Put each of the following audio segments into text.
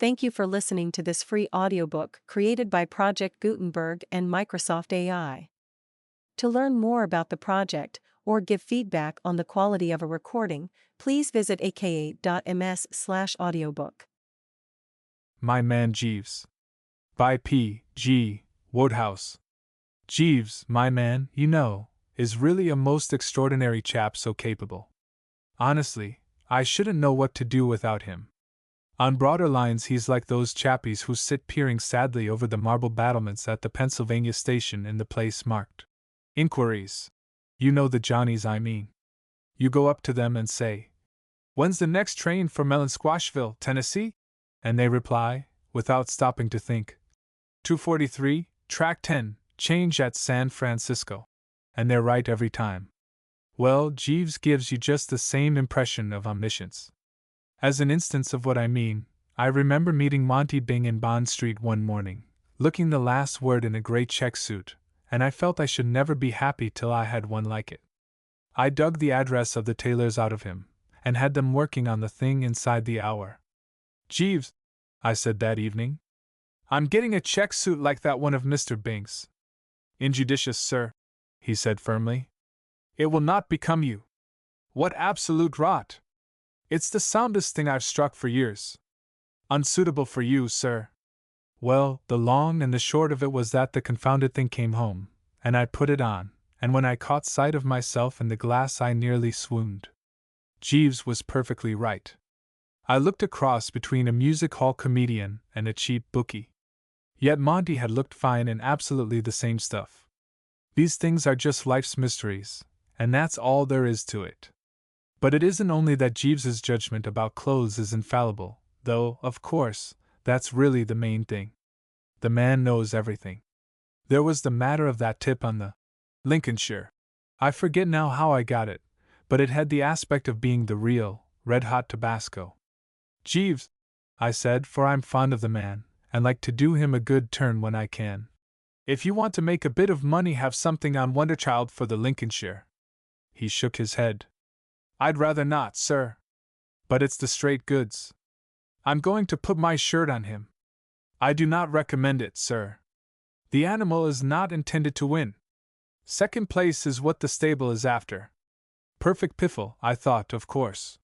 Thank you for listening to this free audiobook created by Project Gutenberg and Microsoft AI. To learn more about the project or give feedback on the quality of a recording, please visit aka.ms/audiobook. My Man Jeeves. By P. G. Wodehouse. Jeeves, my man, you know, is really a most extraordinary chap, so capable. Honestly, I shouldn't know what to do without him. On broader lines, he's like those chappies who sit peering sadly over the marble battlements at the Pennsylvania station in the place marked Inquiries. You know the Johnnies I mean. You go up to them and say, "When's the next train for Melonsquashville, Tennessee?" And they reply, without stopping to think, "243, track 10, change at San Francisco." And they're right every time. Well, Jeeves gives you just the same impression of omniscience. As an instance of what I mean, I remember meeting Monty Bing in Bond Street one morning, looking the last word in a grey check suit, and I felt I should never be happy till I had one like it. I dug the address of the tailors out of him, and had them working on the thing inside the hour. "Jeeves," I said that evening, "I'm getting a check suit like that one of Mr. Bing's." "Injudicious, sir," he said firmly. "It will not become you." "What absolute rot! It's the soundest thing I've struck for years." "Unsuitable for you, sir." Well, the long and the short of it was that the confounded thing came home, and I put it on, and when I caught sight of myself in the glass I nearly swooned. Jeeves was perfectly right. I looked a cross between a music hall comedian and a cheap bookie. Yet Monty had looked fine in absolutely the same stuff. These things are just life's mysteries, and that's all there is to it. But it isn't only that Jeeves's judgment about clothes is infallible, though, of course, that's really the main thing. The man knows everything. There was the matter of that tip on the Lincolnshire. I forget now how I got it, but it had the aspect of being the real, red-hot Tabasco. "Jeeves," I said, for I'm fond of the man, and like to do him a good turn when I can, "if you want to make a bit of money, have something on Wonderchild for the Lincolnshire." He shook his head. "I'd rather not, sir. But it's the straight goods. I'm going to put my shirt on him." "I do not recommend it, sir. The animal is not intended to win. Second place is what the stable is after." Perfect piffle, I thought, of course.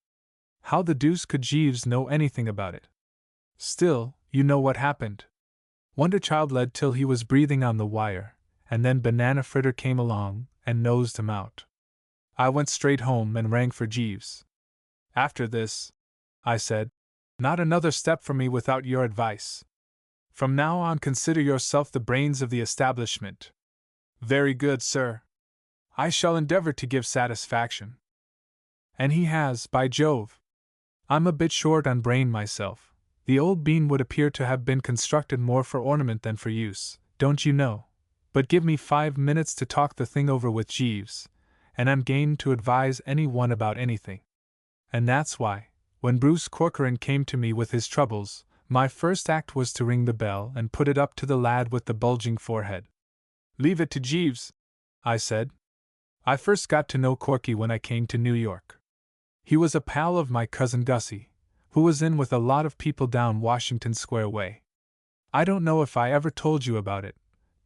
How the deuce could Jeeves know anything about it? Still, you know what happened. Wonderchild led till he was breathing on the wire, and then Banana Fritter came along and nosed him out. I went straight home and rang for Jeeves. "After this," I said, "not another step for me without your advice. From now on consider yourself the brains of the establishment." "Very good, sir. I shall endeavor to give satisfaction." And he has, by Jove. I'm a bit short on brain myself. The old bean would appear to have been constructed more for ornament than for use, don't you know? But give me 5 minutes to talk the thing over with Jeeves, and I'm game to advise any one about anything. And that's why, when Bruce Corcoran came to me with his troubles, my first act was to ring the bell and put it up to the lad with the bulging forehead. "Leave it to Jeeves," I said. "I first got to know Corky when I came to New York. He was a pal of my cousin Gussie, who was in with a lot of people down Washington Square way. I don't know if I ever told you about it,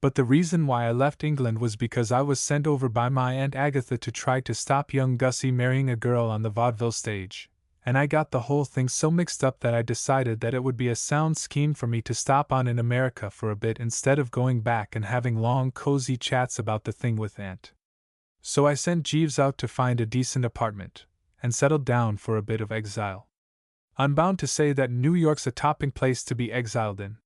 but the reason why I left England was because I was sent over by my Aunt Agatha to try to stop young Gussie marrying a girl on the vaudeville stage, and I got the whole thing so mixed up that I decided that it would be a sound scheme for me to stop on in America for a bit instead of going back and having long cozy chats about the thing with Aunt. So I sent Jeeves out to find a decent apartment, and settled down for a bit of exile. I'm bound to say that New York's a topping place to be exiled in.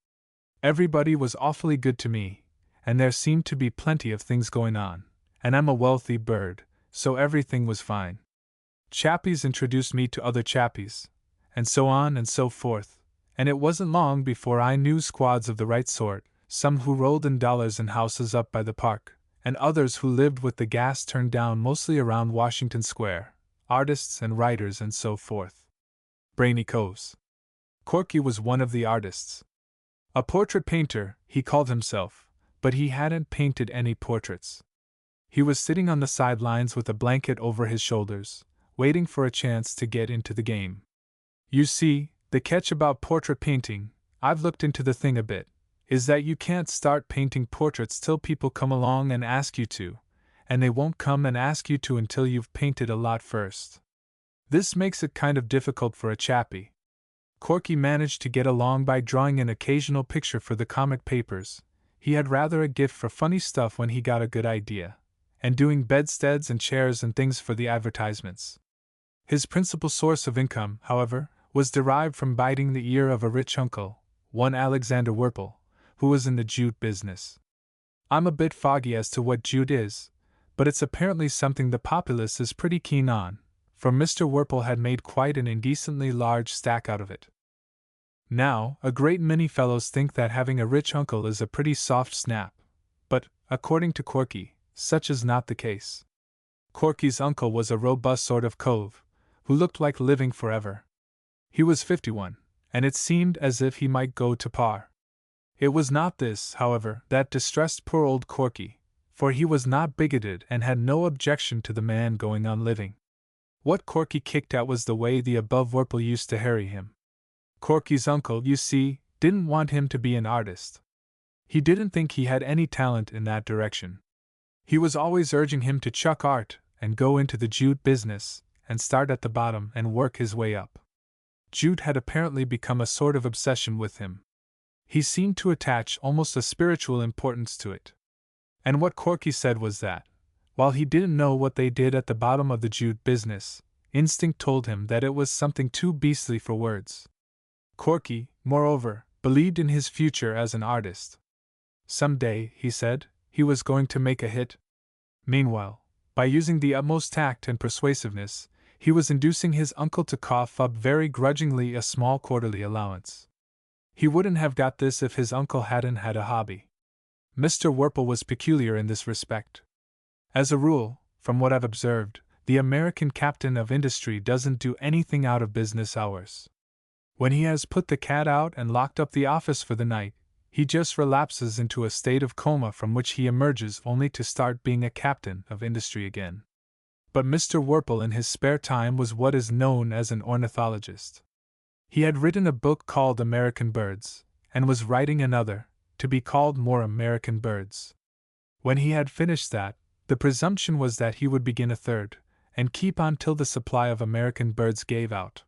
Everybody was awfully good to me, and there seemed to be plenty of things going on, and I'm a wealthy bird, so everything was fine. Chappies introduced me to other chappies, and so on and so forth, and it wasn't long before I knew squads of the right sort, some who rolled in dollars in houses up by the park, and others who lived with the gas turned down mostly around Washington Square, artists and writers and so forth. Brainy coves. Corky was one of the artists. A portrait painter, he called himself, but he hadn't painted any portraits. He was sitting on the sidelines with a blanket over his shoulders, waiting for a chance to get into the game. You see, the catch about portrait painting I've looked into the thing a bit, is that you can't start painting portraits till people come along and ask you to, and they won't come and ask you to until you've painted a lot first. This makes it kind of difficult for a chappie. Corky managed to get along by drawing an occasional picture for the comic papers. He had rather a gift for funny stuff when he got a good idea, and doing bedsteads and chairs and things for the advertisements. His principal source of income, however, was derived from biting the ear of a rich uncle, one Alexander Whirple, who was in the jute business. I'm a bit foggy as to what jute is, but it's apparently something the populace is pretty keen on, for Mr. Whirple had made quite an indecently large stack out of it. Now, a great many fellows think that having a rich uncle is a pretty soft snap, but, according to Corky, such is not the case. Corky's uncle was a robust sort of cove, who looked like living forever. He was 51, and it seemed as if he might go to par. It was not this, however, that distressed poor old Corky, for he was not bigoted and had no objection to the man going on living. What Corky kicked at was the way the above Whirple used to harry him. Corky's uncle, you see, didn't want him to be an artist. He didn't think he had any talent in that direction. He was always urging him to chuck art and go into the jute business and start at the bottom and work his way up. Jute had apparently become a sort of obsession with him. He seemed to attach almost a spiritual importance to it. And what Corky said was that, while he didn't know what they did at the bottom of the jute business, instinct told him that it was something too beastly for words. Corky, moreover, believed in his future as an artist. Some day, he said, he was going to make a hit. Meanwhile, by using the utmost tact and persuasiveness, he was inducing his uncle to cough up very grudgingly a small quarterly allowance. He wouldn't have got this if his uncle hadn't had a hobby. Mr. Whirple was peculiar in this respect. As a rule, from what I've observed, the American captain of industry doesn't do anything out of business hours. When he has put the cat out and locked up the office for the night, he just relapses into a state of coma from which he emerges only to start being a captain of industry again. But Mr. Whirple in his spare time was what is known as an ornithologist. He had written a book called American Birds, and was writing another, to be called More American Birds. When he had finished that, the presumption was that he would begin a third, and keep on till the supply of American birds gave out.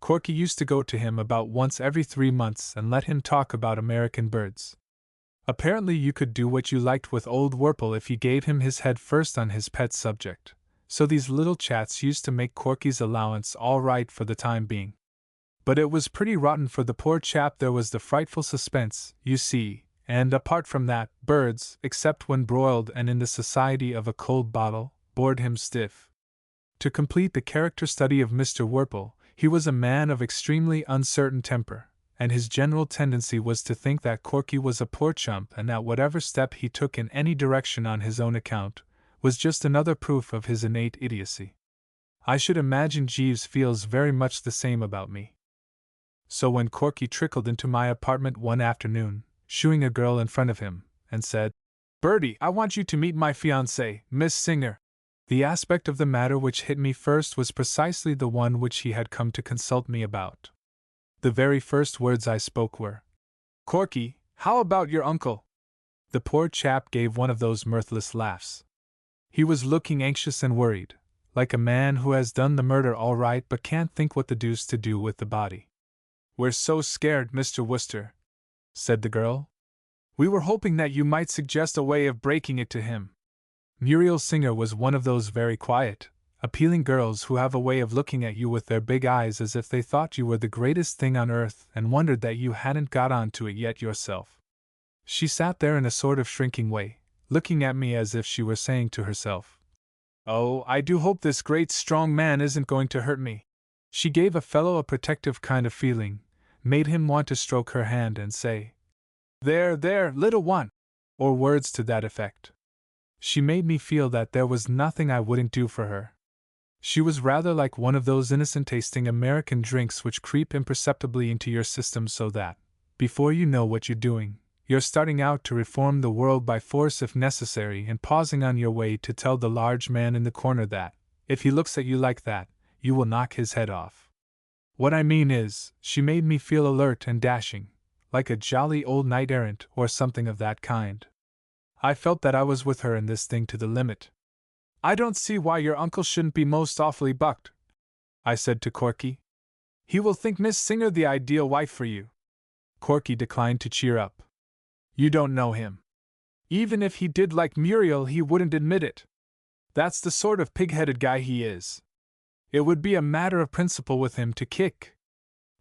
Corky used to go to him about once every 3 months and let him talk about American birds. Apparently you could do what you liked with old Whirple if you gave him his head first on his pet subject, so these little chats used to make Corky's allowance all right for the time being. But it was pretty rotten for the poor chap. There was the frightful suspense, you see, and apart from that, birds, except when broiled and in the society of a cold bottle, bored him stiff. To complete the character study of Mr. Whirple, he was a man of extremely uncertain temper, and his general tendency was to think that Corky was a poor chump and that whatever step he took in any direction on his own account was just another proof of his innate idiocy. I should imagine Jeeves feels very much the same about me. So when Corky trickled into my apartment one afternoon, shooing a girl in front of him, and said, "Bertie, I want you to meet my fiancée, Miss Singer," the aspect of the matter which hit me first was precisely the one which he had come to consult me about. The very first words I spoke were, "Corky, how about your uncle?" The poor chap gave one of those mirthless laughs. He was looking anxious and worried, like a man who has done the murder all right but can't think what the deuce to do with the body. "We're so scared, Mr. Wooster," said the girl. "We were hoping that you might suggest a way of breaking it to him." Muriel Singer was one of those very quiet, appealing girls who have a way of looking at you with their big eyes as if they thought you were the greatest thing on earth and wondered that you hadn't got on to it yet yourself. She sat there in a sort of shrinking way, looking at me as if she were saying to herself, "Oh, I do hope this great strong man isn't going to hurt me." She gave a fellow a protective kind of feeling, made him want to stroke her hand and say, "There, there, little one," or words to that effect. She made me feel that there was nothing I wouldn't do for her. She was rather like one of those innocent-tasting American drinks which creep imperceptibly into your system so that, before you know what you're doing, you're starting out to reform the world by force if necessary and pausing on your way to tell the large man in the corner that, if he looks at you like that, you will knock his head off. What I mean is, she made me feel alert and dashing, like a jolly old knight-errant or something of that kind. I felt that I was with her in this thing to the limit. "I don't see why your uncle shouldn't be most awfully bucked," I said to Corky. "He will think Miss Singer the ideal wife for you." Corky declined to cheer up. "You don't know him. Even if he did like Muriel, he wouldn't admit it. That's the sort of pig-headed guy he is. It would be a matter of principle with him to kick.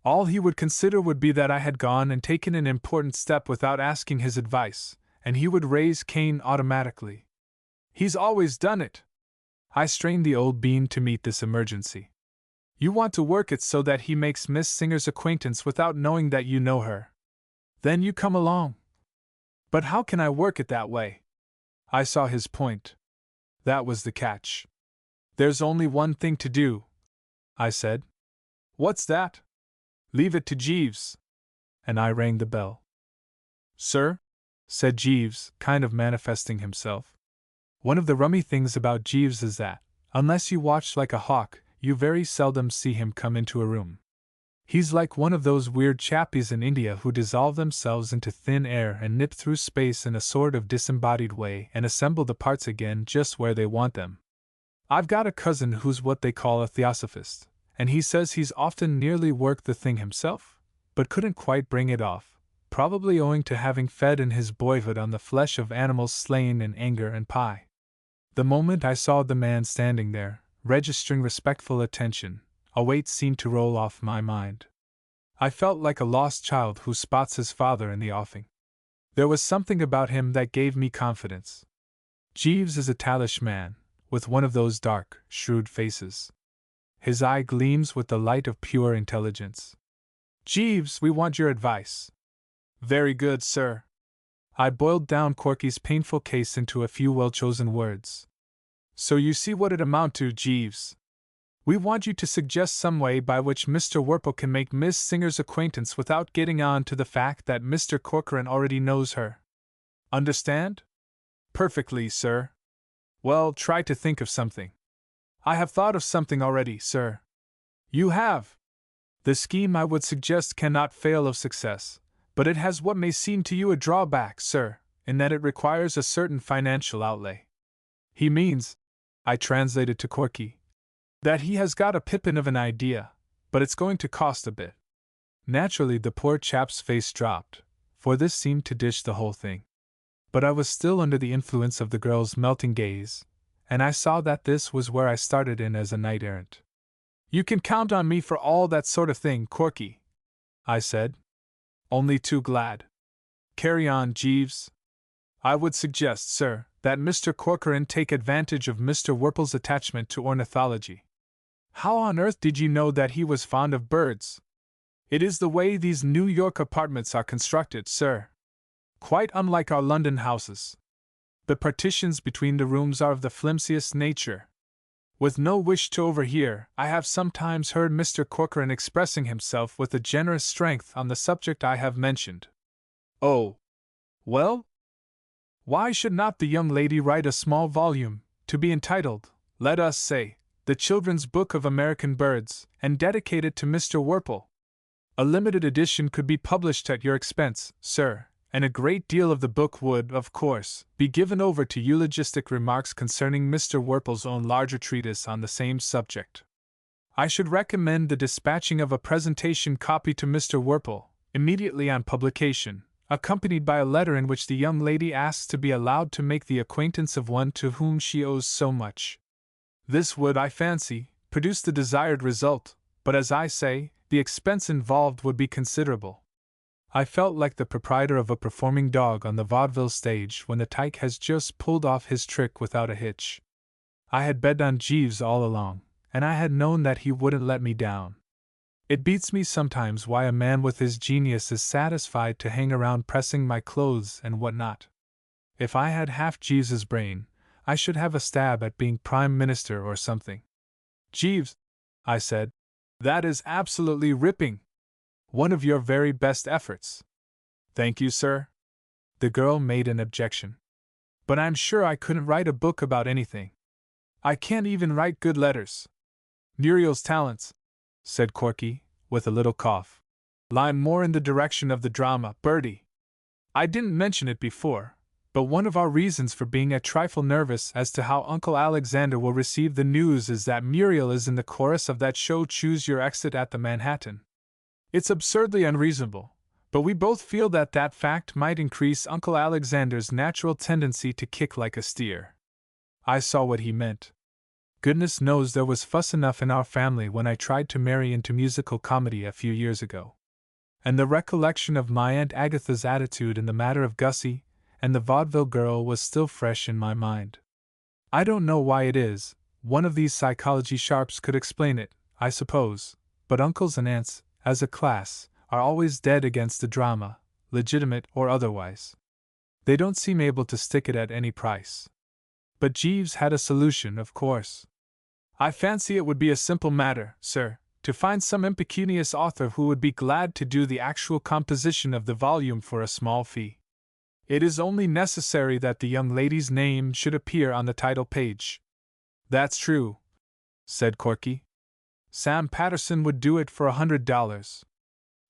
All he would consider would be that I had gone and taken an important step without asking his advice, and he would raise Cain automatically. He's always done it." I strained the old bean to meet this emergency. "You want to work it so that he makes Miss Singer's acquaintance without knowing that you know her. Then you come along." "But how can I work it that way?" I saw his point. That was the catch. "There's only one thing to do," I said. "What's that?" "Leave it to Jeeves." And I rang the bell. "Sir?" said Jeeves, kind of manifesting himself. One of the rummy things about Jeeves is that, unless you watch like a hawk, you very seldom see him come into a room. He's like one of those weird chappies in India who dissolve themselves into thin air and nip through space in a sort of disembodied way and assemble the parts again just where they want them. I've got a cousin who's what they call a theosophist, and he says he's often nearly worked the thing himself, but couldn't quite bring it off, probably owing to having fed in his boyhood on the flesh of animals slain in anger and pie. The moment I saw the man standing there, registering respectful attention, a weight seemed to roll off my mind. I felt like a lost child who spots his father in the offing. There was something about him that gave me confidence. Jeeves is a tallish man, with one of those dark, shrewd faces. His eye gleams with the light of pure intelligence. "Jeeves, we want your advice." "Very good, sir." I boiled down Corky's painful case into a few well-chosen words. "So you see what it amount to, Jeeves. We want you to suggest some way by which Mr. Worple can make Miss Singer's acquaintance without getting on to the fact that Mr. Corcoran already knows her. Understand?" "Perfectly, sir." "Well, try to think of something." "I have thought of something already, sir." "You have?" "The scheme I would suggest cannot fail of success, but it has what may seem to you a drawback, sir, in that it requires a certain financial outlay." "He means," I translated to Corky, "that he has got a pippin of an idea, but it's going to cost a bit." Naturally, the poor chap's face dropped, for this seemed to dish the whole thing. But I was still under the influence of the girl's melting gaze, and I saw that this was where I started in as a knight-errant. "You can count on me for all that sort of thing, Corky," I said. "Only too glad. Carry on, Jeeves." "I would suggest, sir, that Mr. Corcoran take advantage of Mr. Worple's attachment to ornithology." "How on earth did you know that he was fond of birds?" "It is the way these New York apartments are constructed, sir. Quite unlike our London houses. The partitions between the rooms are of the flimsiest nature. With no wish to overhear, I have sometimes heard Mr. Corcoran expressing himself with a generous strength on the subject I have mentioned." "Oh. Well? Why should not the young lady write a small volume, to be entitled, let us say, The Children's Book of American Birds, and dedicate it to Mr. Worple? A limited edition could be published at your expense, sir, and a great deal of the book would, of course, be given over to eulogistic remarks concerning Mr. Worple's own larger treatise on the same subject. I should recommend the dispatching of a presentation copy to Mr. Worple, immediately on publication, accompanied by a letter in which the young lady asks to be allowed to make the acquaintance of one to whom she owes so much. This would, I fancy, produce the desired result, but as I say, the expense involved would be considerable." I felt like the proprietor of a performing dog on the vaudeville stage when the tyke has just pulled off his trick without a hitch. I had bet on Jeeves all along, and I had known that he wouldn't let me down. It beats me sometimes why a man with his genius is satisfied to hang around pressing my clothes and what not. If I had half Jeeves's brain, I should have a stab at being Prime Minister or something. "Jeeves," I said, "that is absolutely ripping. One of your very best efforts." "Thank you, sir." The girl made an objection. "But I'm sure I couldn't write a book about anything. I can't even write good letters." "Muriel's talents," said Corky, with a little cough. lie more in the direction of the drama, Bertie. I didn't mention it before, but one of our reasons for being a trifle nervous as to how Uncle Alexander will receive the news is that Muriel is in the chorus of that show Choose Your Exit at the Manhattan. It's absurdly unreasonable, but we both feel that that fact might increase Uncle Alexander's natural tendency to kick like a steer. I saw what he meant. Goodness knows there was fuss enough in our family when I tried to marry into musical comedy a few years ago. And the recollection of my Aunt Agatha's attitude in the matter of Gussie and the vaudeville girl was still fresh in my mind. I don't know why it is, one of these psychology sharps could explain it, I suppose, but uncles and aunts, as a class, are always dead against the drama, legitimate or otherwise. They don't seem able to stick it at any price. But Jeeves had a solution, of course. I fancy it would be a simple matter, sir, to find some impecunious author who would be glad to do the actual composition of the volume for a small fee. It is only necessary that the young lady's name should appear on the title page. That's true, said Corky. Sam Patterson would do it for $100.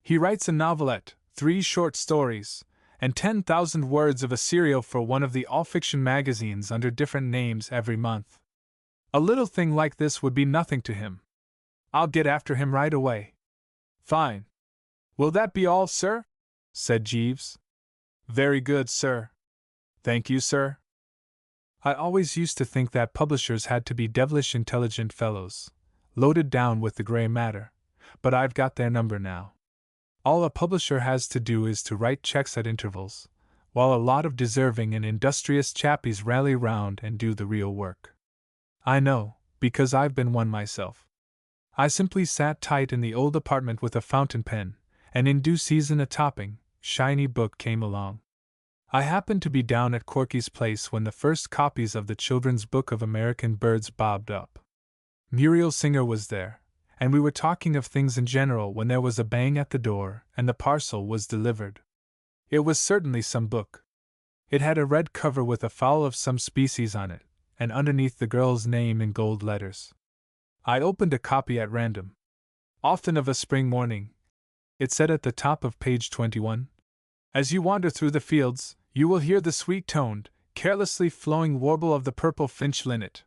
He writes a novelette, 3 short stories, and 10,000 words of a serial for one of the all-fiction magazines under different names every month. A little thing like this would be nothing to him. I'll get after him right away. Fine. Will that be all, sir? Said Jeeves. Very good, sir. Thank you, sir. I always used to think that publishers had to be devilish intelligent fellows, loaded down with the gray matter, but I've got their number now. All a publisher has to do is to write checks at intervals, while a lot of deserving and industrious chappies rally round and do the real work. I know, because I've been one myself. I simply sat tight in the old apartment with a fountain pen, and in due season a topping, shiny book came along. I happened to be down at Corky's place when the first copies of the Children's Book of American Birds bobbed up. Muriel Singer was there, and we were talking of things in general when there was a bang at the door, and the parcel was delivered. It was certainly some book. It had a red cover with a fowl of some species on it, and underneath the girl's name in gold letters. I opened a copy at random. Often of a spring morning, it said at the top of page 21, "As you wander through the fields, you will hear the sweet-toned, carelessly flowing warble of the purple finch linnet.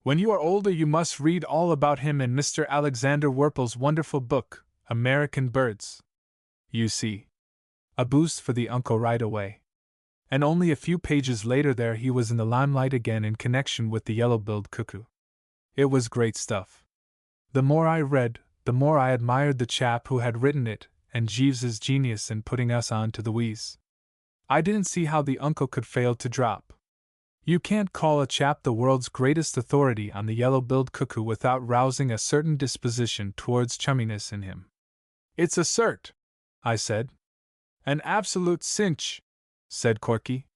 When you are older you must read all about him in Mr. Alexander Werpel's wonderful book, American Birds." You see. A boost for the uncle right away. And only a few pages later there he was in the limelight again in connection with the yellow-billed cuckoo. It was great stuff. The more I read, the more I admired the chap who had written it, and Jeeves's genius in putting us on to the wheeze. I didn't see how the uncle could fail to drop. You can't call a chap the world's greatest authority on the yellow-billed cuckoo without rousing a certain disposition towards chumminess in him. "It's a cert," I said. "An absolute cinch," said Corky.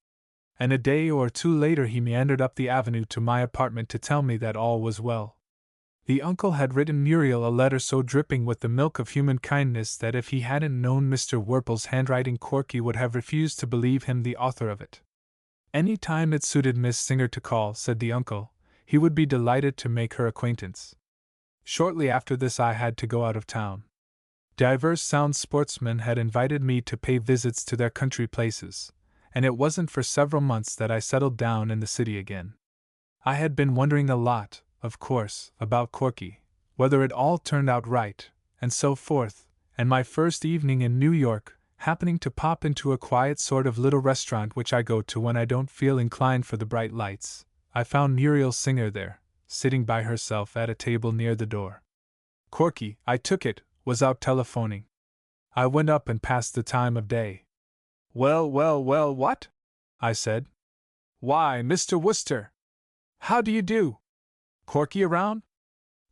And a day or two later he meandered up the avenue to my apartment to tell me that all was well. The uncle had written Muriel a letter so dripping with the milk of human kindness that if he hadn't known Mr. Werpel's handwriting Corky would have refused to believe him the author of it. Any time it suited Miss Singer to call, said the uncle, he would be delighted to make her acquaintance. Shortly after this I had to go out of town. Divers sound sportsmen had invited me to pay visits to their country places, and it wasn't for several months that I settled down in the city again. I had been wondering a lot, of course, about Corky, whether it all turned out right, and so forth, and my first evening in New York, happening to pop into a quiet sort of little restaurant which I go to when I don't feel inclined for the bright lights, I found Muriel Singer there, sitting by herself at a table near the door. Corky, I took it, was out telephoning. I went up and passed the time of day. "Well, what?" I said. "Why, Mr. Wooster! How do you do? Corky around?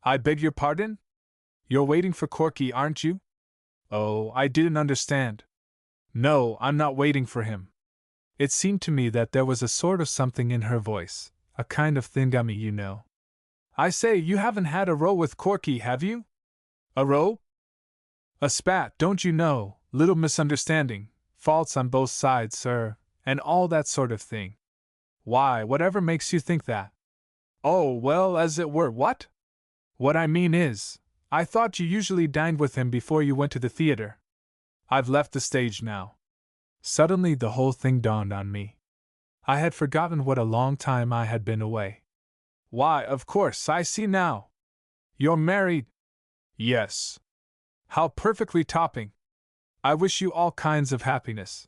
I beg your pardon? You're waiting for Corky, aren't you? Oh, I didn't understand. No, I'm not waiting for him." It seemed to me that there was a sort of something in her voice, a kind of thingummy, you know. "I say, you haven't had a row with Corky, have you?" "A row?" "A spat, don't you know, little misunderstanding, faults on both sides, sir, and all that sort of thing." "Why, whatever makes you think that?" "Oh, well, as it were, what? What I mean is, I thought you usually dined with him before you went to the theater." I've left the stage now. Suddenly the whole thing dawned on me. I had forgotten what a long time I had been away. Why, of course, I see now. You're married? Yes. How perfectly topping. I wish you all kinds of happiness.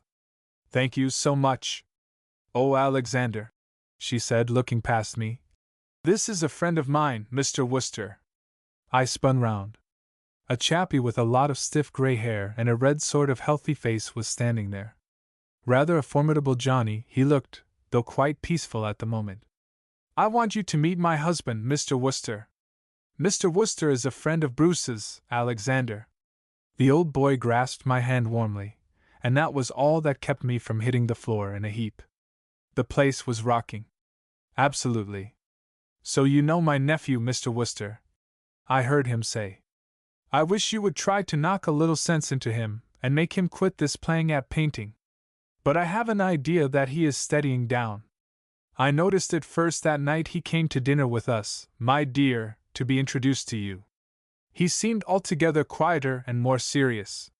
Thank you so much. Oh, Alexander, she said, looking past me. This is a friend of mine, Mr. Wooster. I spun round. A chappie with a lot of stiff gray hair and a red sort of healthy face was standing there. Rather a formidable Johnny, he looked, though quite peaceful at the moment. I want you to meet my husband, Mr. Wooster. Mr. Wooster is a friend of Bruce's, Alexander. The old boy grasped my hand warmly, and that was all that kept me from hitting the floor in a heap. The place was rocking. Absolutely. So you know my nephew, Mr. Wooster, I heard him say. I wish you would try to knock a little sense into him and make him quit this playing at painting. But I have an idea that he is steadying down. I noticed it first that night he came to dinner with us, my dear, to be introduced to you. He seemed altogether quieter and more serious.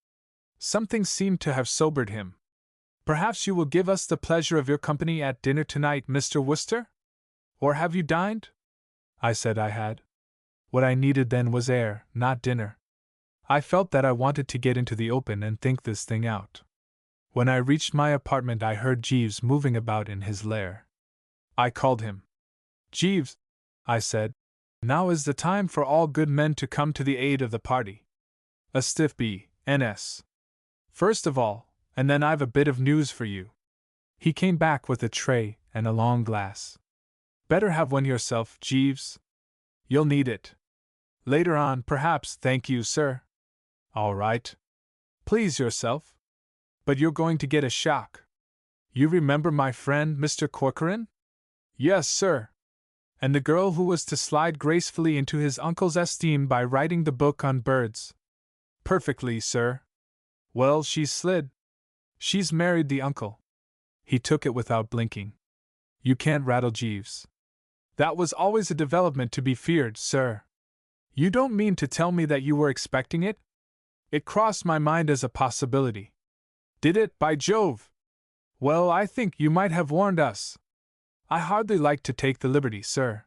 Something seemed to have sobered him. Perhaps you will give us the pleasure of your company at dinner tonight, Mr. Wooster? Or have you dined? I said I had. What I needed then was air, not dinner. I felt that I wanted to get into the open and think this thing out. When I reached my apartment, I heard Jeeves moving about in his lair. I called him. Jeeves, I said, now is the time for all good men to come to the aid of the party. A stiff B.N.S. First of all, and then I've a bit of news for you. He came back with a tray and a long glass. Better have one yourself, Jeeves. You'll need it. Later on, perhaps. Thank you, sir. All right. Please yourself. But you're going to get a shock. You remember my friend, Mr. Corcoran? Yes, sir. And the girl who was to slide gracefully into his uncle's esteem by writing the book on birds? Perfectly, sir. Well, she's slid. She's married the uncle. He took it without blinking. You can't rattle Jeeves. That was always a development to be feared, sir. You don't mean to tell me that you were expecting it? It crossed my mind as a possibility. Did it, by Jove? Well, I think you might have warned us. I hardly like to take the liberty, sir.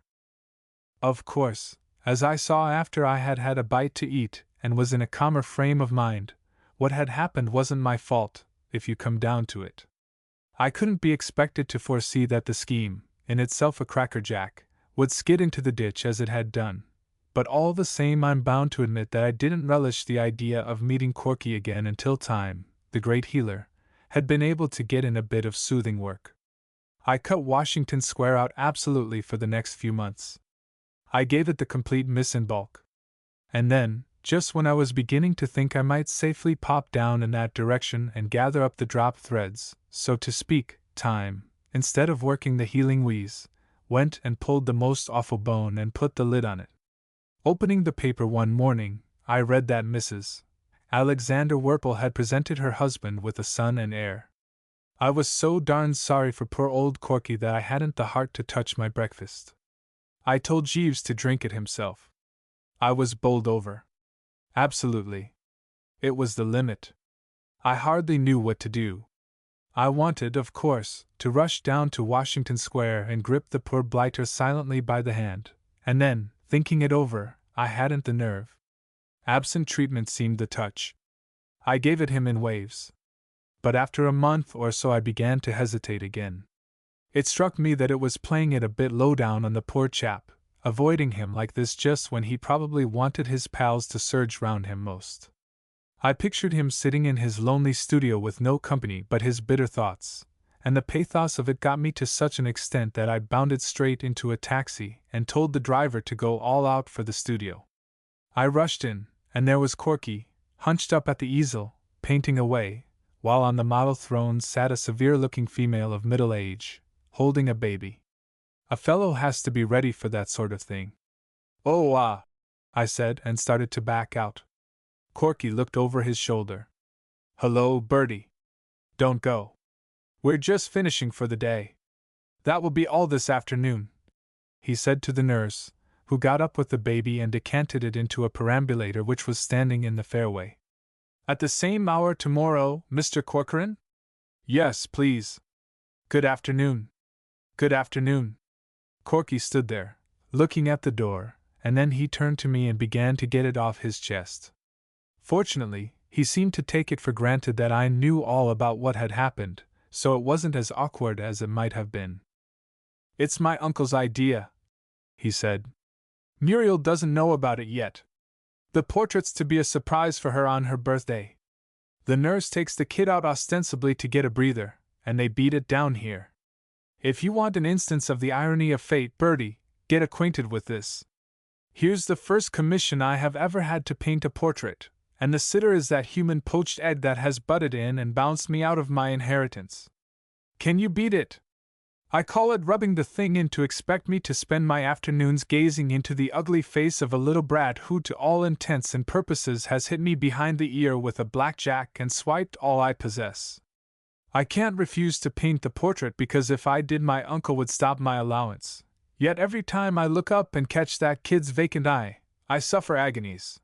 Of course, as I saw after I had had a bite to eat and was in a calmer frame of mind, what had happened wasn't my fault, if you come down to it. I couldn't be expected to foresee that the scheme, in itself a crackerjack, would skid into the ditch as it had done, but all the same I'm bound to admit that I didn't relish the idea of meeting Corky again until time, the great healer, had been able to get in a bit of soothing work. I cut Washington Square out absolutely for the next few months. I gave it the complete miss in bulk. And then, just when I was beginning to think I might safely pop down in that direction and gather up the dropped threads, so to speak, time, instead of working the healing wheeze, went and pulled the most awful bone and put the lid on it. Opening the paper one morning, I read that Mrs. Alexander Werple had presented her husband with a son and heir. I was so darned sorry for poor old Corky that I hadn't the heart to touch my breakfast. I told Jeeves to drink it himself. I was bowled over. Absolutely. It was the limit. I hardly knew what to do. I wanted, of course, to rush down to Washington Square and grip the poor blighter silently by the hand, and then, thinking it over, I hadn't the nerve. Absent treatment seemed the touch. I gave it him in waves. But after a month or so I began to hesitate again. It struck me that it was playing it a bit low down on the poor chap, avoiding him like this just when he probably wanted his pals to surge round him most. I pictured him sitting in his lonely studio with no company but his bitter thoughts, and the pathos of it got me to such an extent that I bounded straight into a taxi and told the driver to go all out for the studio. I rushed in, and there was Corky, hunched up at the easel, painting away, while on the model throne sat a severe-looking female of middle age, holding a baby. A fellow has to be ready for that sort of thing. Oh, ah, I said, and started to back out. Corky looked over his shoulder. Hello, Bertie. Don't go. We're just finishing for the day. That will be all this afternoon, he said to the nurse, who got up with the baby and decanted it into a perambulator which was standing in the fairway. At the same hour tomorrow, Mr. Corcoran? Yes, please. Good afternoon. Good afternoon. Corky stood there, looking at the door, and then he turned to me and began to get it off his chest. Fortunately, he seemed to take it for granted that I knew all about what had happened, so it wasn't as awkward as it might have been. It's my uncle's idea, he said. Muriel doesn't know about it yet. The portrait's to be a surprise for her on her birthday. The nurse takes the kid out ostensibly to get a breather, and they beat it down here. If you want an instance of the irony of fate, Bertie, get acquainted with this. Here's the first commission I have ever had to paint a portrait, and the sitter is that human poached egg that has butted in and bounced me out of my inheritance. Can you beat it? I call it rubbing the thing in to expect me to spend my afternoons gazing into the ugly face of a little brat who to all intents and purposes has hit me behind the ear with a blackjack and swiped all I possess. I can't refuse to paint the portrait because if I did my uncle would stop my allowance, yet every time I look up and catch that kid's vacant eye, I suffer agonies.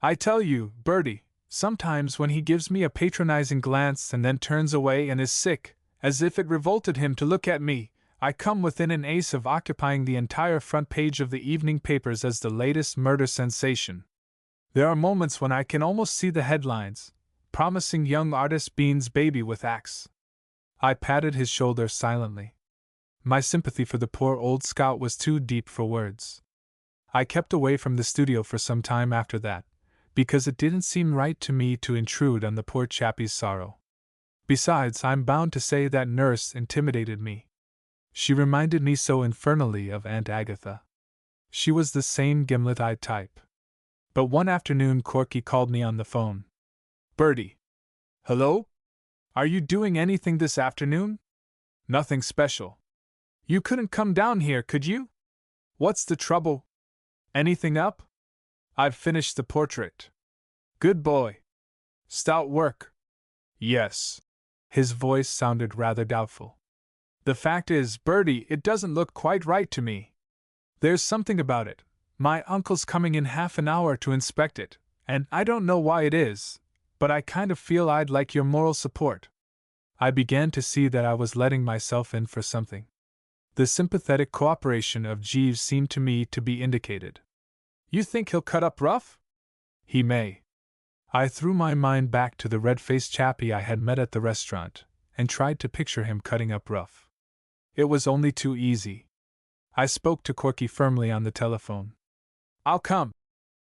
I tell you, Bertie, sometimes when he gives me a patronizing glance and then turns away and is sick, as if it revolted him to look at me, I come within an ace of occupying the entire front page of the evening papers as the latest murder sensation. There are moments when I can almost see the headlines, promising young artist beans baby with axe. I patted his shoulder silently. My sympathy for the poor old scout was too deep for words. I kept away from the studio for some time after that, because it didn't seem right to me to intrude on the poor chappie's sorrow. Besides, I'm bound to say that nurse intimidated me. She reminded me so infernally of Aunt Agatha. She was the same gimlet-eyed type. But one afternoon Corky called me on the phone. Bertie. Hello? Are you doing anything this afternoon? Nothing special. You couldn't come down here, could you? What's the trouble? Anything up? I've finished the portrait. Good boy. Stout work. Yes. His voice sounded rather doubtful. The fact is, Bertie, it doesn't look quite right to me. There's something about it. My uncle's coming in half an hour to inspect it, and I don't know why it is, but I kind of feel I'd like your moral support. I began to see that I was letting myself in for something. The sympathetic cooperation of Jeeves seemed to me to be indicated. You think he'll cut up rough? He may. I threw my mind back to the red-faced chappie I had met at the restaurant, and tried to picture him cutting up rough. It was only too easy. I spoke to Corky firmly on the telephone. I'll come,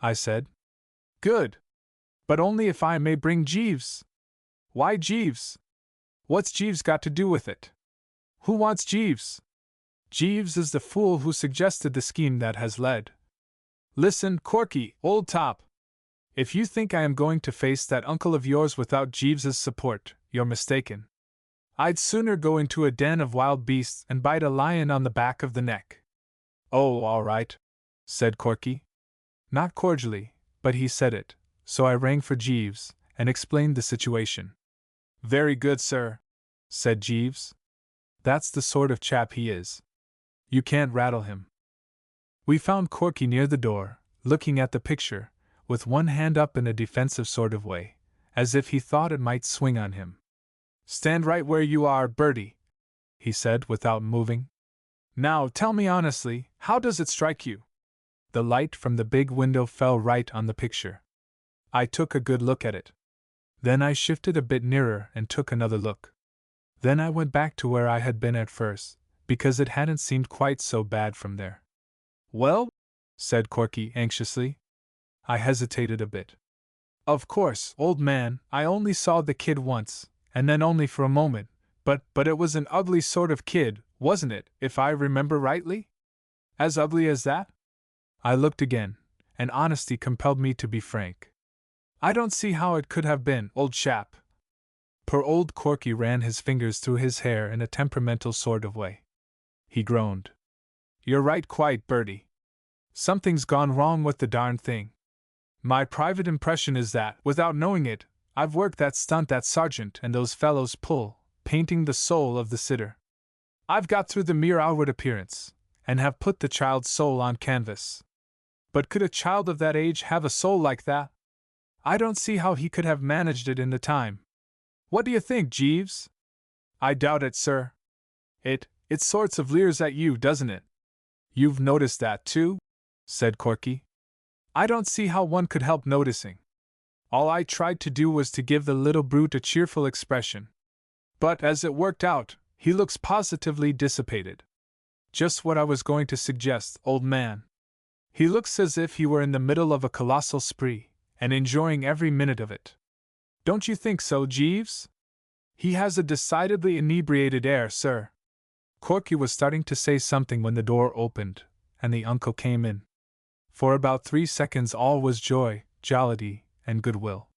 I said. Good. But only if I may bring Jeeves. Why Jeeves? What's Jeeves got to do with it? Who wants Jeeves? Jeeves is the fool who suggested the scheme that has led. Listen, Corky, old top. If you think I am going to face that uncle of yours without Jeeves's support, you're mistaken. I'd sooner go into a den of wild beasts and bite a lion on the back of the neck. Oh, all right, said Corky. Not cordially, but he said it, so I rang for Jeeves and explained the situation. Very good, sir, said Jeeves. That's the sort of chap he is. You can't rattle him. We found Corky near the door, looking at the picture, with one hand up in a defensive sort of way, as if he thought it might swing on him. Stand right where you are, Bertie, he said without moving. Now tell me honestly, how does it strike you? The light from the big window fell right on the picture. I took a good look at it. Then I shifted a bit nearer and took another look. Then I went back to where I had been at first, because it hadn't seemed quite so bad from there. Well? Said Corky anxiously. I hesitated a bit. Of course, old man, I only saw the kid once, and then only for a moment, but it was an ugly sort of kid, wasn't it, if I remember rightly? As ugly as that? I looked again, and honesty compelled me to be frank. I don't see how it could have been, old chap. Poor old Corky ran his fingers through his hair in a temperamental sort of way. He groaned. You're right quite, Bertie. Something's gone wrong with the darn thing. My private impression is that, without knowing it, I've worked that stunt that sergeant and those fellows pull, painting the soul of the sitter. I've got through the mere outward appearance, and have put the child's soul on canvas. But could a child of that age have a soul like that? I don't see how he could have managed it in the time. What do you think, Jeeves? I doubt it, sir. It sorts of leers at you, doesn't it? You've noticed that, too? Said Corky. I don't see how one could help noticing. All I tried to do was to give the little brute a cheerful expression. But as it worked out, he looks positively dissipated. Just what I was going to suggest, old man. He looks as if he were in the middle of a colossal spree, and enjoying every minute of it. Don't you think so, Jeeves? He has a decidedly inebriated air, sir. Corky was starting to say something when the door opened, and the uncle came in. For about 3 seconds all was joy, jollity, and goodwill.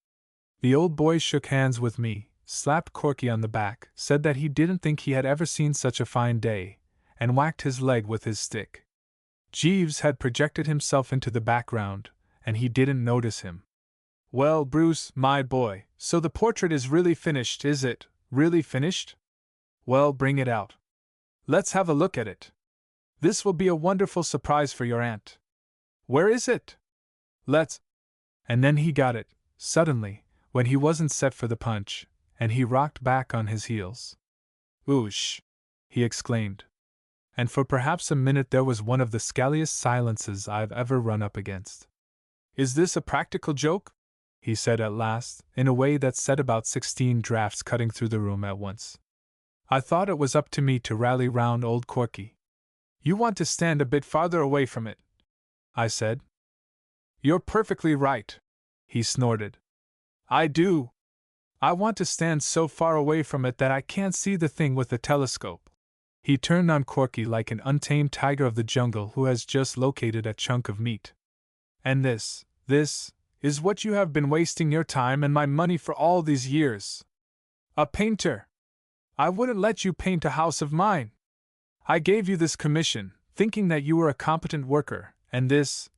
The old boy shook hands with me, slapped Corky on the back, said that he didn't think he had ever seen such a fine day, and whacked his leg with his stick. Jeeves had projected himself into the background, and he didn't notice him. Well, Bruce, my boy, so the portrait is really finished, is it? Really finished? Well, bring it out. Let's have a look at it. This will be a wonderful surprise for your aunt. Where is it? Let's. And then he got it, suddenly, when he wasn't set for the punch, and he rocked back on his heels. Oosh! He exclaimed. And for perhaps a minute there was one of the scalliest silences I've ever run up against. Is this a practical joke? He said at last, in a way that set about 16 drafts cutting through the room at once. I thought it was up to me to rally round old Corky. You want to stand a bit farther away from it, I said. You're perfectly right, he snorted. I do. I want to stand so far away from it that I can't see the thing with the telescope. He turned on Corky like an untamed tiger of the jungle who has just located a chunk of meat. And this is what you have been wasting your time and my money for all these years. A painter! I wouldn't let you paint a house of mine. I gave you this commission, thinking that you were a competent worker, and this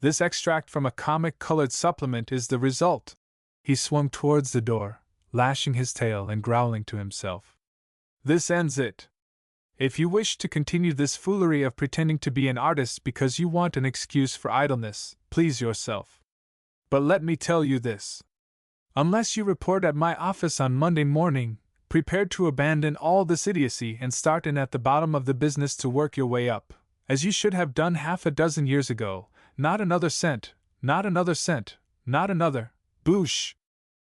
extract from a comic-colored supplement is the result. He swung towards the door, lashing his tail and growling to himself. This ends it. If you wish to continue this foolery of pretending to be an artist because you want an excuse for idleness, please yourself. But let me tell you this. Unless you report at my office on Monday morning, prepared to abandon all this idiocy and start in at the bottom of the business to work your way up, as you should have done half a dozen years ago, not another cent, not another cent, not another, boosh!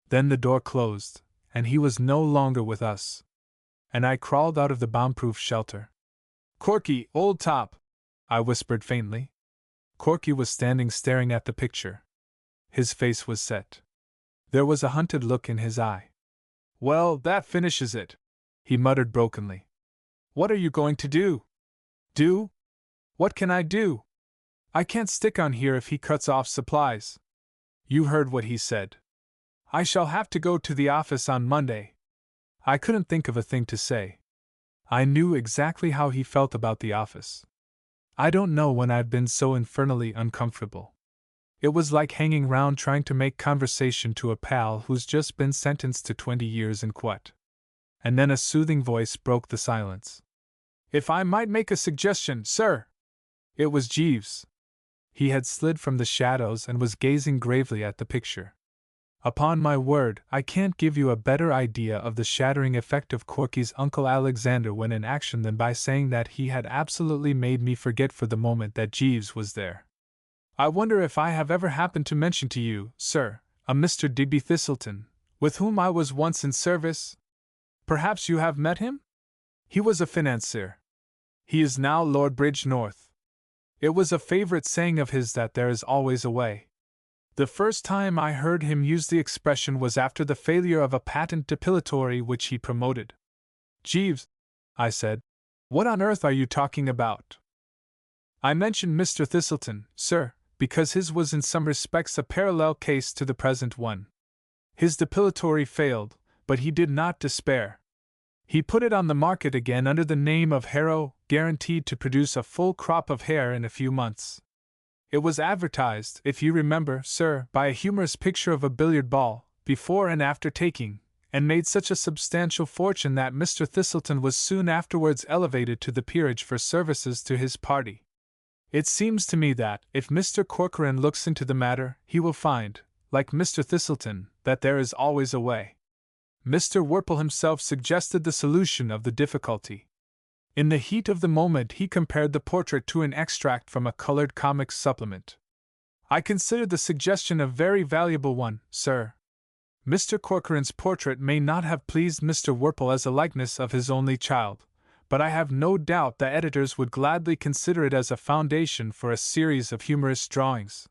Then the door closed, and he was no longer with us. And I crawled out of the bomb-proof shelter. Corky, old top! I whispered faintly. Corky was standing staring at the picture. His face was set. There was a hunted look in his eye. Well, that finishes it, he muttered brokenly. What are you going to do? Do? What can I do? I can't stick on here if he cuts off supplies. You heard what he said. I shall have to go to the office on Monday. I couldn't think of a thing to say. I knew exactly how he felt about the office. I don't know when I've been so infernally uncomfortable. It was like hanging round trying to make conversation to a pal who's just been sentenced to 20 years in quat. And then a soothing voice broke the silence. If I might make a suggestion, sir. It was Jeeves. He had slid from the shadows and was gazing gravely at the picture. Upon my word, I can't give you a better idea of the shattering effect of Corky's Uncle Alexander when in action than by saying that he had absolutely made me forget for the moment that Jeeves was there. I wonder if I have ever happened to mention to you, sir, a Mr. Digby Thistleton, with whom I was once in service? Perhaps you have met him? He was a financier. He is now Lord Bridgenorth. It was a favorite saying of his that there is always a way. The first time I heard him use the expression was after the failure of a patent depilatory which he promoted. Jeeves, I said, what on earth are you talking about? I mentioned Mr. Thistleton, sir, because his was in some respects a parallel case to the present one. His depilatory failed, but he did not despair. He put it on the market again under the name of Harrow, guaranteed to produce a full crop of hair in a few months. It was advertised, if you remember, sir, by a humorous picture of a billiard ball, before and after taking, and made such a substantial fortune that Mr. Thistleton was soon afterwards elevated to the peerage for services to his party. It seems to me that, if Mr. Corcoran looks into the matter, he will find, like Mr. Thistleton, that there is always a way. Mr. Worple himself suggested the solution of the difficulty. In the heat of the moment, he compared the portrait to an extract from a colored comics supplement. I consider the suggestion a very valuable one, sir. Mr. Corcoran's portrait may not have pleased Mr. Worple as a likeness of his only child, but I have no doubt the editors would gladly consider it as a foundation for a series of humorous drawings.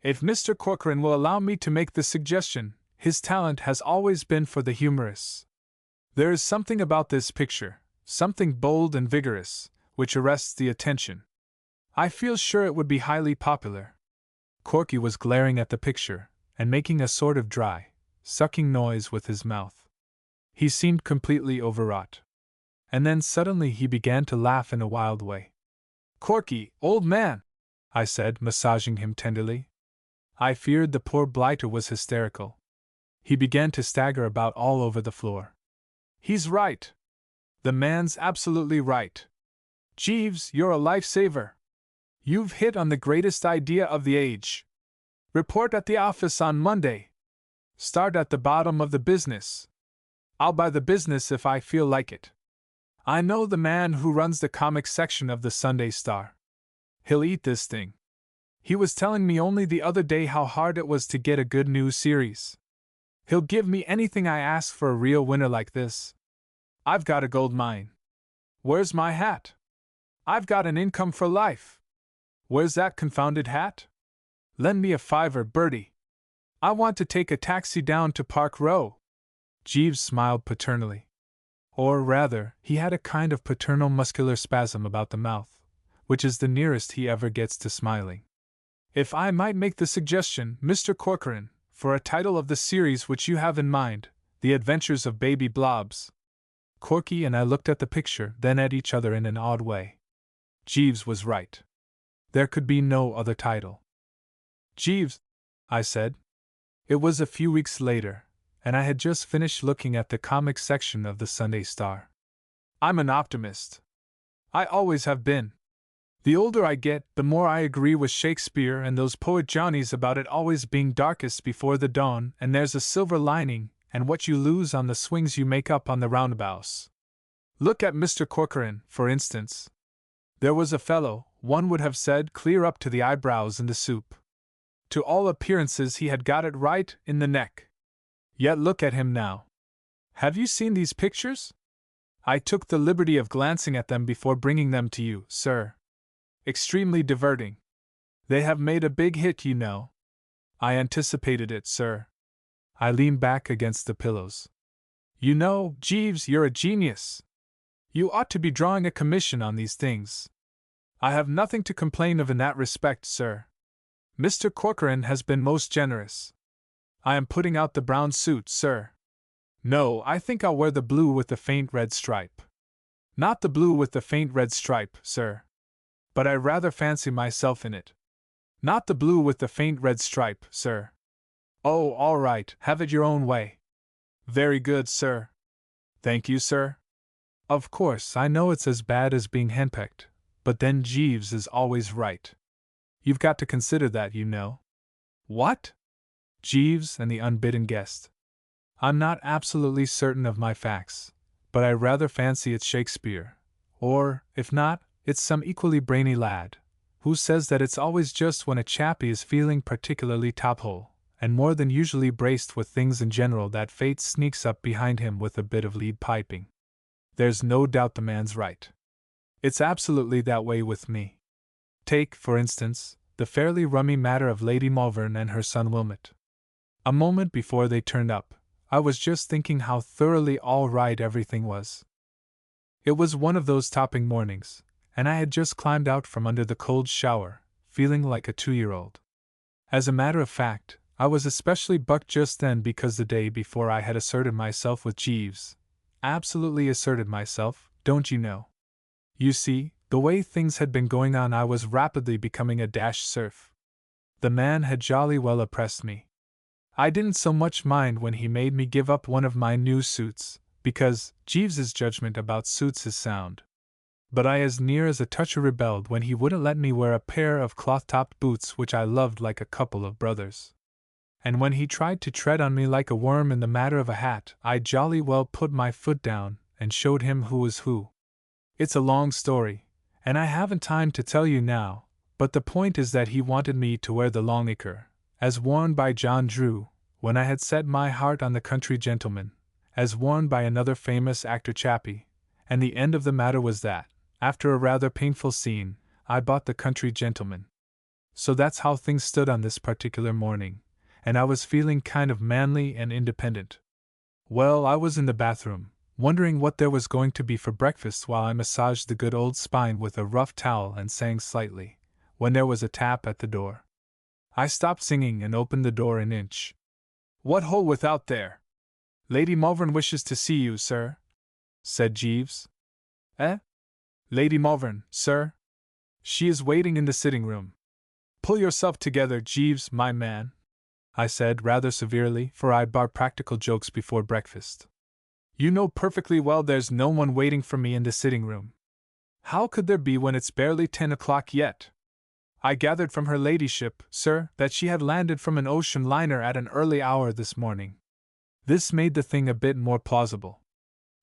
If Mr. Corcoran will allow me to make the suggestion, his talent has always been for the humorous. There is something about this picture, something bold and vigorous, which arrests the attention. I feel sure it would be highly popular. Corky was glaring at the picture, and making a sort of dry, sucking noise with his mouth. He seemed completely overwrought. And then suddenly he began to laugh in a wild way. "Corky, old man," I said, massaging him tenderly. I feared the poor blighter was hysterical. He began to stagger about all over the floor. "He's right. The man's absolutely right. Jeeves, you're a lifesaver. You've hit on the greatest idea of the age. Report at the office on Monday. Start at the bottom of the business. I'll buy the business if I feel like it. I know the man who runs the comics section of the Sunday Star. He'll eat this thing. He was telling me only the other day how hard it was to get a good new series. He'll give me anything I ask for a real winner like this. I've got a gold mine. Where's my hat? I've got an income for life. Where's that confounded hat? Lend me a $5, Bertie. I want to take a taxi down to Park Row." Jeeves smiled paternally. Or rather, he had a kind of paternal muscular spasm about the mouth, which is the nearest he ever gets to smiling. "If I might make the suggestion, Mr. Corcoran, for a title of the series which you have in mind, The Adventures of Baby Blobs." Corky and I looked at the picture, then at each other in an odd way. Jeeves was right. There could be no other title. "Jeeves," I said. It was a few weeks later, and I had just finished looking at the comics section of the Sunday Star. "I'm an optimist. I always have been. The older I get, the more I agree with Shakespeare and those poet Johnnies about it always being darkest before the dawn, and there's a silver lining, and what you lose on the swings you make up on the roundabouts. Look at Mr. Corcoran, for instance. There was a fellow, one would have said, clear up to the eyebrows in the soup. To all appearances he had got it right in the neck. Yet look at him now. Have you seen these pictures? I took the liberty of glancing at them before bringing them to you, sir. Extremely diverting. They have made a big hit, you know. I anticipated it, sir." I leaned back against the pillows. "You know, Jeeves, you're a genius. You ought to be drawing a commission on these things. I have nothing to complain of in that respect, sir. Mr. Corcoran has been most generous. I am putting out the brown suit, sir. No, I think I'll wear the blue with the faint red stripe. Not the blue with the faint red stripe, sir. But I rather fancy myself in it. Not the blue with the faint red stripe, sir. Oh, all right, have it your own way." "Very good, sir." "Thank you, sir. Of course, I know it's as bad as being henpecked, but then Jeeves is always right. You've got to consider that, you know." "What?" "Jeeves and the unbidden guest. I'm not absolutely certain of my facts, but I rather fancy it's Shakespeare, or, if not, it's some equally brainy lad, who says that it's always just when a chappie is feeling particularly top-hole, and more than usually braced with things in general, that fate sneaks up behind him with a bit of lead piping. There's no doubt the man's right. It's absolutely that way with me. Take, for instance, the fairly rummy matter of Lady Malvern and her son Wilmot. A moment before they turned up, I was just thinking how thoroughly all right everything was. It was one of those topping mornings, and I had just climbed out from under the cold shower, feeling like a 2-year-old. As a matter of fact, I was especially bucked just then because the day before I had asserted myself with Jeeves. Absolutely asserted myself, don't you know? You see, the way things had been going on, I was rapidly becoming a dash serf. The man had jolly well oppressed me. I didn't so much mind when he made me give up one of my new suits, because Jeeves's judgment about suits is sound. But I as near as a touch rebelled when he wouldn't let me wear a pair of cloth-topped boots which I loved like a couple of brothers. and when he tried to tread on me like a worm in the matter of a hat, I jolly well put my foot down and showed him who was who. It's a long story, and I haven't time to tell you now, but the point is that he wanted me to wear the longnicker, as worn by John Drew, when I had set my heart on the country gentleman, as worn by another famous actor chappie, and the end of the matter was that, after a rather painful scene, I bought the country gentleman. So that's how things stood on this particular morning, and I was feeling kind of manly and independent. Well, I was in the bathroom, wondering what there was going to be for breakfast while I massaged the good old spine with a rough towel and sang slightly, when there was a tap at the door. I stopped singing and opened the door an inch. "What ho without there? Lady Malvern wishes to see you, sir," said Jeeves. "Eh? Lady Malvern, sir? She is waiting in the sitting room." "Pull yourself together, Jeeves, my man," I said rather severely, for I bar practical jokes before breakfast. "You know perfectly well there's no one waiting for me in the sitting room. How could there be when it's barely 10 o'clock yet? I gathered from her ladyship, sir, that she had landed from an ocean liner at an early hour this morning." This made the thing a bit more plausible.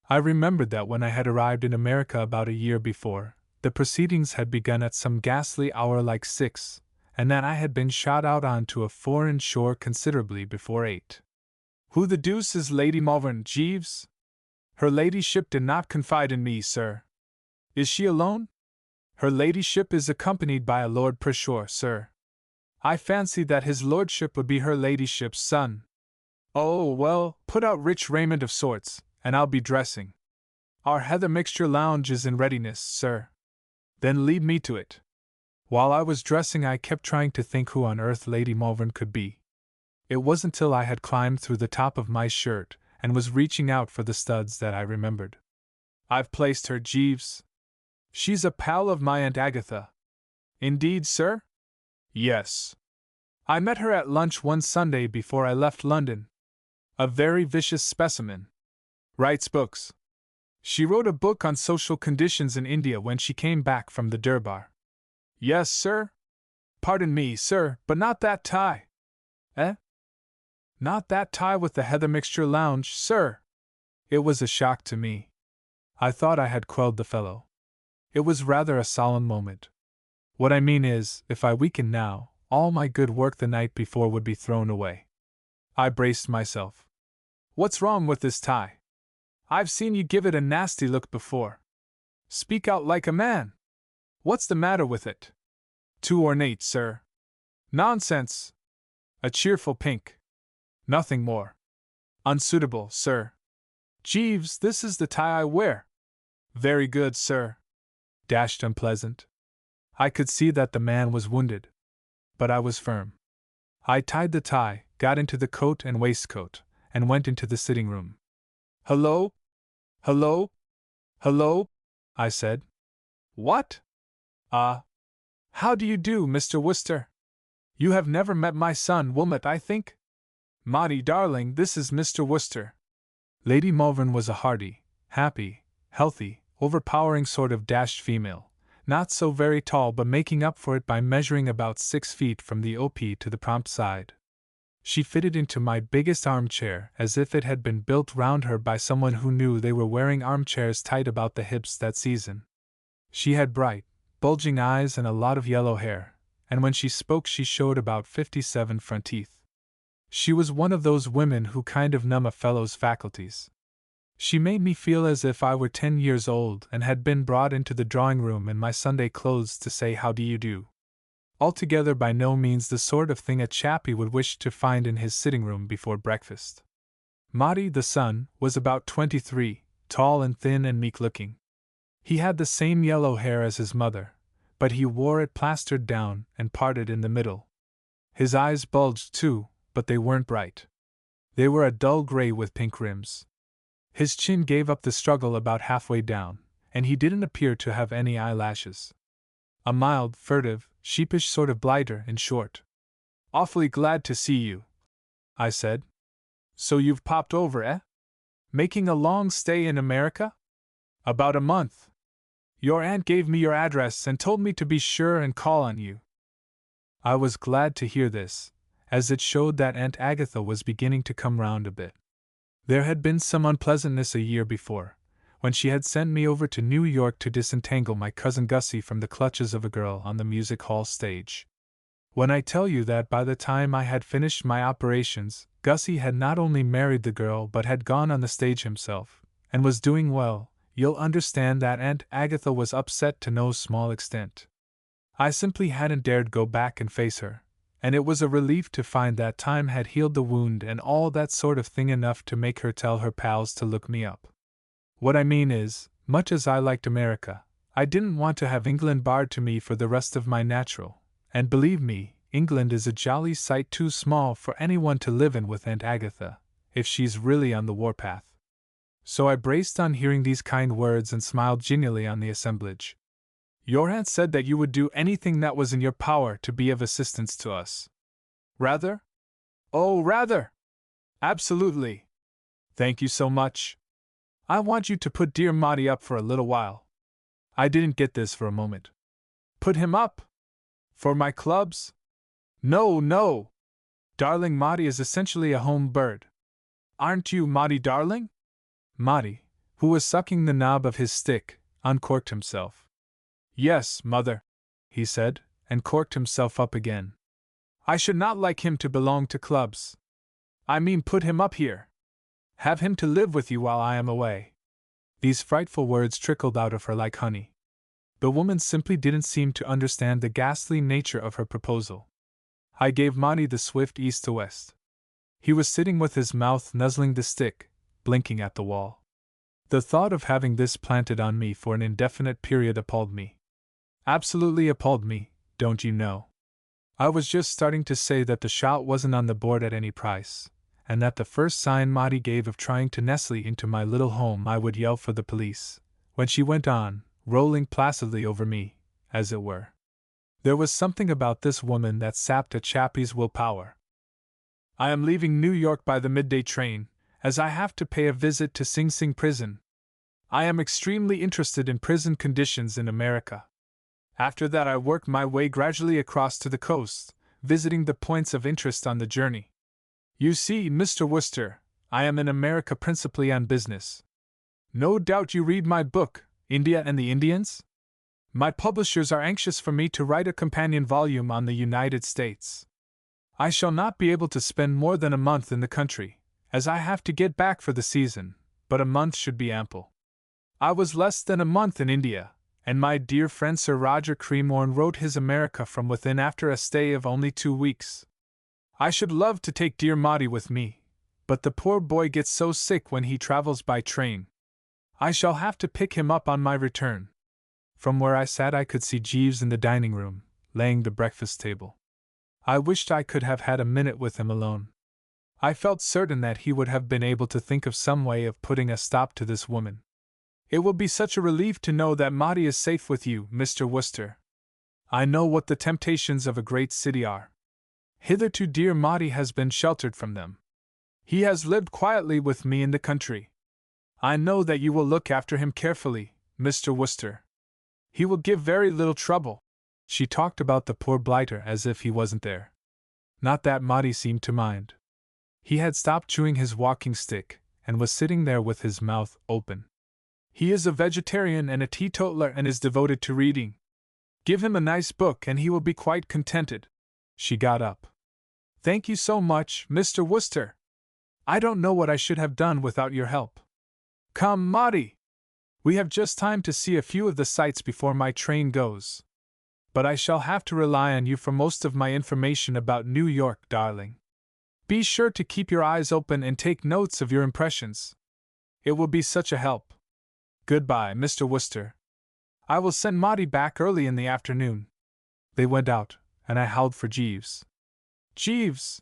I remembered that when I had arrived in America about a year before, the proceedings had begun at some ghastly hour like 6, and that I had been shot out onto a foreign shore considerably before 8. "Who the deuce is Lady Malvern, Jeeves?" "Her ladyship did not confide in me, sir." "Is she alone?" "Her ladyship is accompanied by a Lord Pershore, sir." "I fancied that his lordship would be her ladyship's son." "Oh, well, put out rich raiment of sorts, and I'll be dressing. Our heather mixture lounge is in readiness, sir." "Then lead me to it." While I was dressing I kept trying to think who on earth Lady Malvern could be. It wasn't till I had climbed through the top of my shirt and was reaching out for the studs that I remembered. "I've placed her, Jeeves. She's a pal of my Aunt Agatha." "Indeed, sir?" "Yes. I met her at lunch one Sunday before I left London. A very vicious specimen. Writes books. She wrote a book on social conditions in India when she came back from the Durbar." "Yes, sir? Pardon me, sir, but not that tie." "Eh? Not that tie with the heather mixture lounge, sir?" It was a shock to me. I thought I had quelled the fellow. It was rather a solemn moment. What I mean is, if I weakened now, all my good work the night before would be thrown away. I braced myself. "What's wrong with this tie? I've seen you give it a nasty look before. Speak out like a man. What's the matter with it?" "Too ornate, sir." "Nonsense. A cheerful pink. Nothing more." "Unsuitable, sir." "Jeeves, this is the tie I wear." "Very good, sir." Dashed unpleasant. I could see that the man was wounded. But I was firm. I tied the tie, got into the coat and waistcoat, and went into the sitting room. "Hello? Hello? Hello?" I said. "What? How do you do, Mr. Wooster? You have never met my son Wilmot, I think? Maudie, darling, this is Mr. Wooster." Lady Malvern was a hearty, happy, healthy, overpowering sort of dashed female, not so very tall but making up for it by measuring about 6 feet from the OP to the prompt side. She fitted into my biggest armchair as if it had been built round her by someone who knew they were wearing armchairs tight about the hips that season. She had bright, bulging eyes and a lot of yellow hair, and when she spoke she showed about 57 front teeth. She was one of those women who kind of numb a fellow's faculties. She made me feel as if I were 10 years old and had been brought into the drawing-room in my Sunday clothes to say how do you do. Altogether by no means the sort of thing a chappie would wish to find in his sitting-room before breakfast. Maudie, the son, was about 23, tall and thin and meek-looking. He had the same yellow hair as his mother, but he wore it plastered down and parted in the middle. His eyes bulged too, but they weren't bright. They were a dull gray with pink rims. His chin gave up the struggle about halfway down, and he didn't appear to have any eyelashes. A mild, furtive, sheepish sort of blighter, in short. "Awfully glad to see you," I said. "So you've popped over, eh? Making a long stay in America?" "About a month. Your aunt gave me your address and told me to be sure and call on you." I was glad to hear this, as it showed that Aunt Agatha was beginning to come round a bit. There had been some unpleasantness a year before, when she had sent me over to New York to disentangle my cousin Gussie from the clutches of a girl on the music hall stage. When I tell you that by the time I had finished my operations, Gussie had not only married the girl but had gone on the stage himself, and was doing well, you'll understand that Aunt Agatha was upset to no small extent. I simply hadn't dared go back and face her, and it was a relief to find that time had healed the wound and all that sort of thing enough to make her tell her pals to look me up. What I mean is, much as I liked America, I didn't want to have England barred to me for the rest of my natural. And believe me, England is a jolly sight too small for anyone to live in with Aunt Agatha, if she's really on the warpath. So I braced on hearing these kind words and smiled genially on the assemblage. Your aunt said that you would do anything that was in your power to be of assistance to us. Rather? Oh, rather! Absolutely. Thank you so much. I want you to put dear Maudie up for a little while. I didn't get this for a moment. Put him up? For my clubs? No, no! Darling Maudie is essentially a home bird. Aren't you Maudie darling? Maudie, who was sucking the knob of his stick, uncorked himself. Yes, mother, he said, and corked himself up again. I should not like him to belong to clubs. I mean put him up here. Have him to live with you while I am away. These frightful words trickled out of her like honey. The woman simply didn't seem to understand the ghastly nature of her proposal. I gave Maudie the swift east to west. He was sitting with his mouth nuzzling the stick, blinking at the wall. The thought of having this planted on me for an indefinite period appalled me. Absolutely appalled me, don't you know? I was just starting to say that the shot wasn't on the board at any price, and that the first sign Maudie gave of trying to nestle into my little home I would yell for the police, when she went on, rolling placidly over me, as it were. There was something about this woman that sapped a chappie's willpower. I am leaving New York by the midday train, as I have to pay a visit to Sing Sing prison. I am extremely interested in prison conditions in America. After that I work my way gradually across to the coast, visiting the points of interest on the journey. You see, Mr. Wooster, I am in America principally on business. No doubt you read my book, India and the Indians? My publishers are anxious for me to write a companion volume on the United States. I shall not be able to spend more than a month in the country, as I have to get back for the season, but a month should be ample. I was less than a month in India, and my dear friend Sir Roger Cremorne wrote his America from within after a stay of only 2 weeks. I should love to take dear Maudie with me, but the poor boy gets so sick when he travels by train. I shall have to pick him up on my return. From where I sat I could see Jeeves in the dining room, laying the breakfast table. I wished I could have had a minute with him alone. I felt certain that he would have been able to think of some way of putting a stop to this woman. It will be such a relief to know that Maudie is safe with you, Mr. Wooster. I know what the temptations of a great city are. Hitherto dear Maudie has been sheltered from them. He has lived quietly with me in the country. I know that you will look after him carefully, Mr. Wooster. He will give very little trouble. She talked about the poor blighter as if he wasn't there. Not that Maudie seemed to mind. He had stopped chewing his walking stick, and was sitting there with his mouth open. He is a vegetarian and a teetotaler and is devoted to reading. Give him a nice book and he will be quite contented. She got up. Thank you so much, Mr. Wooster. I don't know what I should have done without your help. Come, Maudie. We have just time to see a few of the sights before my train goes. But I shall have to rely on you for most of my information about New York, darling. Be sure to keep your eyes open and take notes of your impressions. It will be such a help. Goodbye, Mr. Wooster. I will send Maudie back early in the afternoon. They went out, and I howled for Jeeves. Jeeves!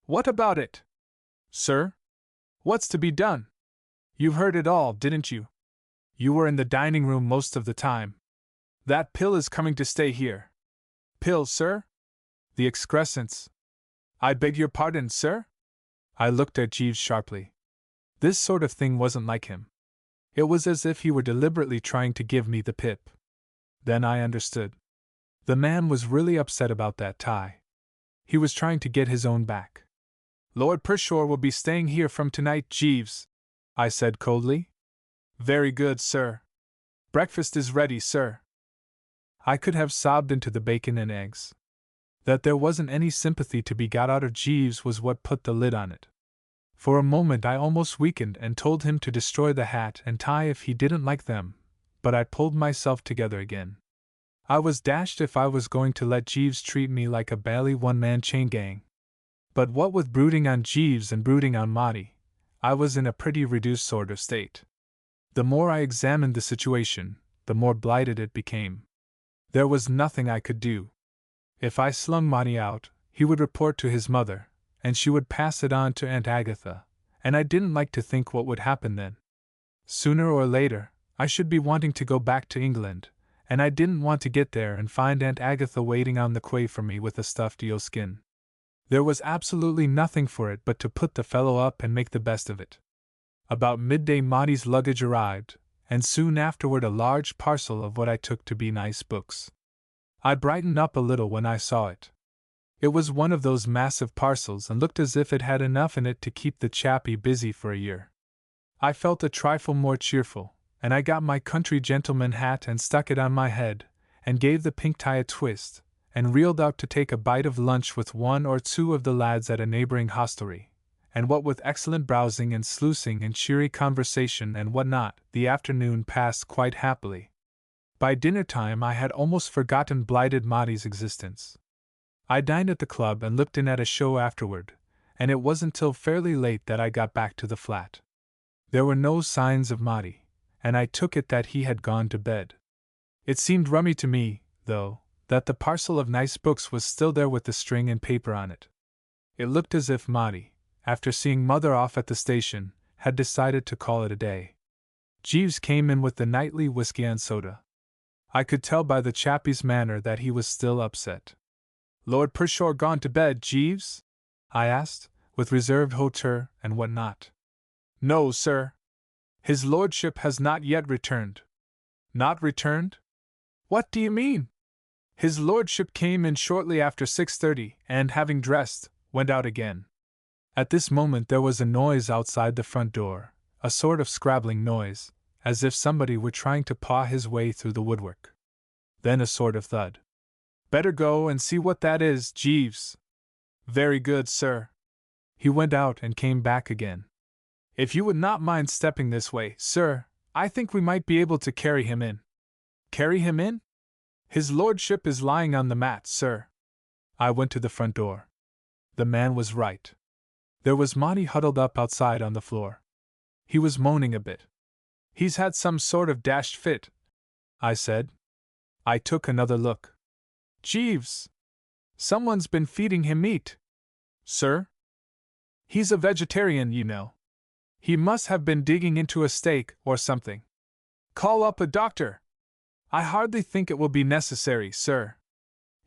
What about it? Sir? What's to be done? You heard it all, didn't you? You were in the dining room most of the time. That pill is coming to stay here. Pill, sir? The excrescence. I beg your pardon, sir? I looked at Jeeves sharply. This sort of thing wasn't like him. It was as if he were deliberately trying to give me the pip. Then I understood. The man was really upset about that tie. He was trying to get his own back. Lord Pershore will be staying here from tonight, Jeeves, I said coldly. Very good, sir. Breakfast is ready, sir. I could have sobbed into the bacon and eggs. That there wasn't any sympathy to be got out of Jeeves was what put the lid on it. For a moment I almost weakened and told him to destroy the hat and tie if he didn't like them, but I pulled myself together again. I was dashed if I was going to let Jeeves treat me like a bally one-man chain gang. But what with brooding on Jeeves and brooding on Maudie, I was in a pretty reduced sort of state. The more I examined the situation, the more blighted it became. There was nothing I could do. If I slung Maudie out, he would report to his mother, and she would pass it on to Aunt Agatha, and I didn't like to think what would happen then. Sooner or later, I should be wanting to go back to England, and I didn't want to get there and find Aunt Agatha waiting on the quay for me with a stuffed eel skin. There was absolutely nothing for it but to put the fellow up and make the best of it. About midday Maudie's luggage arrived, and soon afterward a large parcel of what I took to be nice books. I brightened up a little when I saw it. It was one of those massive parcels and looked as if it had enough in it to keep the chappie busy for a year. I felt a trifle more cheerful, and I got my country gentleman hat and stuck it on my head, and gave the pink tie a twist, and reeled out to take a bite of lunch with one or two of the lads at a neighboring hostelry, and what with excellent browsing and sluicing and cheery conversation and what not, the afternoon passed quite happily. By dinner-time I had almost forgotten blighted Maudie's existence. I dined at the club and looked in at a show afterward, and it wasn't till fairly late that I got back to the flat. There were no signs of Maudie, and I took it that he had gone to bed. It seemed rummy to me, though, that the parcel of nice books was still there with the string and paper on it. It looked as if Maudie, after seeing Mother off at the station, had decided to call it a day. Jeeves came in with the nightly whiskey and soda. I could tell by the chappie's manner that he was still upset. Lord Pershore gone to bed, Jeeves? I asked, with reserved hauteur and what not. No, sir. His lordship has not yet returned. Not returned? What do you mean? His lordship came in shortly after 6:30 and, having dressed, went out again. At this moment there was a noise outside the front door, a sort of scrabbling noise, as if somebody were trying to paw his way through the woodwork. Then a sort of thud. Better go and see what that is, Jeeves. Very good, sir. He went out and came back again. If you would not mind stepping this way, sir, I think we might be able to carry him in. Carry him in? His lordship is lying on the mat, sir. I went to the front door. The man was right. There was Maudie huddled up outside on the floor. He was moaning a bit. He's had some sort of dashed fit, I said. I took another look. Jeeves! Someone's been feeding him meat. Sir? He's a vegetarian, you know. He must have been digging into a steak or something. Call up a doctor. I hardly think it will be necessary, sir.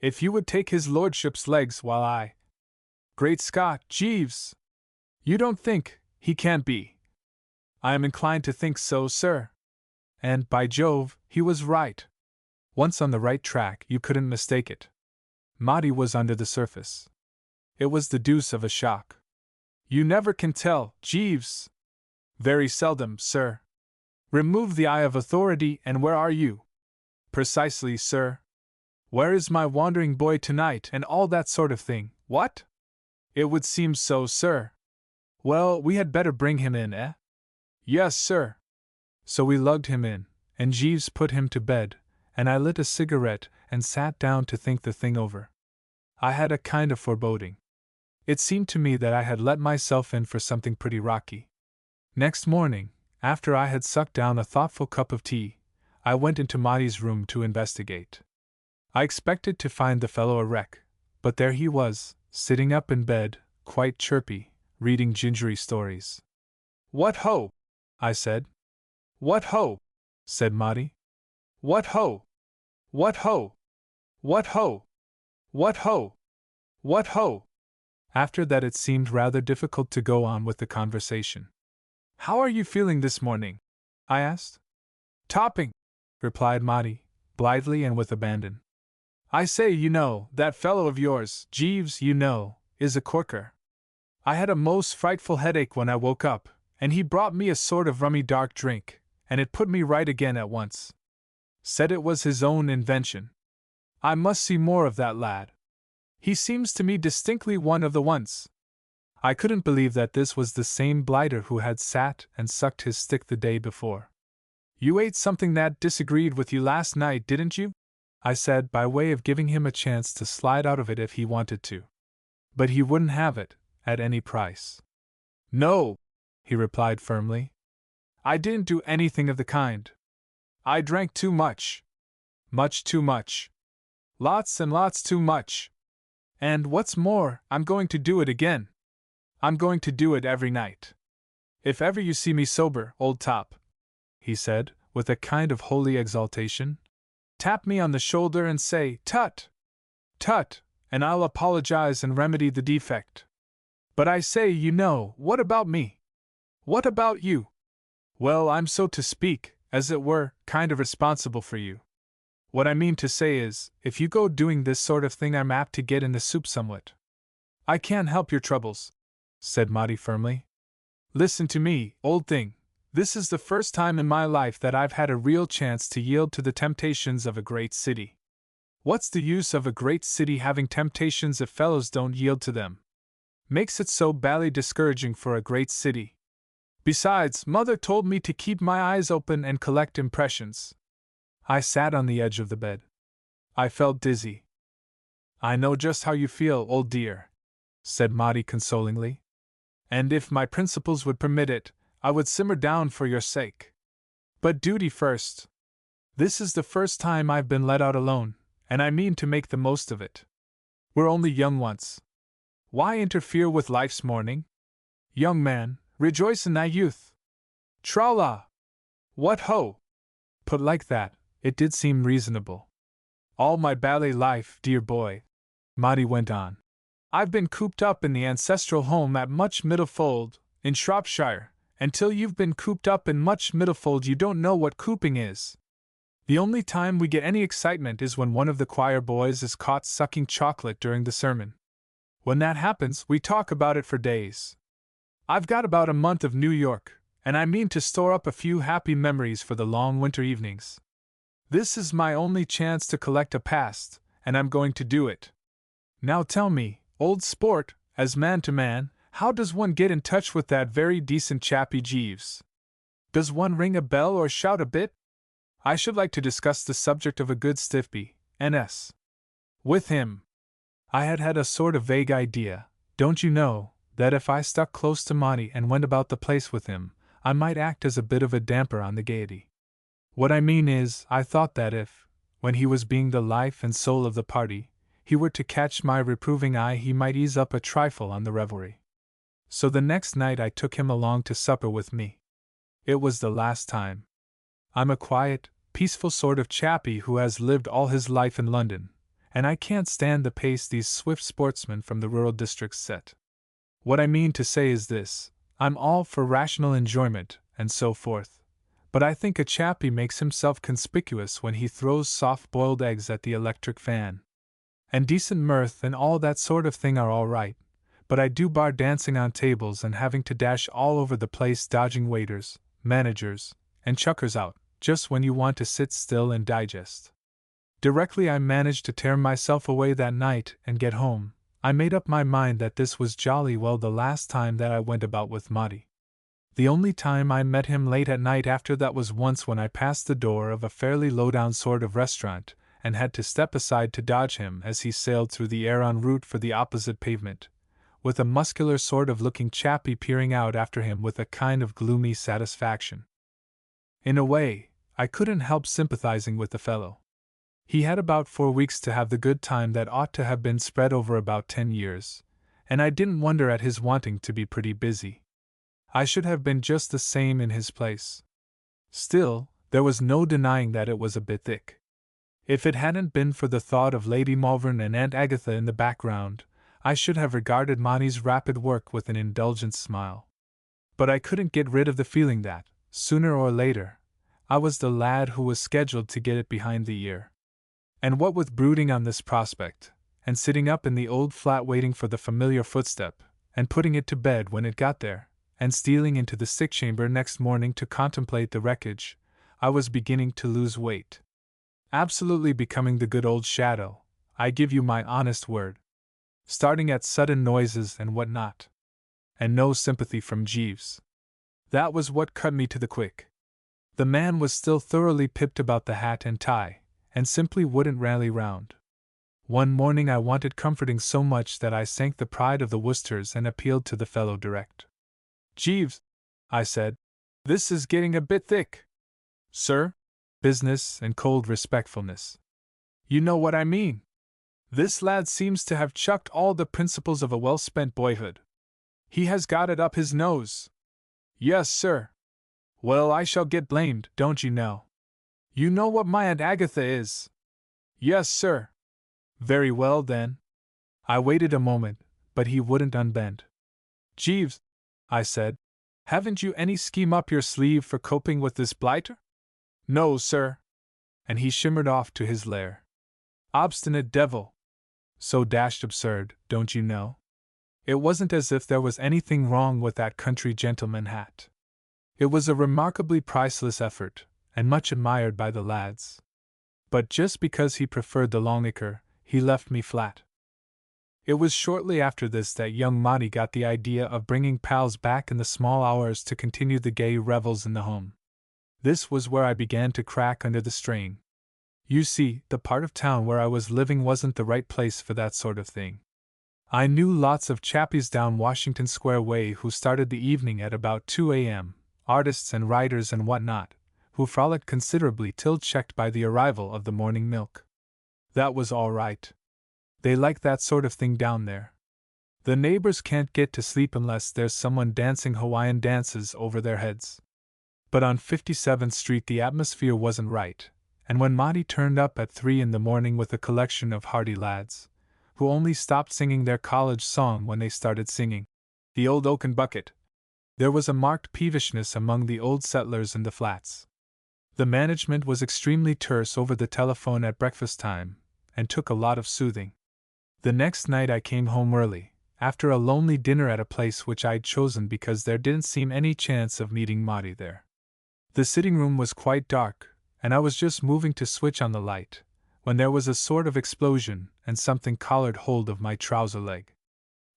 If you would take his lordship's legs while I... Great Scott, Jeeves! You don't think he can't be? I am inclined to think so, sir. And, by Jove, he was right. Once on the right track, you couldn't mistake it. Maudie was under the surface. It was the deuce of a shock. You never can tell, Jeeves. Very seldom, sir. Remove the eye of authority, and where are you? Precisely, sir. Where is my wandering boy tonight, and all that sort of thing, what? It would seem so, sir. Well, we had better bring him in, eh? Yes, sir. So we lugged him in, and Jeeves put him to bed, and I lit a cigarette and sat down to think the thing over. I had a kind of foreboding. It seemed to me that I had let myself in for something pretty rocky. Next morning, after I had sucked down a thoughtful cup of tea, I went into Maudie's room to investigate. I expected to find the fellow a wreck, but there he was, sitting up in bed, quite chirpy, reading gingery stories. What ho! I said. What ho! Said Maudie. What ho! What ho! What ho! What ho! What ho! After that it seemed rather difficult to go on with the conversation. How are you feeling this morning? I asked. Topping, replied Maudie, blithely and with abandon. I say, that fellow of yours, Jeeves, is a corker. I had a most frightful headache when I woke up, and he brought me a sort of rummy dark drink, and it put me right again at once. Said it was his own invention. I must see more of that lad. He seems to me distinctly one of the ones. I couldn't believe that this was the same blighter who had sat and sucked his stick the day before. You ate something that disagreed with you last night, didn't you? I said, by way of giving him a chance to slide out of it if he wanted to. But he wouldn't have it, at any price. No, he replied firmly. I didn't do anything of the kind. I drank too much. Much too much. Lots and lots too much. And what's more, I'm going to do it again. I'm going to do it every night. If ever you see me sober, old top, he said, with a kind of holy exaltation, tap me on the shoulder and say, "Tut! Tut!" and I'll apologize and remedy the defect. But I say, what about me? What about you? Well, I'm, so to speak, as it were, kind of responsible for you. What I mean to say is, if you go doing this sort of thing, I'm apt to get in the soup somewhat. I can't help your troubles, said Maudie firmly. Listen to me, old thing. This is the first time in my life that I've had a real chance to yield to the temptations of a great city. What's the use of a great city having temptations if fellows don't yield to them? Makes it so bally discouraging for a great city. Besides, Mother told me to keep my eyes open and collect impressions. I sat on the edge of the bed. I felt dizzy. I know just how you feel, old dear, said Maudie consolingly. And if my principles would permit it, I would simmer down for your sake. But duty first. This is the first time I've been let out alone, and I mean to make the most of it. We're only young once. Why interfere with life's morning? Young man, rejoice in thy youth. Tra-la! What ho! Put like that, it did seem reasonable. All my ballet life, dear boy, Maudie went on, I've been cooped up in the ancestral home at Much Middlefold, in Shropshire, and till you've been cooped up in Much Middlefold you don't know what cooping is. The only time we get any excitement is when one of the choir boys is caught sucking chocolate during the sermon. When that happens, we talk about it for days. I've got about a month of New York, and I mean to store up a few happy memories for the long winter evenings. This is my only chance to collect a past, and I'm going to do it. Now tell me, old sport, as man to man, how does one get in touch with that very decent chappie Jeeves? Does one ring a bell or shout a bit? I should like to discuss the subject of a good stiffby, N.S. with him. I had a sort of vague idea, don't you know, that if I stuck close to Maudie and went about the place with him, I might act as a bit of a damper on the gaiety. What I mean is, I thought that if, when he was being the life and soul of the party, he were to catch my reproving eye, he might ease up a trifle on the revelry. So the next night I took him along to supper with me. It was the last time. I'm a quiet, peaceful sort of chappie who has lived all his life in London, and I can't stand the pace these swift sportsmen from the rural districts set. What I mean to say is this, I'm all for rational enjoyment, and so forth, but I think a chappie makes himself conspicuous when he throws soft-boiled eggs at the electric fan. And decent mirth and all that sort of thing are all right, but I do bar dancing on tables and having to dash all over the place dodging waiters, managers, and chuckers out, just when you want to sit still and digest. Directly I managed to tear myself away that night and get home, I made up my mind that this was jolly well the last time that I went about with Maudie. The only time I met him late at night after that was once when I passed the door of a fairly low-down sort of restaurant, and had to step aside to dodge him as he sailed through the air en route for the opposite pavement, with a muscular sort of looking chappie peering out after him with a kind of gloomy satisfaction. In a way, I couldn't help sympathizing with the fellow. He had about 4 weeks to have the good time that ought to have been spread over about 10 years, and I didn't wonder at his wanting to be pretty busy. I should have been just the same in his place. Still, there was no denying that it was a bit thick. If it hadn't been for the thought of Lady Malvern and Aunt Agatha in the background, I should have regarded Maudie's rapid work with an indulgent smile. But I couldn't get rid of the feeling that, sooner or later, I was the lad who was scheduled to get it behind the ear. And what with brooding on this prospect, and sitting up in the old flat waiting for the familiar footstep, and putting it to bed when it got there, and stealing into the sick chamber next morning to contemplate the wreckage, I was beginning to lose weight. Absolutely becoming the good old shadow, I give you my honest word. Starting at sudden noises and what not. And no sympathy from Jeeves. That was what cut me to the quick. The man was still thoroughly pipped about the hat and tie, and simply wouldn't rally round. One morning I wanted comforting so much that I sank the pride of the Woosters and appealed to the fellow direct. "Jeeves," I said, "this is getting a bit thick." "Sir?" Business and cold respectfulness. "You know what I mean. This lad seems to have chucked all the principles of a well-spent boyhood. He has got it up his nose." "Yes, sir." "Well, I shall get blamed, don't you know? You know what my Aunt Agatha is?" "Yes, sir." "Very well, then." I waited a moment, but he wouldn't unbend. "Jeeves," I said, "haven't you any scheme up your sleeve for coping with this blighter?" "No, sir." And he shimmered off to his lair. Obstinate devil. So dashed absurd, don't you know? It wasn't as if there was anything wrong with that country gentleman hat. It was a remarkably priceless effort, and much admired by the lads. But just because he preferred the Longacre, he left me flat. It was shortly after this that young Monty got the idea of bringing pals back in the small hours to continue the gay revels in the home. This was where I began to crack under the strain. You see, the part of town where I was living wasn't the right place for that sort of thing. I knew lots of chappies down Washington Square way who started the evening at about 2 a.m., artists and writers and what not, who frolicked considerably till checked by the arrival of the morning milk. That was all right. They like that sort of thing down there. The neighbors can't get to sleep unless there's someone dancing Hawaiian dances over their heads. But on 57th Street the atmosphere wasn't right, and when Monty turned up at 3 in the morning with a collection of hearty lads, who only stopped singing their college song when they started singing "The Old Oaken Bucket," there was a marked peevishness among the old settlers in the flats. The management was extremely terse over the telephone at breakfast time, and took a lot of soothing. The next night I came home early, after a lonely dinner at a place which I'd chosen because there didn't seem any chance of meeting Monty there. The sitting room was quite dark, and I was just moving to switch on the light, when there was a sort of explosion and something collared hold of my trouser leg.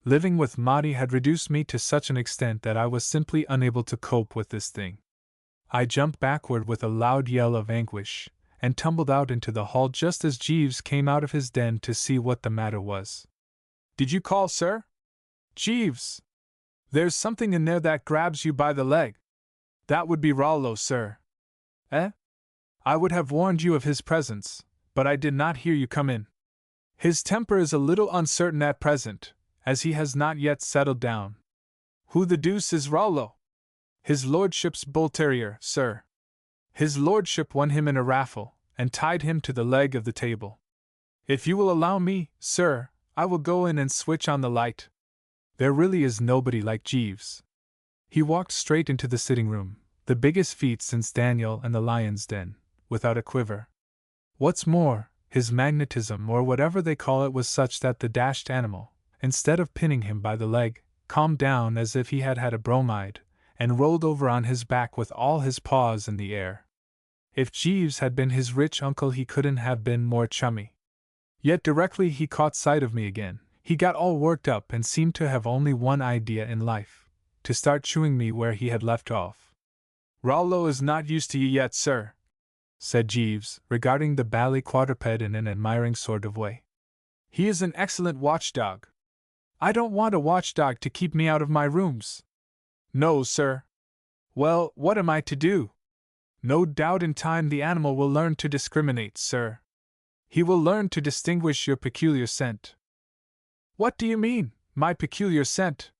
Living with Monty had reduced me to such an extent that I was simply unable to cope with this thing. I jumped backward with a loud yell of anguish, and tumbled out into the hall just as Jeeves came out of his den to see what the matter was. "Did you call, sir?" "Jeeves! There's something in there that grabs you by the leg." "That would be Rollo, sir." "Eh? I would have warned you of his presence, but I did not hear you come in. His temper is a little uncertain at present, as he has not yet settled down." "Who the deuce is Rollo?" "His lordship's bull terrier, sir. His lordship won him in a raffle, and tied him to the leg of the table. If you will allow me, sir, I will go in and switch on the light." There really is nobody like Jeeves. He walked straight into the sitting room, the biggest feat since Daniel and the lion's den, without a quiver. What's more, his magnetism, or whatever they call it, was such that the dashed animal, instead of pinning him by the leg, calmed down as if he had had a bromide, and rolled over on his back with all his paws in the air. If Jeeves had been his rich uncle, he couldn't have been more chummy. Yet directly he caught sight of me again, he got all worked up and seemed to have only one idea in life: to start chewing me where he had left off. "Rollo is not used to you yet, sir," said Jeeves, regarding the bally quadruped in an admiring sort of way. "He is an excellent watchdog. I don't want a watchdog to keep me out of my rooms." "No, sir." "Well, what am I to do?" "No doubt in time the animal will learn to discriminate, sir. He will learn to distinguish your peculiar scent." "What do you mean, my peculiar scent?"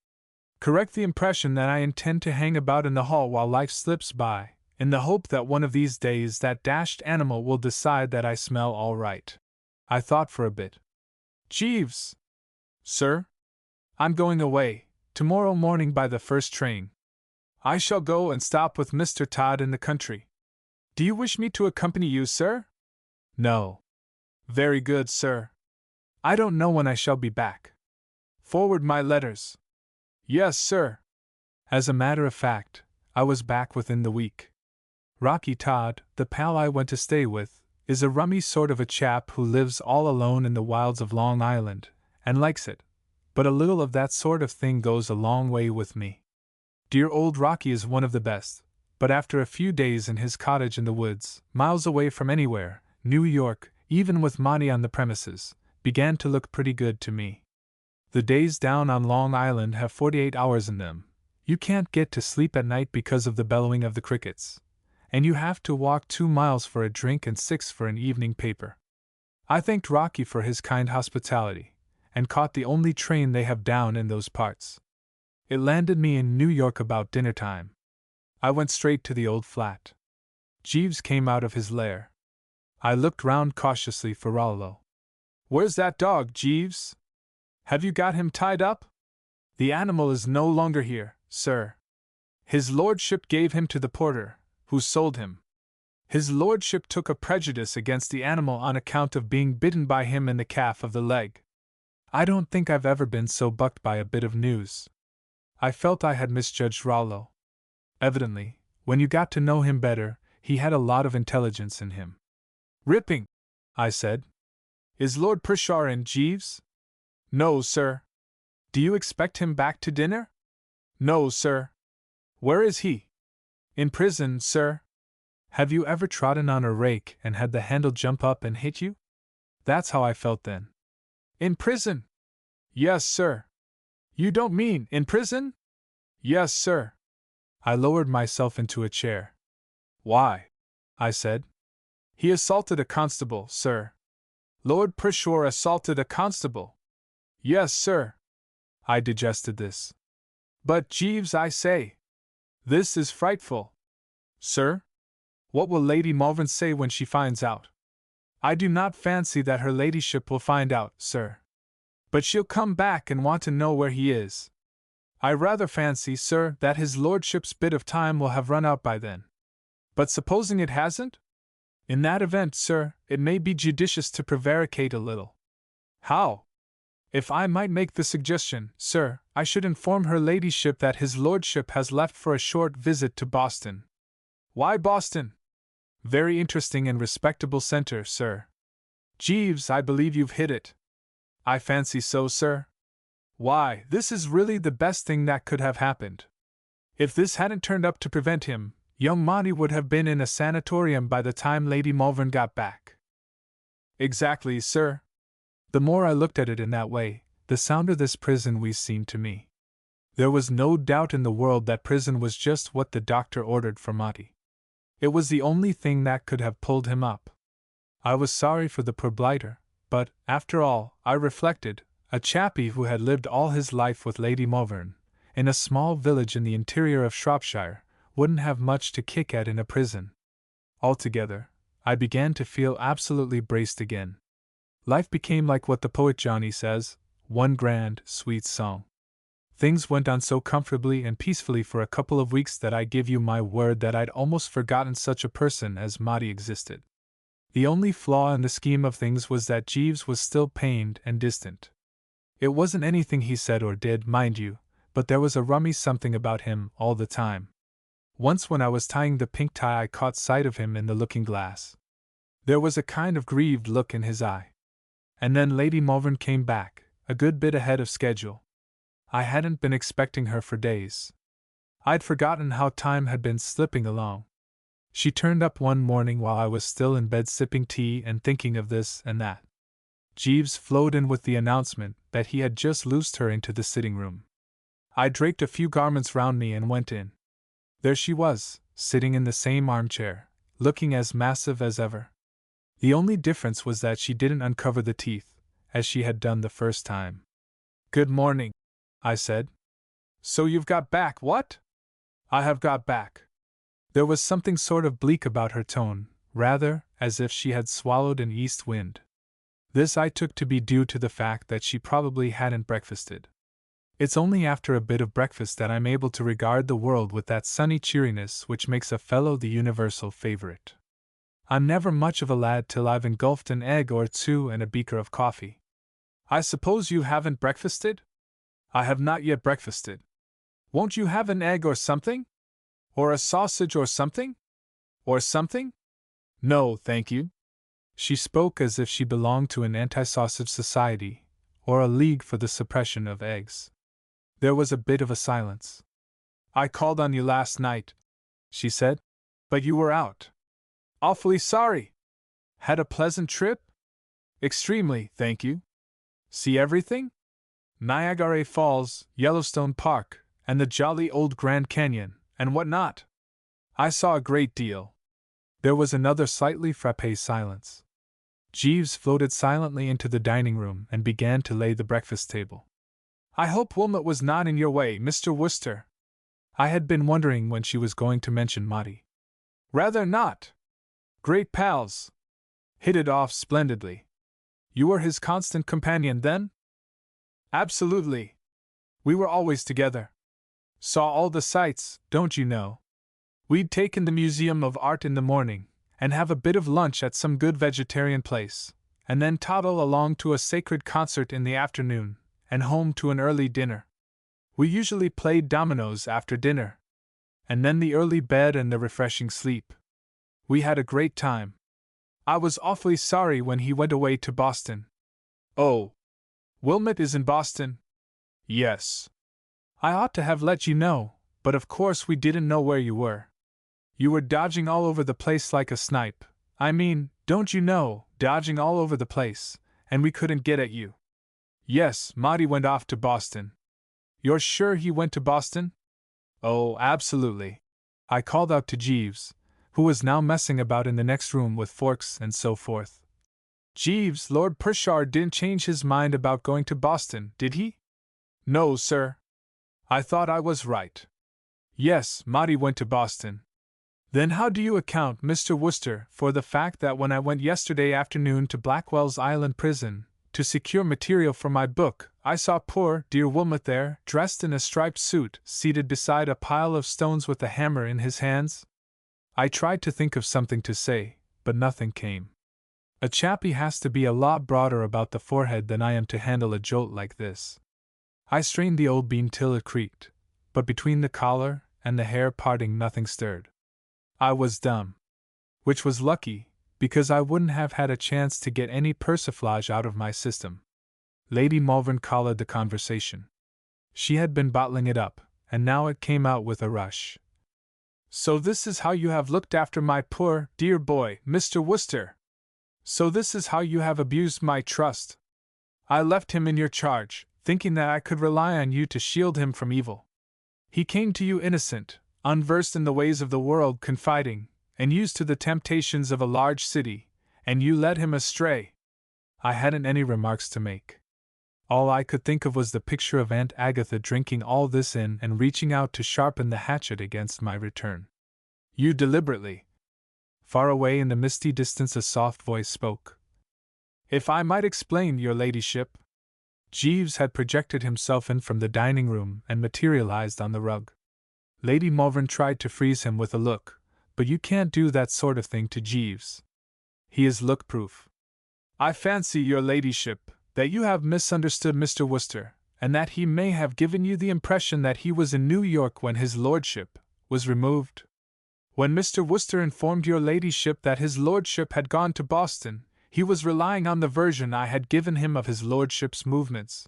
"Correct the impression that I intend to hang about in the hall while life slips by, in the hope that one of these days that dashed animal will decide that I smell all right." I thought for a bit. "Jeeves!" "Sir?" "I'm going away, tomorrow morning by the first train. I shall go and stop with Mr. Todd in the country. Do you wish me to accompany you, sir?" "No." Very good, sir. I don't know when I shall be back. Forward my letters. Yes, sir. As a matter of fact, I was back within the week. Rocky Todd, the pal I went to stay with, is a rummy sort of a chap who lives all alone in the wilds of Long Island, and likes it, but a little of that sort of thing goes a long way with me. Dear old Rocky is one of the best, but after a few days in his cottage in the woods, miles away from anywhere, New York, even with Monty on the premises, began to look pretty good to me. The days down on Long Island have 48 hours in them. You can't get to sleep at night because of the bellowing of the crickets, and you have to walk 2 miles for a drink and 6 for an evening paper. I thanked Rocky for his kind hospitality, and caught the only train they have down in those parts. It landed me in New York about dinner time. I went straight to the old flat. Jeeves came out of his lair. I looked round cautiously for Rollo. Where's that dog, Jeeves? Have you got him tied up? The animal is no longer here, sir. His lordship gave him to the porter, who sold him. His lordship took a prejudice against the animal on account of being bitten by him in the calf of the leg. I don't think I've ever been so bucked by a bit of news. I felt I had misjudged Rollo. Evidently, when you got to know him better, he had a lot of intelligence in him. Ripping, I said. Is Lord Pershore in, Jeeves? No, sir. Do you expect him back to dinner? No, sir. Where is he? In prison, sir. Have you ever trodden on a rake and had the handle jump up and hit you? That's how I felt then. In prison? Yes, sir. You don't mean in prison? Yes, sir. I lowered myself into a chair. Why? I said. He assaulted a constable, sir. Lord Pershore assaulted a constable. Yes, sir. I digested this. But Jeeves, I say. This is frightful. Sir? What will Lady Malvern say when she finds out? I do not fancy that her ladyship will find out, sir. But she'll come back and want to know where he is. I rather fancy, sir, that his lordship's bit of time will have run out by then. But supposing it hasn't? In that event, sir, it may be judicious to prevaricate a little. How? If I might make the suggestion, sir, I should inform her ladyship that his lordship has left for a short visit to Boston. Why Boston? Very interesting and respectable center, sir. Jeeves, I believe you've hit it. I fancy so, sir. Why, this is really the best thing that could have happened. If this hadn't turned up to prevent him, young Monty would have been in a sanatorium by the time Lady Malvern got back. Exactly, sir. The more I looked at it in that way, the sounder this prison was seemed to me. There was no doubt in the world that prison was just what the doctor ordered for Monty. It was the only thing that could have pulled him up. I was sorry for the poor blighter, but, after all, I reflected, a chappie who had lived all his life with Lady Malvern, in a small village in the interior of Shropshire, wouldn't have much to kick at in a prison. Altogether, I began to feel absolutely braced again. Life became like what the poet Johnny says, one grand, sweet song. Things went on so comfortably and peacefully for a couple of weeks that I give you my word that I'd almost forgotten such a person as Monty existed. The only flaw in the scheme of things was that Jeeves was still pained and distant. It wasn't anything he said or did, mind you, but there was a rummy something about him all the time. Once when I was tying the pink tie I caught sight of him in the looking-glass. There was a kind of grieved look in his eye. And then Lady Malvern came back, a good bit ahead of schedule. I hadn't been expecting her for days. I'd forgotten how time had been slipping along. She turned up one morning while I was still in bed sipping tea and thinking of this and that. Jeeves flowed in with the announcement that he had just loosed her into the sitting-room. I draped a few garments round me and went in. There she was, sitting in the same armchair, looking as massive as ever. The only difference was that she didn't uncover the teeth, as she had done the first time. "Good morning," I said. "So you've got back, what?" "I have got back." There was something sort of bleak about her tone, rather as if she had swallowed an east wind. This I took to be due to the fact that she probably hadn't breakfasted. It's only after a bit of breakfast that I'm able to regard the world with that sunny cheeriness which makes a fellow the universal favorite. I'm never much of a lad till I've engulfed an egg or two and a beaker of coffee. I suppose you haven't breakfasted? I have not yet breakfasted. Won't you have an egg or something? Or a sausage or something? Or something? No, thank you. She spoke as if she belonged to an anti-sausage society, or a league for the suppression of eggs. There was a bit of a silence. I called on you last night, she said, but you were out. Awfully sorry. Had a pleasant trip? Extremely, thank you. See everything? Niagara Falls, Yellowstone Park, and the jolly old Grand Canyon, and what not. I saw a great deal. There was another slightly frappé silence. Jeeves floated silently into the dining room and began to lay the breakfast table. I hope Wilmot was not in your way, Mr. Wooster. I had been wondering when she was going to mention Maudie. Rather not. Great pals. Hit it off splendidly. You were his constant companion then? Absolutely. We were always together. Saw all the sights, don't you know? We'd taken the Museum of Art in the morning, and have a bit of lunch at some good vegetarian place, and then toddle along to a sacred concert in the afternoon, and home to an early dinner. We usually played dominoes after dinner, and then the early bed and the refreshing sleep. We had a great time. I was awfully sorry when he went away to Boston. Oh. Wilmot is in Boston? Yes. I ought to have let you know, but of course we didn't know where you were. You were dodging all over the place like a snipe. I mean, don't you know, dodging all over the place, and we couldn't get at you. Yes, Maudie went off to Boston. You're sure he went to Boston? Oh, absolutely. I called out to Jeeves, who was now messing about in the next room with forks and so forth. Jeeves, Lord Pershard didn't change his mind about going to Boston, did he? No, sir. I thought I was right. Yes, Maudie went to Boston. Then how do you account, Mr. Wooster, for the fact that when I went yesterday afternoon to Blackwell's Island prison, to secure material for my book, I saw poor, dear Wilmot there, dressed in a striped suit, seated beside a pile of stones with a hammer in his hands? I tried to think of something to say, but nothing came. A chappie has to be a lot broader about the forehead than I am to handle a jolt like this. I strained the old bean till it creaked, but between the collar and the hair parting nothing stirred. I was dumb. Which was lucky, because I wouldn't have had a chance to get any persiflage out of my system. Lady Malvern collared the conversation. She had been bottling it up, and now it came out with a rush. So this is how you have looked after my poor, dear boy, Mr. Wooster. So this is how you have abused my trust. I left him in your charge, thinking that I could rely on you to shield him from evil. He came to you innocent, unversed in the ways of the world, confiding, and used to the temptations of a large city, and you led him astray. I hadn't any remarks to make. All I could think of was the picture of Aunt Agatha drinking all this in and reaching out to sharpen the hatchet against my return. You deliberately. Far away in the misty distance a soft voice spoke. If I might explain, your ladyship. Jeeves had projected himself in from the dining room and materialized on the rug. Lady Malvern tried to freeze him with a look, but you can't do that sort of thing to Jeeves. He is look-proof. I fancy, your ladyship, that you have misunderstood Mr. Wooster, and that he may have given you the impression that he was in New York when his lordship was removed. When Mr. Wooster informed your ladyship that his lordship had gone to Boston, he was relying on the version I had given him of his lordship's movements.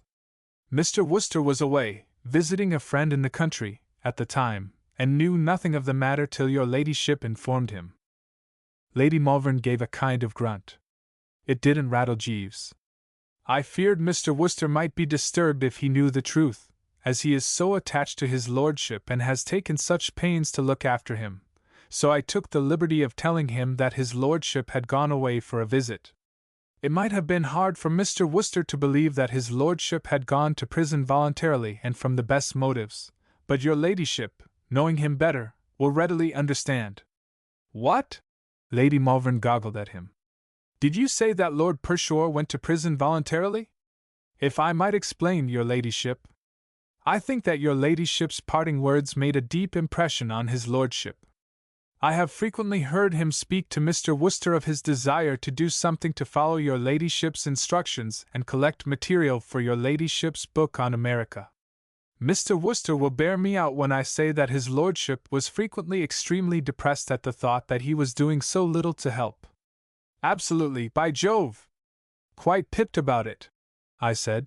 Mr. Wooster was away, visiting a friend in the country, at the time, and knew nothing of the matter till your ladyship informed him. Lady Malvern gave a kind of grunt. It didn't rattle Jeeves. I feared Mr. Wooster might be disturbed if he knew the truth, as he is so attached to his lordship and has taken such pains to look after him. So I took the liberty of telling him that his lordship had gone away for a visit. It might have been hard for Mr. Wooster to believe that his lordship had gone to prison voluntarily and from the best motives, but your ladyship, knowing him better, will readily understand. What? Lady Malvern goggled at him. Did you say that Lord Pershore went to prison voluntarily? If I might explain, your ladyship. I think that your ladyship's parting words made a deep impression on his lordship. I have frequently heard him speak to Mr. Wooster of his desire to do something to follow your ladyship's instructions and collect material for your ladyship's book on America. Mr. Wooster will bear me out when I say that his lordship was frequently extremely depressed at the thought that he was doing so little to help. Absolutely, by Jove! Quite pipped about it, I said.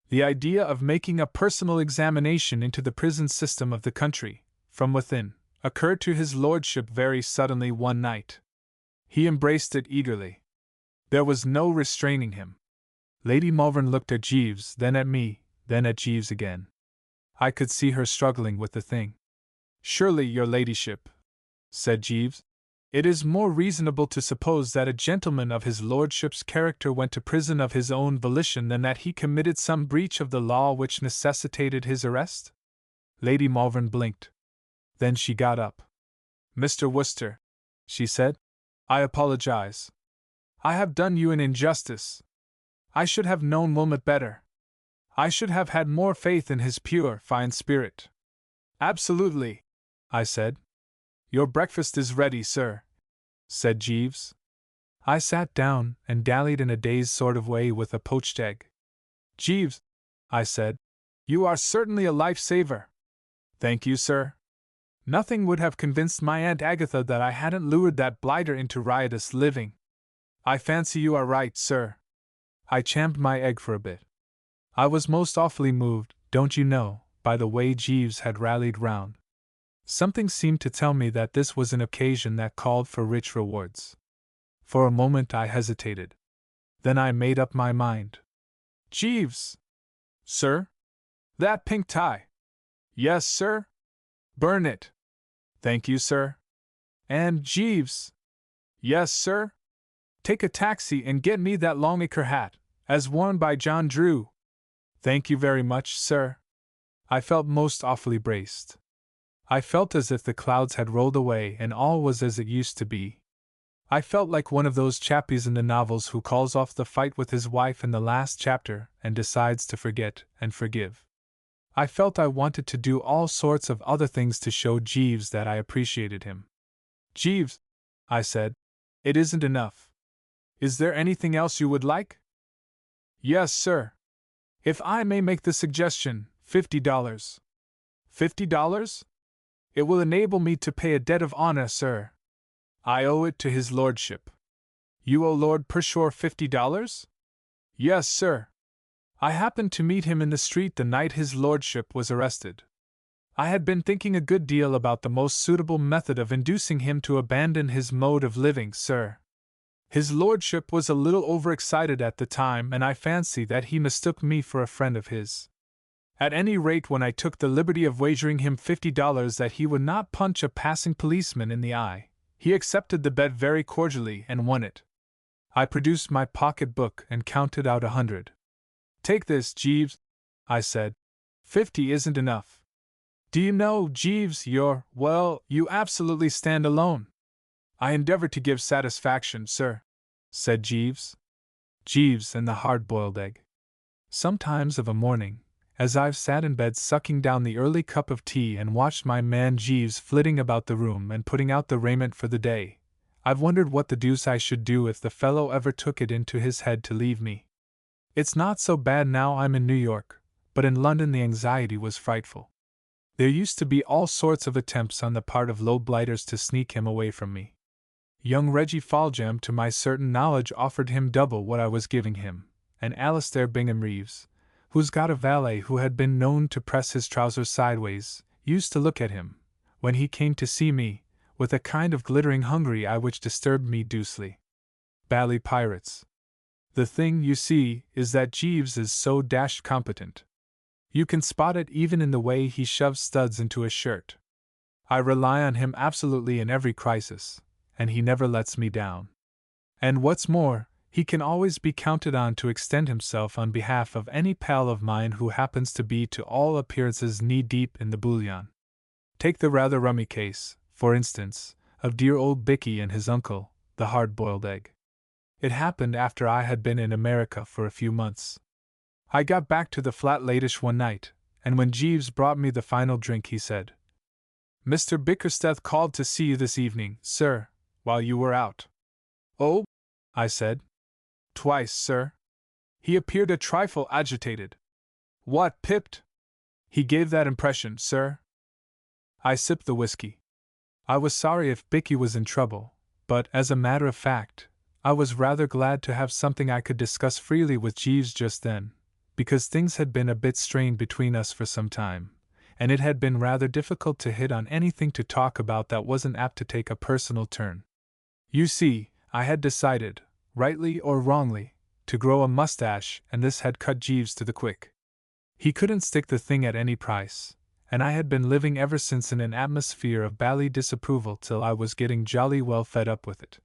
The idea of making a personal examination into the prison system of the country, from within, occurred to his lordship very suddenly one night. He embraced it eagerly. There was no restraining him. Lady Malvern looked at Jeeves, then at me, then at Jeeves again. I could see her struggling with the thing. Surely, your ladyship, said Jeeves, it is more reasonable to suppose that a gentleman of his lordship's character went to prison of his own volition than that he committed some breach of the law which necessitated his arrest? Lady Malvern blinked. Then she got up. Mr. Wooster, she said, I apologize. I have done you an injustice. I should have known Wilmot better. I should have had more faith in his pure, fine spirit. Absolutely, I said. Your breakfast is ready, sir, said Jeeves. I sat down and dallied in a dazed sort of way with a poached egg. Jeeves, I said, you are certainly a life-saver. Thank you, sir. Nothing would have convinced my Aunt Agatha that I hadn't lured that blighter into riotous living. I fancy you are right, sir. I champed my egg for a bit. I was most awfully moved, don't you know, by the way Jeeves had rallied round. Something seemed to tell me that this was an occasion that called for rich rewards. For a moment I hesitated. Then I made up my mind. Jeeves! Sir? That pink tie? Yes, sir? Burn it. Thank you, sir. And Jeeves! Yes, sir? Take a taxi and get me that Longacre hat, as worn by John Drew. Thank you very much, sir. I felt most awfully braced. I felt as if the clouds had rolled away and all was as it used to be. I felt like one of those chappies in the novels who calls off the fight with his wife in the last chapter and decides to forget and forgive. I felt I wanted to do all sorts of other things to show Jeeves that I appreciated him. Jeeves, I said, it isn't enough. Is there anything else you would like? Yes, sir. If I may make the suggestion, $50. $50? It will enable me to pay a debt of honor, sir. I owe it to his lordship. You owe Lord Pershore $50? Yes, sir. I happened to meet him in the street the night his lordship was arrested. I had been thinking a good deal about the most suitable method of inducing him to abandon his mode of living, sir. His lordship was a little overexcited at the time, and I fancy that he mistook me for a friend of his. At any rate, when I took the liberty of wagering him $50 that he would not punch a passing policeman in the eye, he accepted the bet very cordially and won it. I produced my pocket-book and counted out 100. Take this, Jeeves, I said. 50 isn't enough. Do you know, Jeeves, you absolutely stand alone. I endeavor to give satisfaction, sir, said Jeeves. Jeeves and the hard-boiled egg. Sometimes of a morning, as I've sat in bed sucking down the early cup of tea and watched my man Jeeves flitting about the room and putting out the raiment for the day, I've wondered what the deuce I should do if the fellow ever took it into his head to leave me. It's not so bad now I'm in New York, but in London the anxiety was frightful. There used to be all sorts of attempts on the part of low blighters to sneak him away from me. Young Reggie Foljambe, to my certain knowledge, offered him double what I was giving him, and Alastair Bingham Reeves, who's got a valet who had been known to press his trousers sideways, used to look at him, when he came to see me, with a kind of glittering hungry eye which disturbed me doucely. Bally pirates. The thing, you see, is that Jeeves is so dashed competent. You can spot it even in the way he shoves studs into a shirt. I rely on him absolutely in every crisis, and he never lets me down. And what's more, he can always be counted on to extend himself on behalf of any pal of mine who happens to be to all appearances knee-deep in the bouillon. Take the rather rummy case, for instance, of dear old Bicky and his uncle, the hard-boiled egg. It happened after I had been in America for a few months. I got back to the flat latish one night, and when Jeeves brought me the final drink he said, Mr. Bickersteth called to see you this evening, sir, while you were out. Oh? I said. Twice, sir. He appeared a trifle agitated. What, pipped? He gave that impression, sir. I sipped the whiskey. I was sorry if Bicky was in trouble, but, as a matter of fact, I was rather glad to have something I could discuss freely with Jeeves just then, because things had been a bit strained between us for some time, and it had been rather difficult to hit on anything to talk about that wasn't apt to take a personal turn. You see, I had decided, rightly or wrongly, to grow a mustache, and this had cut Jeeves to the quick. He couldn't stick the thing at any price, and I had been living ever since in an atmosphere of bally disapproval till I was getting jolly well fed up with it.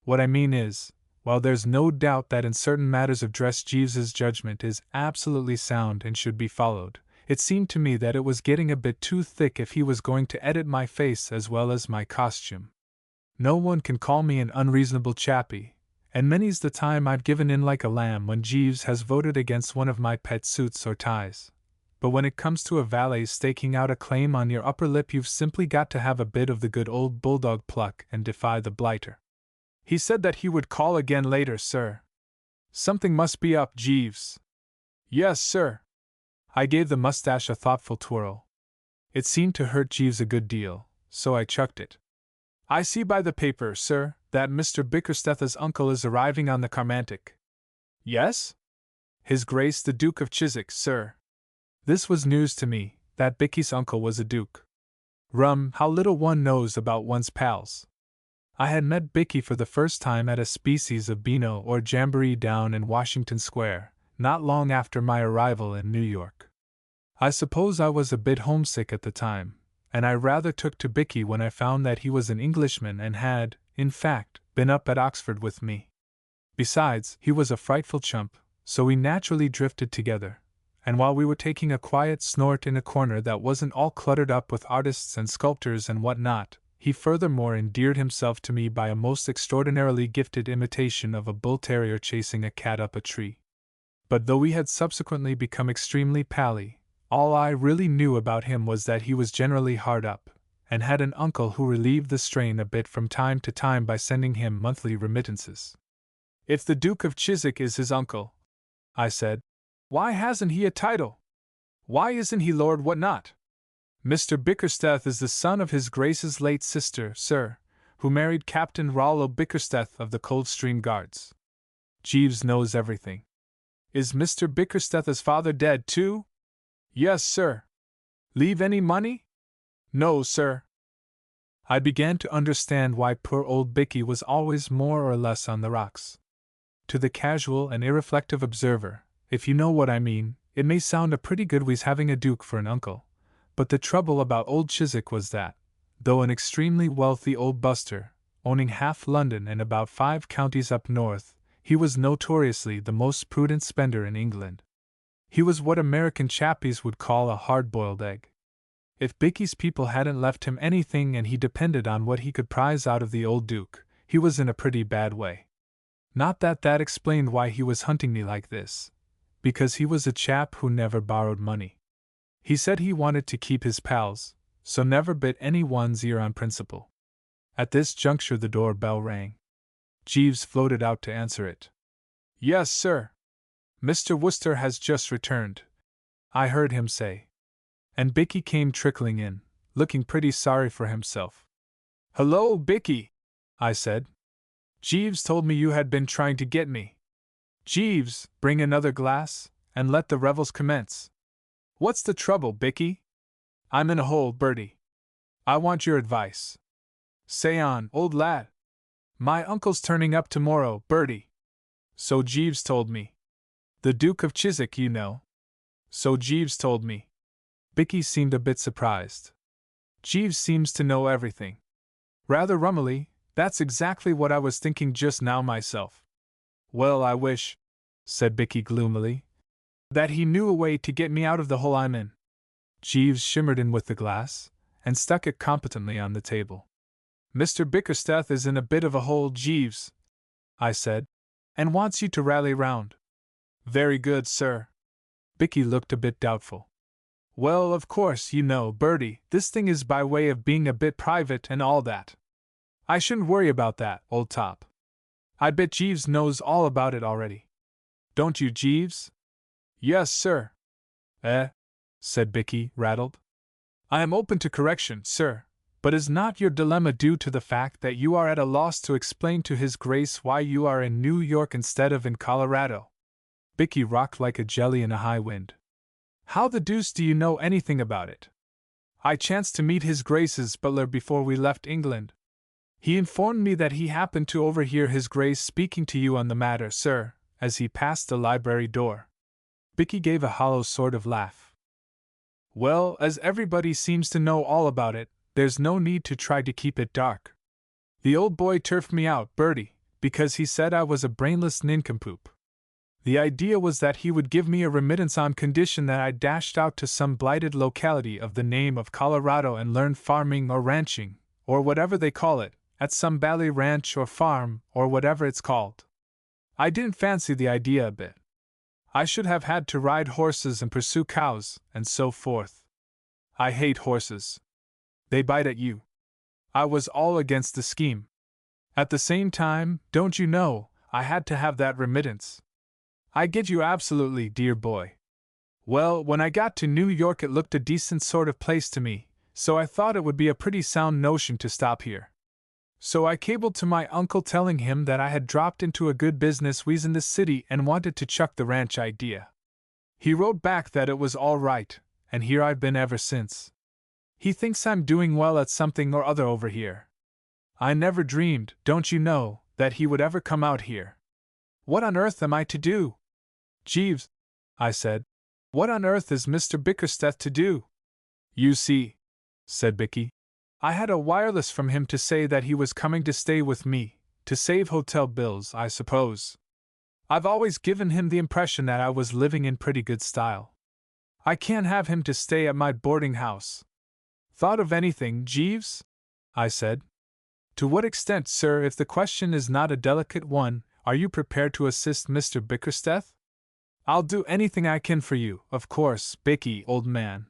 What I mean is, while there's no doubt that in certain matters of dress Jeeves's judgment is absolutely sound and should be followed, it seemed to me that it was getting a bit too thick if he was going to edit my face as well as my costume. No one can call me an unreasonable chappie, and many's the time I've given in like a lamb when Jeeves has voted against one of my pet suits or ties. But when it comes to a valet staking out a claim on your upper lip, you've simply got to have a bit of the good old bulldog pluck and defy the blighter. He said that he would call again later, sir. Something must be up, Jeeves. Yes, sir. I gave the mustache a thoughtful twirl. It seemed to hurt Jeeves a good deal, so I chucked it. I see by the paper, sir, that Mr. Bickersteth's uncle is arriving on the Carmantic. Yes? His Grace the Duke of Chiswick, sir. This was news to me, that Bicky's uncle was a duke. Rum, how little one knows about one's pals. I had met Bicky for the first time at a species of Beano or jamboree down in Washington Square, not long after my arrival in New York. I suppose I was a bit homesick at the time, and I rather took to Bicky when I found that he was an Englishman and had, in fact, been up at Oxford with me. Besides, he was a frightful chump, so we naturally drifted together, and while we were taking a quiet snort in a corner that wasn't all cluttered up with artists and sculptors and what not, he furthermore endeared himself to me by a most extraordinarily gifted imitation of a bull terrier chasing a cat up a tree. But though we had subsequently become extremely pally, all I really knew about him was that he was generally hard up, and had an uncle who relieved the strain a bit from time to time by sending him monthly remittances. If the Duke of Chiswick is his uncle, I said, why hasn't he a title? Why isn't he Lord what not? Mr. Bickersteth is the son of his Grace's late sister, sir, who married Captain Rollo Bickersteth of the Coldstream Guards. Jeeves knows everything. Is Mr. Bickersteth's father dead too? Yes, sir. Leave any money? No, sir. I began to understand why poor old Bicky was always more or less on the rocks. To the casual and irreflective observer, if you know what I mean, it may sound a pretty good wheeze having a duke for an uncle. But the trouble about old Chiswick was that, though an extremely wealthy old buster, owning half London and about 5 counties up north, he was notoriously the most prudent spender in England. He was what American chappies would call a hard-boiled egg. If Bicky's people hadn't left him anything and he depended on what he could prize out of the old duke, he was in a pretty bad way. Not that that explained why he was hunting me like this, because he was a chap who never borrowed money. He said he wanted to keep his pals, so never bit anyone's ear on principle. At this juncture the door-bell rang. Jeeves floated out to answer it. Yes, sir. Mr. Wooster has just returned, I heard him say. And Bicky came trickling in, looking pretty sorry for himself. Hello, Bicky, I said. Jeeves told me you had been trying to get me. Jeeves, bring another glass, and let the revels commence. What's the trouble, Bicky? I'm in a hole, Bertie. I want your advice. Say on, old lad. My uncle's turning up tomorrow, Bertie. So Jeeves told me. The Duke of Chiswick, you know. So Jeeves told me. Bicky seemed a bit surprised. Jeeves seems to know everything. Rather rummily, that's exactly what I was thinking just now myself. Well, I wish, said Bicky gloomily, that he knew a way to get me out of the hole I'm in. Jeeves shimmered in with the glass, and stuck it competently on the table. Mr. Bickersteth is in a bit of a hole, Jeeves, I said, and wants you to rally round. Very good, sir. Bicky looked a bit doubtful. Well, of course, you know, Bertie, this thing is by way of being a bit private and all that. I shouldn't worry about that, old top. I bet Jeeves knows all about it already. Don't you, Jeeves? Yes, sir. Eh? Said Bicky, rattled. I am open to correction, sir, but is not your dilemma due to the fact that you are at a loss to explain to His Grace why you are in New York instead of in Colorado? Bicky rocked like a jelly in a high wind. How the deuce do you know anything about it? I chanced to meet His Grace's butler before we left England. He informed me that he happened to overhear His Grace speaking to you on the matter, sir, as he passed the library door. Bicky gave a hollow sort of laugh. Well, as everybody seems to know all about it, there's no need to try to keep it dark. The old boy turfed me out, Bertie, because he said I was a brainless nincompoop. The idea was that he would give me a remittance on condition that I dashed out to some blighted locality of the name of Colorado and learned farming or ranching, or whatever they call it, at some Valley ranch or farm, or whatever it's called. I didn't fancy the idea a bit. I should have had to ride horses and pursue cows, and so forth. I hate horses. They bite at you. I was all against the scheme. At the same time, don't you know, I had to have that remittance. I get you absolutely, dear boy. Well, when I got to New York it looked a decent sort of place to me, so I thought it would be a pretty sound notion to stop here. So I cabled to my uncle telling him that I had dropped into a good business wheeze in the city and wanted to chuck the ranch idea. He wrote back that it was all right, and here I've been ever since. He thinks I'm doing well at something or other over here. I never dreamed, don't you know, that he would ever come out here. What on earth am I to do? Jeeves, I said, what on earth is Mr. Bickersteth to do? You see, said Bicky, I had a wireless from him to say that he was coming to stay with me, to save hotel bills, I suppose. I've always given him the impression that I was living in pretty good style. I can't have him to stay at my boarding house. Thought of anything, Jeeves? I said. To what extent, sir, if the question is not a delicate one, are you prepared to assist Mr. Bickersteth? I'll do anything I can for you, of course, Bicky, old man.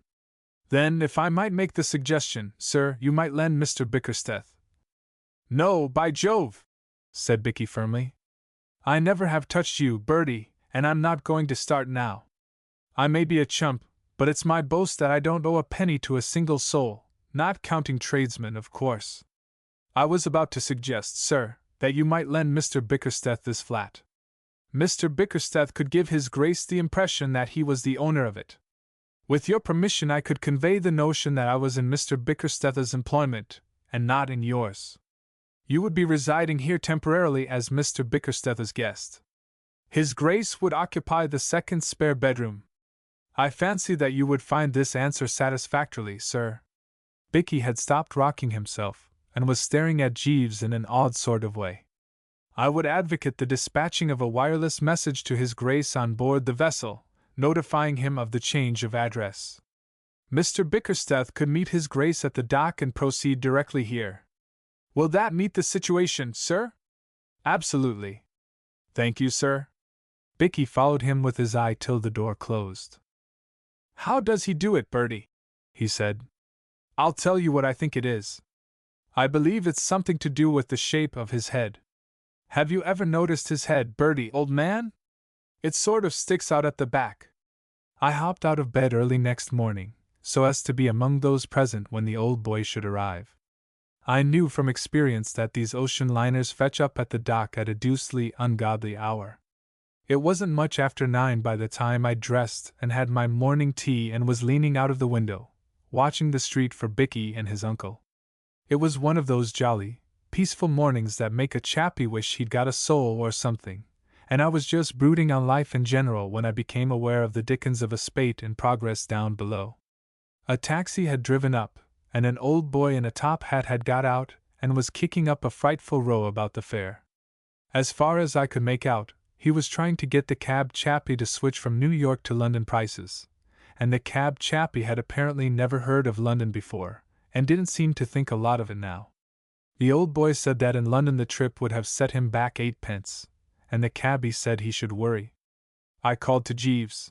Then, if I might make the suggestion, sir, you might lend Mr. Bickersteth. No, by Jove, said Bicky firmly. I never have touched you, Bertie, and I'm not going to start now. I may be a chump, but it's my boast that I don't owe a penny to a single soul, not counting tradesmen, of course. I was about to suggest, sir, that you might lend Mr. Bickersteth this flat. Mr. Bickersteth could give His Grace the impression that he was the owner of it. With your permission I could convey the notion that I was in Mr. Bickersteth's employment, and not in yours. You would be residing here temporarily as Mr. Bickersteth's guest. His Grace would occupy the second spare bedroom. I fancy that you would find this answer satisfactorily, sir. Bicky had stopped rocking himself, and was staring at Jeeves in an odd sort of way. I would advocate the dispatching of a wireless message to His Grace on board the vessel, notifying him of the change of address. Mr. Bickersteth could meet His Grace at the dock and proceed directly here. Will that meet the situation, sir? Absolutely. Thank you, sir. Bicky followed him with his eye till the door closed. How does he do it, Bertie? He said. I'll tell you what I think it is. I believe it's something to do with the shape of his head. Have you ever noticed his head, Bertie, old man? It sort of sticks out at the back. I hopped out of bed early next morning, so as to be among those present when the old boy should arrive. I knew from experience that these ocean liners fetch up at the dock at a deucedly ungodly hour. It wasn't much after 9 by the time I dressed and had my morning tea and was leaning out of the window, watching the street for Bicky and his uncle. It was one of those jolly, peaceful mornings that make a chappie wish he'd got a soul or something, and I was just brooding on life in general when I became aware of the dickens of a spate in progress down below. A taxi had driven up, and an old boy in a top hat had got out and was kicking up a frightful row about the fare. As far as I could make out, he was trying to get the cab chappie to switch from New York to London prices, and the cab chappie had apparently never heard of London before, and didn't seem to think a lot of it now. The old boy said that in London the trip would have set him back 8p, and the cabbie said he should worry. I called to Jeeves.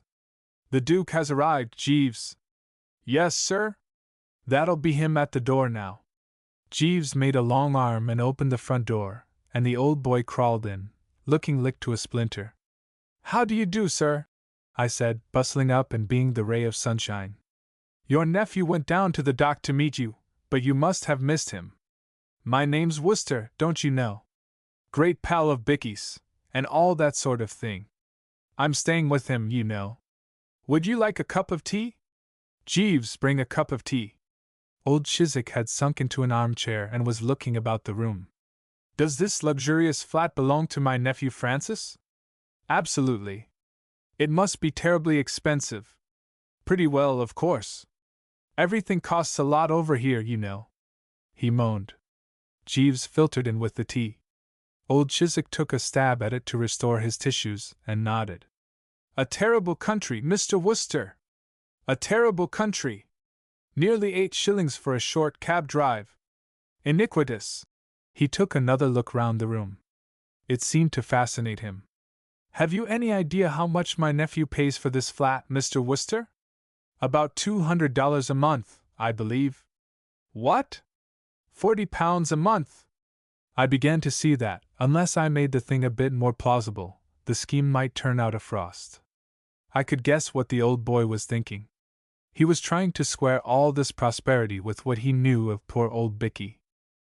The Duke has arrived, Jeeves. Yes, sir? That'll be him at the door now. Jeeves made a long arm and opened the front door, and the old boy crawled in, looking licked to a splinter. How do you do, sir? I said, bustling up and being the ray of sunshine. Your nephew went down to the dock to meet you, but you must have missed him. My name's Wooster, don't you know? Great pal of Bicky's, and all that sort of thing. I'm staying with him, you know. Would you like a cup of tea? Jeeves, bring a cup of tea. Old Chiswick had sunk into an armchair and was looking about the room. Does this luxurious flat belong to my nephew Francis? Absolutely. It must be terribly expensive. Pretty well, of course. Everything costs a lot over here, you know. He moaned. Jeeves filtered in with the tea. Old Chiswick took a stab at it to restore his tissues, and nodded. A terrible country, Mr. Wooster. A terrible country. Nearly 8 shillings for a short cab drive. Iniquitous. He took another look round the room. It seemed to fascinate him. Have you any idea how much my nephew pays for this flat, Mr. Wooster? About $200 a month, I believe. What? £40 a month? I began to see that, unless I made the thing a bit more plausible, the scheme might turn out a frost. I could guess what the old boy was thinking. He was trying to square all this prosperity with what he knew of poor old Bicky.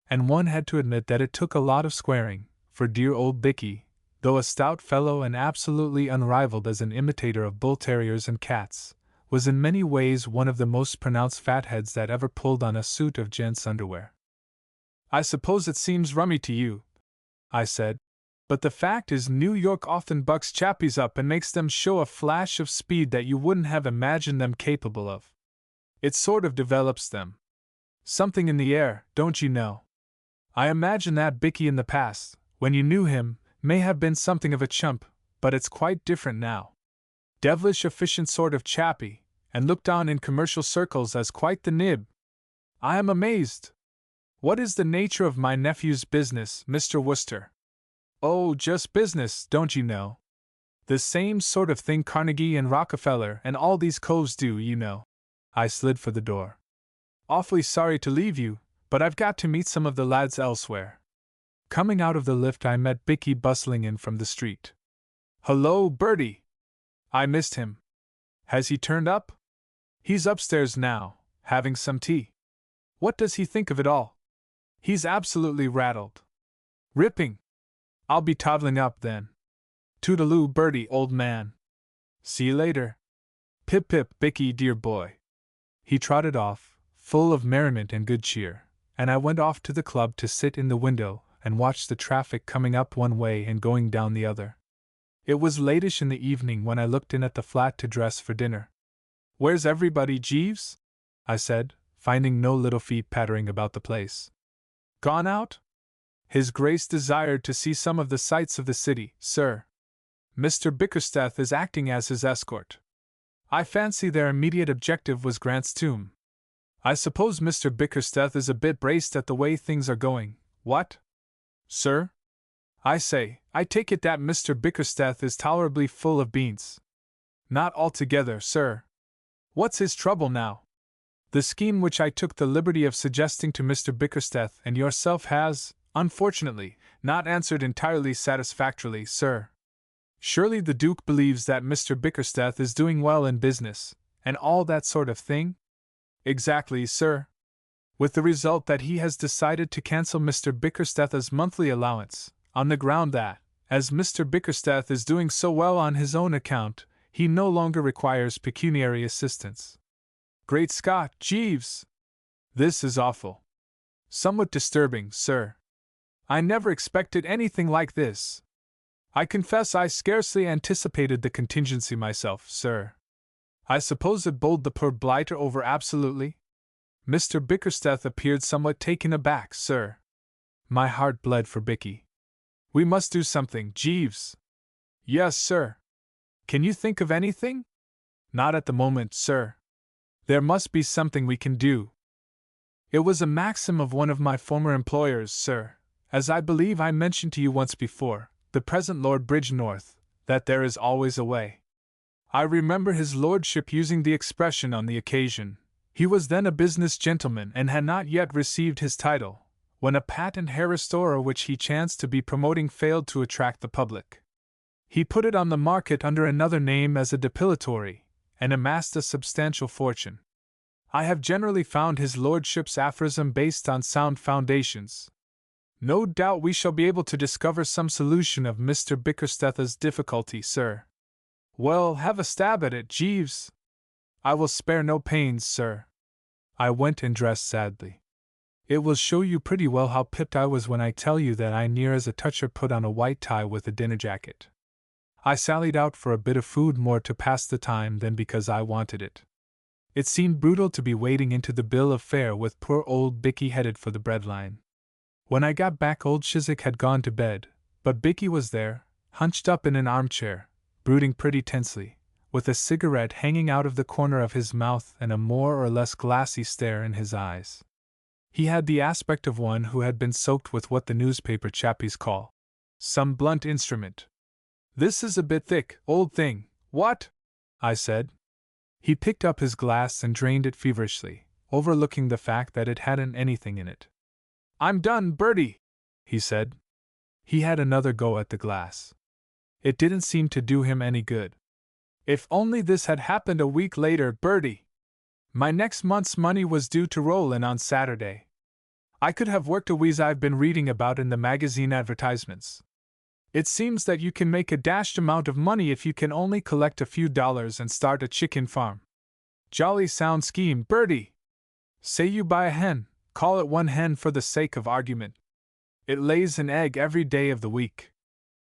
And one had to admit that it took a lot of squaring, for dear old Bicky, though a stout fellow and absolutely unrivaled as an imitator of bull terriers and cats, was in many ways one of the most pronounced fatheads that ever pulled on a suit of gents' underwear. I suppose it seems rummy to you, I said, but the fact is New York often bucks chappies up and makes them show a flash of speed that you wouldn't have imagined them capable of. It sort of develops them. Something in the air, don't you know? I imagine that Bicky in the past, when you knew him, may have been something of a chump, but it's quite different now. Devilish efficient sort of chappie, and looked on in commercial circles as quite the nib. I am amazed. What is the nature of my nephew's business, Mr. Wooster? Oh, just business, don't you know? The same sort of thing Carnegie and Rockefeller and all these coves do, you know. I slid for the door. Awfully sorry to leave you, but I've got to meet some of the lads elsewhere. Coming out of the lift, I met Bicky bustling in from the street. Hello, Bertie! I missed him. Has he turned up? He's upstairs now, having some tea. What does he think of it all? He's absolutely rattled. Ripping! I'll be toddling up then. Toodaloo, Bertie, old man. See you later. Pip pip, Bicky, dear boy. He trotted off, full of merriment and good cheer, and I went off to the club to sit in the window and watch the traffic coming up one way and going down the other. It was latish in the evening when I looked in at the flat to dress for dinner. Where's everybody, Jeeves? I said, finding no little feet pattering about the place. Gone out? His Grace desired to see some of the sights of the city, sir. Mr. Bickersteth is acting as his escort. I fancy their immediate objective was Grant's tomb. I suppose Mr. Bickersteth is a bit braced at the way things are going, what? Sir? I say, I take it that Mr. Bickersteth is tolerably full of beans. Not altogether, sir. What's his trouble now? The scheme which I took the liberty of suggesting to Mr. Bickersteth and yourself has, unfortunately, not answered entirely satisfactorily, sir. Surely the Duke believes that Mr. Bickersteth is doing well in business, and all that sort of thing? Exactly, sir. With the result that he has decided to cancel Mr. Bickersteth's monthly allowance, on the ground that, as Mr. Bickersteth is doing so well on his own account, he no longer requires pecuniary assistance. Great Scott, Jeeves! This is awful. Somewhat disturbing, sir. I never expected anything like this. I confess I scarcely anticipated the contingency myself, sir. I suppose it bowled the poor blighter over absolutely? Mr. Bickersteth appeared somewhat taken aback, sir. My heart bled for Bicky. We must do something, Jeeves. Yes, sir. Can you think of anything? Not at the moment, sir. There must be something we can do. It was a maxim of one of my former employers, sir, as I believe I mentioned to you once before, the present Lord Bridgenorth, that there is always a way. I remember his lordship using the expression on the occasion, He was then a business gentleman and had not yet received his title, when a patent hair restorer which he chanced to be promoting failed to attract the public. He put it on the market under another name as a depilatory, and amassed a substantial fortune. I have generally found his lordship's aphorism based on sound foundations. No doubt we shall be able to discover some solution of Mr. Bickersteth's difficulty, sir. Well, have a stab at it, Jeeves. I will spare no pains, sir. I went and dressed sadly. It will show you pretty well how pipped I was when I tell you that I near as a toucher put on a white tie with a dinner jacket. I sallied out for a bit of food more to pass the time than because I wanted it. It seemed brutal to be wading into the bill of fare with poor old Bicky headed for the breadline. When I got back, old Chiswick had gone to bed, but Bicky was there, hunched up in an armchair, brooding pretty tensely, with a cigarette hanging out of the corner of his mouth and a more or less glassy stare in his eyes. He had the aspect of one who had been soaked with what the newspaper chappies call some blunt instrument. "This is a bit thick, old thing, what?" I said. He picked up his glass and drained it feverishly, overlooking the fact that it hadn't anything in it. "I'm done, Bertie," he said. He had another go at the glass. It didn't seem to do him any good. "If only this had happened a week later, Bertie! My next month's money was due to roll in on Saturday. I could have worked a wheeze I've been reading about in the magazine advertisements. It seems that you can make a dashed amount of money if you can only collect a few dollars and start a chicken farm. Jolly sound scheme, Bertie! Say you buy a hen, call it one hen for the sake of argument. It lays an egg every day of the week.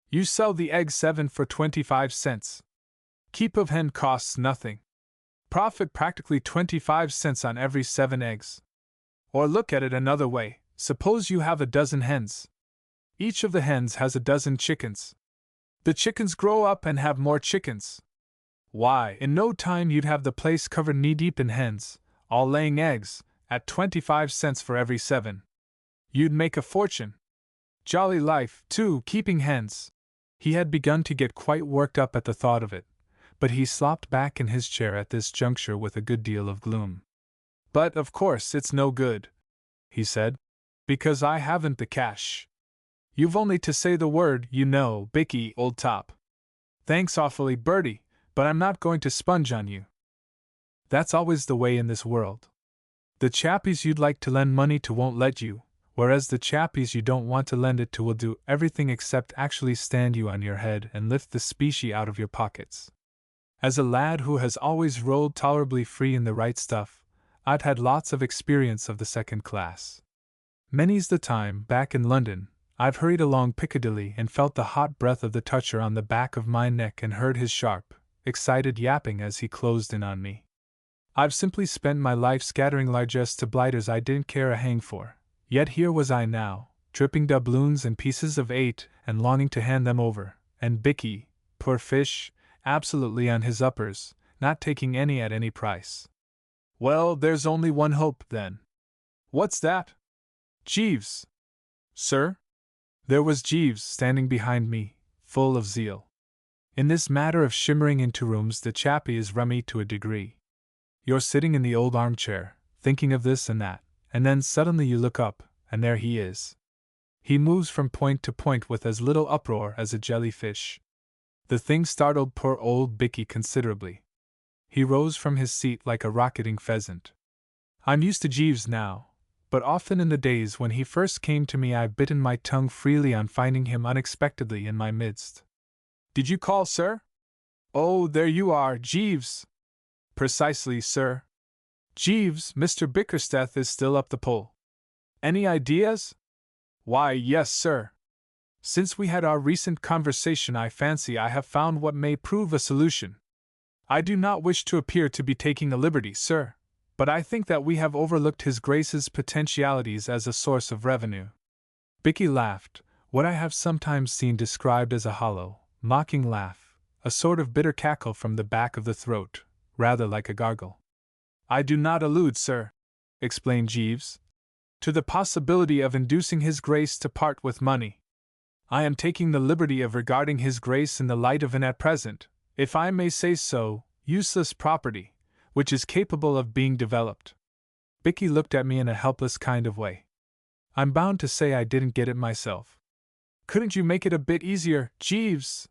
You sell the egg 7 for 25 cents. Keep of hen costs nothing. Profit practically 25 cents on every 7 eggs. Or look at it another way, suppose you have a dozen hens. Each of the hens has a dozen chickens. The chickens grow up and have more chickens. Why, in no time you'd have the place covered knee-deep in hens, all laying eggs, at 25 cents for every 7. You'd make a fortune. Jolly life, too, keeping hens." He had begun to get quite worked up at the thought of it, but he slopped back in his chair at this juncture with a good deal of gloom. "But, of course, it's no good," he said, "because I haven't the cash. You've only to say the word, you know, Bicky, old top. Thanks awfully, Bertie, but I'm not going to sponge on you. That's always the way in this world. The chappies you'd like to lend money to won't let you, whereas the chappies you don't want to lend it to will do everything except actually stand you on your head and lift the specie out of your pockets. As a lad who has always rolled tolerably free in the right stuff, I'd had lots of experience of the second class. Many's the time, back in London, I've hurried along Piccadilly and felt the hot breath of the toucher on the back of my neck and heard his sharp, excited yapping as he closed in on me. I've simply spent my life scattering largesse to blighters I didn't care a hang for, yet here was I now, dripping doubloons and pieces of 8 and longing to hand them over, and Bicky, poor fish, absolutely on his uppers, not taking any at any price. Well, there's only one hope, then. What's that? Jeeves. Sir? There was Jeeves standing behind me, full of zeal. In this matter of shimmering into rooms the chappie is rummy to a degree. You're sitting in the old armchair, thinking of this and that, and then suddenly you look up, and there he is. He moves from point to point with as little uproar as a jellyfish. The thing startled poor old Bicky considerably. He rose from his seat like a rocketing pheasant. I'm used to Jeeves now, but often in the days when he first came to me I've bitten my tongue freely on finding him unexpectedly in my midst. Did you call, sir? Oh, there you are, Jeeves. Precisely, sir. Jeeves, Mr. Bickersteth is still up the pole. Any ideas? Why, yes, sir. Since we had our recent conversation I fancy I have found what may prove a solution. I do not wish to appear to be taking a liberty, sir, but I think that we have overlooked His Grace's potentialities as a source of revenue. Bicky laughed, what I have sometimes seen described as a hollow, mocking laugh, a sort of bitter cackle from the back of the throat, rather like a gargle. I do not allude, sir, explained Jeeves, to the possibility of inducing His Grace to part with money. I am taking the liberty of regarding His Grace in the light of an at present, if I may say so, useless property, which is capable of being developed. Bicky looked at me in a helpless kind of way. I'm bound to say I didn't get it myself. Couldn't you make it a bit easier, Jeeves?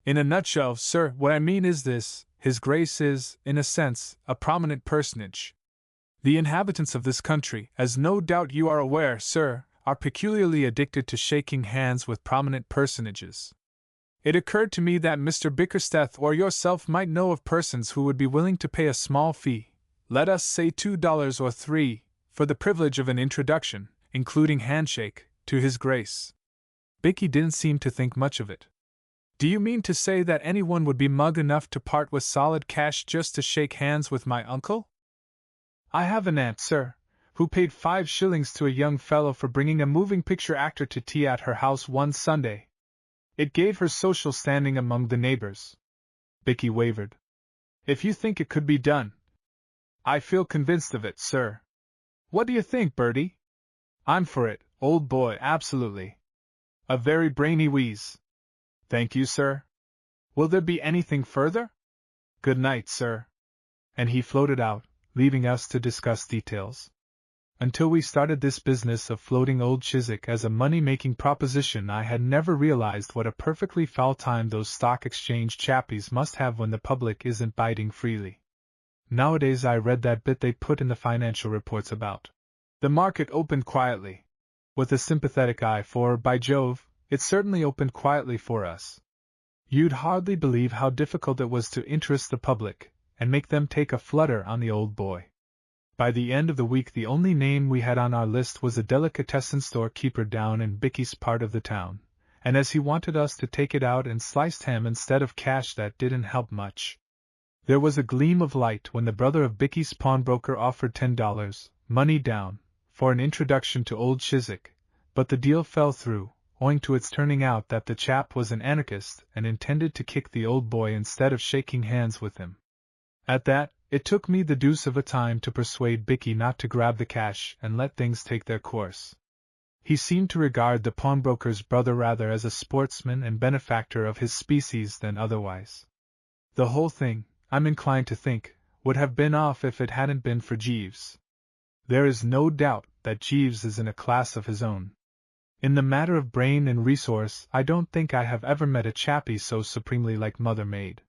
In a nutshell, sir, what I mean is this: His Grace is, in a sense, a prominent personage. The inhabitants of this country, as no doubt you are aware, sir, are peculiarly addicted to shaking hands with prominent personages. It occurred to me that Mr. Bickersteth or yourself might know of persons who would be willing to pay a small fee, let us say $2 or $3, for the privilege of an introduction, including handshake, to His Grace. Bicky didn't seem to think much of it. Do you mean to say that anyone would be mug enough to part with solid cash just to shake hands with my uncle? I have an aunt, sir, who paid 5 shillings to a young fellow for bringing a moving picture actor to tea at her house one Sunday. It gave her social standing among the neighbors. Bicky wavered. If you think it could be done. I feel convinced of it, sir. What do you think, Bertie? I'm for it, old boy, absolutely. A very brainy wheeze. Thank you, sir. Will there be anything further? Good night, sir. And he floated out, leaving us to discuss details. Until we started this business of floating old Chiswick as a money-making proposition, I had never realized what a perfectly foul time those stock exchange chappies must have when the public isn't biting freely. Nowadays I read that bit they put in the financial reports about the market opened quietly. With a sympathetic eye, for, by Jove, it certainly opened quietly for us. You'd hardly believe how difficult it was to interest the public, and make them take a flutter on the old boy. By the end of the week the only name we had on our list was a delicatessen store keeper down in Bicky's part of the town, and as he wanted us to take it out in sliced ham instead of cash, that didn't help much. There was a gleam of light when the brother of Bicky's pawnbroker offered $10, money down, for an introduction to old Chiswick, but the deal fell through, owing to its turning out that the chap was an anarchist and intended to kick the old boy instead of shaking hands with him. At that, it took me the deuce of a time to persuade Bicky not to grab the cash and let things take their course. He seemed to regard the pawnbroker's brother rather as a sportsman and benefactor of his species than otherwise. The whole thing, I'm inclined to think, would have been off if it hadn't been for Jeeves. There is no doubt that Jeeves is in a class of his own. In the matter of brain and resource, I don't think I have ever met a chappie so supremely like Mother Maid.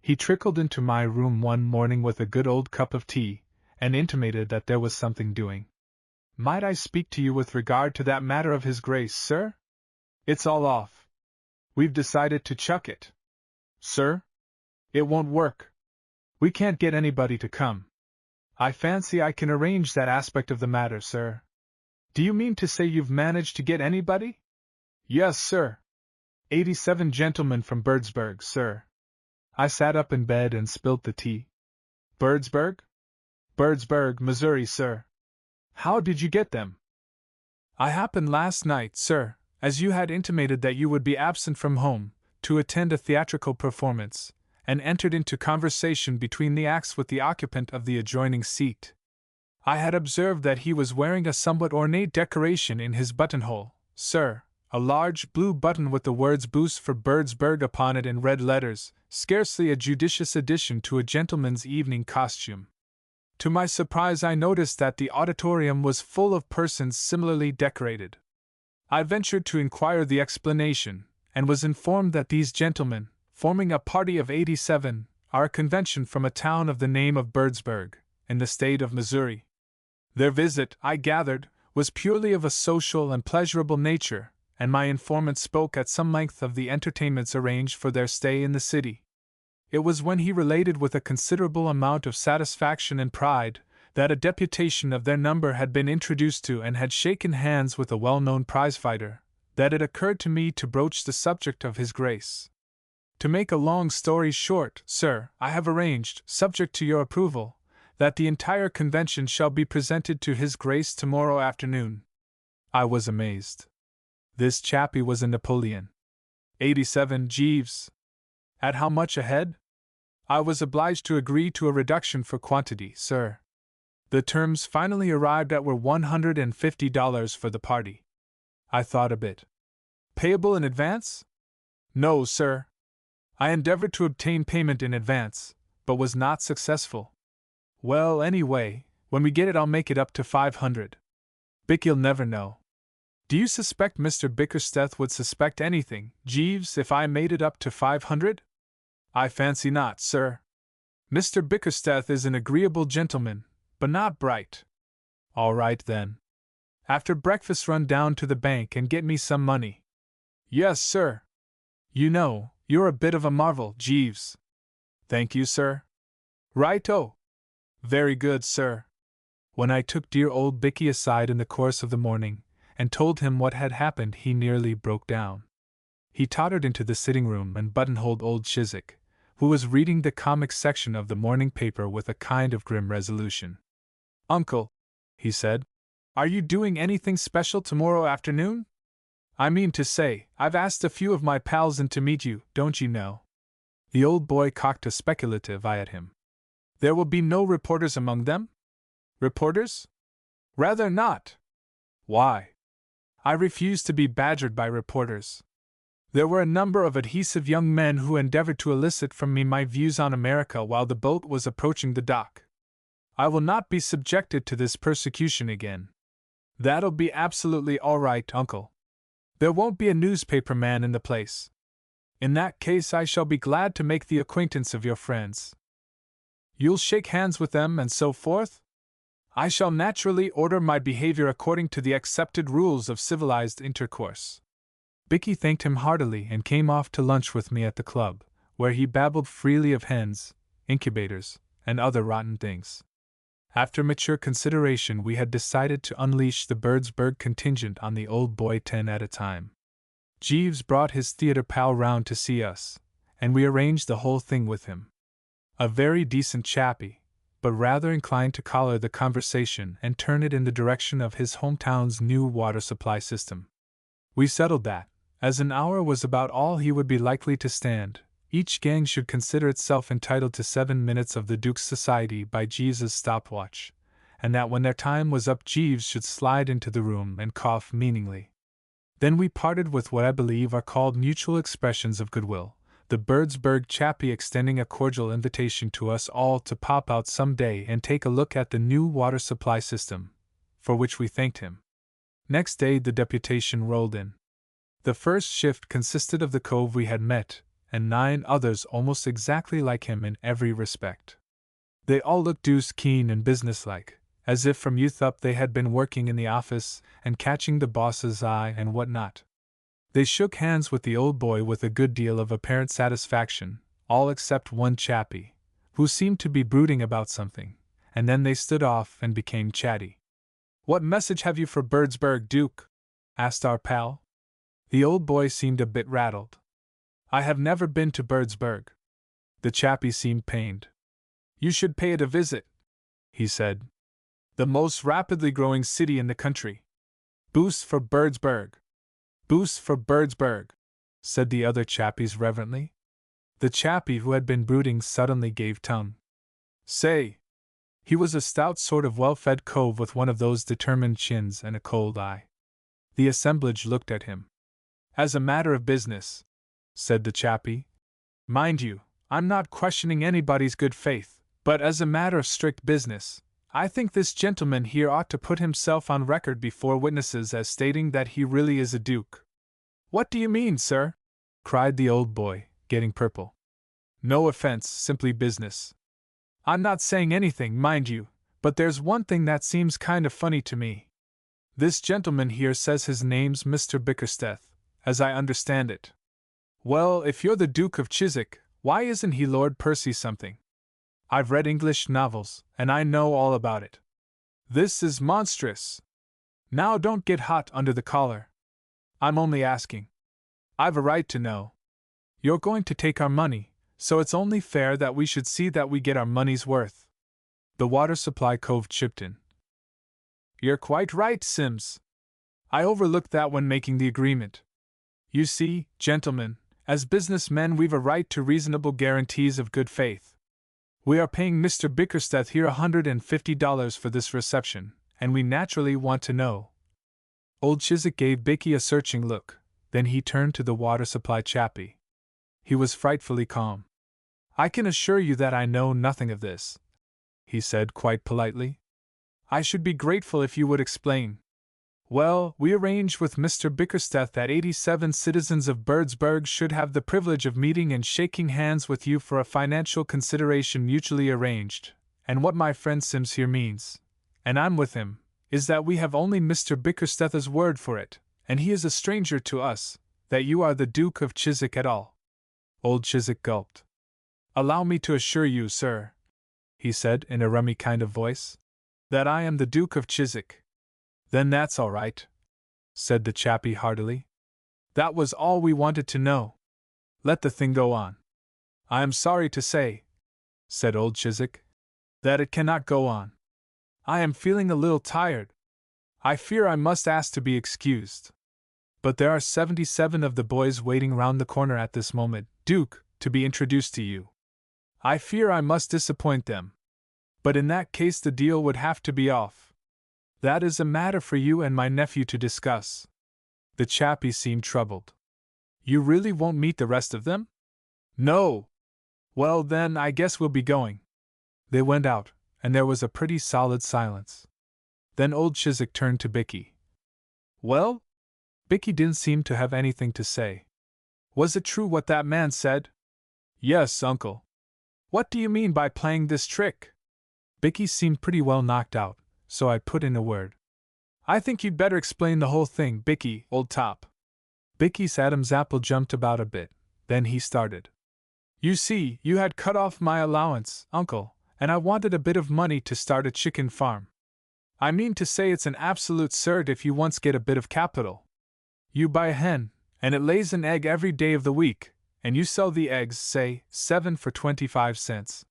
He trickled into my room one morning with a good old cup of tea, and intimated that there was something doing. Might I speak to you with regard to that matter of His Grace, sir? It's all off. We've decided to chuck it. Sir? It won't work. We can't get anybody to come. I fancy I can arrange that aspect of the matter, sir. Do you mean to say you've managed to get anybody? Yes, sir. 87 gentlemen from Birdsburg, sir. I sat up in bed and spilt the tea. Birdsburg? Birdsburg, Missouri, sir. How did you get them? I happened last night, sir, as you had intimated that you would be absent from home, to attend a theatrical performance, and entered into conversation between the acts with the occupant of the adjoining seat. I had observed that he was wearing a somewhat ornate decoration in his buttonhole, sir, a large blue button with the words Boost for Birdsburg upon it in red letters, scarcely a judicious addition to a gentleman's evening costume. To my surprise I noticed that the auditorium was full of persons similarly decorated. I ventured to inquire the explanation, and was informed that these gentlemen, forming a party of 87, are a convention from a town of the name of Birdsburg, in the state of Missouri. Their visit, I gathered, was purely of a social and pleasurable nature, and my informant spoke at some length of the entertainments arranged for their stay in the city. It was when he related with a considerable amount of satisfaction and pride that a deputation of their number had been introduced to and had shaken hands with a well-known prizefighter, that it occurred to me to broach the subject of His Grace. To make a long story short, sir, I have arranged, subject to your approval, that the entire convention shall be presented to His Grace tomorrow afternoon. I was amazed. This chappie was a Napoleon. 87 Jeeves. At how much a head? I was obliged to agree to a reduction for quantity, sir. The terms finally arrived at were $150 for the party. I thought a bit. Payable in advance? No, sir. I endeavored to obtain payment in advance, but was not successful. Well, anyway, When we get it, I'll make it up to 500. Bickie'll never know. Do you suspect Mr. Bickersteth would suspect anything, Jeeves, if I made it up to 500? I fancy not, sir. Mr. Bickersteth is an agreeable gentleman, but not bright. All right, then. After breakfast, run down to the bank and get me some money. Yes, sir. You know, you're a bit of a marvel, Jeeves. Thank you, sir. Right-o. Very good, sir. When I took dear old Bicky aside in the course of the morning, and told him what had happened, he nearly broke down. He tottered into the sitting-room and buttonholed old Chiswick, who was reading the comic section of the morning paper with a kind of grim resolution. Uncle, he said, are you doing anything special tomorrow afternoon? I mean to say, I've asked a few of my pals in to meet you, don't you know? The old boy cocked a speculative eye at him. There will be no reporters among them? Reporters? Rather not. Why? I refuse to be badgered by reporters. There were a number of adhesive young men who endeavored to elicit from me my views on America while the boat was approaching the dock. I will not be subjected to this persecution again. That'll be absolutely all right, Uncle. There won't be a newspaper man in the place. In that case, I shall be glad to make the acquaintance of your friends. You'll shake hands with them and so forth? I shall naturally order my behavior according to the accepted rules of civilized intercourse. Bicky thanked him heartily and came off to lunch with me at the club, where he babbled freely of hens, incubators, and other rotten things. After mature consideration, we had decided to unleash the Birdsburg contingent on the old boy 10 at a time. Jeeves brought his theater pal round to see us, and we arranged the whole thing with him. A very decent chappie, but rather inclined to collar the conversation and turn it in the direction of his hometown's new water supply system. We settled that, as an hour was about all he would be likely to stand, each gang should consider itself entitled to 7 minutes of the Duke's society by Jeeves's stopwatch, and that when their time was up, Jeeves should slide into the room and cough meaningly. Then we parted with what I believe are called mutual expressions of goodwill, the Birdsburg chappie extending a cordial invitation to us all to pop out some day and take a look at the new water supply system, for which we thanked him. Next day the deputation rolled in. The first shift consisted of the cove we had met, and 9 others almost exactly like him in every respect. They all looked deuced keen and businesslike, as if from youth up they had been working in the office and catching the boss's eye and what not. They shook hands with the old boy with a good deal of apparent satisfaction, all except one chappie, who seemed to be brooding about something, and then they stood off and became chatty. "What message have you for Birdsburg, Duke?" asked our pal. The old boy seemed a bit rattled. "I have never been to Birdsburg." The chappie seemed pained. "You should pay it a visit," he said. "The most rapidly growing city in the country. Boost for Birdsburg." "Boost for Birdsburg," said the other chappies reverently. The chappie who had been brooding suddenly gave tongue. "Say!" He was a stout sort of well-fed cove with one of those determined chins and a cold eye. The assemblage looked at him. "As a matter of business," said the chappie. "Mind you, I'm not questioning anybody's good faith, but as a matter of strict business, I think this gentleman here ought to put himself on record before witnesses as stating that he really is a duke." "What do you mean, sir?" cried the old boy, getting purple. "No offense, simply business. I'm not saying anything, mind you, but there's one thing that seems kind of funny to me. This gentleman here says his name's Mr. Bickersteth, as I understand it. Well, if you're the Duke of Chiswick, why isn't he Lord Percy something? I've read English novels, and I know all about it. This is monstrous. Now don't get hot under the collar. I'm only asking. I've a right to know. You're going to take our money, so it's only fair that we should see that we get our money's worth." The water supply cove chipped in. "You're quite right, Sims. I overlooked that when making the agreement. You see, gentlemen, as businessmen we've a right to reasonable guarantees of good faith. We are paying Mr. Bickersteth here $150 for this reception, and we naturally want to know." Old Chiswick gave Bicky a searching look, then he turned to the water supply chappie. He was frightfully calm. "I can assure you that I know nothing of this," he said quite politely. I should be grateful if you would explain. Well, we arranged with Mr. Bickersteth that 87 citizens of Birdsburg should have the privilege of meeting and shaking hands with you for a financial consideration mutually arranged, and what my friend Sims here means, and I'm with him, is that we have only Mr. Bickersteth's word for it, and he is a stranger to us, that you are the Duke of Chiswick at all. Old Chiswick gulped. Allow me to assure you, sir, he said in a rummy kind of voice, that I am the Duke of Chiswick. Then that's all right, said the chappie heartily. That was all we wanted to know. Let the thing go on. I am sorry to say, said old Chiswick, that it cannot go on. I am feeling a little tired. I fear I must ask to be excused. But there are 77 of the boys waiting round the corner at this moment, Duke, to be introduced to you. I fear I must disappoint them. But in that case the deal would have to be off. That is a matter for you and my nephew to discuss. The chappie seemed troubled. You really won't meet the rest of them? No. Well then, I guess we'll be going. They went out, and there was a pretty solid silence. Then old Chiswick turned to Bicky. Well? Bicky didn't seem to have anything to say. Was it true what that man said? Yes, uncle. What do you mean by playing this trick? Bicky seemed pretty well knocked out, so I put in a word. I think you'd better explain the whole thing, Bicky, old top. Bicky's Adam's apple jumped about a bit, then he started. You see, you had cut off my allowance, uncle, and I wanted a bit of money to start a chicken farm. I mean to say it's an absolute cert if you once get a bit of capital. You buy a hen, and it lays an egg every day of the week, and you sell the eggs, say, 7 for 25 cents.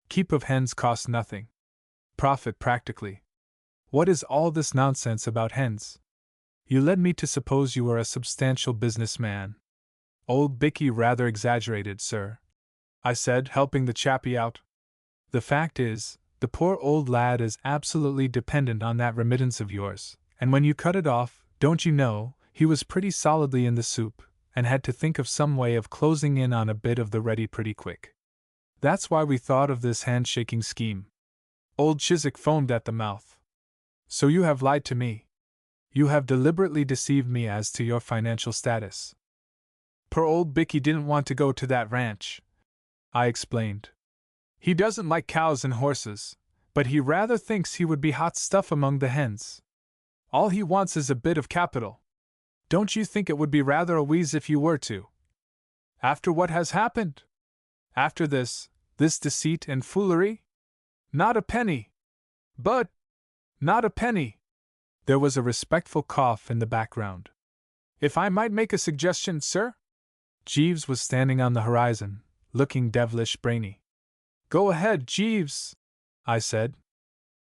Keep of hens cost nothing. Profit practically. What is all this nonsense about hens? You led me to suppose you were a substantial businessman. Old Bicky rather exaggerated, sir, I said, helping the chappie out. The fact is, the poor old lad is absolutely dependent on that remittance of yours, and when you cut it off, don't you know, he was pretty solidly in the soup, and had to think of some way of closing in on a bit of the ready pretty quick. That's why we thought of this handshaking scheme. Old Chiswick foamed at the mouth. So you have lied to me. You have deliberately deceived me as to your financial status. Poor old Bicky didn't want to go to that ranch, I explained. He doesn't like cows and horses, but he rather thinks he would be hot stuff among the hens. All he wants is a bit of capital. Don't you think it would be rather a wheeze if you were to? After what has happened? After this deceit and foolery? Not a penny. But, not a penny. There was a respectful cough in the background. If I might make a suggestion, sir? Jeeves was standing on the horizon, looking devilish brainy. Go ahead, Jeeves, I said.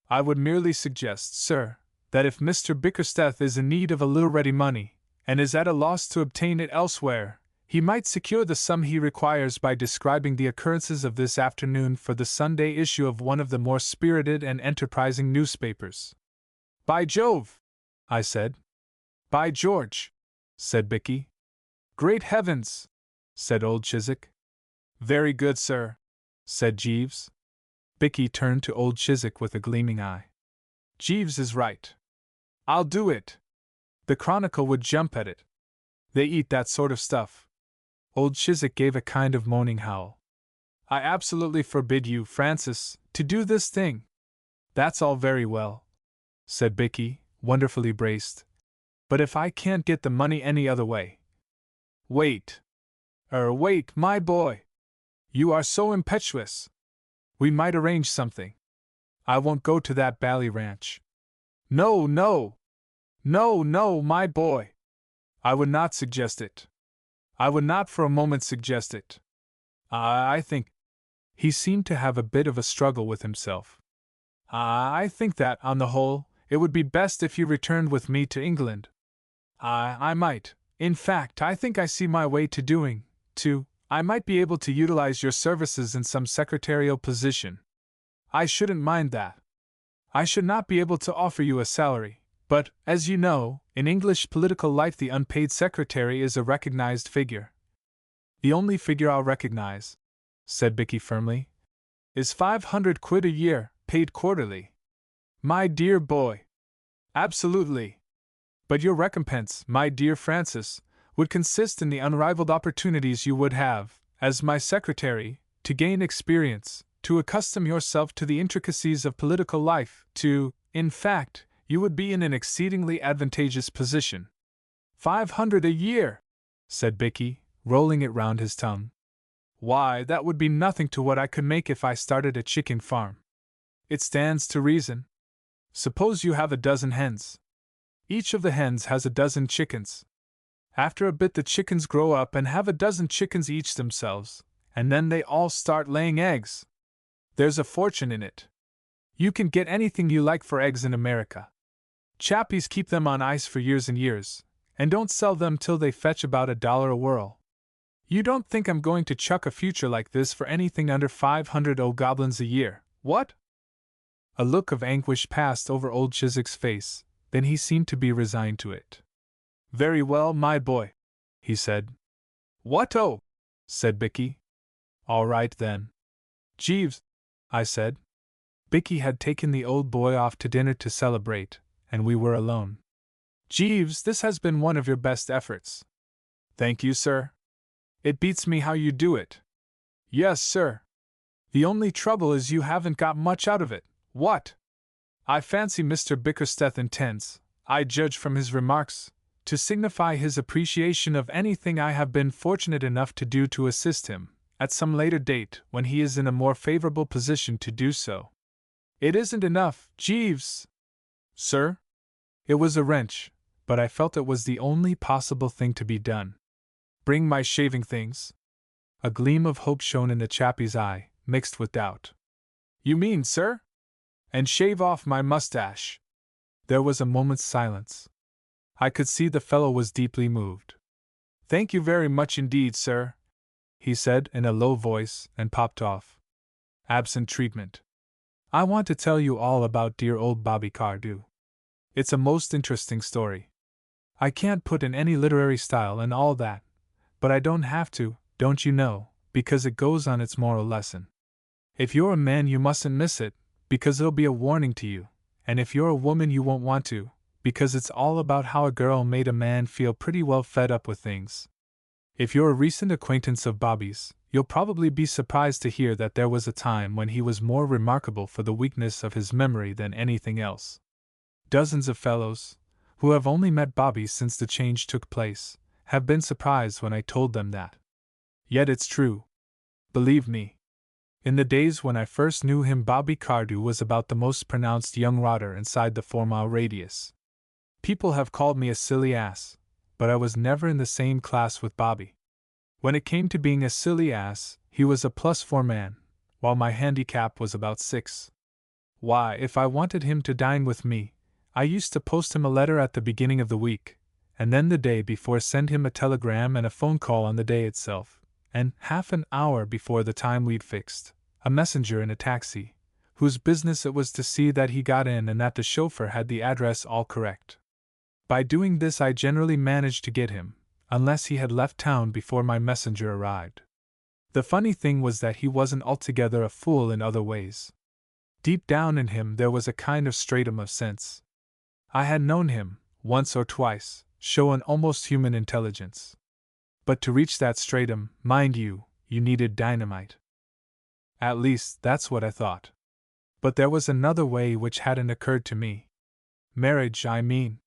I would merely suggest, sir, that if Mr. Bickersteth is in need of a little ready money, and is at a loss to obtain it elsewhere, he might secure the sum he requires by describing the occurrences of this afternoon for the Sunday issue of one of the more spirited and enterprising newspapers. By Jove, I said. By George, said Bicky. Great heavens, said old Chiswick. Very good, sir, said Jeeves. Bicky turned to old Chiswick with a gleaming eye. Jeeves is right. I'll do it. The Chronicle would jump at it. They eat that sort of stuff. Old Chiswick gave a kind of moaning howl. I absolutely forbid you, Francis, to do this thing. That's all very well, said Bicky, wonderfully braced. But if I can't get the money any other way. Wait, my boy. You are so impetuous. We might arrange something. I won't go to that bally ranch. No, my boy. I would not suggest it. I would not for a moment suggest it. I think. He seemed to have a bit of a struggle with himself. I think that, on the whole, it would be best if you returned with me to England. I might. In fact, I think I see my way to doing, too. I might be able to utilize your services in some secretarial position. I shouldn't mind that. I should not be able to offer you a salary, but, as you know, in English political life the unpaid secretary is a recognized figure. The only figure I'll recognize, said Bicky firmly, is 500 quid a year, paid quarterly. My dear boy. Absolutely. But your recompense, my dear Francis, would consist in the unrivaled opportunities you would have, as my secretary, to gain experience, to accustom yourself to the intricacies of political life, in fact, you would be in an exceedingly advantageous position. 500 a year, said Bicky, rolling it round his tongue. Why, that would be nothing to what I could make if I started a chicken farm. It stands to reason. Suppose you have a dozen hens. Each of the hens has a dozen chickens. After a bit the chickens grow up and have a dozen chickens each themselves, and then they all start laying eggs. There's a fortune in it. You can get anything you like for eggs in America. Chappies keep them on ice for years and years, and don't sell them till they fetch about $1 a whirl. You don't think I'm going to chuck a future like this for anything under 500 goblins a year, what? A look of anguish passed over old Chiswick's face, then he seemed to be resigned to it. Very well, my boy, he said. What oh? Said Bicky. All right then. Jeeves, I said. Bicky had taken the old boy off to dinner to celebrate, and we were alone. Jeeves, this has been one of your best efforts. Thank you, sir. It beats me how you do it. Yes, sir. The only trouble is you haven't got much out of it. What? I fancy Mr. Bickersteth intends, I judge from his remarks, to signify his appreciation of anything I have been fortunate enough to do to assist him, at some later date when he is in a more favorable position to do so. It isn't enough, Jeeves. Sir? It was a wrench, but I felt it was the only possible thing to be done. Bring my shaving things. A gleam of hope shone in the chappie's eye, mixed with doubt. You mean, sir? And shave off my mustache. There was a moment's silence. I could see the fellow was deeply moved. Thank you very much indeed, sir, he said in a low voice, and popped off. Absent treatment. I want to tell you all about dear old Bobby Cardew. It's a most interesting story. I can't put in any literary style and all that, but I don't have to, don't you know, because it goes on its moral lesson. If you're a man you mustn't miss it, because it'll be a warning to you, and if you're a woman you won't want to, because it's all about how a girl made a man feel pretty well fed up with things. If you're a recent acquaintance of Bobby's, you'll probably be surprised to hear that there was a time when he was more remarkable for the weakness of his memory than anything else. Dozens of fellows, who have only met Bobby since the change took place, have been surprised when I told them that. Yet it's true. Believe me. In the days when I first knew him, Bobby Cardew was about the most pronounced young rotter inside the 4-mile radius. People have called me a silly ass, but I was never in the same class with Bobby. When it came to being a silly ass, he was a +4 man, while my handicap was about 6. Why, if I wanted him to dine with me, I used to post him a letter at the beginning of the week, and then the day before send him a telegram and a phone call on the day itself, and half an hour before the time we'd fixed, a messenger in a taxi, whose business it was to see that he got in and that the chauffeur had the address all correct. By doing this I generally managed to get him, unless he had left town before my messenger arrived. The funny thing was that he wasn't altogether a fool in other ways. Deep down in him there was a kind of stratum of sense. I had known him, once or twice, show an almost human intelligence. But to reach that stratum, mind you, you needed dynamite. At least, that's what I thought. But there was another way which hadn't occurred to me. Marriage, I mean.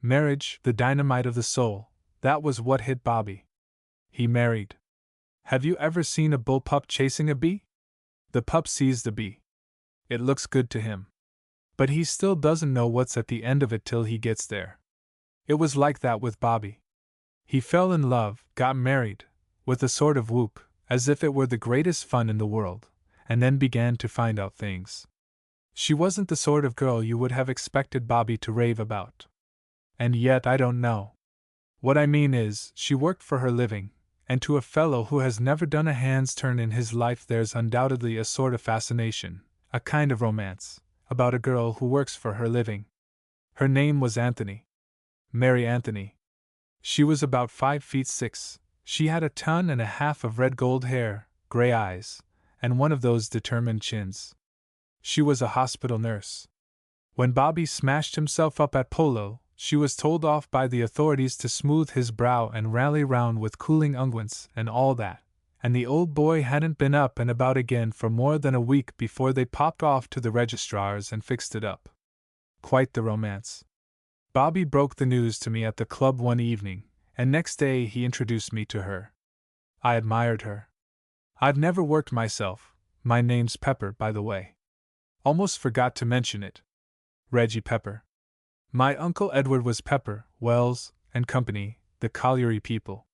Marriage, the dynamite of the soul, that was what hit Bobby. He married. Have you ever seen a bull pup chasing a bee? The pup sees the bee. It looks good to him. But he still doesn't know what's at the end of it till he gets there. It was like that with Bobby. He fell in love, got married, with a sort of whoop, as if it were the greatest fun in the world, and then began to find out things. She wasn't the sort of girl you would have expected Bobby to rave about. And yet I don't know. What I mean is, she worked for her living, and to a fellow who has never done a hand's turn in his life there's undoubtedly a sort of fascination, a kind of romance, about a girl who works for her living. Her name was Anthony. Mary Anthony. She was about 5'6". She had 1.5 tons of red gold hair, gray eyes, and one of those determined chins. She was a hospital nurse. When Bobby smashed himself up at polo, she was told off by the authorities to smooth his brow and rally round with cooling unguents and all that, and the old boy hadn't been up and about again for more than a week before they popped off to the registrar's and fixed it up. Quite the romance. Bobby broke the news to me at the club one evening, and next day he introduced me to her. I admired her. I've never worked myself. My name's Pepper, by the way. Almost forgot to mention it. Reggie Pepper. My Uncle Edward was Pepper, Wells, and Company, the colliery people.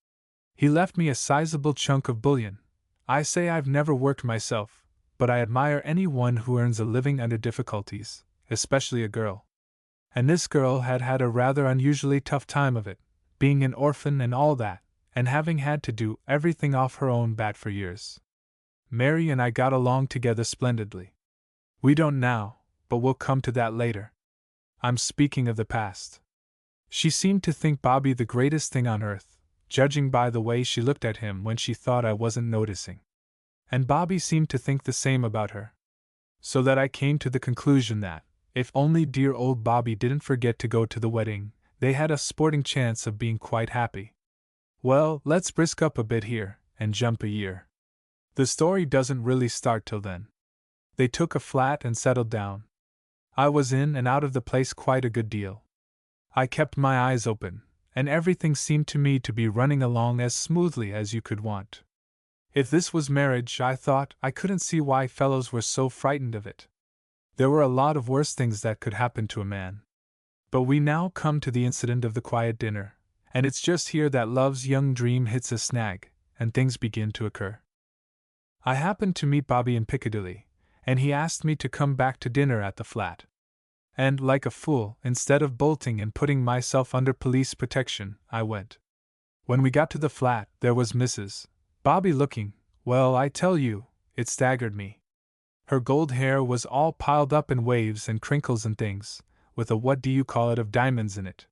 He left me a sizable chunk of bullion. I say I've never worked myself, but I admire anyone who earns a living under difficulties, especially a girl. And this girl had had a rather unusually tough time of it, being an orphan and all that, and having had to do everything off her own bat for years. Mary and I got along together splendidly. We don't now, but we'll come to that later. I'm speaking of the past. She seemed to think Bobby the greatest thing on earth, judging by the way she looked at him when she thought I wasn't noticing. And Bobby seemed to think the same about her. So that I came to the conclusion that, if only dear old Bobby didn't forget to go to the wedding, they had a sporting chance of being quite happy. Well, let's brisk up a bit here, and jump a year. The story doesn't really start till then. They took a flat and settled down. I was in and out of the place quite a good deal. I kept my eyes open, and everything seemed to me to be running along as smoothly as you could want. If this was marriage, I thought, I couldn't see why fellows were so frightened of it. There were a lot of worse things that could happen to a man. But we now come to the incident of the quiet dinner, and it's just here that love's young dream hits a snag, and things begin to occur. I happened to meet Bobby in Piccadilly, and he asked me to come back to dinner at the flat. And, like a fool, instead of bolting and putting myself under police protection, I went. When we got to the flat, there was Mrs. Bobby looking, well, I tell you, it staggered me. Her gold hair was all piled up in waves and crinkles and things, with a what-do-you-call-it of diamonds in it.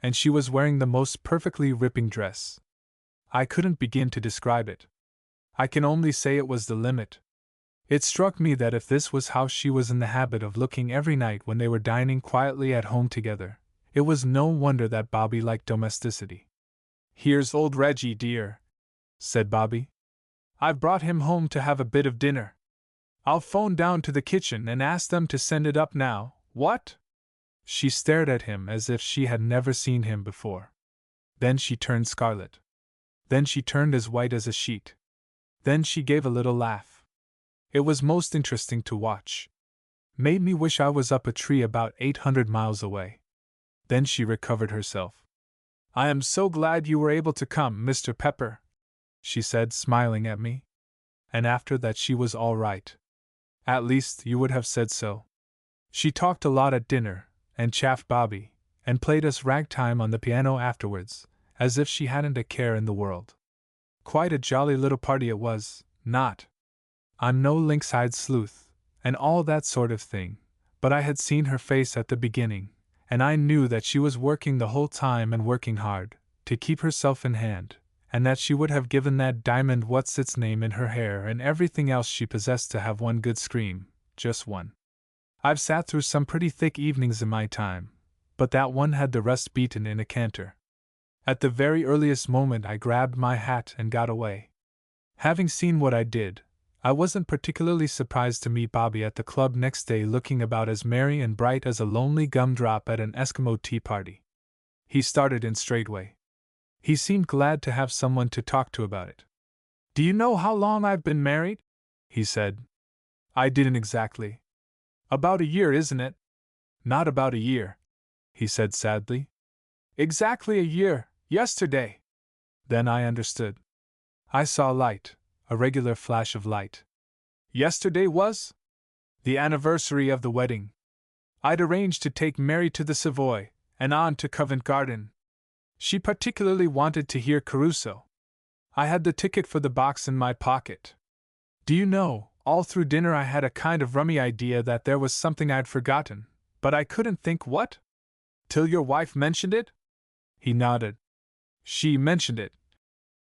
And she was wearing the most perfectly ripping dress. I couldn't begin to describe it. I can only say it was the limit. It struck me that if this was how she was in the habit of looking every night when they were dining quietly at home together, it was no wonder that Bobby liked domesticity. "Here's old Reggie, dear," said Bobby. "I've brought him home to have a bit of dinner. I'll phone down to the kitchen and ask them to send it up now, what?" She stared at him as if she had never seen him before. Then she turned scarlet. Then she turned as white as a sheet. Then she gave a little laugh. It was most interesting to watch. Made me wish I was up a tree about 800 miles away. Then she recovered herself. "I am so glad you were able to come, Mr. Pepper," she said, smiling at me. And after that she was all right. At least, you would have said so. She talked a lot at dinner, and chaffed Bobby, and played us ragtime on the piano afterwards, as if she hadn't a care in the world. Quite a jolly little party it was, not? I'm no lynx-eyed sleuth, and all that sort of thing, but I had seen her face at the beginning, and I knew that she was working the whole time and working hard, to keep herself in hand, and that she would have given that diamond what's-its-name in her hair and everything else she possessed to have one good scream, just one. I've sat through some pretty thick evenings in my time, but that one had the rust beaten in a canter. At the very earliest moment I grabbed my hat and got away. Having seen what I did, I wasn't particularly surprised to meet Bobby at the club next day looking about as merry and bright as a lonely gumdrop at an Eskimo tea party. He started in straightway. He seemed glad to have someone to talk to about it. "Do you know how long I've been married?" he said. I didn't exactly. "About a year, isn't it?" "Not about a year," he said sadly. "Exactly a year, yesterday." Then I understood. I saw light. A regular flash of light. Yesterday was the anniversary of the wedding. I'd arranged to take Mary to the Savoy, and on to Covent Garden. She particularly wanted to hear Caruso. I had the ticket for the box in my pocket. Do you know, all through dinner I had a kind of rummy idea that there was something I'd forgotten, but I couldn't think what. Till your wife mentioned it? He nodded. She mentioned it,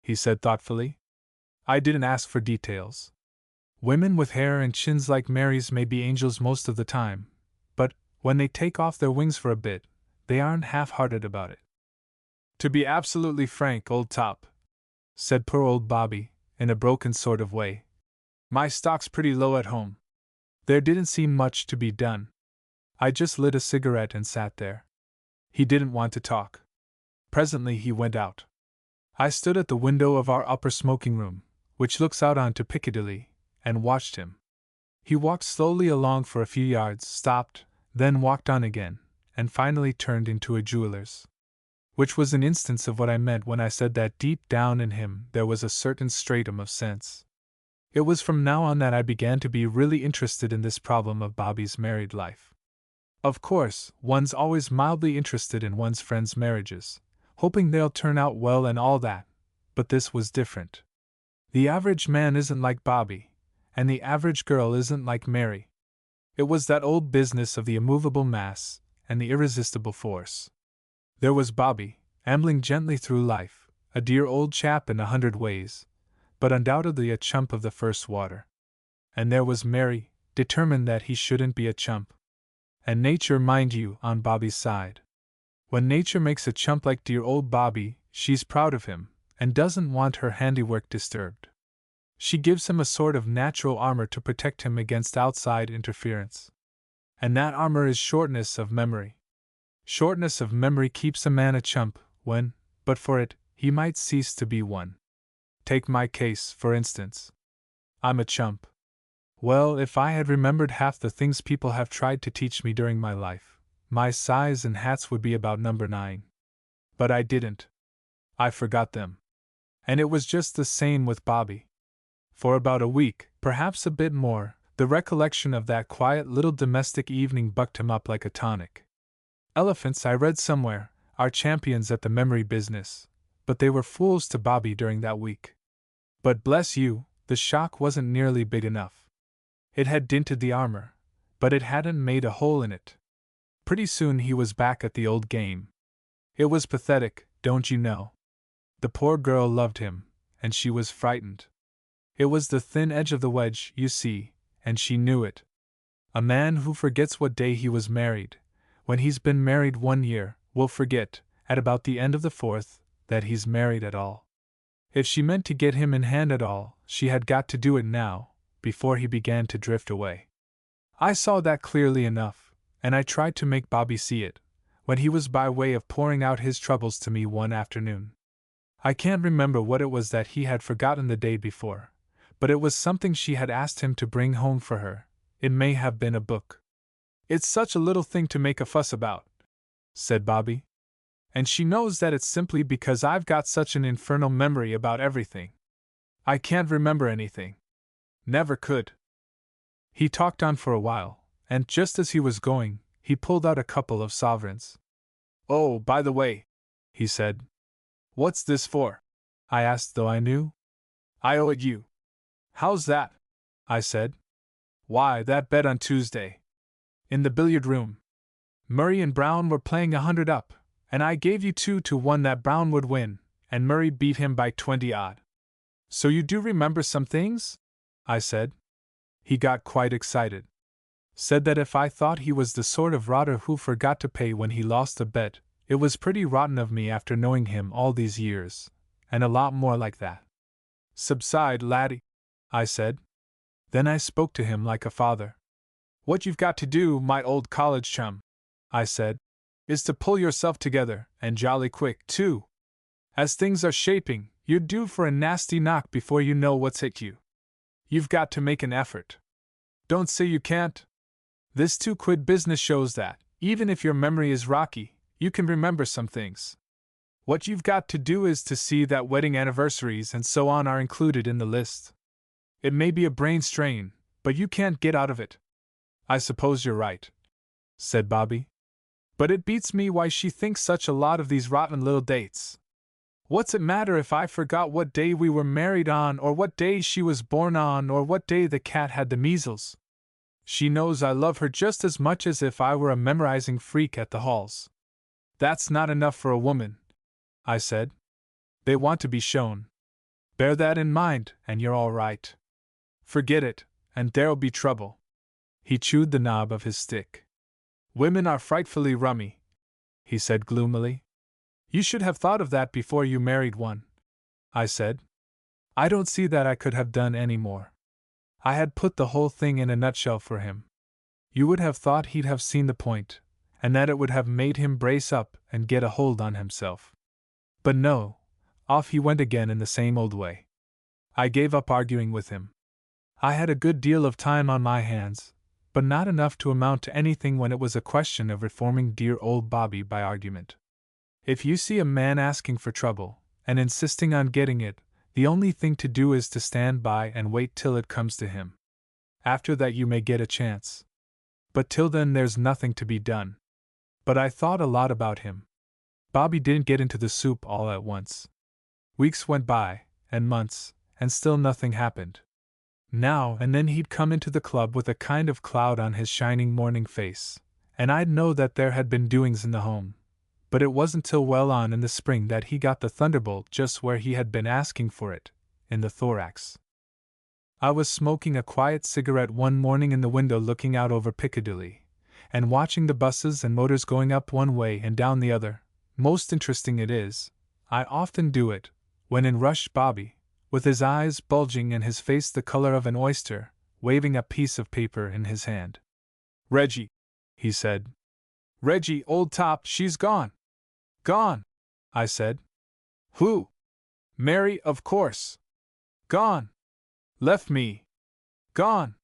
he said thoughtfully. I didn't ask for details. Women with hair and chins like Mary's may be angels most of the time, but, when they take off their wings for a bit, they aren't half-hearted about it. To be absolutely frank, old top, said poor old Bobby, in a broken sort of way, my stock's pretty low at home. There didn't seem much to be done. I just lit a cigarette and sat there. He didn't want to talk. Presently he went out. I stood at the window of our upper smoking room, which looks out onto Piccadilly, and watched him. He walked slowly along for a few yards, stopped, then walked on again, and finally turned into a jeweler's. Which was an instance of what I meant when I said that deep down in him there was a certain stratum of sense. It was from now on that I began to be really interested in this problem of Bobby's married life. Of course, one's always mildly interested in one's friends' marriages, hoping they'll turn out well and all that, but this was different. The average man isn't like Bobby, and the average girl isn't like Mary. It was that old business of the immovable mass and the irresistible force. There was Bobby, ambling gently through life, a dear old chap in 100 ways, but undoubtedly a chump of the first water. And there was Mary, determined that he shouldn't be a chump. And nature, mind you, on Bobby's side. When nature makes a chump like dear old Bobby, she's proud of him, and doesn't want her handiwork disturbed. She gives him a sort of natural armor to protect him against outside interference. And that armor is shortness of memory. Shortness of memory keeps a man a chump when, but for it, he might cease to be one. Take my case, for instance. I'm a chump. Well, if I had remembered half the things people have tried to teach me during my life, my size and hats would be about number 9. But I didn't. I forgot them. And it was just the same with Bobby. For about a week, perhaps a bit more, the recollection of that quiet little domestic evening bucked him up like a tonic. Elephants, I read somewhere, are champions at the memory business, but they were fools to Bobby during that week. But bless you, the shock wasn't nearly big enough. It had dinted the armor, but it hadn't made a hole in it. Pretty soon he was back at the old game. It was pathetic, don't you know? The poor girl loved him, and she was frightened. It was the thin edge of the wedge, you see, and she knew it. A man who forgets what day he was married, when he's been married 1 year, will forget, at about the end of the 4th, that he's married at all. If she meant to get him in hand at all, she had got to do it now, before he began to drift away. I saw that clearly enough, and I tried to make Bobby see it, when he was by way of pouring out his troubles to me one afternoon. I can't remember what it was that he had forgotten the day before, but it was something she had asked him to bring home for her. It may have been a book. It's such a little thing to make a fuss about, said Bobby. And she knows that it's simply because I've got such an infernal memory about everything. I can't remember anything. Never could. He talked on for a while, and just as he was going, he pulled out a couple of sovereigns. Oh, by the way, he said. What's this for? I asked, though I knew. I owe it you. How's that? I said. Why, that bet on Tuesday. In the billiard room. Murray and Brown were playing 100 up, and I gave you 2-1 that Brown would win, and Murray beat him by 20-odd. So you do remember some things? I said. He got quite excited. Said that if I thought he was the sort of rotter who forgot to pay when he lost a bet, it was pretty rotten of me after knowing him all these years, and a lot more like that. Subside, laddie, I said. Then I spoke to him like a father. What you've got to do, my old college chum, I said, is to pull yourself together, and jolly quick, too. As things are shaping, you're due for a nasty knock before you know what's hit you. You've got to make an effort. Don't say you can't. This 2 quid business shows that, even if your memory is rocky, you can remember some things. What you've got to do is to see that wedding anniversaries and so on are included in the list. It may be a brain strain, but you can't get out of it. I suppose you're right, said Bobby. But it beats me why she thinks such a lot of these rotten little dates. What's it matter if I forgot what day we were married on, or what day she was born on, or what day the cat had the measles? She knows I love her just as much as if I were a memorizing freak at the halls. That's not enough for a woman, I said. They want to be shown. Bear that in mind, and you're all right. Forget it, and there'll be trouble. He chewed the knob of his stick. Women are frightfully rummy, he said gloomily. You should have thought of that before you married one, I said. I don't see that I could have done any more. I had put the whole thing in a nutshell for him. You would have thought he'd have seen the point, and that it would have made him brace up and get a hold on himself. But no, off he went again in the same old way. I gave up arguing with him. I had a good deal of time on my hands, but not enough to amount to anything when it was a question of reforming dear old Bobby by argument. If you see a man asking for trouble, and insisting on getting it, the only thing to do is to stand by and wait till it comes to him. After that you may get a chance. But till then there's nothing to be done. But I thought a lot about him. Bobby didn't get into the soup all at once. Weeks went by, and months, and still nothing happened. Now and then he'd come into the club with a kind of cloud on his shining morning face, and I'd know that there had been doings in the home. But it wasn't till well on in the spring that he got the thunderbolt just where he had been asking for it, in the thorax. I was smoking a quiet cigarette one morning in the window looking out over Piccadilly, and watching the buses and motors going up one way and down the other. Most interesting it is, I often do it, when in rushed Bobby, with his eyes bulging and his face the color of an oyster, waving a piece of paper in his hand. Reggie, he said. Reggie, old top, she's gone. Gone, I said. Who? Mary, of course. Gone. Left me. Gone.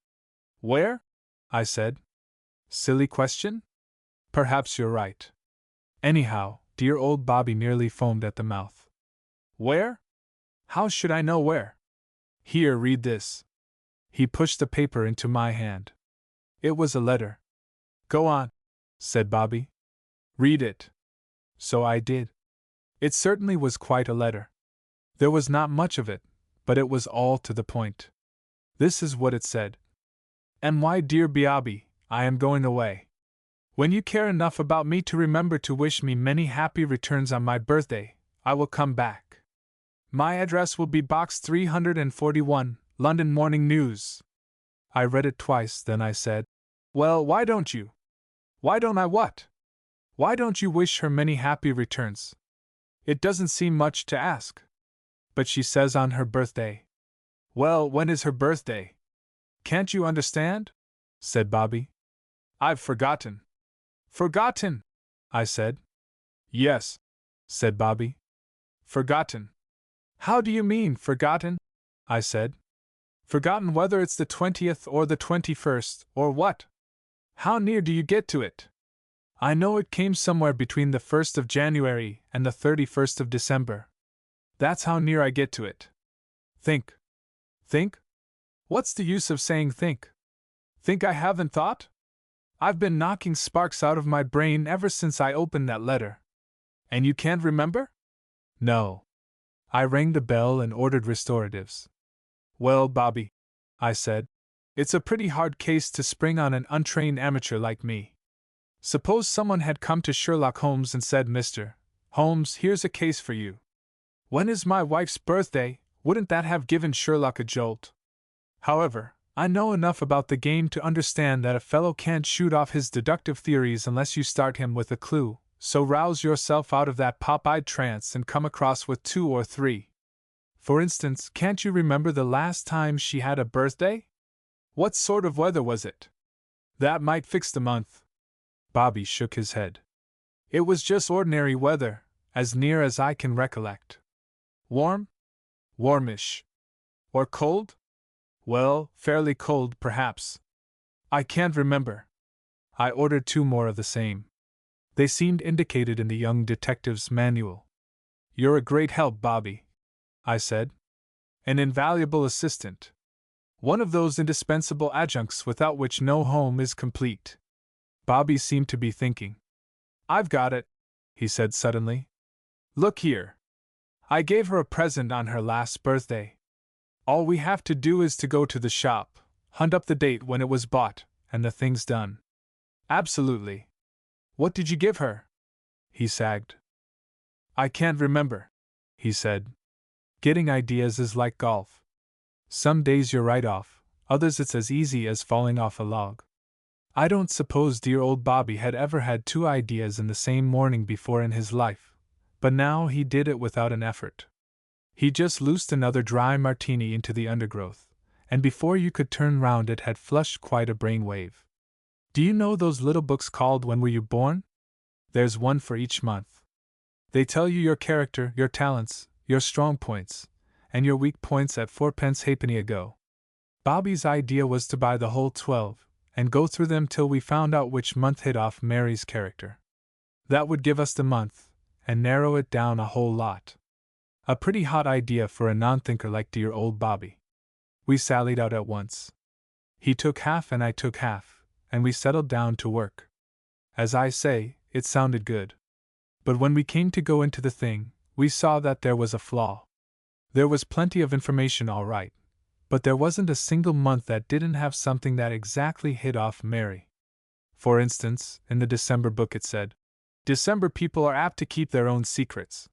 Where? I said. Silly question? Perhaps you're right. Anyhow, dear old Bobby nearly foamed at the mouth. Where? How should I know where? Here, read this. He pushed the paper into my hand. It was a letter. Go on, said Bobby. Read it. So I did. It certainly was quite a letter. There was not much of it, but it was all to the point. This is what it said. My dear Bobby, I am going away. When you care enough about me to remember to wish me many happy returns on my birthday, I will come back. My address will be Box 341, London Morning News. I read it twice, then I said, Well, why don't you? Why don't I what? Why don't you wish her many happy returns? It doesn't seem much to ask. But she says on her birthday. Well, when is her birthday? Can't you understand? Said Bobby. I've forgotten. Forgotten? I said. Yes, said Bobby. Forgotten. How do you mean, forgotten? I said. Forgotten whether it's the 20th or the 21st, or what? How near do you get to it? I know it came somewhere between the 1st of January and the 31st of December. That's how near I get to it. Think. Think? What's the use of saying think? Think I haven't thought? I've been knocking sparks out of my brain ever since I opened that letter. And you can't remember? No. I rang the bell and ordered restoratives. Well, Bobby, I said, it's a pretty hard case to spring on an untrained amateur like me. Suppose someone had come to Sherlock Holmes and said, Mr. Holmes, here's a case for you. When is my wife's birthday? Wouldn't that have given Sherlock a jolt? However, I know enough about the game to understand that a fellow can't shoot off his deductive theories unless you start him with a clue, so rouse yourself out of that pop-eyed trance and come across with 2 or 3. For instance, can't you remember the last time she had a birthday? What sort of weather was it? That might fix the month. Bobby shook his head. It was just ordinary weather, as near as I can recollect. Warm? Warmish. Or cold? Well, fairly cold, perhaps. I can't remember. I ordered 2 more of the same. They seemed indicated in the young detective's manual. You're a great help, Bobby, I said. An invaluable assistant. One of those indispensable adjuncts without which no home is complete. Bobby seemed to be thinking. I've got it, he said suddenly. Look here. I gave her a present on her last birthday. All we have to do is to go to the shop, hunt up the date when it was bought, and the thing's done. Absolutely. What did you give her? He sagged. I can't remember, he said. Getting ideas is like golf. Some days you're right off, others it's as easy as falling off a log. I don't suppose dear old Bobby had ever had two ideas in the same morning before in his life, but now he did it without an effort. He just loosed another dry martini into the undergrowth, and before you could turn round it had flushed quite a brainwave. Do you know those little books called When Were You Born? There's one for each month. They tell you your character, your talents, your strong points, and your weak points at 4pence halfpenny a go. Bobby's idea was to buy the whole 12, and go through them till we found out which month hit off Mary's character. That would give us the month, and narrow it down a whole lot. A pretty hot idea for a non-thinker like dear old Bobby. We sallied out at once. He took half and I took half, and we settled down to work. As I say, it sounded good. But when we came to go into the thing, we saw that there was a flaw. There was plenty of information all right, but there wasn't a single month that didn't have something that exactly hit off Mary. For instance, in the December book it said, December people are apt to keep their own secrets.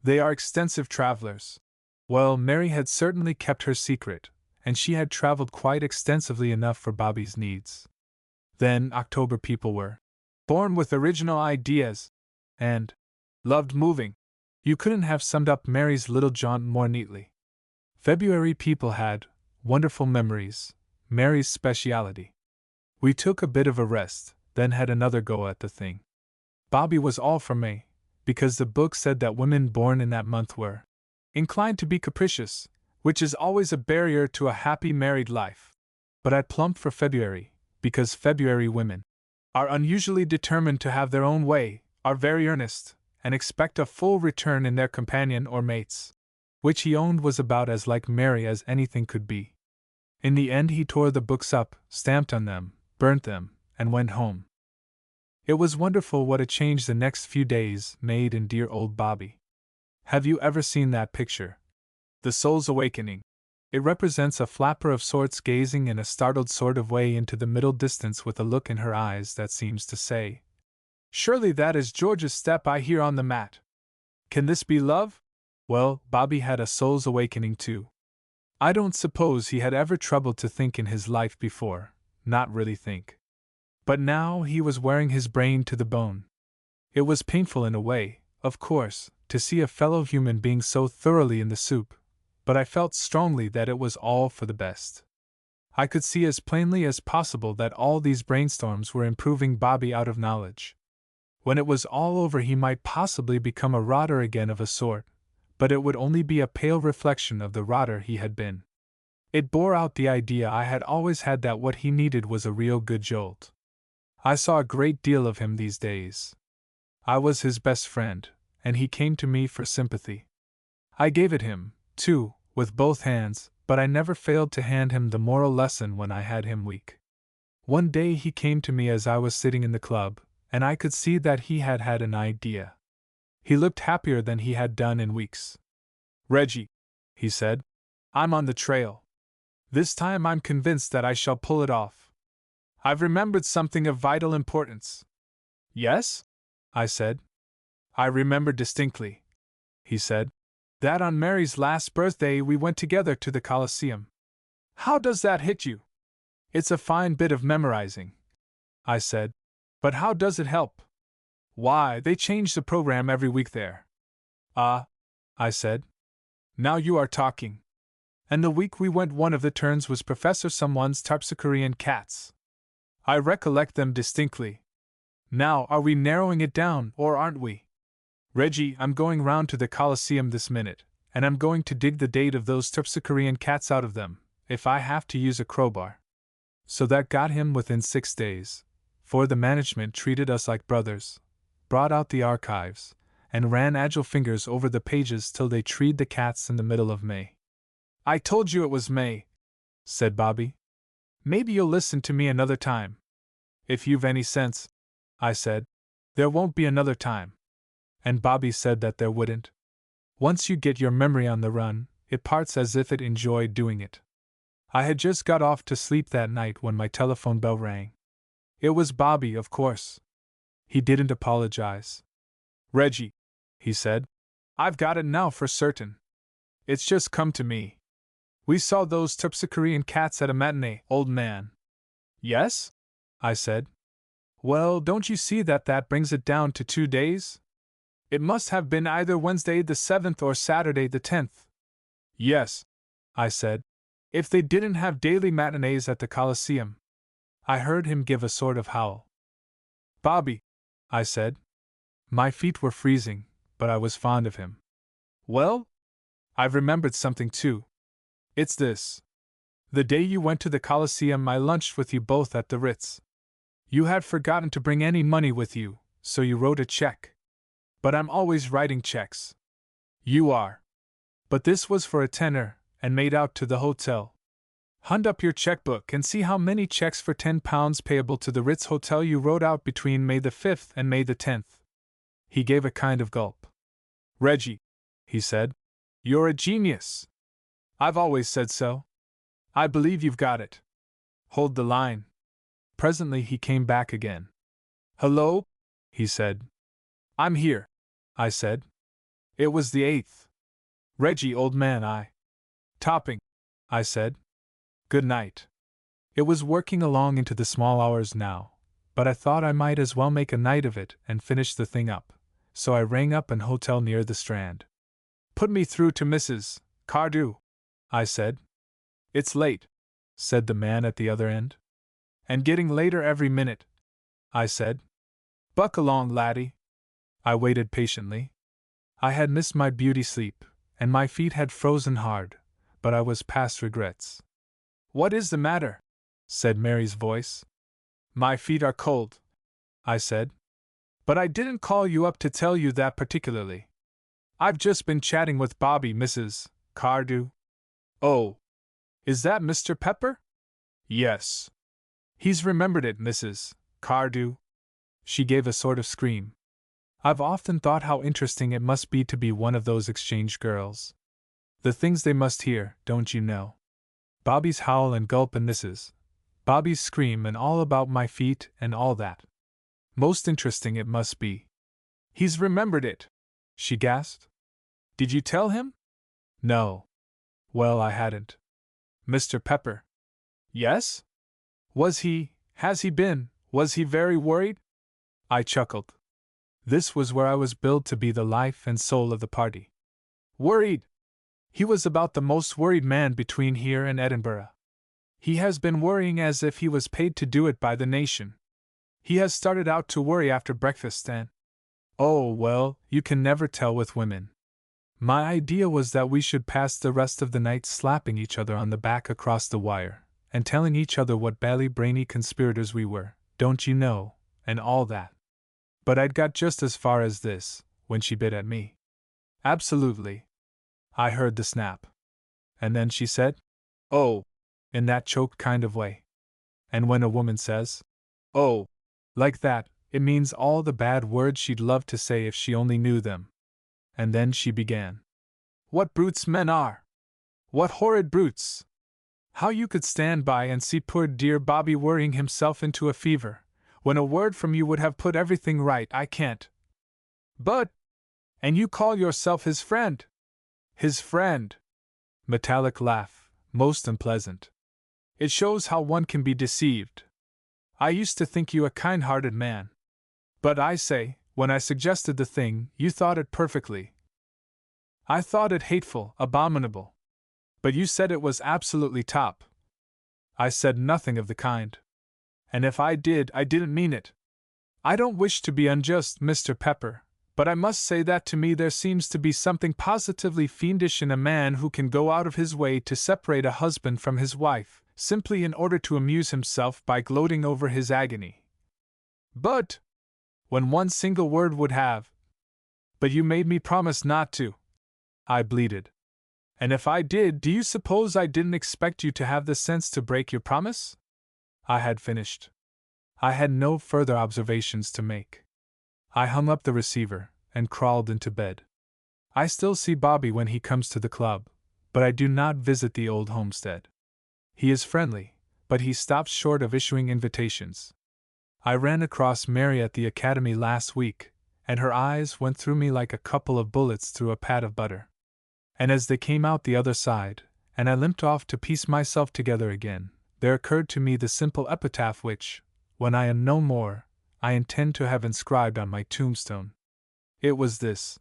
They are extensive travelers. Well, Mary had certainly kept her secret, and she had traveled quite extensively enough for Bobby's needs. Then, October people were born with original ideas, and loved moving. You couldn't have summed up Mary's little jaunt more neatly. February people had wonderful memories, Mary's speciality. We took a bit of a rest, then had another go at the thing. Bobby was all for May, because the book said that women born in that month were inclined to be capricious, which is always a barrier to a happy married life. But I plumped for February, because February women are unusually determined to have their own way, are very earnest, and expect a full return in their companion or mates, which he owned was about as like Mary as anything could be. In the end he tore the books up, stamped on them, burnt them, and went home. It was wonderful what a change the next few days made in dear old Bobby. Have you ever seen that picture? The Soul's Awakening. It represents a flapper of sorts gazing in a startled sort of way into the middle distance with a look in her eyes that seems to say, Surely that is George's step I hear on the mat. Can this be love? Well, Bobby had a soul's awakening too. I don't suppose he had ever troubled to think in his life before, not really think. But now he was wearing his brain to the bone. It was painful in a way, of course, to see a fellow human being so thoroughly in the soup, but I felt strongly that it was all for the best. I could see as plainly as possible that all these brainstorms were improving Bobby out of knowledge. When it was all over he might possibly become a rotter again of a sort, but it would only be a pale reflection of the rotter he had been. It bore out the idea I had always had that what he needed was a real good jolt. I saw a great deal of him these days. I was his best friend, and he came to me for sympathy. I gave it him, too, with both hands, but I never failed to hand him the moral lesson when I had him weak. One day he came to me as I was sitting in the club, and I could see that he had had an idea. He looked happier than he had done in weeks. Reggie, he said, I'm on the trail. This time I'm convinced that I shall pull it off. I've remembered something of vital importance. Yes? I said. I remember distinctly, he said, that on Mary's last birthday we went together to the Colosseum. How does that hit you? It's a fine bit of memorizing, I said, but how does it help? Why, they change the program every week there. Ah, I said. Now you are talking. And the week we went one of the turns was Professor Someone's Terpsichorean cats. I recollect them distinctly. Now, are we narrowing it down, or aren't we? Reggie, I'm going round to the Colosseum this minute, and I'm going to dig the date of those Terpsichorean cats out of them, if I have to use a crowbar. So that got him within 6 days, for the management treated us like brothers, brought out the archives, and ran agile fingers over the pages till they treed the cats in the middle of May. I told you it was May, said Bobby. Maybe you'll listen to me another time. If you've any sense, I said. There won't be another time. And Bobby said that there wouldn't. Once you get your memory on the run, it parts as if it enjoyed doing it. I had just got off to sleep that night when my telephone bell rang. It was Bobby, of course. He didn't apologize. Reggie, he said, I've got it now for certain. It's just come to me. We saw those Terpsichorean cats at a matinee, old man. Yes? I said. Well, don't you see that brings it down to 2 days? It must have been either Wednesday the 7th or Saturday the 10th. Yes, I said, if they didn't have daily matinees at the Coliseum. I heard him give a sort of howl. Bobby, I said. My feet were freezing, but I was fond of him. Well? I've remembered something too. It's this. The day you went to the Coliseum, I lunched with you both at the Ritz. You had forgotten to bring any money with you, so you wrote a check. But I'm always writing checks. You are. But this was for a tenner, and made out to the hotel. Hunt up your checkbook and see how many checks for £10 payable to the Ritz Hotel you wrote out between May the 5th and May the 10th. He gave a kind of gulp. Reggie, he said, you're a genius. I've always said so. I believe you've got it. Hold the line. Presently he came back again. Hello, he said. I'm here, I said. It was the 8th. Reggie, old man, Topping, I said. Good night. It was working along into the small hours now, but I thought I might as well make a night of it and finish the thing up, so I rang up an hotel near the Strand. Put me through to Mrs. Cardew, I said. It's late, said the man at the other end. And getting later every minute, I said. Buck along, laddie. I waited patiently. I had missed my beauty sleep, and my feet had frozen hard, but I was past regrets. What is the matter? Said Mary's voice. My feet are cold, I said. But I didn't call you up to tell you that particularly. I've just been chatting with Bobby, Mrs. Cardew. Oh, is that Mr. Pepper? Yes. He's remembered it, Mrs. Cardew. She gave a sort of scream. I've often thought how interesting it must be to be one of those exchange girls. The things they must hear, don't you know? Bobby's howl and gulp and Mrs. Bobby's scream and all about my feet and all that. Most interesting it must be. He's remembered it, she gasped. Did you tell him? No. Well, I hadn't. Mr. Pepper. Yes? Was he very worried? I chuckled. This was where I was billed to be the life and soul of the party. Worried? He was about the most worried man between here and Edinburgh. He has been worrying as if he was paid to do it by the nation. He has started out to worry after breakfast and… Oh, well, you can never tell with women. My idea was that we should pass the rest of the night slapping each other on the back across the wire, and telling each other what bally-brainy conspirators we were, don't you know, and all that. But I'd got just as far as this, when she bit at me. Absolutely. I heard the snap. And then she said, oh, in that choked kind of way. And when a woman says, oh, like that, it means all the bad words she'd love to say if she only knew them. And then she began. What brutes men are! What horrid brutes! How you could stand by and see poor dear Bobby worrying himself into a fever, when a word from you would have put everything right, I can't. But… and you call yourself his friend! His friend! Metallic laugh, most unpleasant. It shows how one can be deceived. I used to think you a kind-hearted man. But I say, when I suggested the thing, you thought it perfectly. I thought it hateful, abominable. But you said it was absolutely top. I said nothing of the kind. And if I did, I didn't mean it. I don't wish to be unjust, Mr. Pepper, but I must say that to me there seems to be something positively fiendish in a man who can go out of his way to separate a husband from his wife, simply in order to amuse himself by gloating over his agony. But… when one single word would have… But you made me promise not to, I bleated. And if I did, do you suppose I didn't expect you to have the sense to break your promise? I had finished. I had no further observations to make. I hung up the receiver and crawled into bed. I still see Bobby when he comes to the club, but I do not visit the old homestead. He is friendly, but he stops short of issuing invitations. I ran across Mary at the academy last week, and her eyes went through me like a couple of bullets through a pat of butter. And as they came out the other side, and I limped off to piece myself together again, there occurred to me the simple epitaph which, when I am no more, I intend to have inscribed on my tombstone. It was this: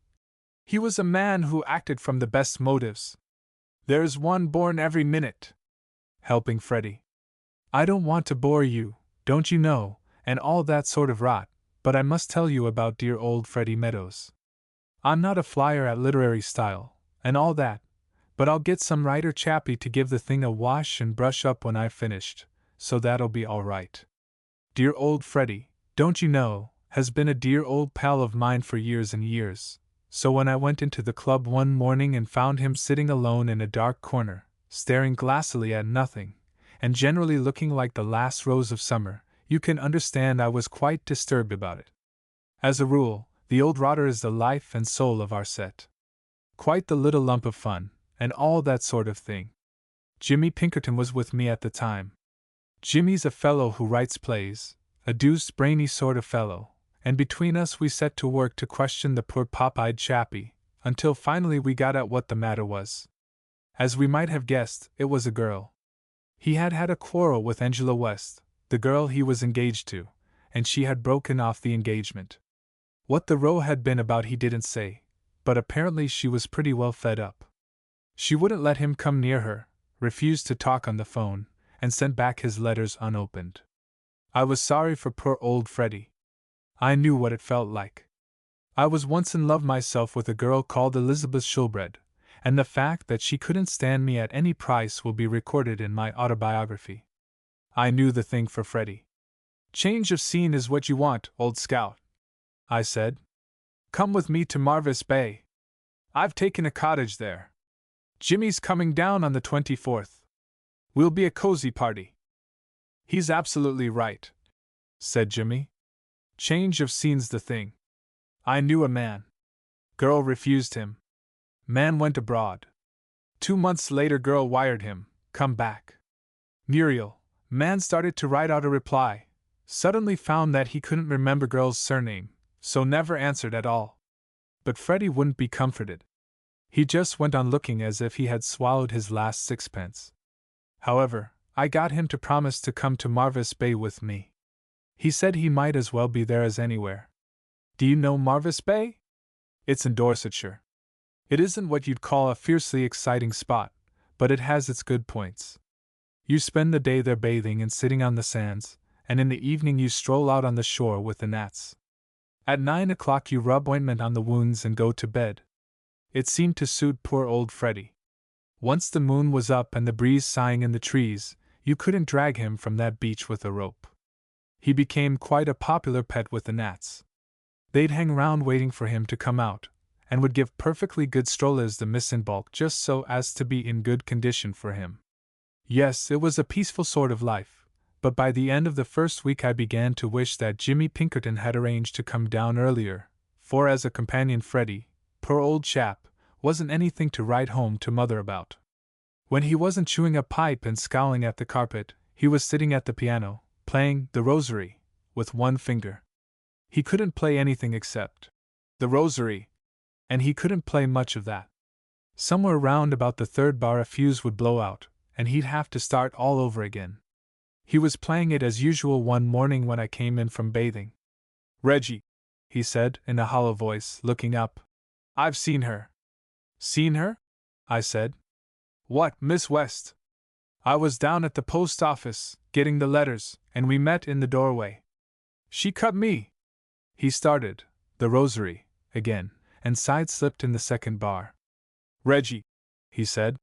he was a man who acted from the best motives. There's one born every minute. Helping Freddie. I don't want to bore you, don't you know, and all that sort of rot, but I must tell you about dear old Freddie Meadows. I'm not a flyer at literary style, and all that, but I'll get some writer chappie to give the thing a wash and brush up when I've finished, so that'll be all right. Dear old Freddie, don't you know, has been a dear old pal of mine for years and years, so when I went into the club one morning and found him sitting alone in a dark corner, staring glassily at nothing, and generally looking like the last rose of summer, you can understand I was quite disturbed about it. As a rule, the old rotter is the life and soul of our set. Quite the little lump of fun, and all that sort of thing. Jimmy Pinkerton was with me at the time. Jimmy's a fellow who writes plays, a deuced brainy sort of fellow, and between us we set to work to question the poor pop-eyed chappie, until finally we got at what the matter was. As we might have guessed, it was a girl. He had had a quarrel with Angela West, the girl he was engaged to, and she had broken off the engagement. What the row had been about he didn't say, but apparently she was pretty well fed up. She wouldn't let him come near her, refused to talk on the phone, and sent back his letters unopened. I was sorry for poor old Freddie. I knew what it felt like. I was once in love myself with a girl called Elizabeth Shulbred, and the fact that she couldn't stand me at any price will be recorded in my autobiography. I knew the thing for Freddie. Change of scene is what you want, old scout, I said. Come with me to Marvis Bay. I've taken a cottage there. Jimmy's coming down on the 24th. We'll be a cozy party. He's absolutely right, said Jimmy. Change of scene's the thing. I knew a man. Girl refused him. Man went abroad. 2 months later girl wired him, come back. Muriel. Man started to write out a reply, suddenly found that he couldn't remember girl's surname, so never answered at all. But Freddie wouldn't be comforted. He just went on looking as if he had swallowed his last sixpence. However, I got him to promise to come to Marvis Bay with me. He said he might as well be there as anywhere. Do you know Marvis Bay? It's in Dorsetshire. It isn't what you'd call a fiercely exciting spot, but it has its good points. You spend the day there bathing and sitting on the sands, and in the evening you stroll out on the shore with the gnats. At 9 o'clock you rub ointment on the wounds and go to bed. It seemed to suit poor old Freddie. Once the moon was up and the breeze sighing in the trees, you couldn't drag him from that beach with a rope. He became quite a popular pet with the gnats. They'd hang round waiting for him to come out, and would give perfectly good strollers the miss in bulk just so as to be in good condition for him. Yes, it was a peaceful sort of life, but by the end of the first week I began to wish that Jimmy Pinkerton had arranged to come down earlier, for as a companion Freddie, poor old chap, wasn't anything to write home to mother about. When he wasn't chewing a pipe and scowling at the carpet, he was sitting at the piano, playing The Rosary, with one finger. He couldn't play anything except The Rosary, and he couldn't play much of that. Somewhere round about the third bar a fuse would blow out, and he'd have to start all over again. He was playing it as usual one morning when I came in from bathing. Reggie, he said in a hollow voice, looking up. I've seen her. Seen her? I said. What, Miss West? I was down at the post office, getting the letters, and we met in the doorway. She cut me. He started, The Rosary, again, and side-slipped in the second bar. Reggie, he said,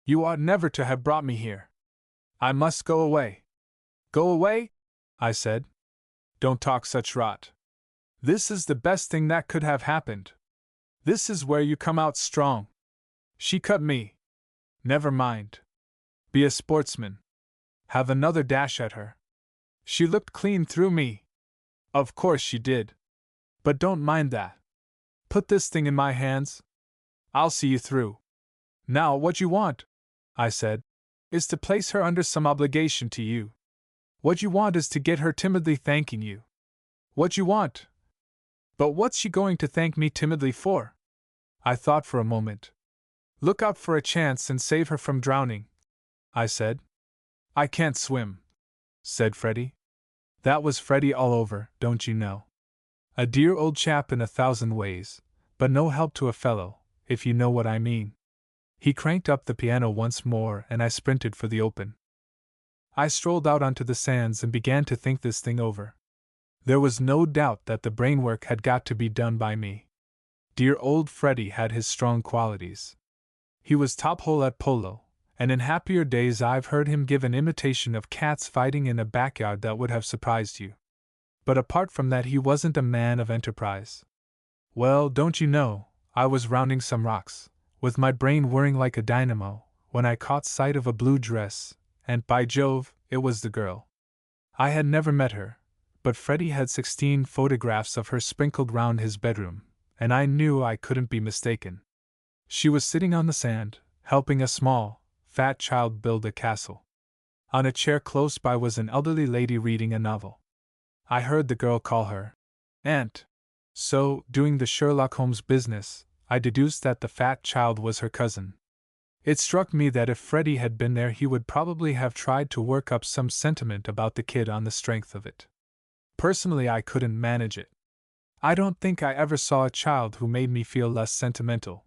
you ought never to have brought me here. I must go away. Go away? I said. Don't talk such rot. This is the best thing that could have happened. This is where you come out strong. She cut me. Never mind. Be a sportsman. Have another dash at her. She looked clean through me. Of course she did. But don't mind that. Put this thing in my hands. I'll see you through. Now what you want, I said, is to place her under some obligation to you. What you want is to get her timidly thanking you. What you want. But what's she going to thank me timidly for? I thought for a moment. Look out for a chance and save her from drowning, I said. I can't swim, said Freddie. That was Freddie all over, don't you know? A dear old chap in 1,000 ways, but no help to a fellow, if you know what I mean. He cranked up the piano once more and I sprinted for the open. I strolled out onto the sands and began to think this thing over. There was no doubt that the brainwork had got to be done by me. Dear old Freddie had his strong qualities. He was top hole at polo, and in happier days I've heard him give an imitation of cats fighting in a backyard that would have surprised you. But apart from that, he wasn't a man of enterprise. Well, don't you know, I was rounding some rocks, with my brain whirring like a dynamo, when I caught sight of a blue dress, and by Jove, it was the girl. I had never met her, but Freddie had 16 photographs of her sprinkled round his bedroom, and I knew I couldn't be mistaken. She was sitting on the sand, helping a small, fat child build a castle. On a chair close by was an elderly lady reading a novel. I heard the girl call her Aunt. So, doing the Sherlock Holmes business, I deduced that the fat child was her cousin. It struck me that if Freddie had been there, he would probably have tried to work up some sentiment about the kid on the strength of it. Personally, I couldn't manage it. I don't think I ever saw a child who made me feel less sentimental.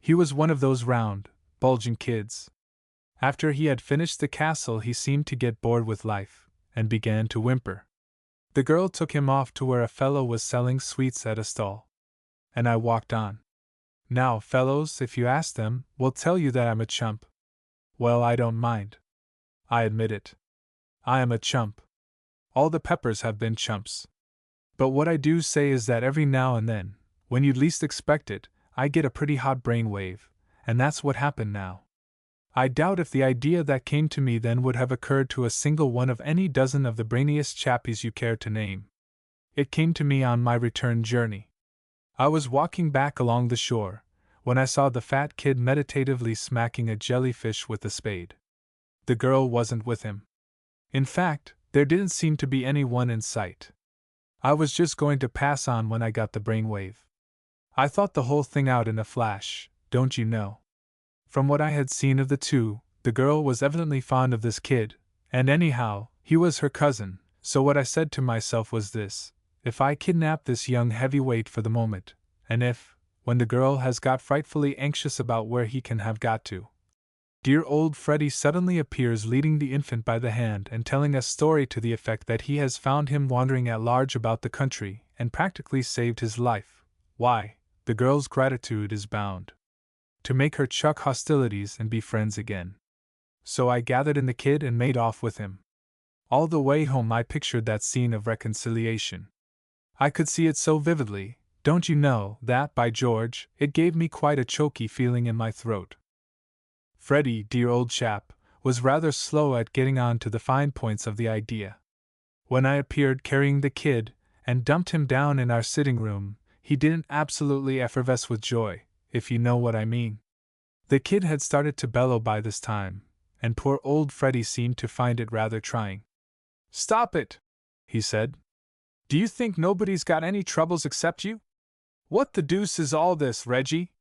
He was one of those round, bulging kids. After he had finished the castle, he seemed to get bored with life, and began to whimper. The girl took him off to where a fellow was selling sweets at a stall. And I walked on. Now, fellows, if you ask them, will tell you that I'm a chump. Well, I don't mind. I admit it. I am a chump. All the Peppers have been chumps. But what I do say is that every now and then, when you'd least expect it, I get a pretty hot brain wave, and that's what happened now. I doubt if the idea that came to me then would have occurred to a single one of any dozen of the brainiest chappies you care to name. It came to me on my return journey. I was walking back along the shore, when I saw the fat kid meditatively smacking a jellyfish with a spade. The girl wasn't with him. In fact, there didn't seem to be anyone in sight. I was just going to pass on when I got the brainwave. I thought the whole thing out in a flash, don't you know. From what I had seen of the two, the girl was evidently fond of this kid, and anyhow, he was her cousin, so what I said to myself was this: if I kidnap this young heavyweight for the moment, and if, when the girl has got frightfully anxious about where he can have got to, dear old Freddie suddenly appears leading the infant by the hand and telling a story to the effect that he has found him wandering at large about the country and practically saved his life, why, the girl's gratitude is bound to make her chuck hostilities and be friends again. So I gathered in the kid and made off with him. All the way home I pictured that scene of reconciliation. I could see it so vividly, don't you know, that, by George, it gave me quite a choky feeling in my throat. Freddie, dear old chap, was rather slow at getting on to the fine points of the idea. When I appeared carrying the kid, and dumped him down in our sitting room, he didn't absolutely effervesce with joy, if you know what I mean. The kid had started to bellow by this time, and poor old Freddie seemed to find it rather trying. "Stop it," he said. "Do you think nobody's got any troubles except you? What the deuce is all this, Reggie?"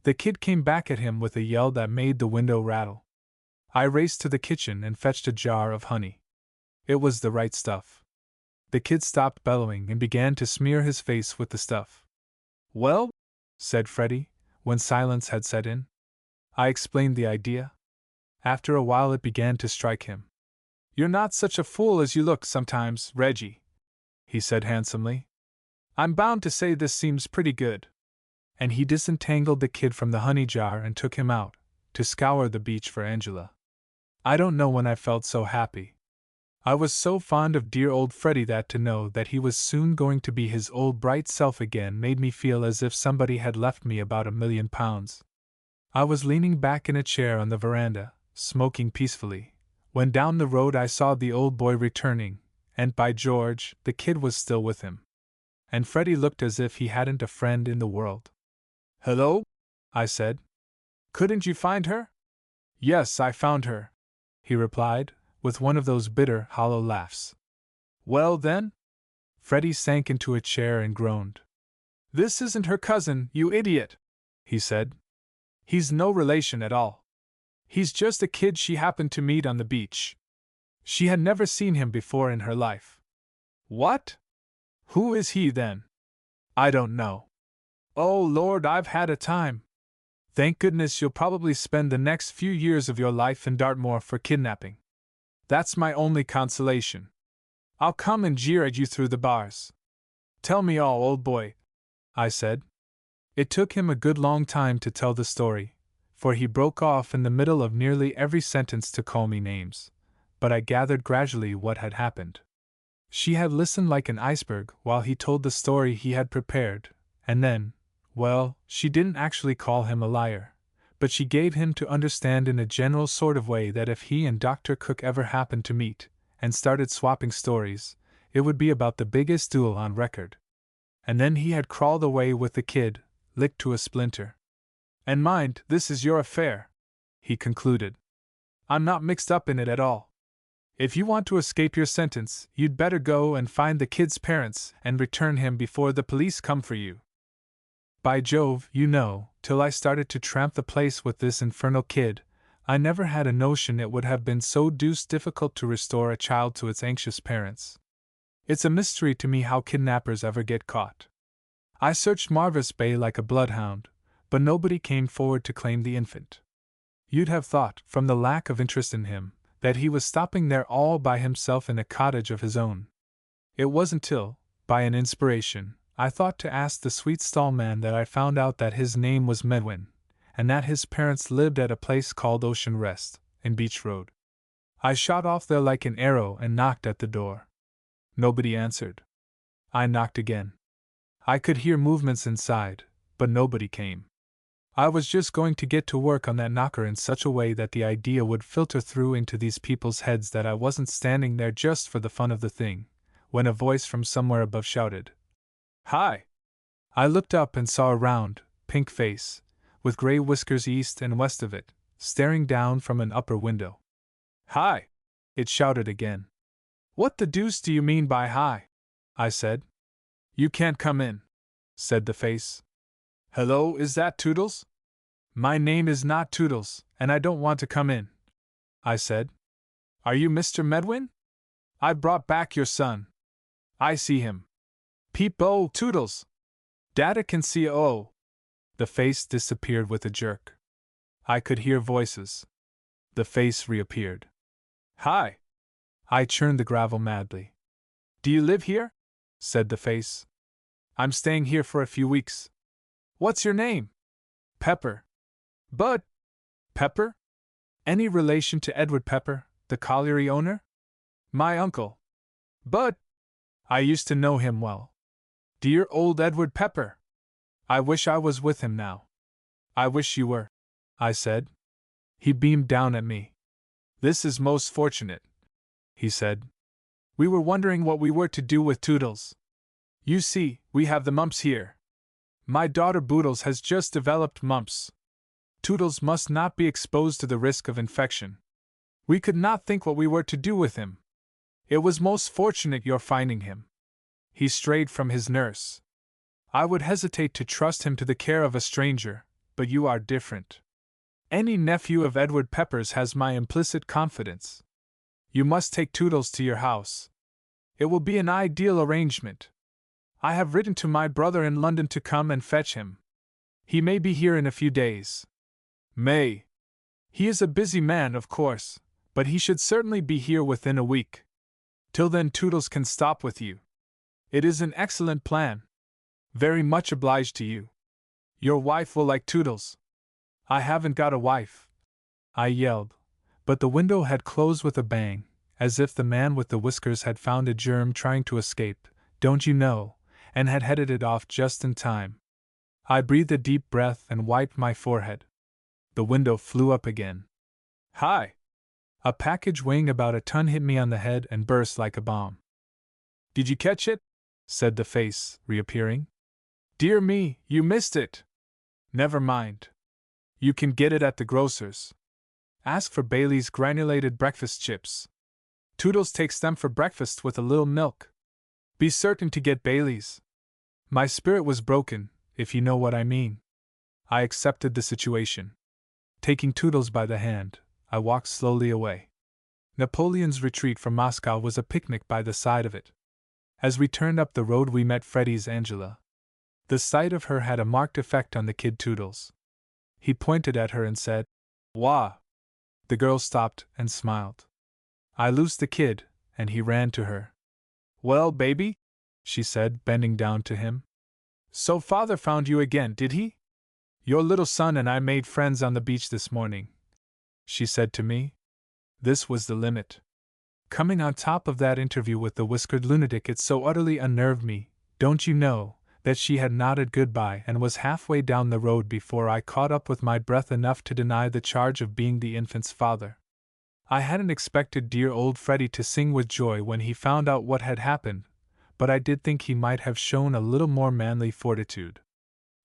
The kid came back at him with a yell that made the window rattle. I raced to the kitchen and fetched a jar of honey. It was the right stuff. The kid stopped bellowing and began to smear his face with the stuff. "Well?" said Freddie, when silence had set in. I explained the idea. After a while it began to strike him. "You're not such a fool as you look sometimes, Reggie," he said handsomely. "I'm bound to say this seems pretty good." And he disentangled the kid from the honey jar and took him out, to scour the beach for Angela. I don't know when I felt so happy. I was so fond of dear old Freddie that to know that he was soon going to be his old bright self again made me feel as if somebody had left me about £1,000,000. I was leaning back in a chair on the veranda, smoking peacefully, when down the road I saw the old boy returning, and by George, the kid was still with him. And Freddie looked as if he hadn't a friend in the world. "Hello?" I said. "Couldn't you find her?" "Yes, I found her," he replied, with one of those bitter, hollow laughs. "Well then?" Freddie sank into a chair and groaned. "This isn't her cousin, you idiot," he said. "He's no relation at all. He's just a kid she happened to meet on the beach. She had never seen him before in her life. What? Who is he then? I don't know. Oh Lord, I've had a time. Thank goodness you'll probably spend the next few years of your life in Dartmoor for kidnapping. That's my only consolation. I'll come and jeer at you through the bars. Tell me all, old boy, I said. It took him a good long time to tell the story, for he broke off in the middle of nearly every sentence to call me names, but I gathered gradually what had happened. She had listened like an iceberg while he told the story he had prepared, and then, well, she didn't actually call him a liar, but she gave him to understand in a general sort of way that if he and Dr. Cook ever happened to meet, and started swapping stories, it would be about the biggest duel on record. And then he had crawled away with the kid, licked to a splinter. And mind, this is your affair, he concluded. I'm not mixed up in it at all. If you want to escape your sentence, you'd better go and find the kid's parents and return him before the police come for you. By Jove, you know, till I started to tramp the place with this infernal kid, I never had a notion it would have been so deuced difficult to restore a child to its anxious parents. It's a mystery to me how kidnappers ever get caught. I searched Marvis Bay like a bloodhound, but nobody came forward to claim the infant. You'd have thought, from the lack of interest in him, that he was stopping there all by himself in a cottage of his own. It wasn't till, by an inspiration, I thought to ask the sweet stallman that I found out that his name was Medwin, and that his parents lived at a place called Ocean Rest, in Beach Road. I shot off there like an arrow and knocked at the door. Nobody answered. I knocked again. I could hear movements inside, but nobody came. I was just going to get to work on that knocker in such a way that the idea would filter through into these people's heads that I wasn't standing there just for the fun of the thing, when a voice from somewhere above shouted, "Hi!" I looked up and saw a round, pink face, with gray whiskers east and west of it, staring down from an upper window. "Hi!" it shouted again. "What the deuce do you mean by hi?" I said. "You can't come in," said the face. "Hello, is that Toodles?" "My name is not Toodles, and I don't want to come in," I said. "Are you Mr. Medwin? I brought back your son. I see him. Peep-o, Toodles! Dada can see oh!" The face disappeared with a jerk. I could hear voices. The face reappeared. "Hi!" I churned the gravel madly. "Do you live here?" said the face. "I'm staying here for a few weeks." "What's your name?" "Pepper." "But Pepper? Any relation to Edward Pepper, the colliery owner?" "My uncle." "But I used to know him well." "Dear old Edward Pepper! I wish I was with him now." "I wish you were," I said. He beamed down at me. "This is most fortunate," he said. "We were wondering what we were to do with Toodles. You see, we have the mumps here. My daughter Boodles has just developed mumps. Toodles must not be exposed to the risk of infection. We could not think what we were to do with him. It was most fortunate your finding him. He strayed from his nurse. I would hesitate to trust him to the care of a stranger, but you are different. Any nephew of Edward Pepper's has my implicit confidence. You must take Toodles to your house. It will be an ideal arrangement. I have written to my brother in London to come and fetch him. He may be here in a few days. May. He is a busy man, of course, but he should certainly be here within a week. Till then Toodles can stop with you. It is an excellent plan. Very much obliged to you. Your wife will like Toodles." "I haven't got a wife," I yelled, but the window had closed with a bang, as if the man with the whiskers had found a germ trying to escape, don't you know, and had headed it off just in time. I breathed a deep breath and wiped my forehead. The window flew up again. "Hi!" A package weighing about a ton hit me on the head and burst like a bomb. "Did you catch it?" said the face, reappearing. "Dear me, you missed it! Never mind. You can get it at the grocer's. Ask for Bailey's granulated breakfast chips. Toodles takes them for breakfast with a little milk. Be certain to get Bailey's." My spirit was broken, if you know what I mean. I accepted the situation. Taking Toodles by the hand, I walked slowly away. Napoleon's retreat from Moscow was a picnic by the side of it. As we turned up the road, we met Freddie's Angela. The sight of her had a marked effect on the kid Toodles. He pointed at her and said, "Wah!" The girl stopped and smiled. I loosed the kid, and he ran to her. "Well, baby?" she said, bending down to him. "So father found you again, did he? Your little son and I made friends on the beach this morning," she said to me. This was the limit. Coming on top of that interview with the whiskered lunatic, it so utterly unnerved me, don't you know, that she had nodded goodbye and was halfway down the road before I caught up with my breath enough to deny the charge of being the infant's father. I hadn't expected dear old Freddie to sing with joy when he found out what had happened, but I did think he might have shown a little more manly fortitude.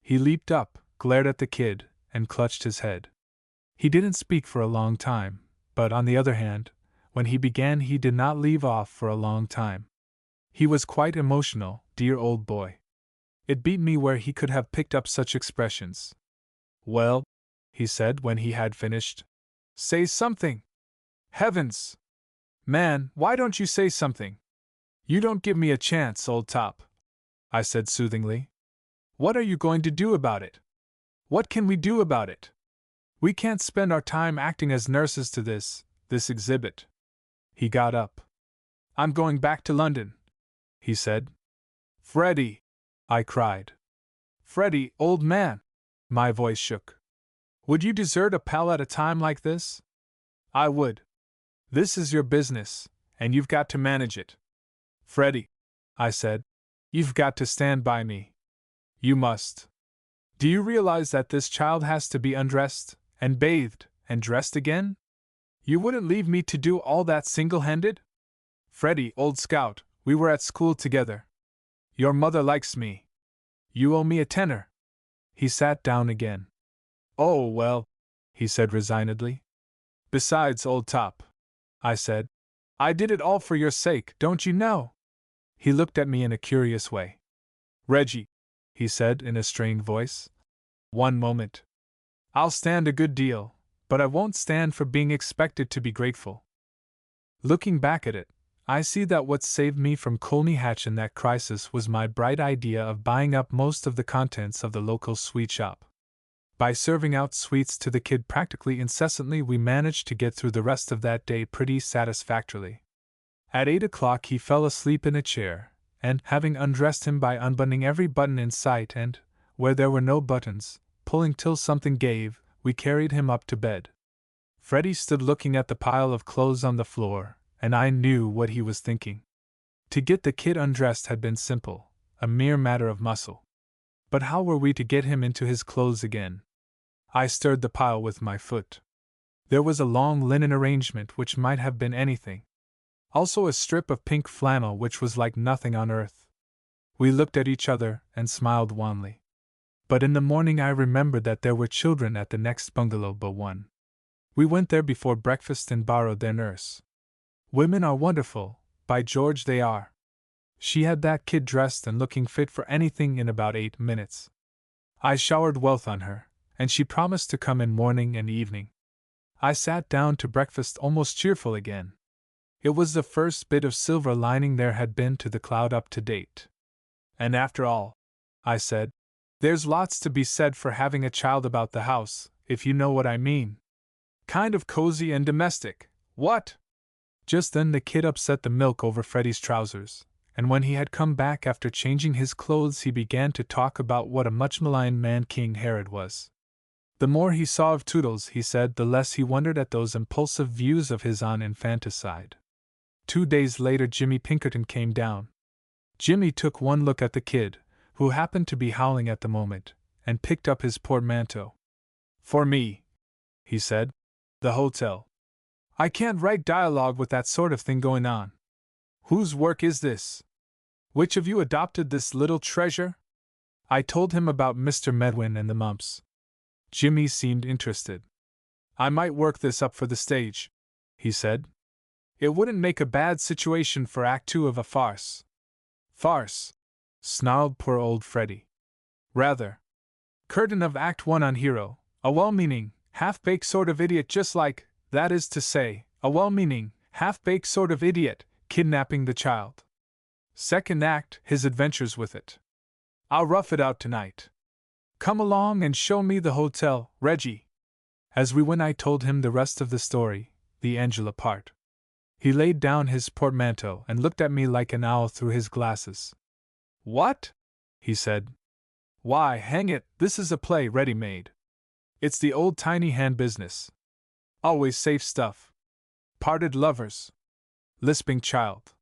He leaped up, glared at the kid, and clutched his head. He didn't speak for a long time, but on the other hand, when he began he did not leave off for a long time. He was quite emotional, dear old boy. It beat me where he could have picked up such expressions. "Well," he said when he had finished, "say something! Heavens! Man, why don't you say something? You don't give me a chance, old top," I said soothingly. "What are you going to do about it? What can we do about it? We can't spend our time acting as nurses to this exhibit." He got up. "I'm going back to London," he said. "Freddie!" I cried. "Freddie, old man!" My voice shook. "Would you desert a pal at a time like this?" "I would. This is your business, and you've got to manage it. Freddie," I said, "you've got to stand by me. You must. Do you realize that this child has to be undressed, and bathed, and dressed again? You wouldn't leave me to do all that single-handed? Freddie, old scout, we were at school together. Your mother likes me. You owe me a tenner." He sat down again. "Oh, well," he said resignedly. "Besides, old top," I said, "I did it all for your sake, don't you know?" He looked at me in a curious way. "Reggie," he said in a strained voice. "One moment. I'll stand a good deal, but I won't stand for being expected to be grateful." Looking back at it, I see that what saved me from Colney Hatch in that crisis was my bright idea of buying up most of the contents of the local sweet shop. By serving out sweets to the kid practically incessantly, we managed to get through the rest of that day pretty satisfactorily. At 8 o'clock he fell asleep in a chair, and, having undressed him by unbuttoning every button in sight and, where there were no buttons, pulling till something gave, we carried him up to bed. Freddie stood looking at the pile of clothes on the floor, and I knew what he was thinking. To get the kid undressed had been simple, a mere matter of muscle. But how were we to get him into his clothes again? I stirred the pile with my foot. There was a long linen arrangement which might have been anything. Also a strip of pink flannel which was like nothing on earth. We looked at each other and smiled wanly. But in the morning I remembered that there were children at the next bungalow but one. We went there before breakfast and borrowed their nurse. Women are wonderful, by George they are. She had that kid dressed and looking fit for anything in about 8 minutes. I showered wealth on her, and she promised to come in morning and evening. I sat down to breakfast almost cheerful again. It was the first bit of silver lining there had been to the cloud up to date. "And after all," I said, "there's lots to be said for having a child about the house, if you know what I mean. Kind of cozy and domestic, what?" Just then the kid upset the milk over Freddie's trousers, and when he had come back after changing his clothes he began to talk about what a much maligned man King Herod was. The more he saw of Toodles, he said, the less he wondered at those impulsive views of his on infanticide. 2 days later Jimmy Pinkerton came down. Jimmy took one look at the kid, who happened to be howling at the moment, and picked up his portmanteau. "For me," he said. "The hotel. I can't write dialogue with that sort of thing going on. Whose work is this? Which of you adopted this little treasure?" I told him about Mr. Medwin and the mumps. Jimmy seemed interested. "I might work this up for the stage," he said. "It wouldn't make a bad situation for Act 2 of a farce." "Farce?" snarled poor old Freddie. "Rather. Curtain of Act 1 on hero, a well-meaning, half-baked sort of idiot just like, that is to say, a well-meaning, half-baked sort of idiot, kidnapping the child." Second act, his adventures with it. I'll rough it out tonight. Come along and show me the hotel, Reggie. As we went, I told him the rest of the story, the Angela part. He laid down his portmanteau and looked at me like an owl through his glasses. What? He said. Why, hang it, this is a play ready-made. It's the old tiny hand business. Always safe stuff. Parted lovers. Lisping child.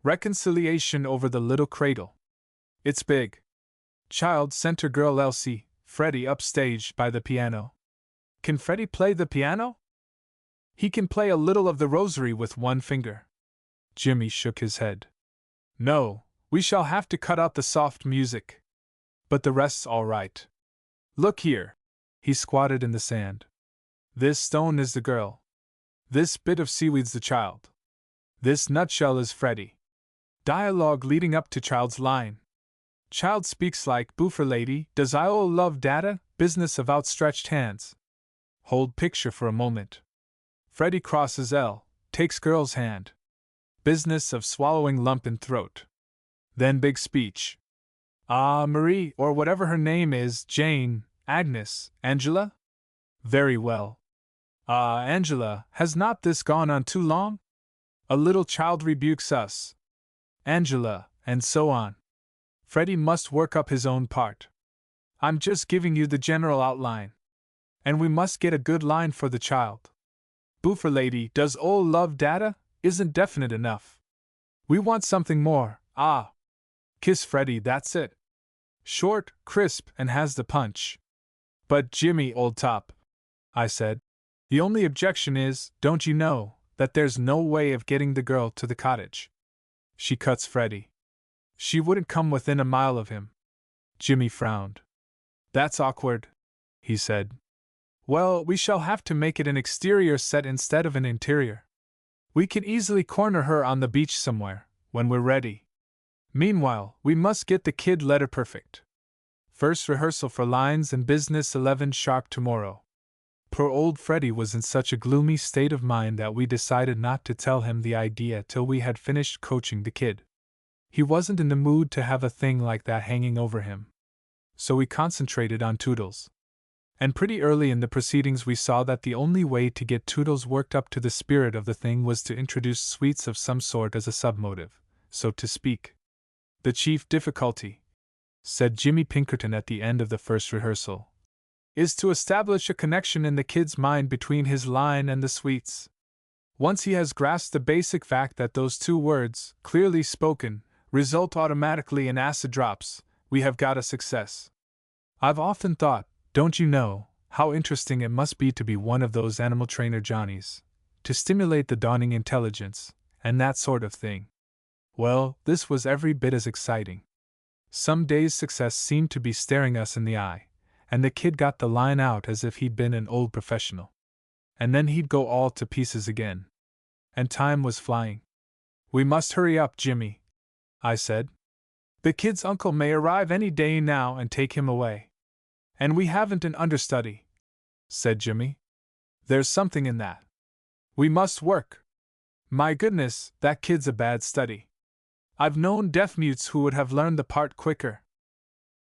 Reconciliation over the little cradle. It's big. Child center girl Elsie, Freddie upstage by the piano. Can Freddie play the piano? He can play a little of the rosary with one finger. Jimmy shook his head. No, we shall have to cut out the soft music. But the rest's all right. Look here. He squatted in the sand. This stone is the girl. This bit of seaweed's the child. This nutshell is Freddie. Dialogue leading up to child's line. Child speaks like boofer lady, does I love data, business of outstretched hands. Hold picture for a moment. Freddie crosses L, takes girl's hand. Business of swallowing lump in throat. Then big speech. Marie, or whatever her name is, Jane, Agnes, Angela? Very well. Angela, has not this gone on too long? A little child rebukes us. Angela, and so on. Freddie must work up his own part. I'm just giving you the general outline. And we must get a good line for the child. Boofer lady, does ol' love data, isn't definite enough. We want something more, Kiss Freddie, that's it. Short, crisp, and has the punch. But Jimmy, old top, I said. The only objection is, don't you know, that there's no way of getting the girl to the cottage. She cuts Freddie. She wouldn't come within a mile of him. Jimmy frowned. That's awkward, he said. Well, we shall have to make it an exterior set instead of an interior. We can easily corner her on the beach somewhere, when we're ready. Meanwhile, we must get the kid letter perfect. First rehearsal for lines and business 11 sharp tomorrow. Poor old Freddie was in such a gloomy state of mind that we decided not to tell him the idea till we had finished coaching the kid. He wasn't in the mood to have a thing like that hanging over him. So we concentrated on Toodles. And pretty early in the proceedings we saw that the only way to get Toodles worked up to the spirit of the thing was to introduce sweets of some sort as a submotive, so to speak. The chief difficulty, said Jimmy Pinkerton at the end of the first rehearsal, is to establish a connection in the kid's mind between his line and the sweets. Once he has grasped the basic fact that those two words, clearly spoken, result automatically in acid drops, we have got a success. I've often thought, don't you know, how interesting it must be to be one of those animal trainer Johnnies, to stimulate the dawning intelligence, and that sort of thing. Well, this was every bit as exciting. Some days success seemed to be staring us in the eye, and the kid got the line out as if he'd been an old professional. And then he'd go all to pieces again. And time was flying. We must hurry up, Jimmy, I said. The kid's uncle may arrive any day now and take him away. And we haven't an understudy, said Jimmy. There's something in that. We must work. My goodness, that kid's a bad study. I've known deaf-mutes who would have learned the part quicker.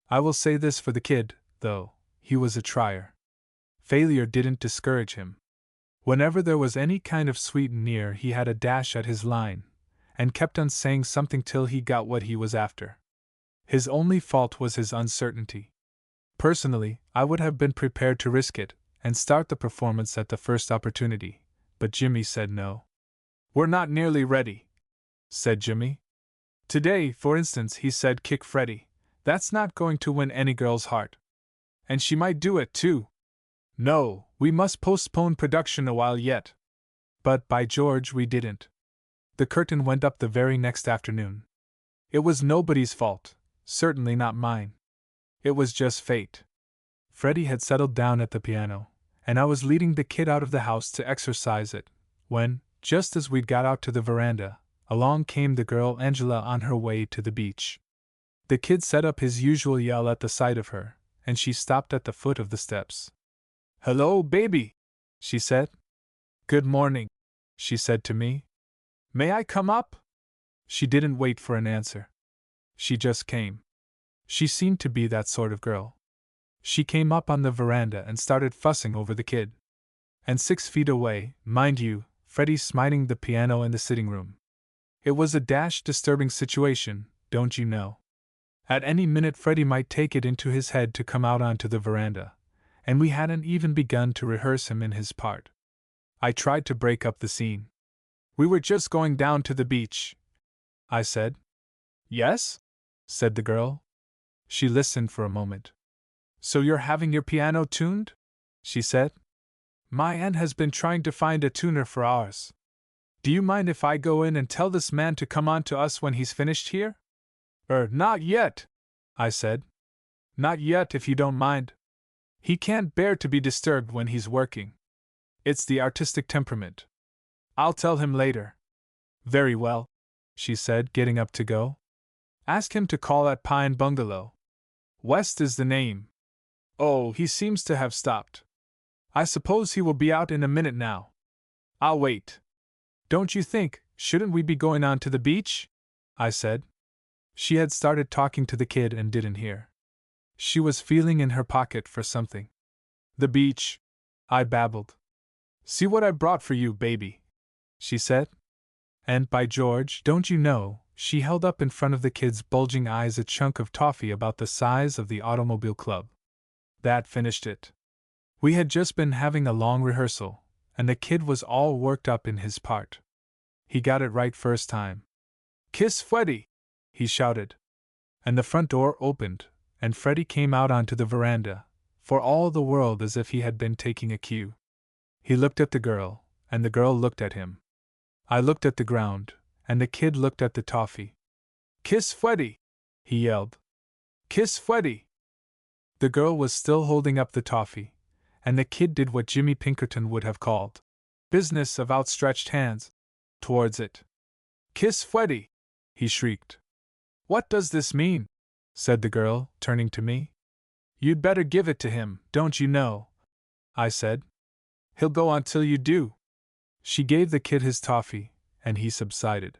I will say this for the kid, though, he was a trier. Failure didn't discourage him. Whenever there was any kind of sweet near, he had a dash at his line, and kept on saying something till he got what he was after. His only fault was his uncertainty. Personally, I would have been prepared to risk it, and start the performance at the first opportunity, but Jimmy said no. We're not nearly ready, said Jimmy. Today, for instance, he said kick Freddie. That's not going to win any girl's heart. And she might do it too. No, we must postpone production a while yet. But by George, we didn't. The curtain went up the very next afternoon. It was nobody's fault, certainly not mine. It was just fate. Freddie had settled down at the piano, and I was leading the kid out of the house to exercise it, when, just as we'd got out to the veranda, along came the girl Angela on her way to the beach. The kid set up his usual yell at the sight of her, and she stopped at the foot of the steps. Hello, baby, she said. Good morning, she said to me. May I come up? She didn't wait for an answer. She just came. She seemed to be that sort of girl. She came up on the veranda and started fussing over the kid. And 6 feet away, mind you, Freddie's smiting the piano in the sitting room. It was a disturbing situation, don't you know? At any minute Freddie might take it into his head to come out onto the veranda, and we hadn't even begun to rehearse him in his part. I tried to break up the scene. We were just going down to the beach, I said. Yes? Said the girl. She listened for a moment. So you're having your piano tuned? She said. My aunt has been trying to find a tuner for ours. Do you mind if I go in and tell this man to come on to us when he's finished here? Not yet, I said. Not yet, if you don't mind. He can't bear to be disturbed when he's working. It's the artistic temperament. I'll tell him later. Very well, she said, getting up to go. Ask him to call at Pine Bungalow. West is the name. Oh, he seems to have stopped. I suppose he will be out in a minute now. I'll wait. Don't you think, shouldn't we be going on to the beach? I said. She had started talking to the kid and didn't hear. She was feeling in her pocket for something. The beach, I babbled. See what I brought for you, baby, she said. And by George, don't you know, she held up in front of the kid's bulging eyes a chunk of toffee about the size of the Automobile Club. That finished it. We had just been having a long rehearsal, and the kid was all worked up in his part. He got it right first time. Kiss Freddie, he shouted. And the front door opened, and Freddie came out onto the veranda, for all the world as if he had been taking a cue. He looked at the girl, and the girl looked at him. I looked at the ground, and the kid looked at the toffee. Kiss Freddie, he yelled. Kiss Freddie. The girl was still holding up the toffee, and the kid did what Jimmy Pinkerton would have called business of outstretched hands towards it. Kiss Freddie, he shrieked. What does this mean? Said the girl, turning to me. You'd better give it to him, don't you know? I said. He'll go on till you do. She gave the kid his toffee, and he subsided.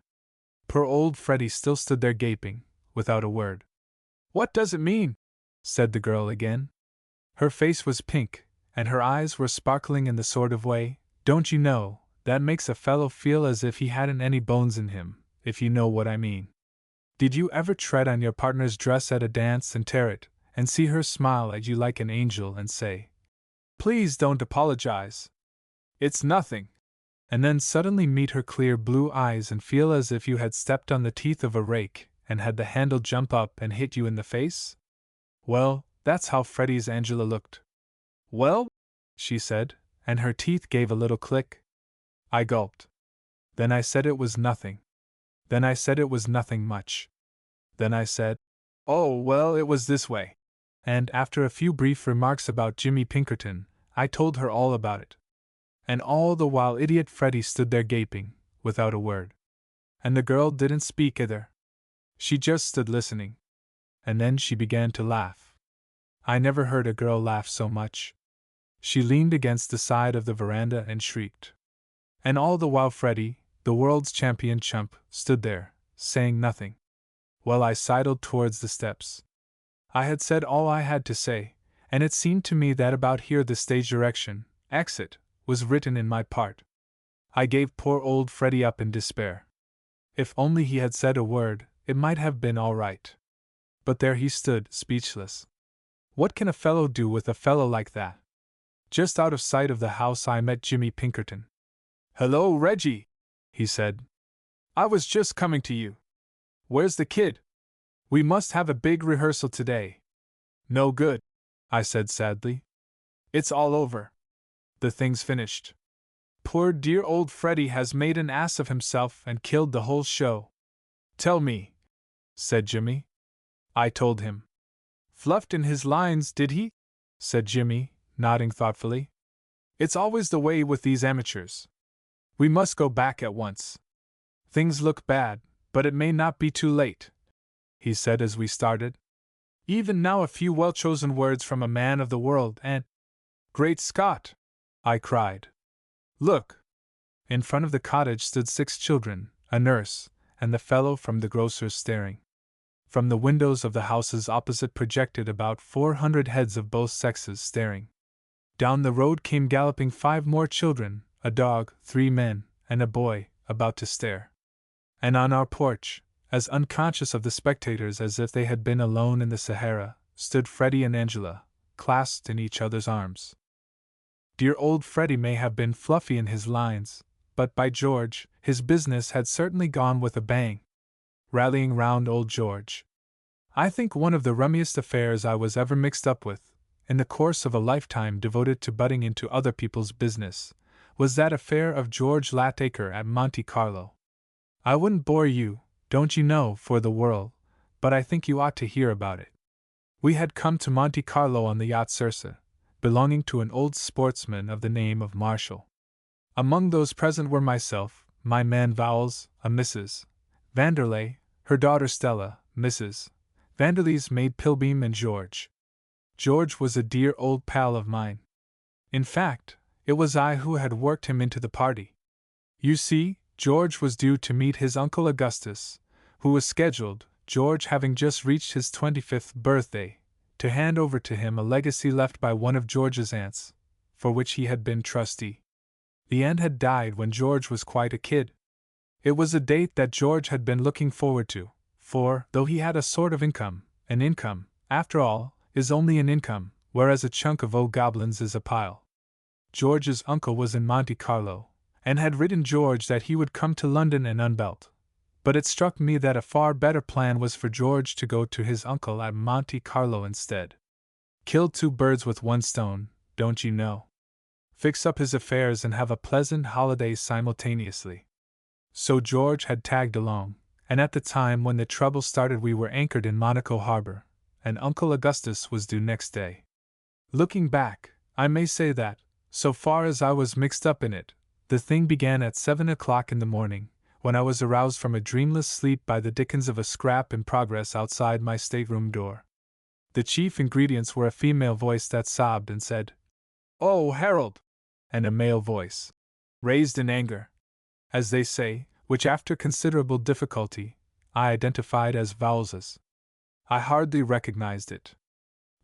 Poor old Freddie still stood there gaping, without a word. What does it mean? Said the girl again. Her face was pink, and her eyes were sparkling in the sort of way, don't you know, that makes a fellow feel as if he hadn't any bones in him, if you know what I mean. Did you ever tread on your partner's dress at a dance and tear it, and see her smile at you like an angel and say, Please don't apologize. It's nothing. And then suddenly meet her clear blue eyes and feel as if you had stepped on the teeth of a rake and had the handle jump up and hit you in the face? Well, that's how Freddie's Angela looked. Well? She said, and her teeth gave a little click. I gulped. Then I said it was nothing. Then I said it was nothing much. Then I said, Oh, well, it was this way. And after a few brief remarks about Jimmy Pinkerton, I told her all about it. And all the while idiot Freddie stood there gaping, without a word. And the girl didn't speak either. She just stood listening. And then she began to laugh. I never heard a girl laugh so much. She leaned against the side of the veranda and shrieked. And all the while Freddie, the world's champion chump, stood there, saying nothing. Well, I sidled towards the steps. I had said all I had to say, and it seemed to me that about here the stage direction, exit, was written in my part. I gave poor old Freddie up in despair. If only he had said a word, it might have been all right. But there he stood, speechless. What can a fellow do with a fellow like that? Just out of sight of the house I met Jimmy Pinkerton. Hello, Reggie, he said. I was just coming to you. Where's the kid? We must have a big rehearsal today. No good, I said sadly. It's all over. The thing's finished. Poor dear old Freddie has made an ass of himself and killed the whole show. Tell me, said Jimmy. I told him. Fluffed in his lines, did he? Said Jimmy, nodding thoughtfully. It's always the way with these amateurs. We must go back at once. Things look bad, but it may not be too late, he said as we started. Even now a few well-chosen words from a man of the world and— Great Scott! I cried. Look! In front of the cottage stood 6 children, a nurse, and the fellow from the grocer's staring. From the windows of the houses opposite projected about 400 heads of both sexes staring. Down the road came galloping 5 more children, a dog, 3 men, and a boy, about to stare. And on our porch, as unconscious of the spectators as if they had been alone in the Sahara, stood Freddie and Angela, clasped in each other's arms. Dear old Freddie may have been fluffy in his lines, but by George, his business had certainly gone with a bang. Rallying round old George. I think one of the rummiest affairs I was ever mixed up with, in the course of a lifetime devoted to butting into other people's business, was that affair of George Latacre at Monte Carlo. I wouldn't bore you, don't you know, for the world, but I think you ought to hear about it. We had come to Monte Carlo on the yacht Circe, belonging to an old sportsman of the name of Marshall. Among those present were myself, my man Vowles, a Mrs. Vanderlei, her daughter Stella, Mrs. Vanderley's maid Pilbeam, and George. George was a dear old pal of mine. In fact, it was I who had worked him into the party. You see, George was due to meet his uncle Augustus, who was scheduled, George having just reached his 25th birthday, to hand over to him a legacy left by one of George's aunts, for which he had been trustee. The aunt had died when George was quite a kid. It was a date that George had been looking forward to, for, though he had a sort of income, an income, after all, is only an income, whereas a chunk of old goblins is a pile. George's uncle was in Monte Carlo, and had written George that he would come to London and unbelt. But it struck me that a far better plan was for George to go to his uncle at Monte Carlo instead. Kill 2 birds with 1 stone, don't you know? Fix up his affairs and have a pleasant holiday simultaneously. So George had tagged along, and at the time when the trouble started we were anchored in Monaco harbor, and Uncle Augustus was due next day. Looking back, I may say that, so far as I was mixed up in it, the thing began at 7 o'clock in the morning, when I was aroused from a dreamless sleep by the dickens of a scrap in progress outside my stateroom door. The chief ingredients were a female voice that sobbed and said, "Oh, Harold!" and a male voice, raised in anger, as they say, which after considerable difficulty, I identified as Vowles's. I hardly recognized it.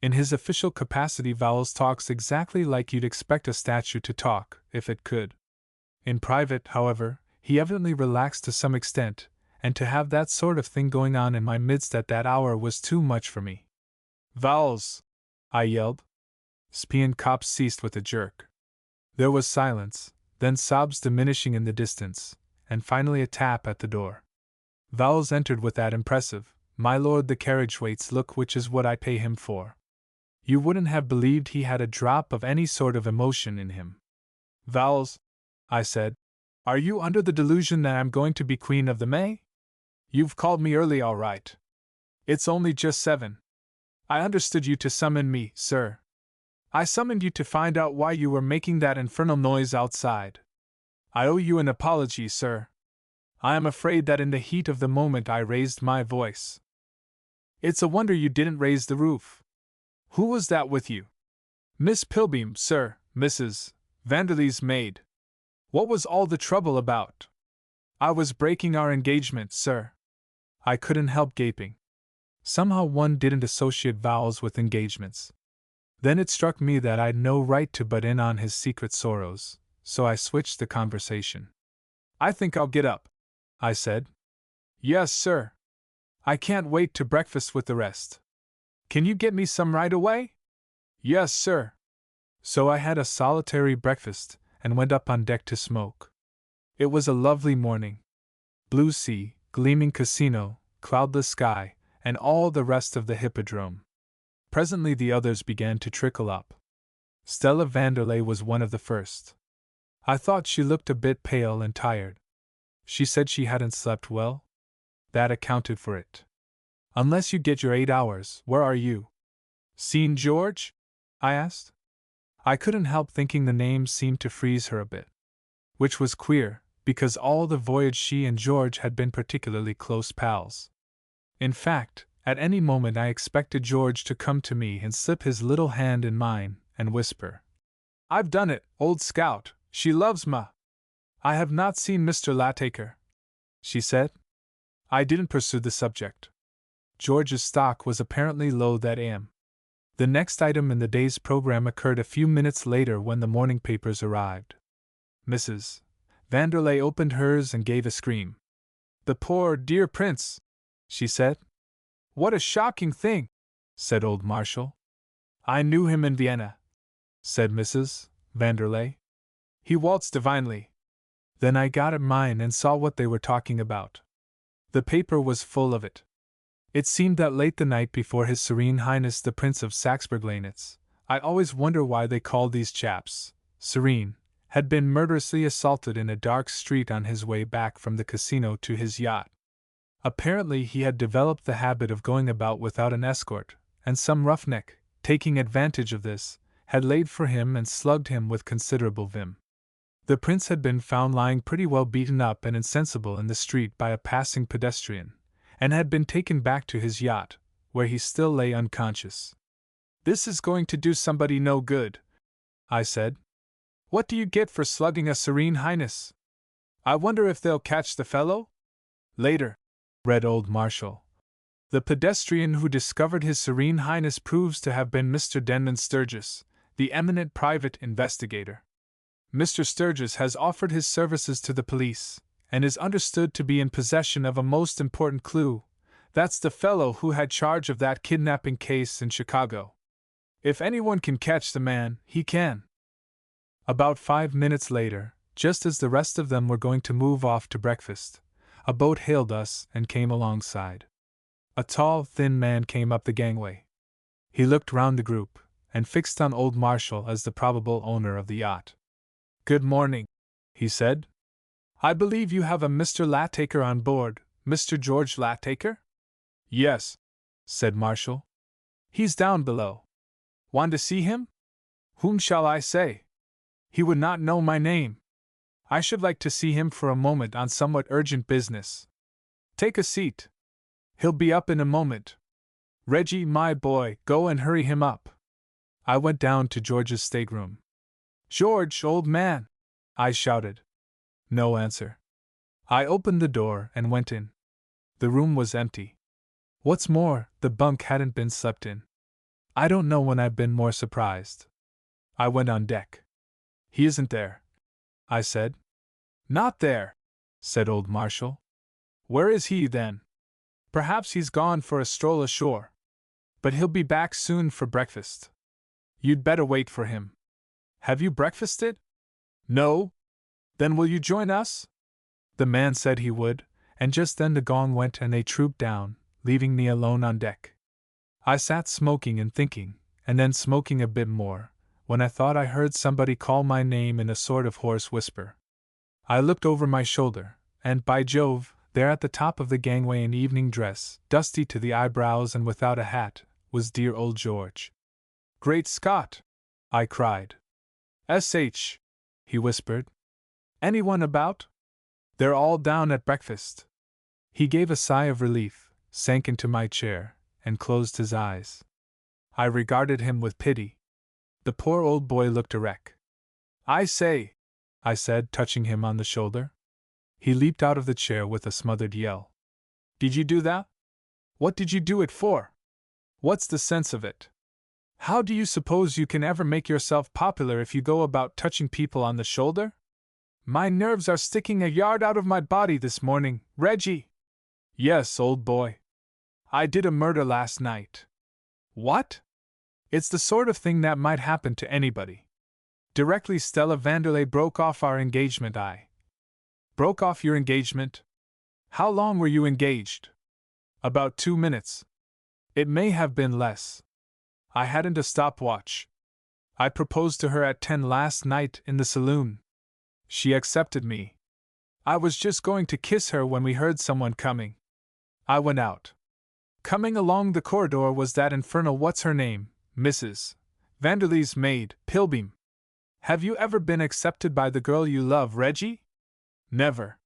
In his official capacity Vowles talks exactly like you'd expect a statue to talk, if it could. In private, however, he evidently relaxed to some extent, and to have that sort of thing going on in my midst at that hour was too much for me. "Vowles!" I yelled. Spion Cops ceased with a jerk. There was silence, then sobs diminishing in the distance, and finally a tap at the door. Vowles entered with that impressive, "My lord, the carriage waits" look which is what I pay him for. You wouldn't have believed he had a drop of any sort of emotion in him. "Vowles," I said, "are you under the delusion that I'm going to be Queen of the May? You've called me early, all right. It's only just 7. I understood you to summon me, sir. I summoned you to find out why you were making that infernal noise outside. I owe you an apology, sir. I am afraid that in the heat of the moment I raised my voice. It's a wonder you didn't raise the roof. Who was that with you?" "Miss Pilbeam, sir, Mrs. Vanderley's maid." "What was all the trouble about?" "I was breaking our engagement, sir." I couldn't help gaping. Somehow one didn't associate Vowles with engagements. Then it struck me that I'd no right to butt in on his secret sorrows, so I switched the conversation. "I think I'll get up," I said. "Yes, sir. I can't wait to breakfast with the rest." "Can you get me some right away?" "Yes, sir." So I had a solitary breakfast, and went up on deck to smoke. It was a lovely morning. Blue sea, gleaming casino, cloudless sky, and all the rest of the hippodrome. Presently the others began to trickle up. Stella Vanderlei was one of the first. I thought she looked a bit pale and tired. She said she hadn't slept well. That accounted for it. "Unless you get your 8 hours, where are you?" "Seen George?" I asked. I couldn't help thinking the name seemed to freeze her a bit. Which was queer, because all the voyage she and George had been particularly close pals. In fact, at any moment I expected George to come to me and slip his little hand in mine, and whisper, "I've done it, old scout, she loves ma." "I have not seen Mr. Latacre," she said. I didn't pursue the subject. George's stock was apparently low that AM. The next item in the day's program occurred a few minutes later when the morning papers arrived. Mrs. Vanderlei opened hers and gave a scream. "The poor, dear prince," she said. "What a shocking thing," said old Marshall. "I knew him in Vienna," said Mrs. Vanderlei. "He waltzed divinely." Then I got at mine and saw what they were talking about. The paper was full of it. It seemed that late the night before His Serene Highness the Prince of Saxe-Burglenitz, I always wonder why they called these chaps serene, had been murderously assaulted in a dark street on his way back from the casino to his yacht. Apparently he had developed the habit of going about without an escort, and some roughneck, taking advantage of this, had laid for him and slugged him with considerable vim. The prince had been found lying pretty well beaten up and insensible in the street by a passing pedestrian, and had been taken back to his yacht, where he still lay unconscious. "This is going to do somebody no good," I said. "What do you get for slugging a Serene Highness? I wonder if they'll catch the fellow?" Later, read old Marshall. The pedestrian who discovered His Serene Highness proves to have been Mr. Denman Sturgis, the eminent private investigator. Mr. Sturgis has offered his services to the police, and is understood to be in possession of a most important clue. That's the fellow who had charge of that kidnapping case in Chicago. If anyone can catch the man, he can. About 5 minutes later, just as the rest of them were going to move off to breakfast, a boat hailed us and came alongside. A tall, thin man came up the gangway. He looked round the group, and fixed on old Marshall as the probable owner of the yacht. "Good morning," he said. "I believe you have a Mr. Lataker on board, Mr. George Lataker?" "Yes," said Marshall. "He's down below. Want to see him?" "Whom shall I say?" "He would not know my name. I should like to see him for a moment on somewhat urgent business." "Take a seat. He'll be up in a moment. Reggie, my boy, go and hurry him up." I went down to George's stateroom. "George, old man!" I shouted. No answer. I opened the door and went in. The room was empty. What's more, the bunk hadn't been slept in. I don't know when I've been more surprised. I went on deck. "He isn't there," I said. "Not there," said old Marshall. "Where is he, then?" "Perhaps he's gone for a stroll ashore. But he'll be back soon for breakfast. You'd better wait for him. Have you breakfasted?" "No." "Then will you join us?" The man said he would, and just then the gong went and they trooped down, leaving me alone on deck. I sat smoking and thinking, and then smoking a bit more, when I thought I heard somebody call my name in a sort of hoarse whisper. I looked over my shoulder, and by Jove, there at the top of the gangway in evening dress, dusty to the eyebrows and without a hat, was dear old George. "Great Scott!" I cried. "S.H.," he whispered. "Anyone about?" "They're all down at breakfast." He gave a sigh of relief, sank into my chair, and closed his eyes. I regarded him with pity. The poor old boy looked a wreck. "I say," I said, touching him on the shoulder. He leaped out of the chair with a smothered yell. "Did you do that? What did you do it for? What's the sense of it? How do you suppose you can ever make yourself popular if you go about touching people on the shoulder? My nerves are sticking a yard out of my body this morning, Reggie." "Yes, old boy. I did a murder last night." "What?" "It's the sort of thing that might happen to anybody. Directly Stella Vanderlei broke off our engagement, I." "Broke off your engagement? How long were you engaged?" "About 2 minutes. It may have been less. I hadn't a stopwatch. I proposed to her at 10 last night in the saloon. She accepted me. I was just going to kiss her when we heard someone coming. I went out. Coming along the corridor was that infernal what's-her-name, Mrs. Vanderlei's maid, Pilbeam. Have you ever been accepted by the girl you love, Reggie?" "Never.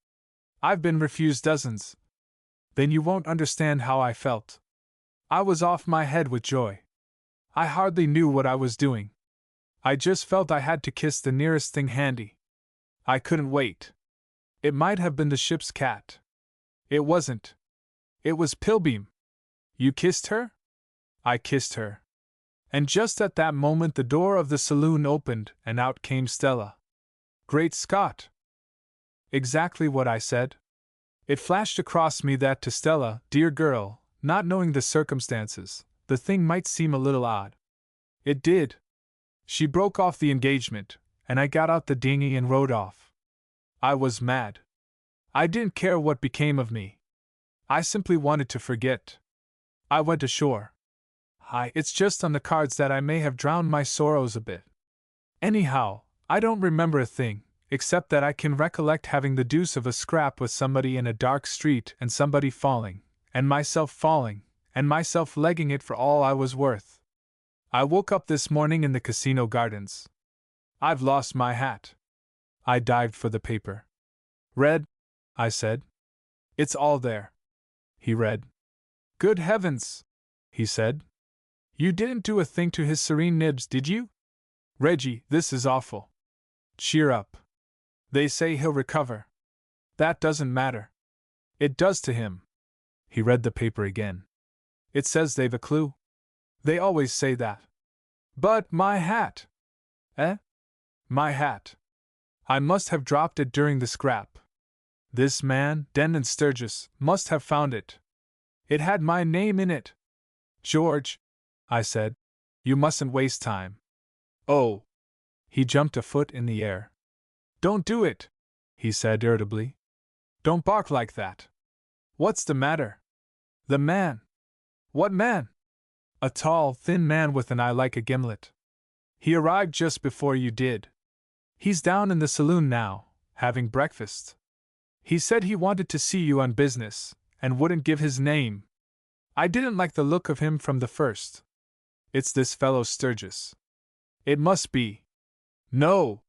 I've been refused dozens." "Then you won't understand how I felt. I was off my head with joy. I hardly knew what I was doing. I just felt I had to kiss the nearest thing handy. I couldn't wait. It might have been the ship's cat. It wasn't. It was Pilbeam. You kissed her? I kissed her. And just at that moment the door of the saloon opened and out came Stella. Great Scott! Exactly what I said. It flashed across me that to Stella, dear girl, not knowing the circumstances, the thing might seem a little odd. It did. She broke off the engagement, and I got out the dinghy and rowed off. I was mad. I didn't care what became of me. I simply wanted to forget. I went ashore. It's just on the cards that I may have drowned my sorrows a bit. Anyhow, I don't remember a thing, except that I can recollect having the deuce of a scrap with somebody in a dark street and somebody falling, and myself legging it for all I was worth. I woke up this morning in the casino gardens. I've lost my hat. I dived for the paper. Read? I said. It's all there. He read. Good heavens! He said. You didn't do a thing to his serene nibs, did you? Reggie, this is awful. Cheer up. They say he'll recover. That doesn't matter. It does to him. He read the paper again. It says they've a clue. They always say that. But my hat! Eh? My hat. I must have dropped it during the scrap. This man, Denton Sturgis, must have found it. It had my name in it. George, I said, you mustn't waste time. Oh! He jumped a foot in the air. Don't do it, he said irritably. Don't bark like that. What's the matter? The man. What man? A tall, thin man with an eye like a gimlet. He arrived just before you did. He's down in the saloon now, having breakfast. He said he wanted to see you on business, and wouldn't give his name. I didn't like the look of him from the first. It's this fellow Sturgis. It must be. No!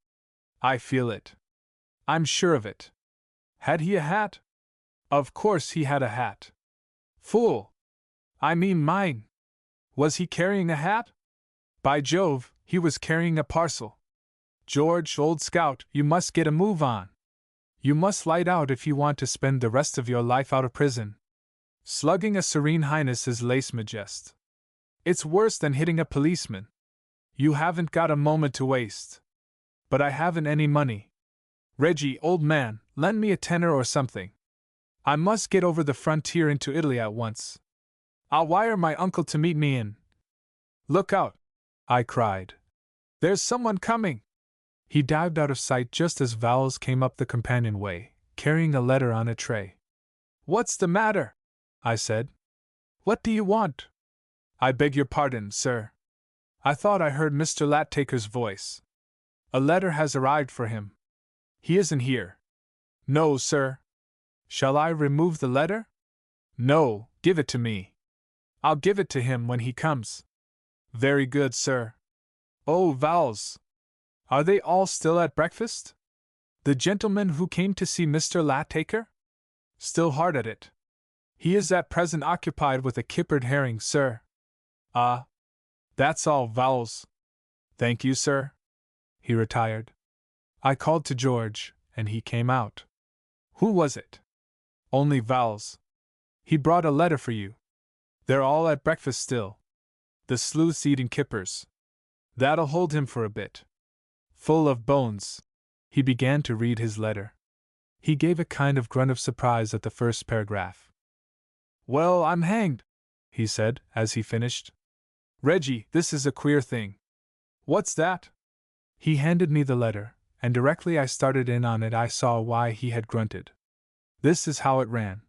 I feel it. I'm sure of it. Had he a hat? Of course he had a hat. Fool! I mean mine. Was he carrying a hat? By Jove, he was carrying a parcel. George, old scout, you must get a move on. You must light out if you want to spend the rest of your life out of prison. Slugging a Serene Highness is lèse majesté. It's worse than hitting a policeman. You haven't got a moment to waste. But I haven't any money. Reggie, old man, lend me a tenner or something. I must get over the frontier into Italy at once. I'll wire my uncle to meet me in. Look out! I cried. There's someone coming! He dived out of sight just as Vowles came up the companionway, carrying a letter on a tray. What's the matter? I said. What do you want? I beg your pardon, sir. I thought I heard Mr. Lattaker's voice. A letter has arrived for him. He isn't here. No, sir. Shall I remove the letter? No, give it to me. I'll give it to him when he comes. Very good, sir. Oh, Vowles! Are they all still at breakfast? The gentleman who came to see Mr. Lattaker? Still hard at it. He is at present occupied with a kippered herring, sir. Ah. That's all, Vowles. Thank you, sir. He retired. I called to George, and he came out. Who was it? Only Vowles. He brought a letter for you. They're all at breakfast still. The sleuth's eating kippers. That'll hold him for a bit. Full of bones. He began to read his letter. He gave a kind of grunt of surprise at the first paragraph. Well, I'm hanged, he said, as he finished. Reggie, this is a queer thing. What's that? He handed me the letter, and directly I started in on it I saw why he had grunted. This is how it ran.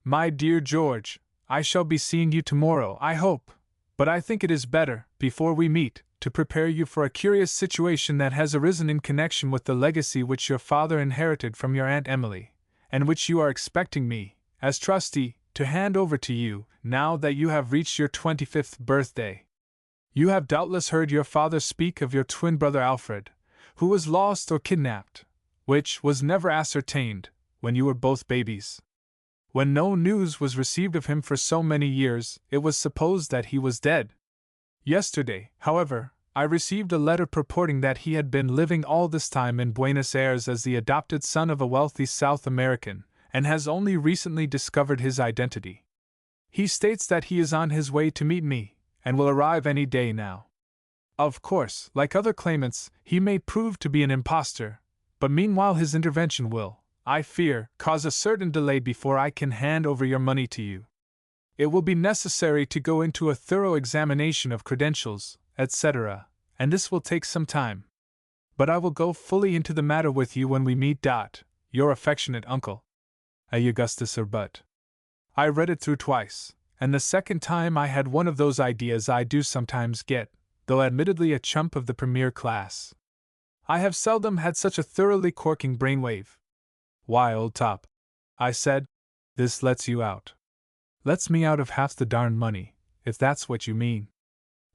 My dear George, I shall be seeing you tomorrow, I hope, but I think it is better, before we meet, to prepare you for a curious situation that has arisen in connection with the legacy which your father inherited from your Aunt Emily, and which you are expecting me, as trustee, to hand over to you, now that you have reached your 25th birthday. You have doubtless heard your father speak of your twin brother Alfred, who was lost or kidnapped, which was never ascertained, when you were both babies. When no news was received of him for so many years, it was supposed that he was dead. Yesterday, however, I received a letter purporting that he had been living all this time in Buenos Aires as the adopted son of a wealthy South American, and has only recently discovered his identity. He states that he is on his way to meet me, and will arrive any day now. Of course, like other claimants, he may prove to be an impostor, but meanwhile his intervention will, I fear, cause a certain delay before I can hand over your money to you. It will be necessary to go into a thorough examination of credentials, etc., and this will take some time. But I will go fully into the matter with you when we meet. Your affectionate uncle, Augustus But. I read it through twice, and the second time I had one of those ideas I do sometimes get, though admittedly a chump of the premier class. I have seldom had such a thoroughly corking brainwave. Why, old top, I said, this lets you out. Lets me out of half the darn money, if that's what you mean.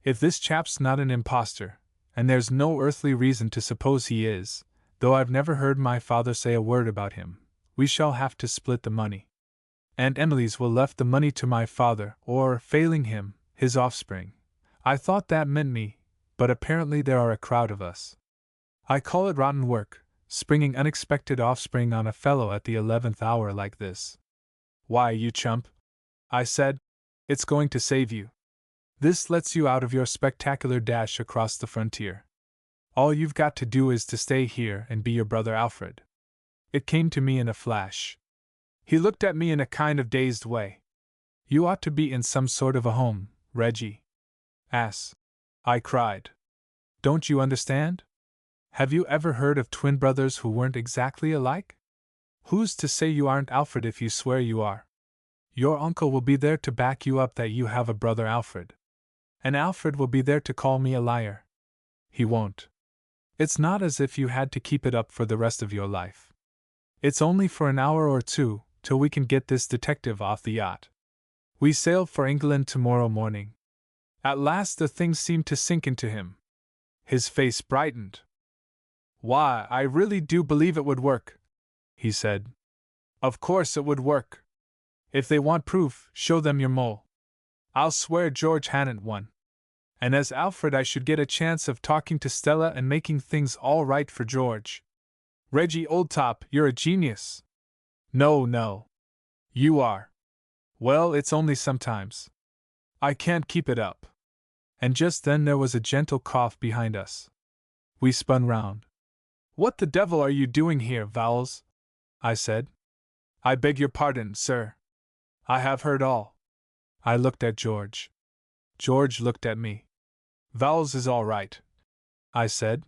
If this chap's not an impostor, and there's no earthly reason to suppose he is, though I've never heard my father say a word about him, we shall have to split the money. Aunt Emily's will left the money to my father, or, failing him, his offspring. I thought that meant me, but apparently there are a crowd of us. I call it rotten work, springing unexpected offspring on a fellow at the 11th hour like this. Why, you chump, I said, it's going to save you. This lets you out of your spectacular dash across the frontier. All you've got to do is to stay here and be your brother Alfred. It came to me in a flash. He looked at me in a kind of dazed way. You ought to be in some sort of a home, Reggie. Ass, I cried. Don't you understand? Have you ever heard of twin brothers who weren't exactly alike? Who's to say you aren't Alfred if you swear you are? Your uncle will be there to back you up that you have a brother Alfred. And Alfred will be there to call me a liar. He won't. It's not as if you had to keep it up for the rest of your life. It's only for an hour or two, till we can get this detective off the yacht. We sail for England tomorrow morning. At last the thing seemed to sink into him. His face brightened. Why, I really do believe it would work, he said. Of course it would work. If they want proof, show them your mole. I'll swear George hadn't one. And as Alfred I should get a chance of talking to Stella and making things all right for George. Reggie, old top, you're a genius. No. You are. Well, it's only sometimes. I can't keep it up. And just then there was a gentle cough behind us. We spun round. What the devil are you doing here, Vowles? I said. I beg your pardon, sir. I have heard all. I looked at George. George looked at me. Vowles is all right, I said.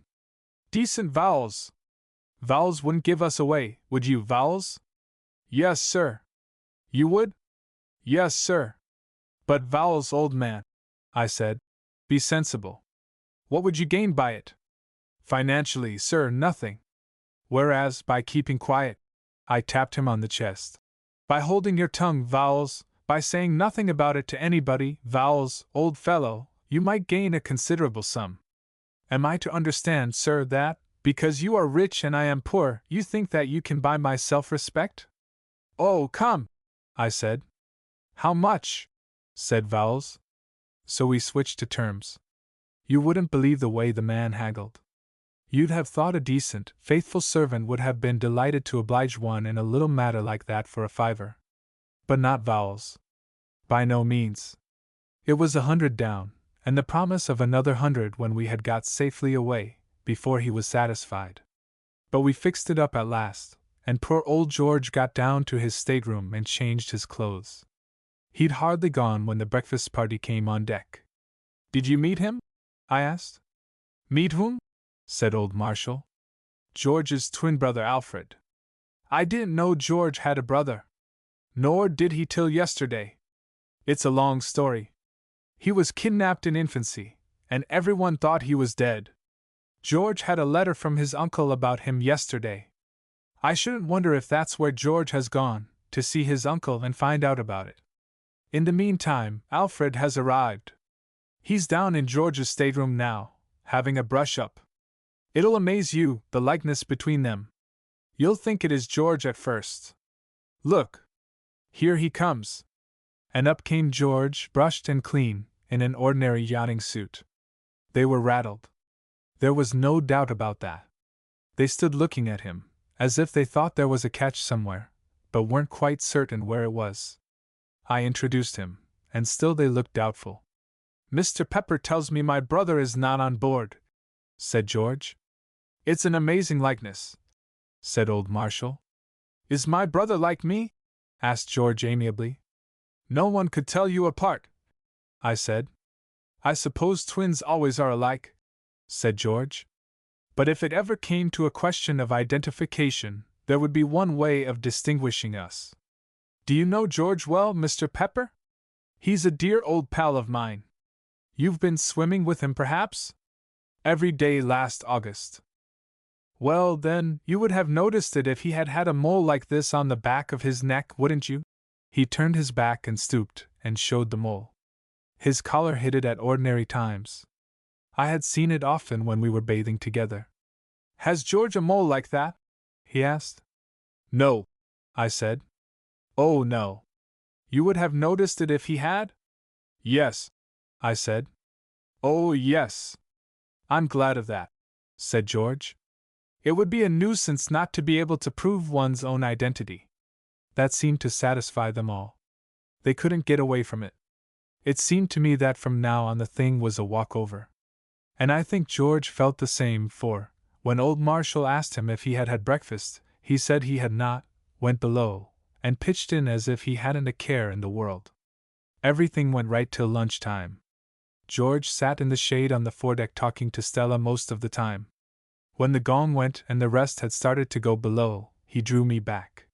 Decent Vowles. Vowles wouldn't give us away, would you, Vowles? Yes, sir. You would? Yes, sir. But Vowles, old man, I said, be sensible. What would you gain by it? Financially, sir, nothing. Whereas, by keeping quiet, I tapped him on the chest. By holding your tongue, Vowles, by saying nothing about it to anybody, Vowles, old fellow, you might gain a considerable sum. Am I to understand, sir, that, because you are rich and I am poor, you think that you can buy my self-respect? Oh, come, I said. How much? Said Vowles. So we switched to terms. You wouldn't believe the way the man haggled. You'd have thought a decent, faithful servant would have been delighted to oblige one in a little matter like that for a fiver. But not Vowles. By no means. It was 100 down, and the promise of another 100 when we had got safely away, before he was satisfied. But we fixed it up at last, and poor old George got down to his stateroom and changed his clothes. He'd hardly gone when the breakfast party came on deck. Did you meet him? I asked. Meet whom? Said old Marshall. George's twin brother Alfred. I didn't know George had a brother. Nor did he till yesterday. It's a long story. He was kidnapped in infancy, and everyone thought he was dead. George had a letter from his uncle about him yesterday. I shouldn't wonder if that's where George has gone, to see his uncle and find out about it. In the meantime, Alfred has arrived. He's down in George's stateroom now, having a brush-up. It'll amaze you, the likeness between them. You'll think it is George at first. Look! Here he comes. And up came George, brushed and clean, in an ordinary yachting suit. They were rattled. There was no doubt about that. They stood looking at him, as if they thought there was a catch somewhere, but weren't quite certain where it was. I introduced him, and still they looked doubtful. "Mr. Pepper tells me my brother is not on board," said George. "It's an amazing likeness," said old Marshall. "Is my brother like me?" asked George amiably. "No one could tell you apart," I said. "I suppose twins always are alike," said George. "But if it ever came to a question of identification, there would be one way of distinguishing us. Do you know George well, Mr. Pepper? He's a dear old pal of mine. You've been swimming with him, perhaps? Every day last August. Well, then, you would have noticed it if he had had a mole like this on the back of his neck, wouldn't you?" He turned his back and stooped, and showed the mole. His collar hid it at ordinary times. I had seen it often when we were bathing together. "Has George a mole like that?" he asked. "No," I said. "Oh, no. You would have noticed it if he had?" "Yes," I said. "Oh, yes. I'm glad of that," said George. "It would be a nuisance not to be able to prove one's own identity." That seemed to satisfy them all. They couldn't get away from it. It seemed to me that from now on the thing was a walkover. And I think George felt the same, for, when old Marshall asked him if he had had breakfast, he said he had not, went below, and pitched in as if he hadn't a care in the world. Everything went right till lunchtime. George sat in the shade on the foredeck talking to Stella most of the time. When the gong went and the rest had started to go below, he drew me back.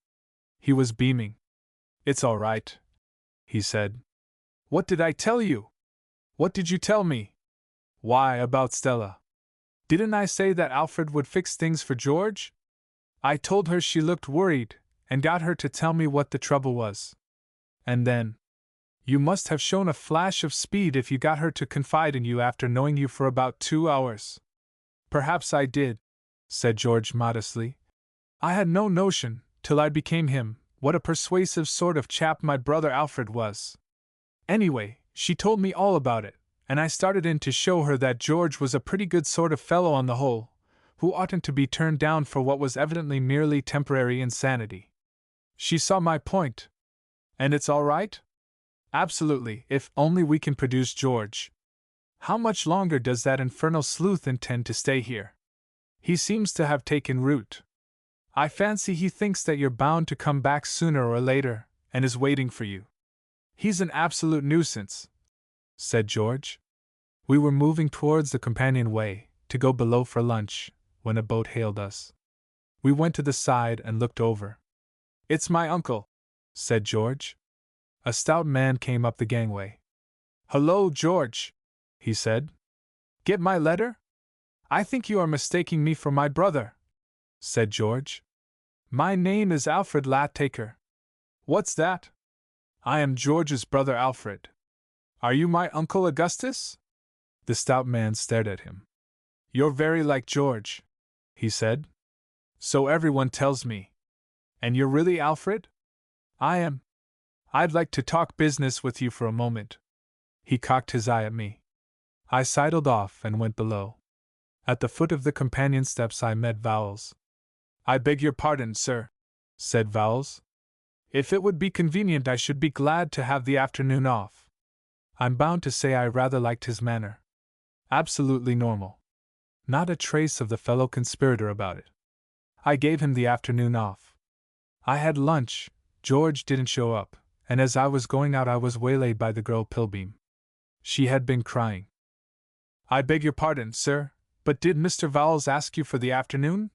He was beaming. "It's all right," he said. "What did I tell you? What did you tell me?" "Why, about Stella. Didn't I say that Alfred would fix things for George? I told her she looked worried, and got her to tell me what the trouble was. And then, you must have shown a flash of speed if you got her to confide in you after knowing you for about 2 hours." "Perhaps I did," said George modestly. "I had no notion, till I became him, what a persuasive sort of chap my brother Alfred was. Anyway, she told me all about it, and I started in to show her that George was a pretty good sort of fellow on the whole, who oughtn't to be turned down for what was evidently merely temporary insanity. She saw my point. And it's all right? Absolutely, if only we can produce George. How much longer does that infernal sleuth intend to stay here? He seems to have taken root. I fancy he thinks that you're bound to come back sooner or later, and is waiting for you. He's an absolute nuisance," said George. We were moving towards the companionway, to go below for lunch, when a boat hailed us. We went to the side and looked over. "It's my uncle," said George. A stout man came up the gangway. "Hello, George," he said. "Get my letter? I think you are mistaking me for my brother," said George. "My name is Alfred Lattaker." "What's that?" "I am George's brother Alfred." "Are you my Uncle Augustus?" The stout man stared at him. "You're very like George," he said. "So everyone tells me. And you're really Alfred?" "I am. I'd like to talk business with you for a moment." He cocked his eye at me. I sidled off and went below. At the foot of the companion steps I met Vowles. "I beg your pardon, sir," said Vowles. "If it would be convenient, I should be glad to have the afternoon off." I'm bound to say I rather liked his manner. Absolutely normal. Not a trace of the fellow conspirator about it. I gave him the afternoon off. I had lunch, George didn't show up, and as I was going out I was waylaid by the girl Pilbeam. She had been crying. "I beg your pardon, sir, but did Mr. Vowles ask you for the afternoon?"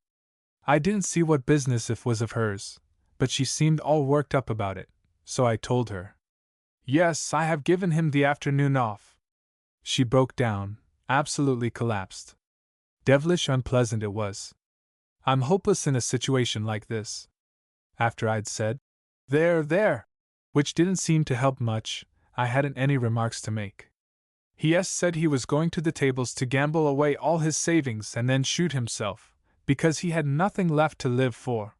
I didn't see what business it was of hers, but she seemed all worked up about it, so I told her. "Yes, I have given him the afternoon off." She broke down, absolutely collapsed. Devilish unpleasant it was. I'm hopeless in a situation like this. After I'd said, "There, there," which didn't seem to help much, I hadn't any remarks to make. He said he was going to the tables to gamble away all his savings and then shoot himself, because he had nothing left to live for.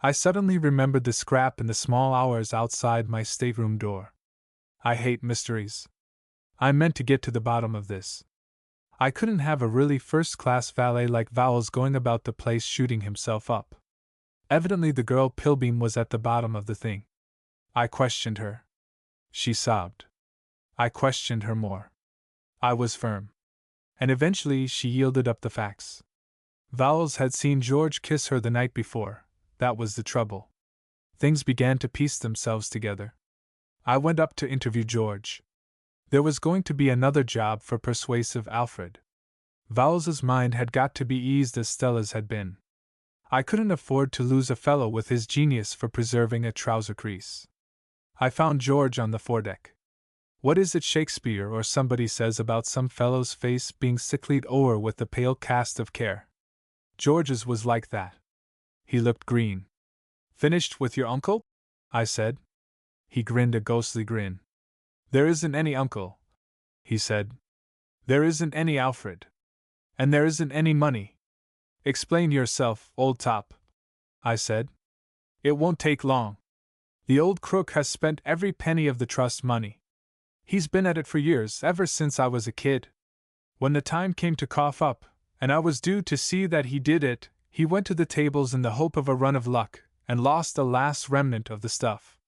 I suddenly remembered the scrap in the small hours outside my stateroom door. I hate mysteries. I meant to get to the bottom of this. I couldn't have a really first-class valet like Vowles going about the place shooting himself up. Evidently the girl Pilbeam was at the bottom of the thing. I questioned her. She sobbed. I questioned her more. I was firm. And eventually she yielded up the facts. Vowles had seen George kiss her the night before. That was the trouble. Things began to piece themselves together. I went up to interview George. There was going to be another job for persuasive Alfred. Vowles's mind had got to be eased as Stella's had been. I couldn't afford to lose a fellow with his genius for preserving a trouser crease. I found George on the foredeck. What is it Shakespeare or somebody says about some fellow's face being sicklied o'er with the pale cast of care? George's was like that. He looked green. Finished with your uncle? I said. He grinned a ghostly grin. There isn't any uncle, he said. There isn't any Alfred. And there isn't any money. Explain yourself, old top, I said. It won't take long. The old crook has spent every penny of the trust money. He's been at it for years, ever since I was a kid. When the time came to cough up, and I was due to see that he did it, he went to the tables in the hope of a run of luck, and lost the last remnant of the stuff.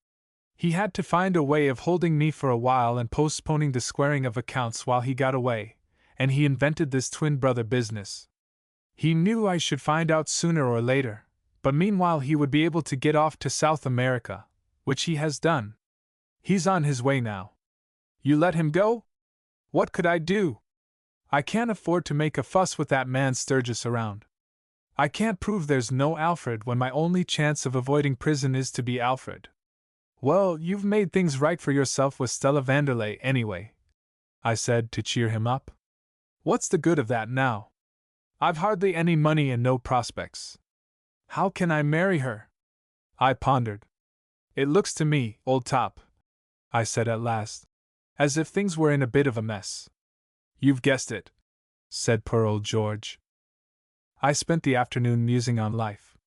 He had to find a way of holding me for a while and postponing the squaring of accounts while he got away, and he invented this twin brother business. He knew I should find out sooner or later, but meanwhile he would be able to get off to South America, which he has done. He's on his way now. You let him go? What could I do? I can't afford to make a fuss with that man Sturgis around. I can't prove there's no Alfred when my only chance of avoiding prison is to be Alfred. Well, you've made things right for yourself with Stella Vanderlei anyway, I said to cheer him up. What's the good of that now? I've hardly any money and no prospects. How can I marry her? I pondered. It looks to me, old top, I said at last, as if things were in a bit of a mess. You've guessed it, said poor old George. I spent the afternoon musing on life.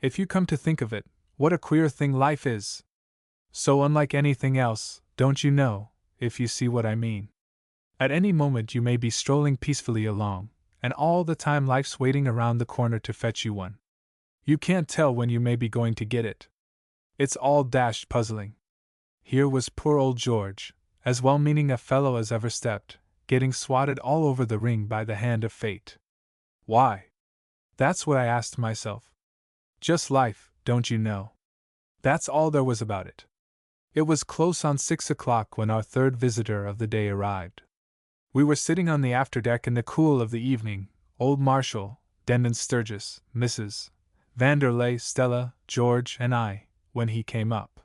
If you come to think of it, what a queer thing life is. So unlike anything else, don't you know, if you see what I mean. At any moment you may be strolling peacefully along, and all the time life's waiting around the corner to fetch you one. You can't tell when you may be going to get it. It's all dashed puzzling. Here was poor old George, as well-meaning a fellow as ever stepped, getting swatted all over the ring by the hand of fate. Why? That's what I asked myself. Just life, don't you know? That's all there was about it. It was close on 6 o'clock when our third visitor of the day arrived. We were sitting on the afterdeck in the cool of the evening, old Marshall, Denton Sturgis, Mrs. Vanderlei, Stella, George, and I, when he came up.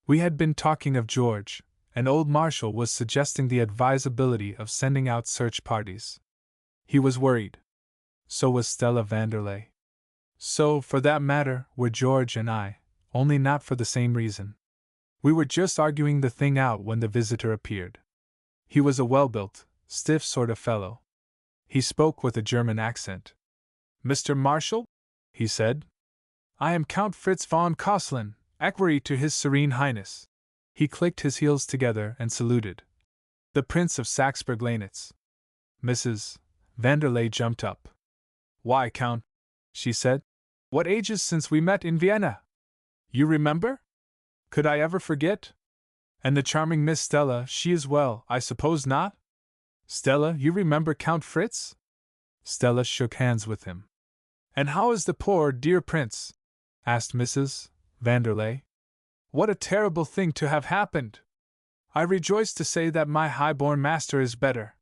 We had been talking of George, and old Marshall was suggesting the advisability of sending out search parties. He was worried. So was Stella Vanderlei. So, for that matter, were George and I, only not for the same reason. We were just arguing the thing out when the visitor appeared. He was a well-built, stiff sort of fellow. He spoke with a German accent. Mr. Marshall? He said. I am Count Fritz von Kosslin, equerry to His Serene Highness. He clicked his heels together and saluted. The Prince of Saxe-Berglanitz. Mrs. Vanderlei jumped up. Why, Count, she said. What ages since we met in Vienna? You remember? Could I ever forget? And the charming Miss Stella, she is well, I suppose not? Stella, you remember Count Fritz? Stella shook hands with him. And how is the poor, dear prince? Asked Mrs. Vanderlei. What a terrible thing to have happened! I rejoice to say that my high-born master is better.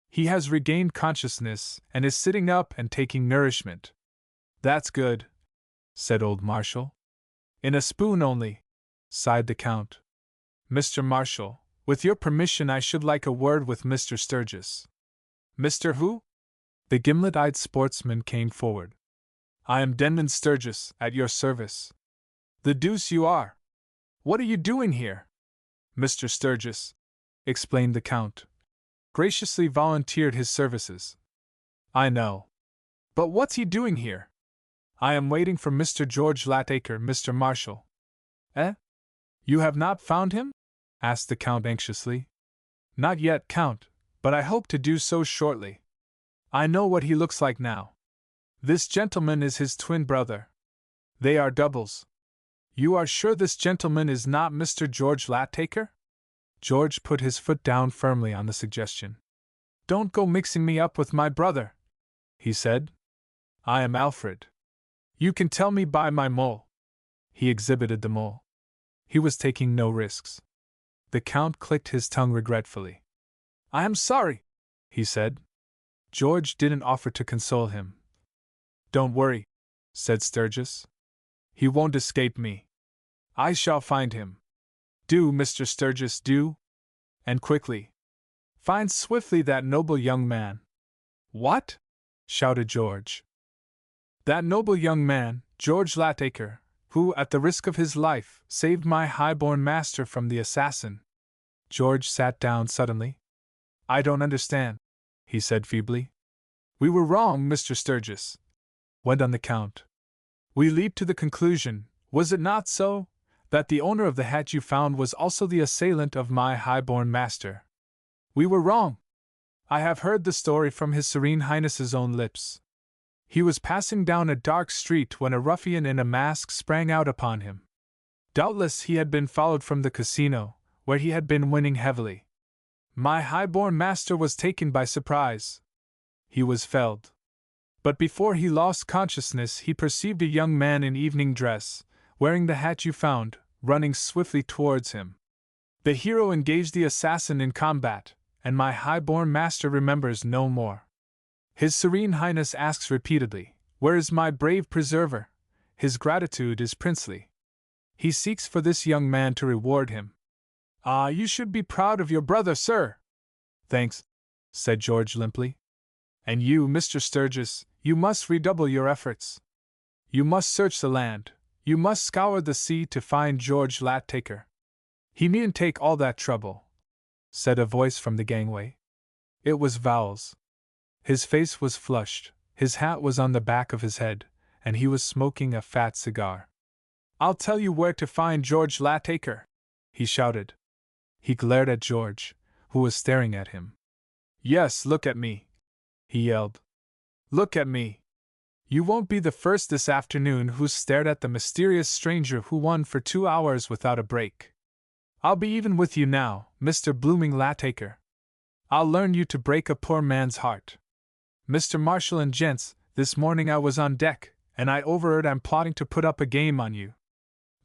He has regained consciousness and is sitting up and taking nourishment. That's good, said old Marshall. In a spoon only, sighed the Count. Mr. Marshall, with your permission I should like a word with Mr. Sturgis. Mr. who? The gimlet-eyed sportsman came forward. I am Denton Sturgis, at your service. The deuce you are! What are you doing here? Mr. Sturgis, explained the Count, graciously volunteered his services. I know. But what's he doing here? I am waiting for Mr. George Latacre, Mr. Marshall. Eh? You have not found him? Asked the Count anxiously. Not yet, Count, but I hope to do so shortly. I know what he looks like now. This gentleman is his twin brother. They are doubles. You are sure this gentleman is not Mr. George Lattaker? George put his foot down firmly on the suggestion. Don't go mixing me up with my brother, he said. I am Alfred. You can tell me by my mole. He exhibited the mole. He was taking no risks. The Count clicked his tongue regretfully. I am sorry, he said. George didn't offer to console him. Don't worry, said Sturgis. He won't escape me. I shall find him. Do, Mr. Sturgis, do. And quickly. Find swiftly that noble young man. What? Shouted George. That noble young man, George Lattaker, who, at the risk of his life, saved my high-born master from the assassin. George sat down suddenly. I don't understand, he said feebly. We were wrong, Mr. Sturgis, went on the Count. We leaped to the conclusion, was it not so, that the owner of the hat you found was also the assailant of my high-born master? We were wrong. I have heard the story from His Serene Highness's own lips. He was passing down a dark street when a ruffian in a mask sprang out upon him. Doubtless he had been followed from the casino, where he had been winning heavily. My high-born master was taken by surprise. He was felled. But before he lost consciousness he perceived a young man in evening dress, wearing the hat you found, running swiftly towards him. The hero engaged the assassin in combat, and my high-born master remembers no more. His Serene Highness asks repeatedly, where is my brave preserver? His gratitude is princely. He seeks for this young man to reward him. Ah, you should be proud of your brother, sir. Thanks, said George limply. And you, Mr. Sturgis, you must redouble your efforts. You must search the land, you must scour the sea to find George Lattaker. He needn't take all that trouble, said a voice from the gangway. It was Vowles. His face was flushed, his hat was on the back of his head, and he was smoking a fat cigar. I'll tell you where to find George Lattaker, he shouted. He glared at George, who was staring at him. Yes, look at me, he yelled. Look at me. You won't be the first this afternoon who's stared at the mysterious stranger who won for 2 hours without a break. I'll be even with you now, Mr. Blooming Lattaker. I'll learn you to break a poor man's heart. Mr. Marshal and gents, this morning I was on deck, and I overheard I'm plotting to put up a game on you.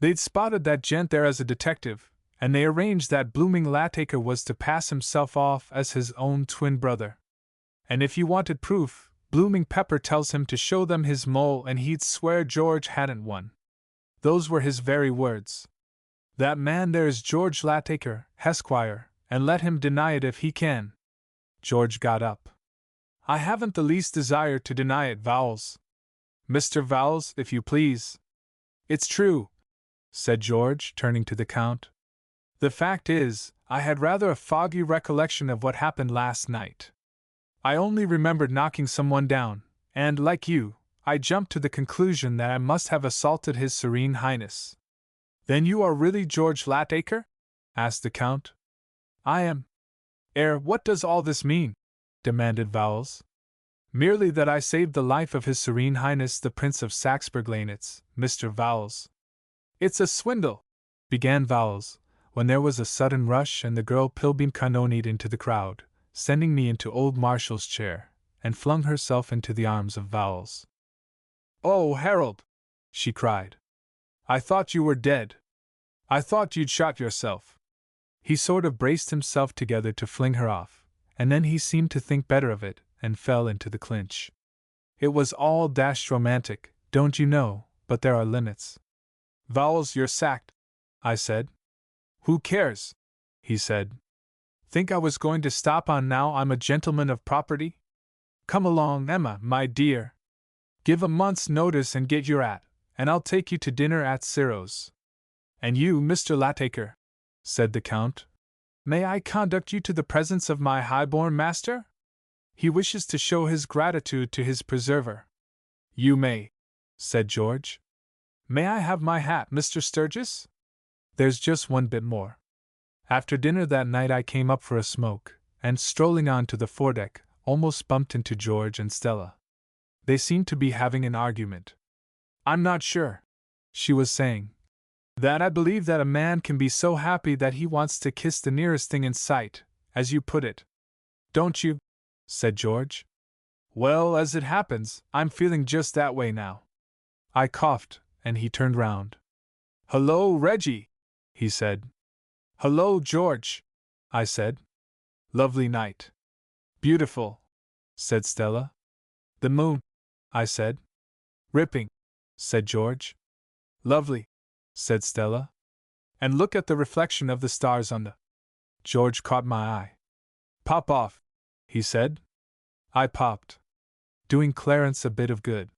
They'd spotted that gent there as a detective, and they arranged that Blooming Lattaker was to pass himself off as his own twin brother. And if you wanted proof, Blooming Pepper tells him to show them his mole and he'd swear George hadn't one. Those were his very words. That man there is George Lattaker, Esquire, and let him deny it if he can. George got up. I haven't the least desire to deny it, Vowles. Mr. Vowles, if you please. It's true, said George, turning to the Count. The fact is, I had rather a foggy recollection of what happened last night. I only remembered knocking someone down, and, like you, I jumped to the conclusion that I must have assaulted His Serene Highness. Then you are really George Lattaker? Asked the Count. I am. What does all this mean? Demanded Vowles. Merely that I saved the life of His Serene Highness the Prince of Saxe-Burglenitz, Mr. Vowles. It's a swindle, began Vowles, when there was a sudden rush and the girl Pilbeam cannonied into the crowd, sending me into old Marshall's chair, and flung herself into the arms of Vowles. Oh, Harold, she cried. I thought you were dead. I thought you'd shot yourself. He sort of braced himself together to fling her off, and then he seemed to think better of it, and fell into the clinch. It was all dashed romantic, don't you know, but there are limits. Vowles, you're sacked, I said. Who cares? He said. Think I was going to stop on now I'm a gentleman of property? Come along, Emma, my dear. Give a month's notice and get your hat, and I'll take you to dinner at Ciro's. And you, Mr. Lattaker, said the Count, may I conduct you to the presence of my high-born master? He wishes to show his gratitude to his preserver. You may, said George. May I have my hat, Mr. Sturgis? There's just one bit more. After dinner that night I came up for a smoke, and strolling on to the foredeck, almost bumped into George and Stella. They seemed to be having an argument. I'm not sure, she was saying. That I believe that a man can be so happy that he wants to kiss the nearest thing in sight, as you put it. Don't you? Said George. Well, as it happens, I'm feeling just that way now. I coughed, and he turned round. Hello, Reggie, he said. Hello, George, I said. Lovely night. Beautiful, said Stella. The moon, I said. Ripping, said George. Lovely, said Stella. And look at the reflection of the stars on the. George caught my eye. Pop off, he said. I popped. Doing Clarence a bit of good.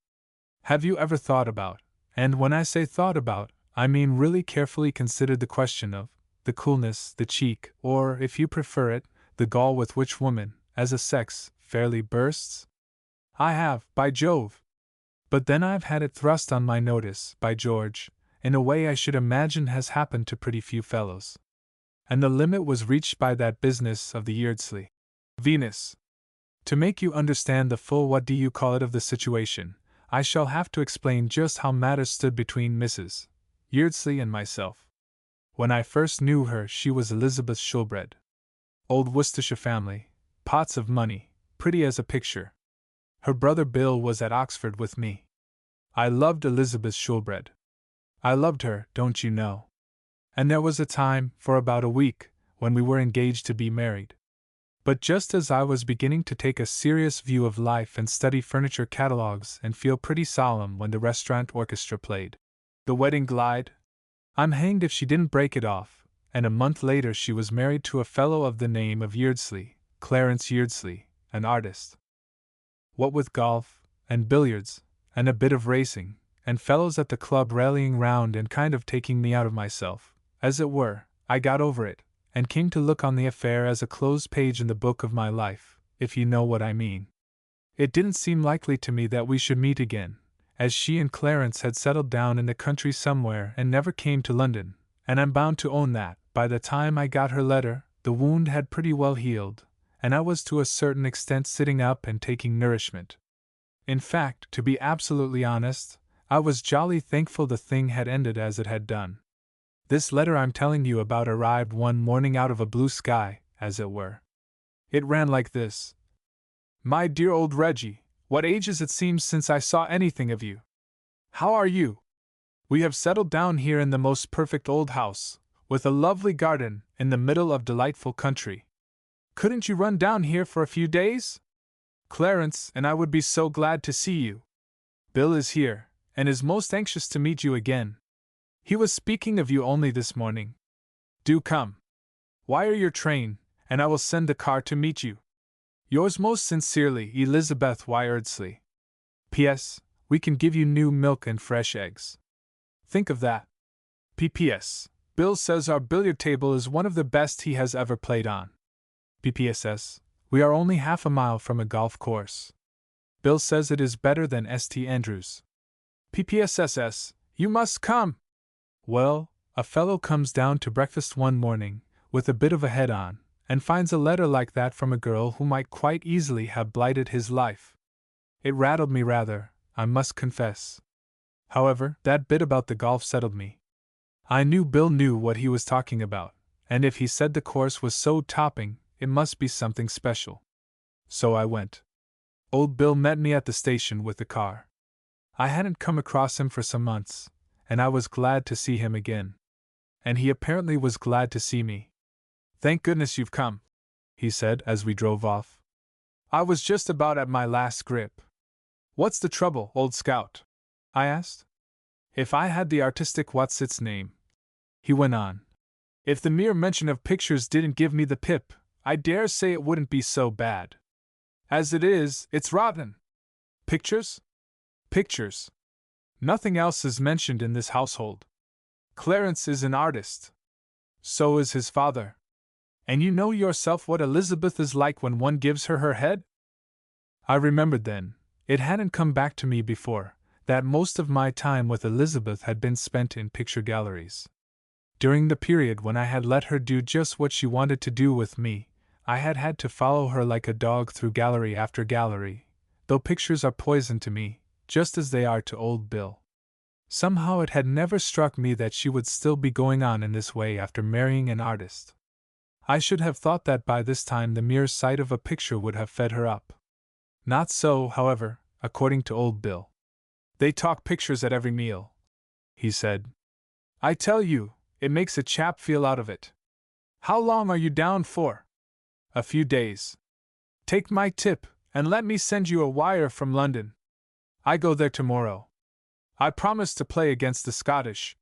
Have you ever thought about, and when I say thought about, I mean really carefully considered the question of the coolness, the cheek, or, if you prefer it, the gall with which woman, as a sex, fairly bursts? I have, by Jove! But then I've had it thrust on my notice, by George, in a way I should imagine has happened to pretty few fellows. And the limit was reached by that business of the Yeardsley Venus. To make you understand the full what do you call it of the situation, I shall have to explain just how matters stood between Mrs. Yeardsley and myself. When I first knew her, she was Elizabeth Shoolbred. Old Worcestershire family, pots of money, pretty as a picture. Her brother Bill was at Oxford with me. I loved Elizabeth Shoolbred. I loved her, don't you know. And there was a time, for about a week, when we were engaged to be married. But just as I was beginning to take a serious view of life and study furniture catalogues and feel pretty solemn when the restaurant orchestra played The Wedding Glide, I'm hanged if she didn't break it off, and a month later she was married to a fellow of the name of Yeardsley, Clarence Yeardsley, an artist. What with golf, and billiards, and a bit of racing, and fellows at the club rallying round and kind of taking me out of myself, as it were, I got over it, and came to look on the affair as a closed page in the book of my life, if you know what I mean. It didn't seem likely to me that we should meet again, as she and Clarence had settled down in the country somewhere and never came to London, and I'm bound to own that, by the time I got her letter, the wound had pretty well healed, and I was to a certain extent sitting up and taking nourishment. In fact, to be absolutely honest, I was jolly thankful the thing had ended as it had done. This letter I'm telling you about arrived one morning out of a blue sky, as it were. It ran like this. My dear old Reggie, what ages it seems since I saw anything of you. How are you? We have settled down here in the most perfect old house, with a lovely garden in the middle of delightful country. Couldn't you run down here for a few days? Clarence and I would be so glad to see you. Bill is here, and is most anxious to meet you again. He was speaking of you only this morning. Do come. Wire your train, and I will send the car to meet you. Yours most sincerely, Elizabeth Yeardsley. P.S. We can give you new milk and fresh eggs. Think of that. P.P.S. Bill says our billiard table is one of the best he has ever played on. P.P.S. We are only half a mile from a golf course. Bill says it is better than St. Andrews. P.P.S.S. You must come. Well, a fellow comes down to breakfast one morning, with a bit of a head on, and finds a letter like that from a girl who might quite easily have blighted his life. It rattled me rather, I must confess. However, that bit about the golf settled me. I knew Bill knew what he was talking about, and if he said the course was so topping, it must be something special. So I went. Old Bill met me at the station with the car. I hadn't come across him for some months, and I was glad to see him again. And he apparently was glad to see me. Thank goodness you've come, he said as we drove off. I was just about at my last grip. What's the trouble, old scout? I asked. If I had the artistic what's its name, he went on. If the mere mention of pictures didn't give me the pip, I dare say it wouldn't be so bad. As it is, it's rotten. Pictures? Pictures. Nothing else is mentioned in this household. Clarence is an artist. So is his father. And you know yourself what Elizabeth is like when one gives her her head? I remembered then, it hadn't come back to me before, that most of my time with Elizabeth had been spent in picture galleries. During the period when I had let her do just what she wanted to do with me, I had had to follow her like a dog through gallery after gallery, though pictures are poison to me, just as they are to old Bill. Somehow it had never struck me that she would still be going on in this way after marrying an artist. I should have thought that by this time the mere sight of a picture would have fed her up. Not so, however, according to old Bill. They talk pictures at every meal, he said. I tell you, it makes a chap feel out of it. How long are you down for? A few days. Take my tip, and let me send you a wire from London. I go there tomorrow. I promised to play against the Scottish.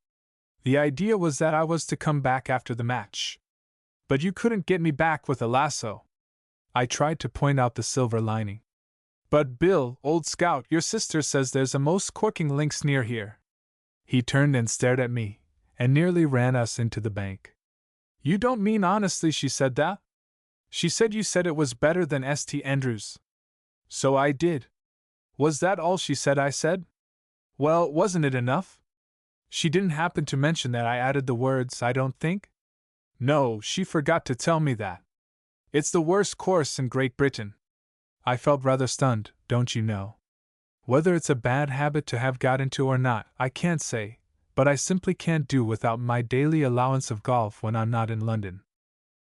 The idea was that I was to come back after the match. But you couldn't get me back with a lasso. I tried to point out the silver lining. But Bill, old scout, your sister says there's a most corking links near here. He turned and stared at me, and nearly ran us into the bank. You don't mean honestly she said that? She said you said it was better than St. Andrews. So I did. Was that all she said? I said. Well, wasn't it enough? She didn't happen to mention that I added the words, I don't think? No, she forgot to tell me that. It's the worst course in Great Britain. I felt rather stunned, don't you know? Whether it's a bad habit to have got into or not, I can't say, but I simply can't do without my daily allowance of golf when I'm not in London.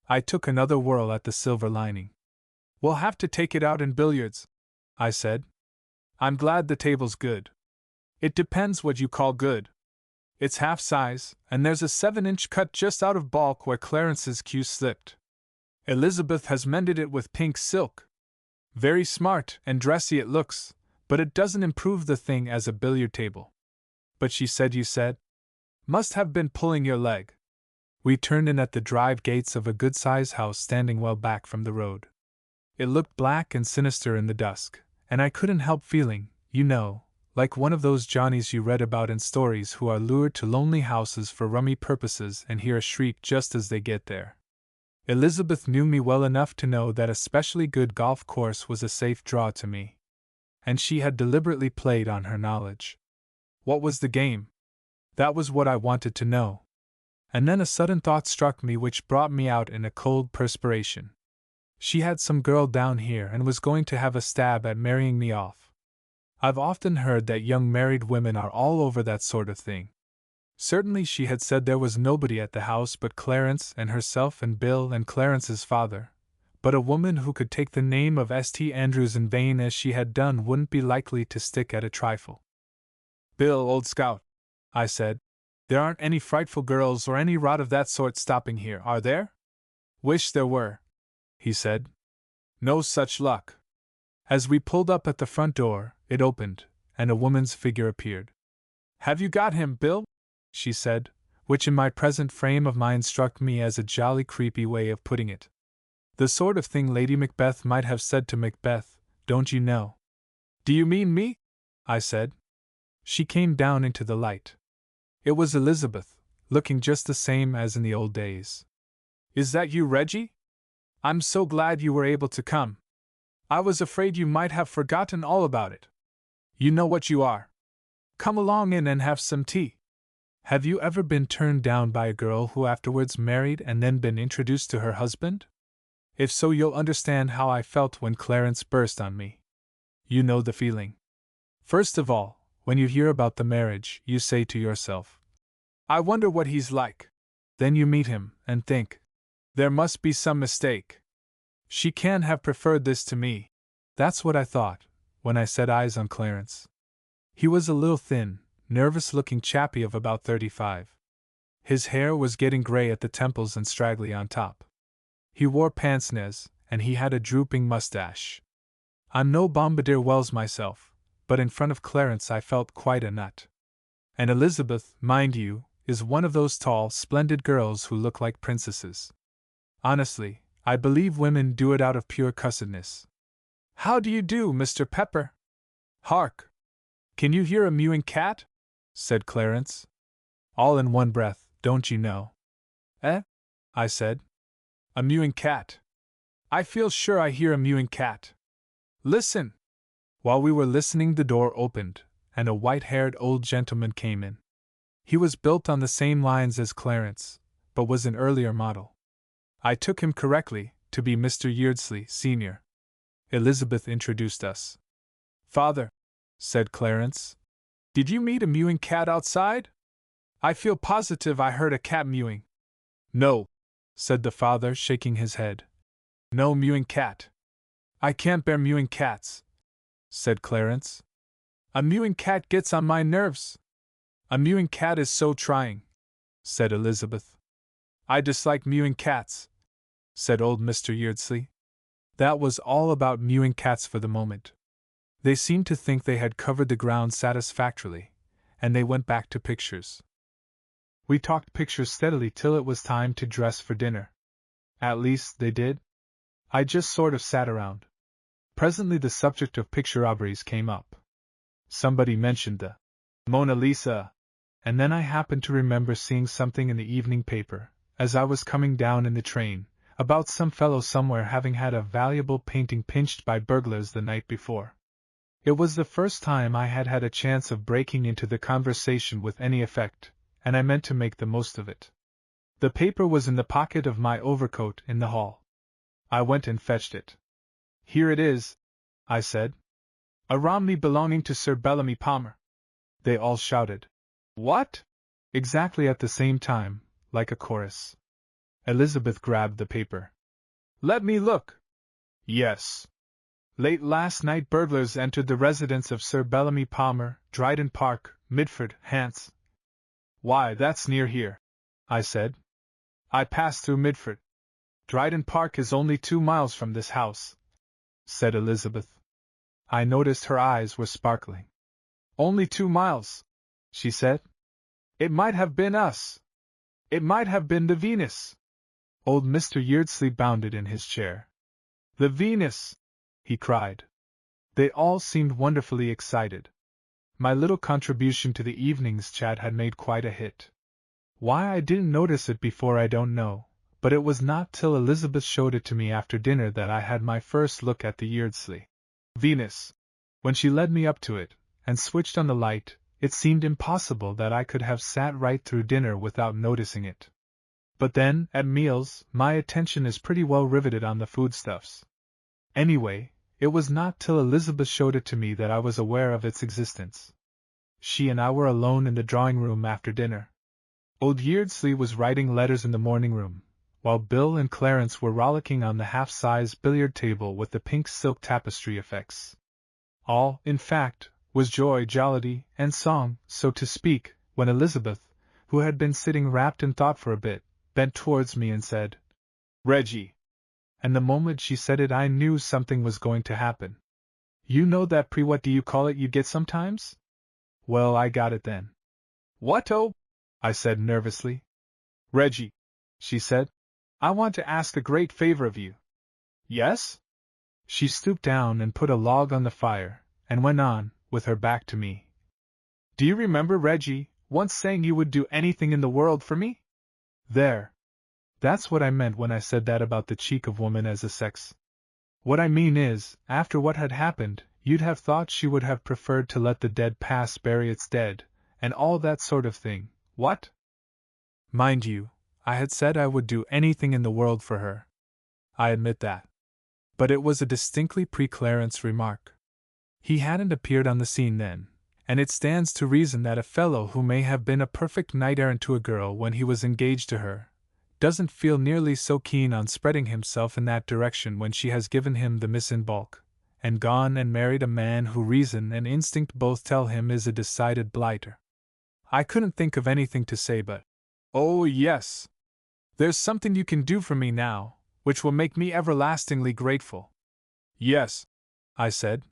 I took another whirl at the silver lining. We'll have to take it out in billiards, I said. I'm glad the table's good. It depends what you call good. It's half size, and there's a 7-inch cut just out of baulk where Clarence's cue slipped. Elizabeth has mended it with pink silk. Very smart and dressy it looks, but it doesn't improve the thing as a billiard table. But she said you said? Must have been pulling your leg. We turned in at the drive gates of a good-sized house standing well back from the road. It looked black and sinister in the dusk, and I couldn't help feeling, you know, like one of those Johnnies you read about in stories who are lured to lonely houses for rummy purposes and hear a shriek just as they get there. Elizabeth knew me well enough to know that a specially good golf course was a safe draw to me. And she had deliberately played on her knowledge. What was the game? That was what I wanted to know. And then a sudden thought struck me which brought me out in a cold perspiration. She had some girl down here and was going to have a stab at marrying me off. I've often heard that young married women are all over that sort of thing. Certainly she had said there was nobody at the house but Clarence and herself and Bill and Clarence's father, but a woman who could take the name of St. Andrews in vain as she had done wouldn't be likely to stick at a trifle. Bill, old scout, I said, there aren't any frightful girls or any rot of that sort stopping here, are there? Wish there were, he said. No such luck. As we pulled up at the front door, it opened, and a woman's figure appeared. Have you got him, Bill? She said, which in my present frame of mind struck me as a jolly creepy way of putting it. The sort of thing Lady Macbeth might have said to Macbeth, don't you know? Do you mean me? I said. She came down into the light. It was Elizabeth, looking just the same as in the old days. Is that you, Reggie? I'm so glad you were able to come. I was afraid you might have forgotten all about it. You know what you are. Come along in and have some tea. Have you ever been turned down by a girl who afterwards married and then been introduced to her husband? If so, you'll understand how I felt when Clarence burst on me. You know the feeling. First of all, when you hear about the marriage, you say to yourself, I wonder what he's like. Then you meet him and think, there must be some mistake. She can't have preferred this to me. That's what I thought when I set eyes on Clarence. He was a little thin, nervous-looking chappie of about 35. His hair was getting gray at the temples and straggly on top. He wore pince-nez, and he had a drooping mustache. I'm no Bombardier Wells myself, but in front of Clarence I felt quite a nut. And Elizabeth, mind you, is one of those tall, splendid girls who look like princesses. Honestly, I believe women do it out of pure cussedness. How do you do, Mr. Pepper? Hark! Can you hear a mewing cat? Said Clarence. All in one breath, don't you know? Eh? I said. A mewing cat. I feel sure I hear a mewing cat. Listen! While we were listening, the door opened, and a white-haired old gentleman came in. He was built on the same lines as Clarence, but was an earlier model. I took him correctly to be Mr. Yeardsley, Sr. Elizabeth introduced us. Father, said Clarence. Did you meet a mewing cat outside? I feel positive I heard a cat mewing. No, said the father, shaking his head. No mewing cat. I can't bear mewing cats, said Clarence. A mewing cat gets on my nerves. A mewing cat is so trying, said Elizabeth. I dislike mewing cats, said old Mr. Yeardsley. That was all about mewing cats for the moment. They seemed to think they had covered the ground satisfactorily, and they went back to pictures. We talked pictures steadily till it was time to dress for dinner. At least, they did. I just sort of sat around. Presently the subject of picture robberies came up. Somebody mentioned the Mona Lisa, and then I happened to remember seeing something in the evening paper, as I was coming down in the train, about some fellow somewhere having had a valuable painting pinched by burglars the night before. It was the first time I had had a chance of breaking into the conversation with any effect, and I meant to make the most of it. The paper was in the pocket of my overcoat in the hall. I went and fetched it. Here it is, I said. A Romney belonging to Sir Bellamy Palmer. They all shouted. What? Exactly at the same time, like a chorus. Elizabeth grabbed the paper. Let me look. Yes. Late last night burglars entered the residence of Sir Bellamy Palmer, Dryden Park, Midford, Hants. Why, that's near here, I said. I passed through Midford. Dryden Park is only 2 miles from this house, said Elizabeth. I noticed her eyes were sparkling. Only 2 miles, she said. It might have been us. It might have been the Venus. Old Mr. Yeardsley bounded in his chair. The Venus! He cried. They all seemed wonderfully excited. My little contribution to the evening's chat had made quite a hit. Why I didn't notice it before I don't know, but it was not till Elizabeth showed it to me after dinner that I had my first look at the Yeardsley Venus. When she led me up to it, and switched on the light, it seemed impossible that I could have sat right through dinner without noticing it. But then, at meals, my attention is pretty well riveted on the foodstuffs. Anyway, it was not till Elizabeth showed it to me that I was aware of its existence. She and I were alone in the drawing-room after dinner. Old Yeardsley was writing letters in the morning-room, while Bill and Clarence were rollicking on the half-size billiard table with the pink silk tapestry effects. All, in fact, was joy, jollity, and song, so to speak, when Elizabeth, who had been sitting wrapped in thought for a bit, bent towards me and said, Reggie. And the moment she said it I knew something was going to happen. You know that what-do-you-call-it you get sometimes? Well, I got it then. What-oh? I said nervously. Reggie, she said, I want to ask a great favor of you. Yes? She stooped down and put a log on the fire, and went on, with her back to me. Do you remember, Reggie, once saying you would do anything in the world for me? There. That's what I meant when I said that about the cheek of woman as a sex. What I mean is, after what had happened, you'd have thought she would have preferred to let the dead past bury its dead, and all that sort of thing, what? Mind you, I had said I would do anything in the world for her. I admit that. But it was a distinctly pre-Clarence remark. He hadn't appeared on the scene then, and it stands to reason that a fellow who may have been a perfect knight-errant to a girl when he was engaged to her, doesn't feel nearly so keen on spreading himself in that direction when she has given him the miss in bulk, and gone and married a man who reason and instinct both tell him is a decided blighter. I couldn't think of anything to say but, oh yes, there's something you can do for me now, which will make me everlastingly grateful. Yes, I said.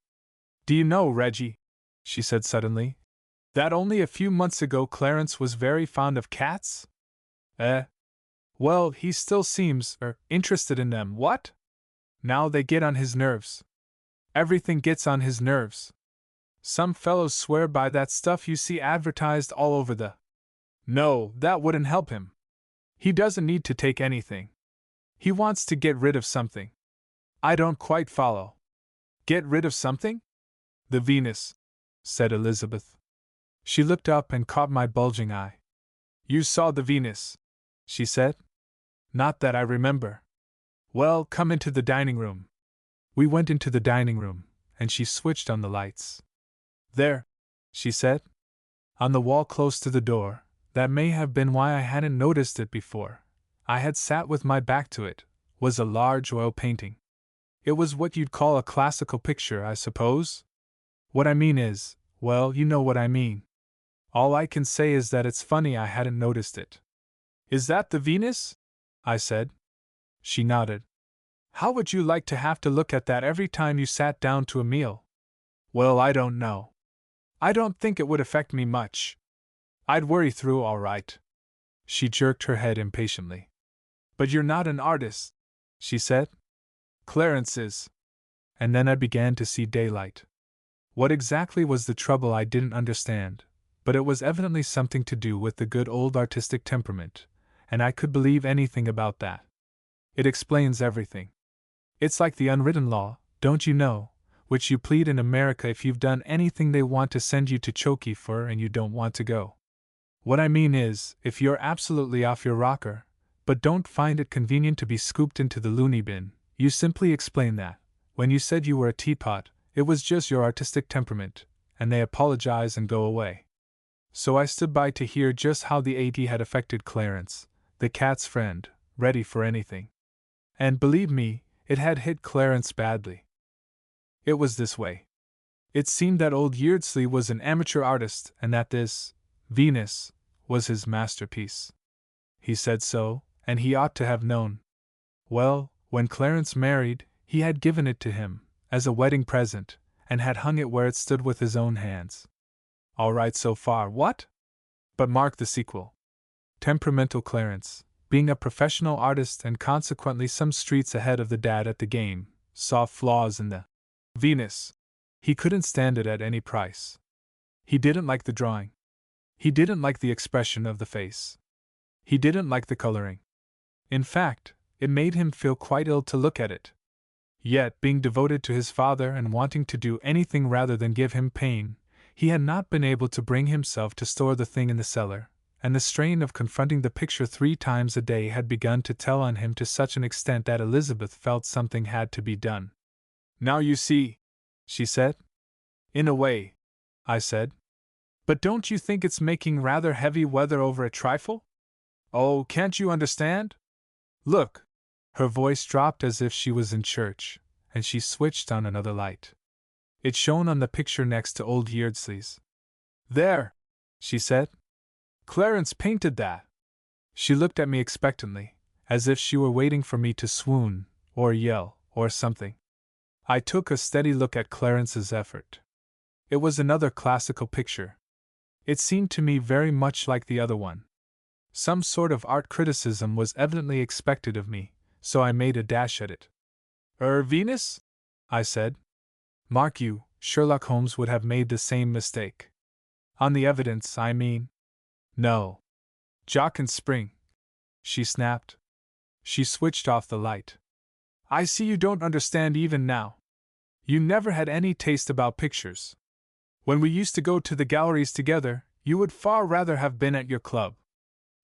Do you know, Reggie, she said suddenly, that only a few months ago Clarence was very fond of cats? Well, he still seems, interested in them, what? Now they get on his nerves. Everything gets on his nerves. Some fellows swear by that stuff you see advertised all over the... No, that wouldn't help him. He doesn't need to take anything. He wants to get rid of something. I don't quite follow. Get rid of something? The Venus, said Elizabeth. She looked up and caught my bulging eye. You saw the Venus, she said. Not that I remember. Well, come into the dining room. We went into the dining room, and she switched on the lights. There, she said. On the wall close to the door, that may have been why I hadn't noticed it before, I had sat with my back to it, was a large oil painting. It was what you'd call a classical picture, I suppose? What I mean is, well, you know what I mean. All I can say is that it's funny I hadn't noticed it. Is that the Venus? I said. She nodded. How would you like to have to look at that every time you sat down to a meal? Well, I don't know. I don't think it would affect me much. I'd worry through all right. She jerked her head impatiently. But you're not an artist, she said. Clarence is. And then I began to see daylight. What exactly was the trouble I didn't understand, but it was evidently something to do with the good old artistic temperament, and I could believe anything about that. It explains everything. It's like the unwritten law, don't you know, which you plead in America if you've done anything they want to send you to chokey for and you don't want to go. What I mean is, if you're absolutely off your rocker, but don't find it convenient to be scooped into the loony bin, you simply explain that, when you said you were a teapot, it was just your artistic temperament, and they apologize and go away. So I stood by to hear just how the AD had affected Clarence, the cat's friend, ready for anything. And believe me, it had hit Clarence badly. It was this way. It seemed that old Yeardsley was an amateur artist and that this Venus was his masterpiece. He said so, and he ought to have known. Well, when Clarence married, he had given it to him, as a wedding present, and had hung it where it stood with his own hands. All right so far, what? But mark the sequel. Temperamental Clarence, being a professional artist and consequently some streets ahead of the dad at the game, saw flaws in the Venus. He couldn't stand it at any price. He didn't like the drawing. He didn't like the expression of the face. He didn't like the coloring. In fact, it made him feel quite ill to look at it. Yet, being devoted to his father and wanting to do anything rather than give him pain, he had not been able to bring himself to store the thing in the cellar, and the strain of confronting the picture 3 times a day had begun to tell on him to such an extent that Elizabeth felt something had to be done. Now you see, she said. In a way, I said. But don't you think it's making rather heavy weather over a trifle? Oh, can't you understand? Look. Her voice dropped as if she was in church, and she switched on another light. It shone on the picture next to old Yeardsley's. There, she said. Clarence painted that. She looked at me expectantly, as if she were waiting for me to swoon, or yell, or something. I took a steady look at Clarence's effort. It was another classical picture. It seemed to me very much like the other one. Some sort of art criticism was evidently expected of me, so I made a dash at it. Venus? I said. Mark you, Sherlock Holmes would have made the same mistake. On the evidence, I mean. No. Jock and Spring, she snapped. She switched off the light. I see you don't understand even now. You never had any taste about pictures. When we used to go to the galleries together, you would far rather have been at your club.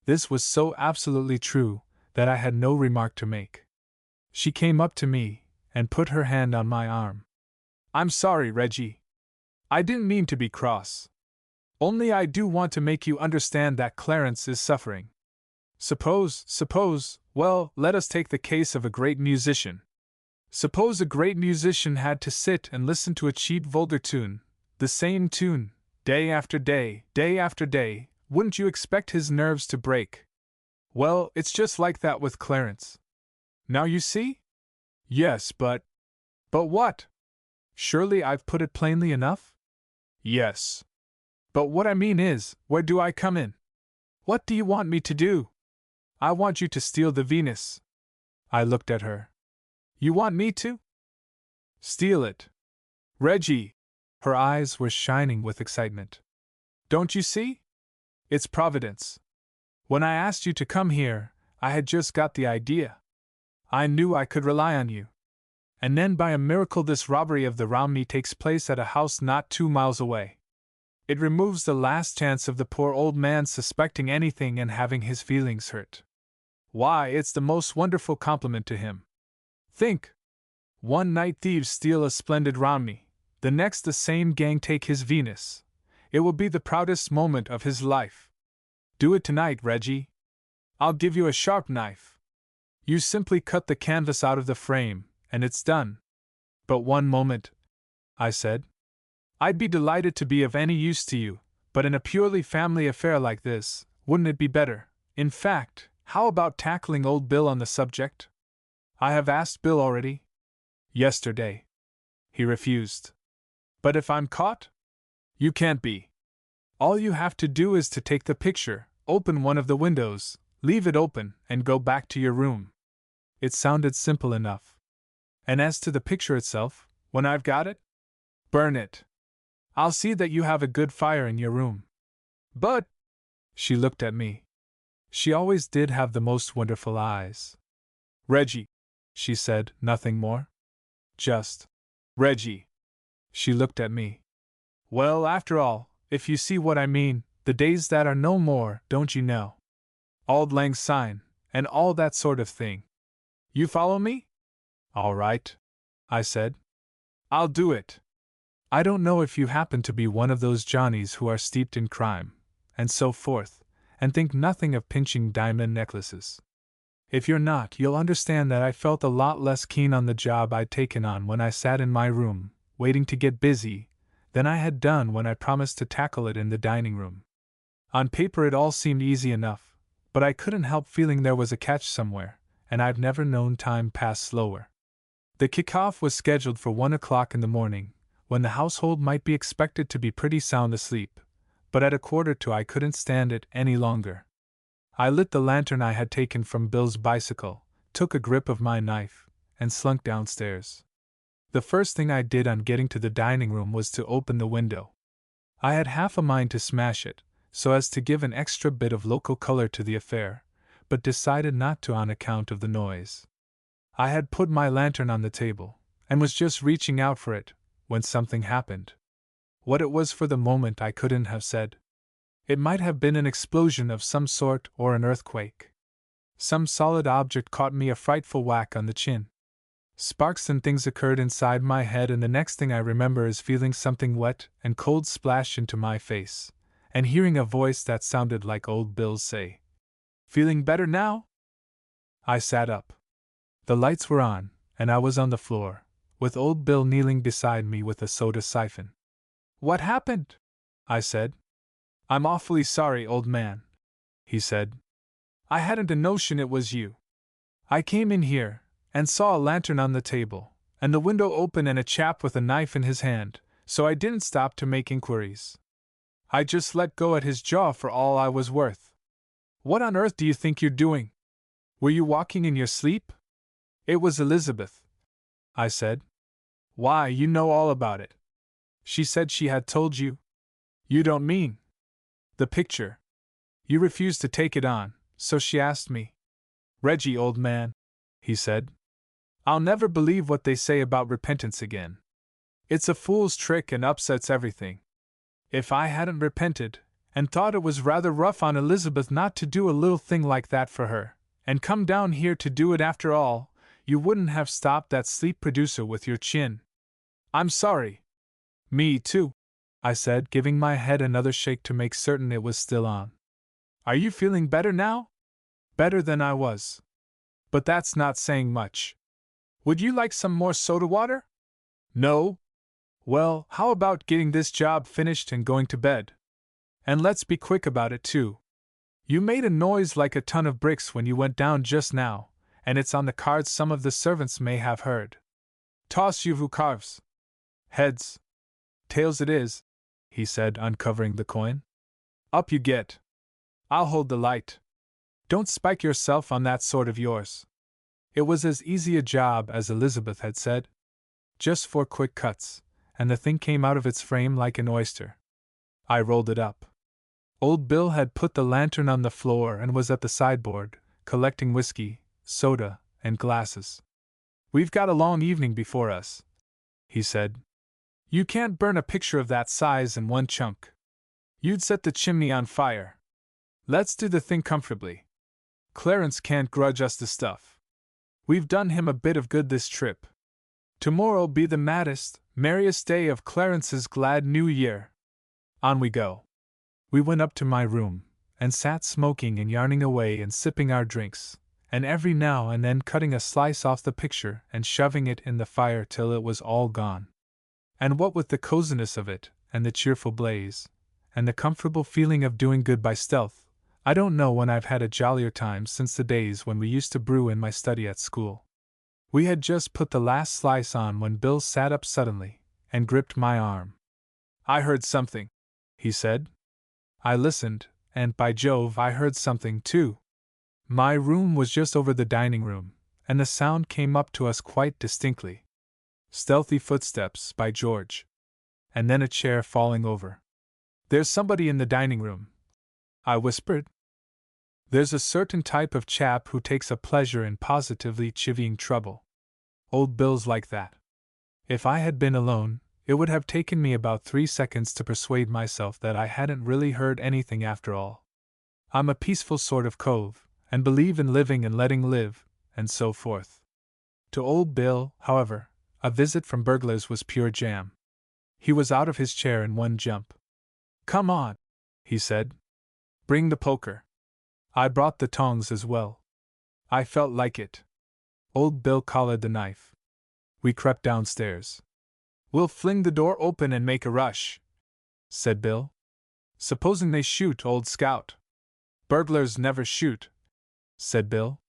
This was so absolutely true that I had no remark to make. She came up to me and put her hand on my arm. I'm sorry, Reggie. I didn't mean to be cross. Only I do want to make you understand that Clarence is suffering. Suppose, well, let us take the case of a great musician. Suppose a great musician had to sit and listen to a cheap vulgar tune, the same tune, day after day, day after day, wouldn't you expect his nerves to break? Well, it's just like that with Clarence. Now you see? Yes, but what? Surely I've put it plainly enough? Yes. But what I mean is, where do I come in? What do you want me to do? I want you to steal the Venus. I looked at her. You want me to? Steal it. Reggie. Her eyes were shining with excitement. Don't you see? It's Providence. When I asked you to come here, I had just got the idea. I knew I could rely on you. And then by a miracle this robbery of the Romney takes place at a house not 2 miles away. It removes the last chance of the poor old man suspecting anything and having his feelings hurt. Why, it's the most wonderful compliment to him. Think! One night thieves steal a splendid Romney, the next the same gang take his Venus. It will be the proudest moment of his life. Do it tonight, Reggie. I'll give you a sharp knife. You simply cut the canvas out of the frame, and it's done. But one moment, I said. I'd be delighted to be of any use to you, but in a purely family affair like this, wouldn't it be better? In fact, how about tackling old Bill on the subject? I have asked Bill already. Yesterday. He refused. But if I'm caught? You can't be. All you have to do is to take the picture, open one of the windows, leave it open, and go back to your room. It sounded simple enough. And as to the picture itself, when I've got it? Burn it. I'll see that you have a good fire in your room. But… She looked at me. She always did have the most wonderful eyes. Reggie, she said, nothing more. Just, Reggie. She looked at me. Well, after all, if you see what I mean, the days that are no more, don't you know? Auld Lang Syne, and all that sort of thing. You follow me? All right, I said. I'll do it. I don't know if you happen to be one of those Johnnies who are steeped in crime, and so forth, and think nothing of pinching diamond necklaces. If you're not, you'll understand that I felt a lot less keen on the job I'd taken on when I sat in my room, waiting to get busy, than I had done when I promised to tackle it in the dining room. On paper it all seemed easy enough, but I couldn't help feeling there was a catch somewhere, and I've never known time pass slower. The kickoff was scheduled for 1 o'clock in the morning, when the household might be expected to be pretty sound asleep, but at 1:45 I couldn't stand it any longer. I lit the lantern I had taken from Bill's bicycle, took a grip of my knife, and slunk downstairs. The first thing I did on getting to the dining room was to open the window. I had half a mind to smash it, so as to give an extra bit of local color to the affair, but decided not to on account of the noise. I had put my lantern on the table, and was just reaching out for it, when something happened. What it was for the moment I couldn't have said. It might have been an explosion of some sort or an earthquake. Some solid object caught me a frightful whack on the chin. Sparks and things occurred inside my head, and the next thing I remember is feeling something wet and cold splash into my face, and hearing a voice that sounded like old Bill's say, "Feeling better now?" I sat up. The lights were on, and I was on the floor, with old Bill kneeling beside me with a soda siphon. "What happened?" I said. "I'm awfully sorry, old man," he said. "I hadn't a notion it was you. I came in here, and saw a lantern on the table, and the window open and a chap with a knife in his hand, so I didn't stop to make inquiries. I just let go at his jaw for all I was worth. What on earth do you think you're doing? Were you walking in your sleep?" "It was Elizabeth," I said. "Why, you know all about it. She said she had told you." "You don't mean the picture? You refused to take it on, so she asked me." "Reggie, old man," he said, "I'll never believe what they say about repentance again. It's a fool's trick and upsets everything. If I hadn't repented, and thought it was rather rough on Elizabeth not to do a little thing like that for her, and come down here to do it after all, you wouldn't have stopped that sleep producer with your chin. I'm sorry." "Me too," I said, giving my head another shake to make certain it was still on. "Are you feeling better now?" "Better than I was. But that's not saying much. Would you like some more soda water?" "No." "Well, how about getting this job finished and going to bed? And let's be quick about it, too. You made a noise like a ton of bricks when you went down just now, and it's on the cards some of the servants may have heard. Toss you who carves." "Heads." "Tails it is," he said, uncovering the coin. "Up you get. I'll hold the light. Don't spike yourself on that sword of yours." It was as easy a job as Elizabeth had said. Just 4 quick cuts, and the thing came out of its frame like an oyster. I rolled it up. Old Bill had put the lantern on the floor and was at the sideboard, collecting whiskey, soda, and glasses. "We've got a long evening before us," he said. "You can't burn a picture of that size in one chunk. You'd set the chimney on fire. Let's do the thing comfortably. Clarence can't grudge us the stuff. We've done him a bit of good this trip. Tomorrow'll be the maddest, merriest day of Clarence's glad New Year." On we go. We went up to my room, and sat smoking and yarning away and sipping our drinks, and every now and then cutting a slice off the picture and shoving it in the fire till it was all gone. And what with the coziness of it, and the cheerful blaze, and the comfortable feeling of doing good by stealth, I don't know when I've had a jollier time since the days when we used to brew in my study at school. We had just put the last slice on when Bill sat up suddenly, and gripped my arm. I heard something, he said. I listened, and by Jove, I heard something too. My room was just over the dining room, and the sound came up to us quite distinctly. Stealthy footsteps, by George. And then a chair falling over. There's somebody in the dining room, I whispered. There's a certain type of chap who takes a pleasure in positively chivying trouble. Old Bill's like that. If I had been alone, it would have taken me about 3 seconds to persuade myself that I hadn't really heard anything after all. I'm a peaceful sort of cove, and believe in living and letting live, and so forth. To old Bill, however, a visit from burglars was pure jam. He was out of his chair in one jump. Come on, he said. Bring the poker. I brought the tongs as well. I felt like it. Old Bill collared the knife. We crept downstairs. We'll fling the door open and make a rush, said Bill. Supposing they shoot, old scout. Burglars never shoot, said Bill.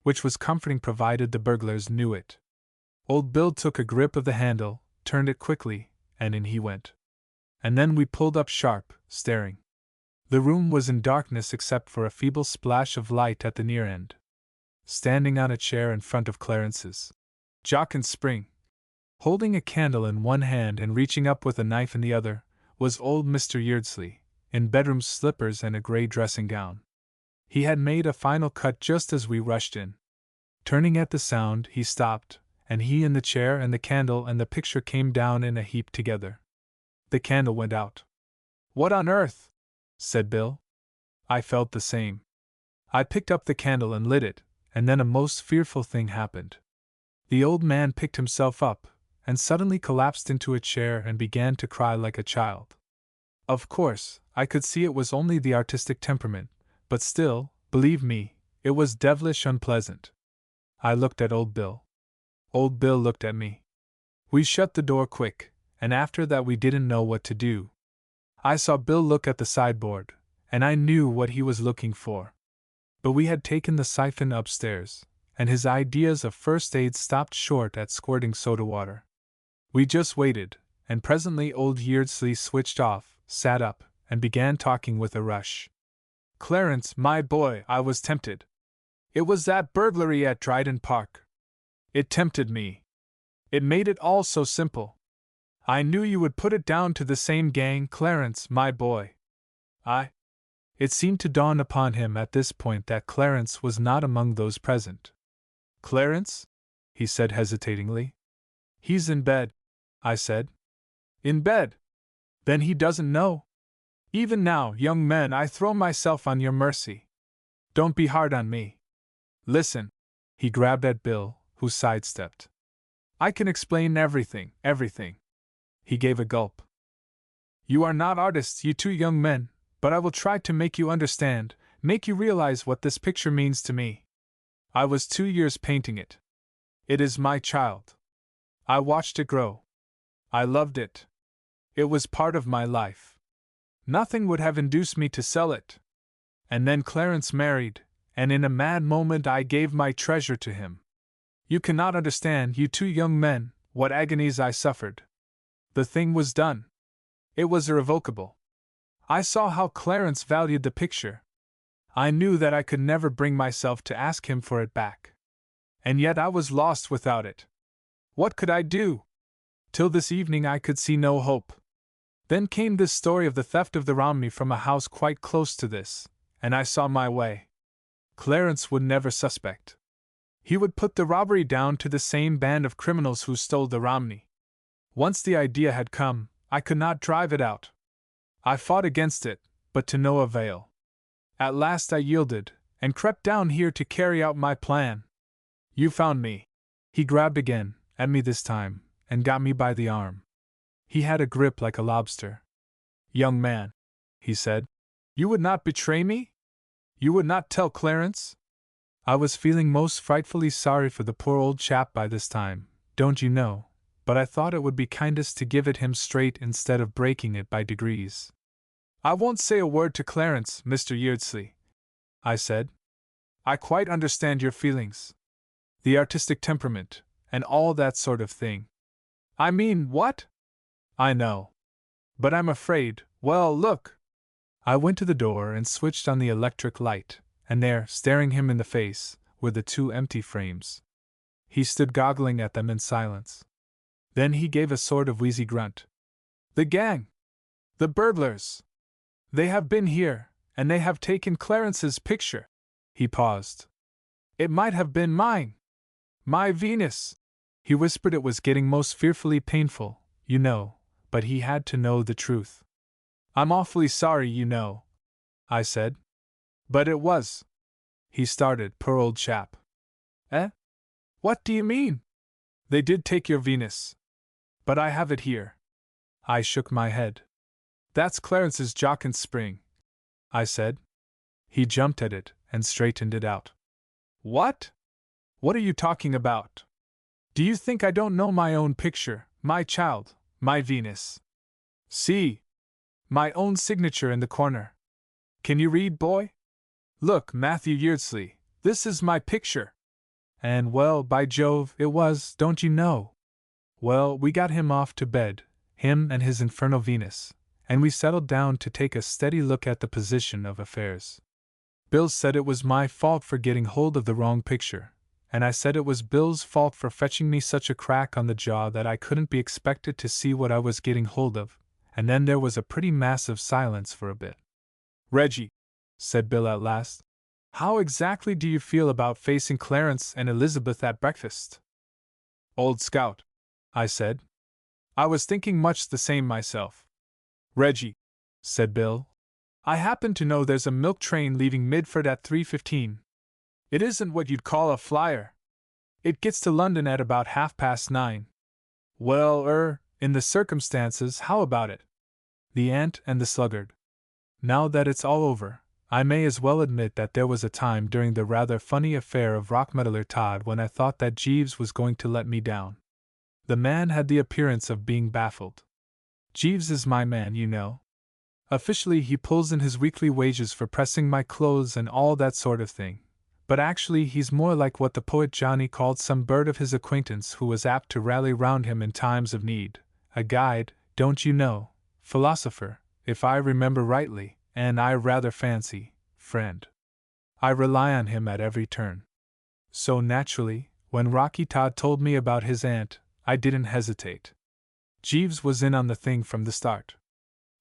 Which was comforting provided the burglars knew it. Old Bill took a grip of the handle, turned it quickly, and in he went. And then we pulled up sharp, staring. The room was in darkness except for a feeble splash of light at the near end. Standing on a chair in front of Clarence's Jock and Spring, holding a candle in one hand and reaching up with a knife in the other, was old Mr. Yeardsley, in bedroom slippers and a grey dressing gown. He had made a final cut just as we rushed in. Turning at the sound, he stopped, and he and the chair and the candle and the picture came down in a heap together. The candle went out. What on earth? Said Bill. I felt the same. I picked up the candle and lit it, and then a most fearful thing happened. The old man picked himself up, and suddenly collapsed into a chair and began to cry like a child. Of course, I could see it was only the artistic temperament, but still, believe me, it was devilish unpleasant. I looked at old Bill. Old Bill looked at me. We shut the door quick, and after that we didn't know what to do. I saw Bill look at the sideboard, and I knew what he was looking for. But we had taken the siphon upstairs, and his ideas of first aid stopped short at squirting soda water. We just waited, and presently old Yeardsley switched off, sat up, and began talking with a rush. Clarence, my boy, I was tempted. It was that burglary at Dryden Park. It tempted me. It made it all so simple. I knew you would put it down to the same gang, Clarence, my boy. It seemed to dawn upon him at this point that Clarence was not among those present. Clarence? He said hesitatingly. He's in bed, I said. In bed? Then he doesn't know? Even now, young men, I throw myself on your mercy. Don't be hard on me. Listen. He grabbed at Bill, who sidestepped. I can explain everything. He gave a gulp. You are not artists, you two young men, but I will try to make you understand, make you realize what this picture means to me. I was 2 years painting it. It is my child. I watched it grow. I loved it. It was part of my life. Nothing would have induced me to sell it. And then Clarence married, and in a mad moment I gave my treasure to him. You cannot understand, you two young men, what agonies I suffered. The thing was done. It was irrevocable. I saw how Clarence valued the picture. I knew that I could never bring myself to ask him for it back. And yet I was lost without it. What could I do? Till this evening I could see no hope. Then came this story of the theft of the Romney from a house quite close to this, and I saw my way. Clarence would never suspect. He would put the robbery down to the same band of criminals who stole the Romney. Once the idea had come, I could not drive it out. I fought against it, but to no avail. At last I yielded, and crept down here to carry out my plan. You found me. He grabbed again, at me this time, and got me by the arm. He had a grip like a lobster. Young man, he said, you would not betray me? You would not tell Clarence? I was feeling most frightfully sorry for the poor old chap by this time, don't you know, but I thought it would be kindest to give it him straight instead of breaking it by degrees. I won't say a word to Clarence, Mr. Yeardsley, I said. I quite understand your feelings. The artistic temperament, and all that sort of thing. I mean, what? I know. But I'm afraid, well, look. I went to the door and switched on the electric light, and there, staring him in the face, were the two empty frames. He stood goggling at them in silence. Then he gave a sort of wheezy grunt. The gang! The burglars! They have been here, and they have taken Clarence's picture. He paused. It might have been mine. My Venus! He whispered it was getting most fearfully painful, you know, but he had to know the truth. I'm awfully sorry, you know, I said. But it was. He started, poor old chap. Eh? What do you mean? They did take your Venus. But I have it here. I shook my head. That's Clarence's jocund spring, I said. He jumped at it and straightened it out. What? What are you talking about? Do you think I don't know my own picture, my child, my Venus? See? My own signature in the corner. Can you read, boy? Look, Matthew Yeardsley, this is my picture. And, well, by Jove, it was, don't you know? Well, we got him off to bed, him and his infernal Venus, and we settled down to take a steady look at the position of affairs. Bill said it was my fault for getting hold of the wrong picture, and I said it was Bill's fault for fetching me such a crack on the jaw that I couldn't be expected to see what I was getting hold of, and then there was a pretty massive silence for a bit. Reggie, said Bill at last, how exactly do you feel about facing Clarence and Elizabeth at breakfast? Old Scout, I said. I was thinking much the same myself. Reggie, said Bill, I happen to know there's a milk train leaving Midford at 3:15. It isn't what you'd call a flyer. It gets to London at about 9:30. Well, in the circumstances, how about it? The ant and the sluggard. Now that it's all over, I may as well admit that there was a time during the rather funny affair of Rockmeddler Todd when I thought that Jeeves was going to let me down. The man had the appearance of being baffled. Jeeves is my man, you know. Officially he pulls in his weekly wages for pressing my clothes and all that sort of thing, but actually he's more like what the poet Johnny called some bird of his acquaintance who was apt to rally round him in times of need, a guide, don't you know, philosopher, if I remember rightly, and I rather fancy, friend. I rely on him at every turn. So naturally, when Rocky Todd told me about his aunt, I didn't hesitate. Jeeves was in on the thing from the start.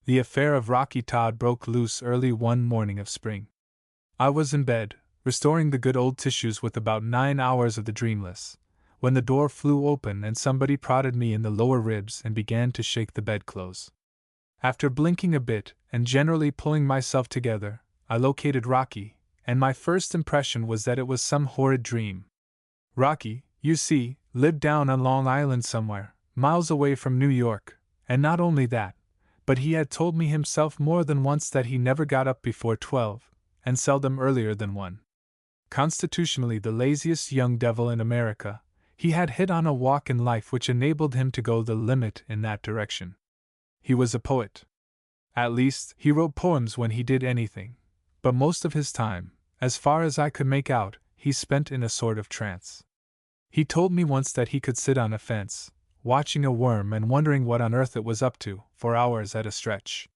The affair of Rocky Todd broke loose early one morning of spring. I was in bed, restoring the good old tissues with about 9 hours of the dreamless, when the door flew open and somebody prodded me in the lower ribs and began to shake the bedclothes. After blinking a bit and generally pulling myself together, I located Rocky, and my first impression was that it was some horrid dream. Rocky, you see, lived down on Long Island somewhere, miles away from New York, and not only that, but he had told me himself more than once that he never got up before 12, and seldom earlier than 1. Constitutionally the laziest young devil in America, he had hit on a walk in life which enabled him to go the limit in that direction. He was a poet. At least, he wrote poems when he did anything, but most of his time, as far as I could make out, he spent in a sort of trance. He told me once that he could sit on a fence, watching a worm and wondering what on earth it was up to, for hours at a stretch.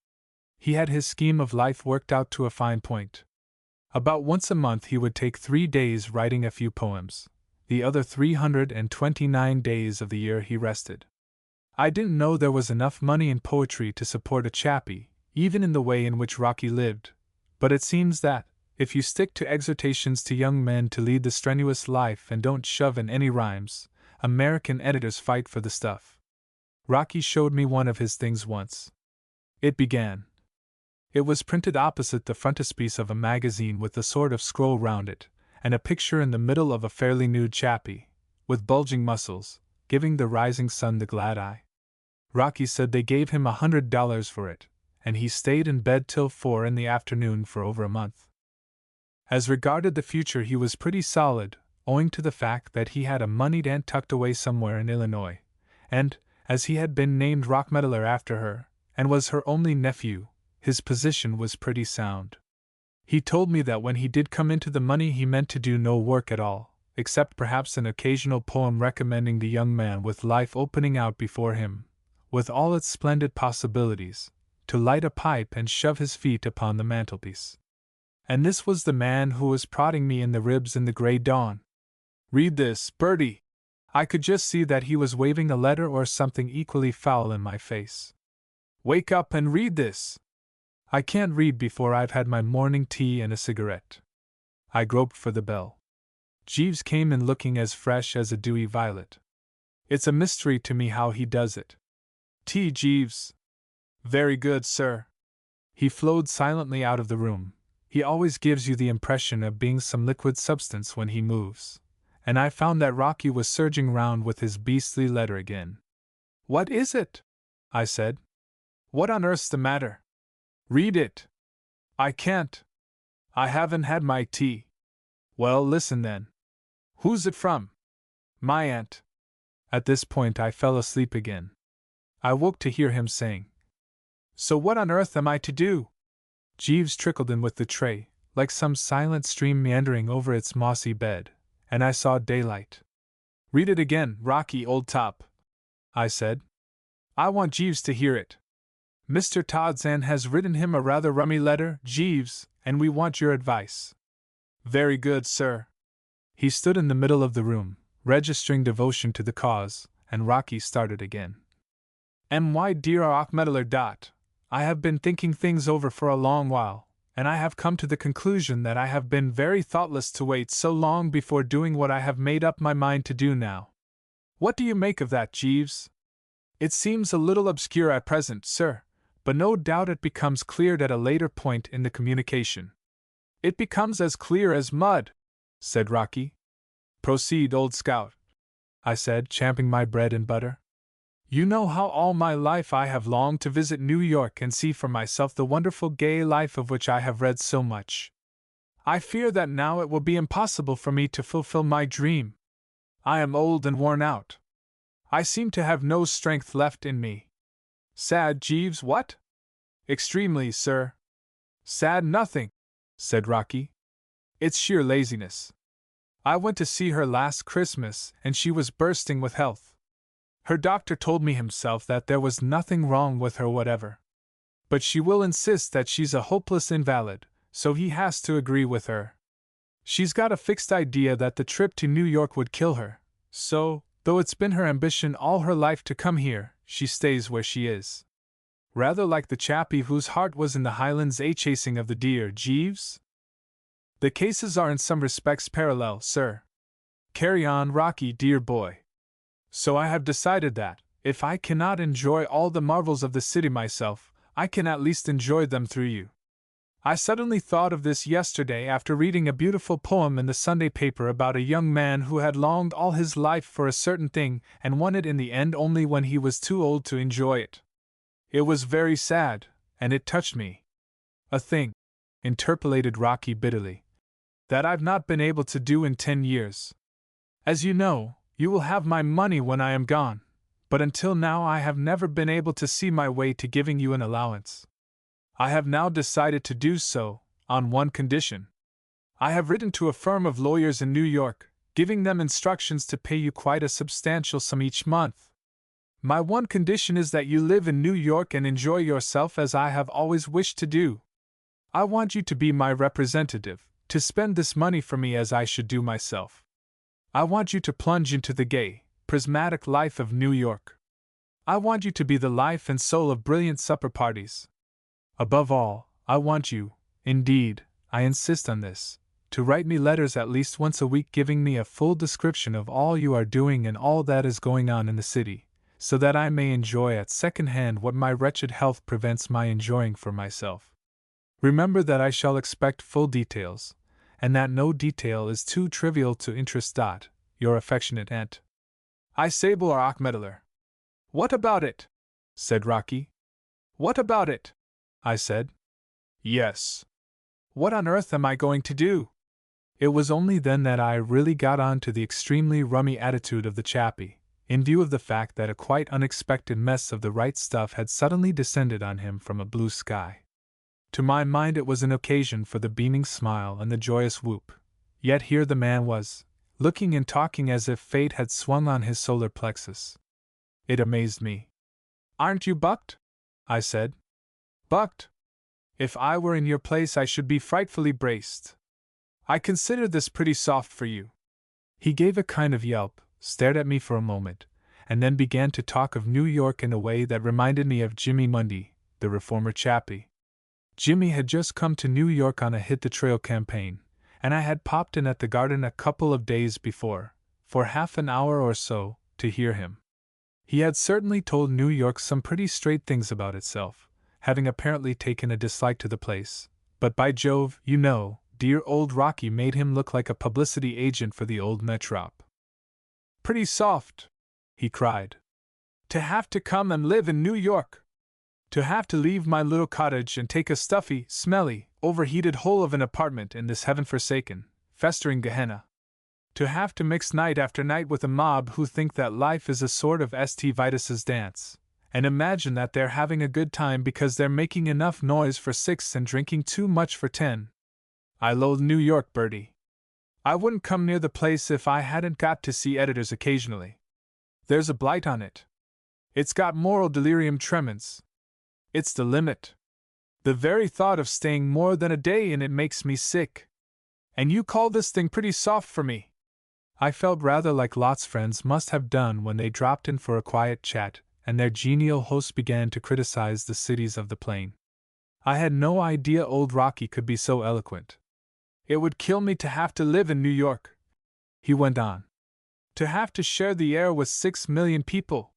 He had his scheme of life worked out to a fine point. About once a month he would take 3 days writing a few poems. The other 329 days of the year he rested. I didn't know there was enough money in poetry to support a chappie, even in the way in which Rocky lived, but it seems that, if you stick to exhortations to young men to lead the strenuous life and don't shove in any rhymes, American editors fight for the stuff. Rocky showed me one of his things once. It began. It was printed opposite the frontispiece of a magazine with a sort of scroll round it, and a picture in the middle of a fairly nude chappie, with bulging muscles, giving the rising sun the glad eye. Rocky said they gave him $100 for it, and he stayed in bed till 4 in the afternoon for over a month. As regarded the future, he was pretty solid, owing to the fact that he had a moneyed aunt tucked away somewhere in Illinois, and, as he had been named Rockmeddler after her, and was her only nephew, his position was pretty sound. He told me that when he did come into the money he meant to do no work at all, except perhaps an occasional poem recommending the young man with life opening out before him, with all its splendid possibilities, to light a pipe and shove his feet upon the mantelpiece. And this was the man who was prodding me in the ribs in the grey dawn. "Read this, Bertie!" I could just see that he was waving a letter or something equally foul in my face. "Wake up and read this!" "I can't read before I've had my morning tea and a cigarette." I groped for the bell. Jeeves came in looking as fresh as a dewy violet. It's a mystery to me how he does it. "Tea, Jeeves." "Very good, sir." He flowed silently out of the room. He always gives you the impression of being some liquid substance when he moves, and I found that Rocky was surging round with his beastly letter again. "What is it?" I said. "What on earth's the matter?" "Read it." "I can't. I haven't had my tea." "Well, listen then." "Who's it from?" "My aunt." At this point I fell asleep again. I woke to hear him saying, "So what on earth am I to do?" Jeeves trickled in with the tray, like some silent stream meandering over its mossy bed, and I saw daylight. "Read it again, Rocky, old top," I said. "I want Jeeves to hear it. Mr. Todd's aunt has written him a rather rummy letter, Jeeves, and we want your advice." "Very good, sir." He stood in the middle of the room, registering devotion to the cause, and Rocky started again. "My dear Rockmeddler. I have been thinking things over for a long while, and I have come to the conclusion that I have been very thoughtless to wait so long before doing what I have made up my mind to do now. What do you make of that, Jeeves? It seems a little obscure at present, sir, but no doubt it becomes clear at a later point in the communication." "It becomes as clear as mud," said Rocky. "Proceed, old scout," I said, champing my bread and butter. "You know how all my life I have longed to visit New York and see for myself the wonderful gay life of which I have read so much. I fear that now it will be impossible for me to fulfill my dream. I am old and worn out. I seem to have no strength left in me." "Sad, Jeeves, what?" "Extremely, sir." "Sad nothing," said Rocky. "It's sheer laziness. I went to see her last Christmas, and she was bursting with health. Her doctor told me himself that there was nothing wrong with her whatever. But she will insist that she's a hopeless invalid, so he has to agree with her. She's got a fixed idea that the trip to New York would kill her, so, though it's been her ambition all her life to come here, she stays where she is. Rather like the chappie whose heart was in the Highlands chasing of the deer, Jeeves. The cases are in some respects parallel, sir. Carry on, Rocky, dear boy. So I have decided that, if I cannot enjoy all the marvels of the city myself, I can at least enjoy them through you. I suddenly thought of this yesterday after reading a beautiful poem in the Sunday paper about a young man who had longed all his life for a certain thing and won it in the end only when he was too old to enjoy it. It was very sad, and it touched me. A thing," interpolated Rocky bitterly, "that I've not been able to do in 10 years. As you know, you will have my money when I am gone, but until now I have never been able to see my way to giving you an allowance. I have now decided to do so, on one condition. I have written to a firm of lawyers in New York, giving them instructions to pay you quite a substantial sum each month. My one condition is that you live in New York and enjoy yourself as I have always wished to do. I want you to be my representative, to spend this money for me as I should do myself. I want you to plunge into the gay, prismatic life of New York. I want you to be the life and soul of brilliant supper parties. Above all, I want you, indeed, I insist on this, to write me letters at least once a week giving me a full description of all you are doing and all that is going on in the city, so that I may enjoy at second hand what my wretched health prevents my enjoying for myself. Remember that I shall expect full details, and that no detail is too trivial to interest. Your affectionate aunt. I say, Rockmeddler. "What about it?" said Rocky. "What about it?" I said. Yes. What on earth am I going to do? It was only then that I really got on to the extremely rummy attitude of the chappie, in view of the fact that a quite unexpected mess of the right stuff had suddenly descended on him from a blue sky. To my mind it was an occasion for the beaming smile and the joyous whoop, yet here the man was, looking and talking as if fate had swung on his solar plexus. It amazed me. "Aren't you bucked?" I said. "Bucked? If I were in your place I should be frightfully braced. I consider this pretty soft for you." He gave a kind of yelp, stared at me for a moment, and then began to talk of New York in a way that reminded me of Jimmy Mundy, the reformer chappie. Jimmy had just come to New York on a hit-the-trail campaign, and I had popped in at the Garden a couple of days before, for half an hour or so, to hear him. He had certainly told New York some pretty straight things about itself, having apparently taken a dislike to the place, but by Jove, you know, dear old Rocky made him look like a publicity agent for the old metrop. "Pretty soft," he cried. "To have to come and live in New York! To have to leave my little cottage and take a stuffy, smelly, overheated hole of an apartment in this heaven-forsaken, festering Gehenna. To have to mix night after night with a mob who think that life is a sort of St. Vitus's dance, and imagine that they're having a good time because they're making enough noise for 6 and drinking too much for 10. I loathe New York, Bertie. I wouldn't come near the place if I hadn't got to see editors occasionally. There's a blight on it. It's got moral delirium tremens. It's the limit. The very thought of staying more than a day in it makes me sick. And you call this thing pretty soft for me?" I felt rather like Lot's friends must have done when they dropped in for a quiet chat, and their genial host began to criticize the cities of the plain. I had no idea old Rocky could be so eloquent. "It would kill me to have to live in New York," he went on. "To have to share the air with 6 million people.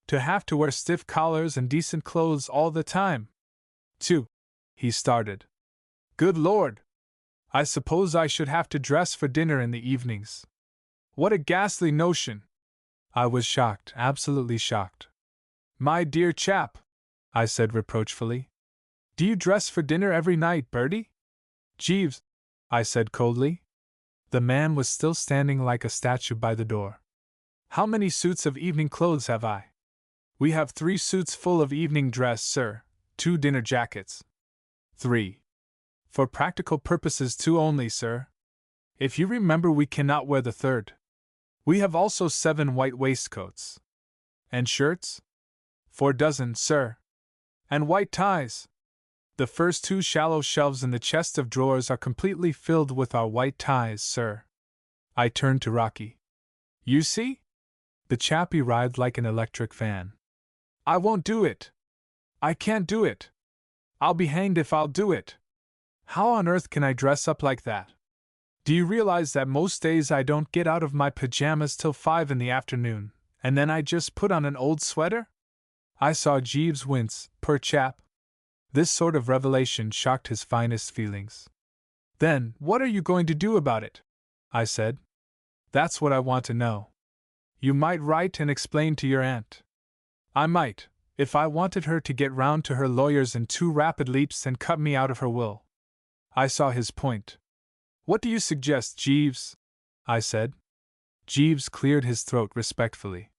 To have to wear stiff collars and decent clothes all the time. He started. "Good Lord! I suppose I should have to dress for dinner in the evenings. What a ghastly notion!" I was shocked, absolutely shocked. "My dear chap," I said reproachfully. "Do you dress for dinner every night, Bertie?" "Jeeves," I said coldly. The man was still standing like a statue by the door. "How many suits of evening clothes have I?" "We have 3 suits full of evening dress, sir, 2 dinner jackets." 3. "For practical purposes 2 only, sir. If you remember, we cannot wear the 3rd. We have also 7 white waistcoats." "And shirts?" 4 dozen, sir. "And white ties. The first 2 shallow shelves in the chest of drawers are completely filled with our white ties, sir." I turned to Rocky. "You see?" The chappie writhed like an electric fan. "I won't do it. I can't do it. I'll be hanged if I'll do it. How on earth can I dress up like that? Do you realize that most days I don't get out of my pajamas till 5 in the afternoon, and then I just put on an old sweater?" I saw Jeeves wince, poor chap. This sort of revelation shocked his finest feelings. "Then, what are you going to do about it?" I said. "That's what I want to know. You might write and explain to your aunt." "I might, if I wanted her to get round to her lawyers in 2 rapid leaps and cut me out of her will." I saw his point. "What do you suggest, Jeeves?" I said. Jeeves cleared his throat respectfully.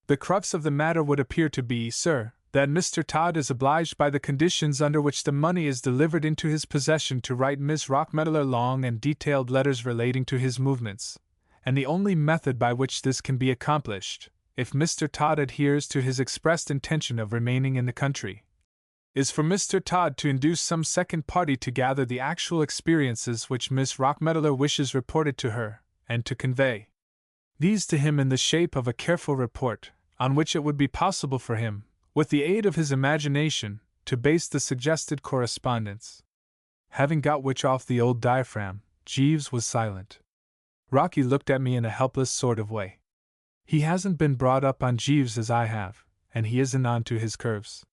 "The crux of the matter would appear to be, sir, that Mr. Todd is obliged by the conditions under which the money is delivered into his possession to write Miss Rockmeddler long and detailed letters relating to his movements, and the only method by which this can be accomplished, if Mr. Todd adheres to his expressed intention of remaining in the country, is for Mr. Todd to induce some second party to gather the actual experiences which Miss Rockmeddler wishes reported to her, and to convey these to him in the shape of a careful report, on which it would be possible for him, with the aid of his imagination, to base the suggested correspondence." Having got which off the old diaphragm, Jeeves was silent. Rocky looked at me in a helpless sort of way. He hasn't been brought up on Jeeves as I have, and he isn't on to his curves.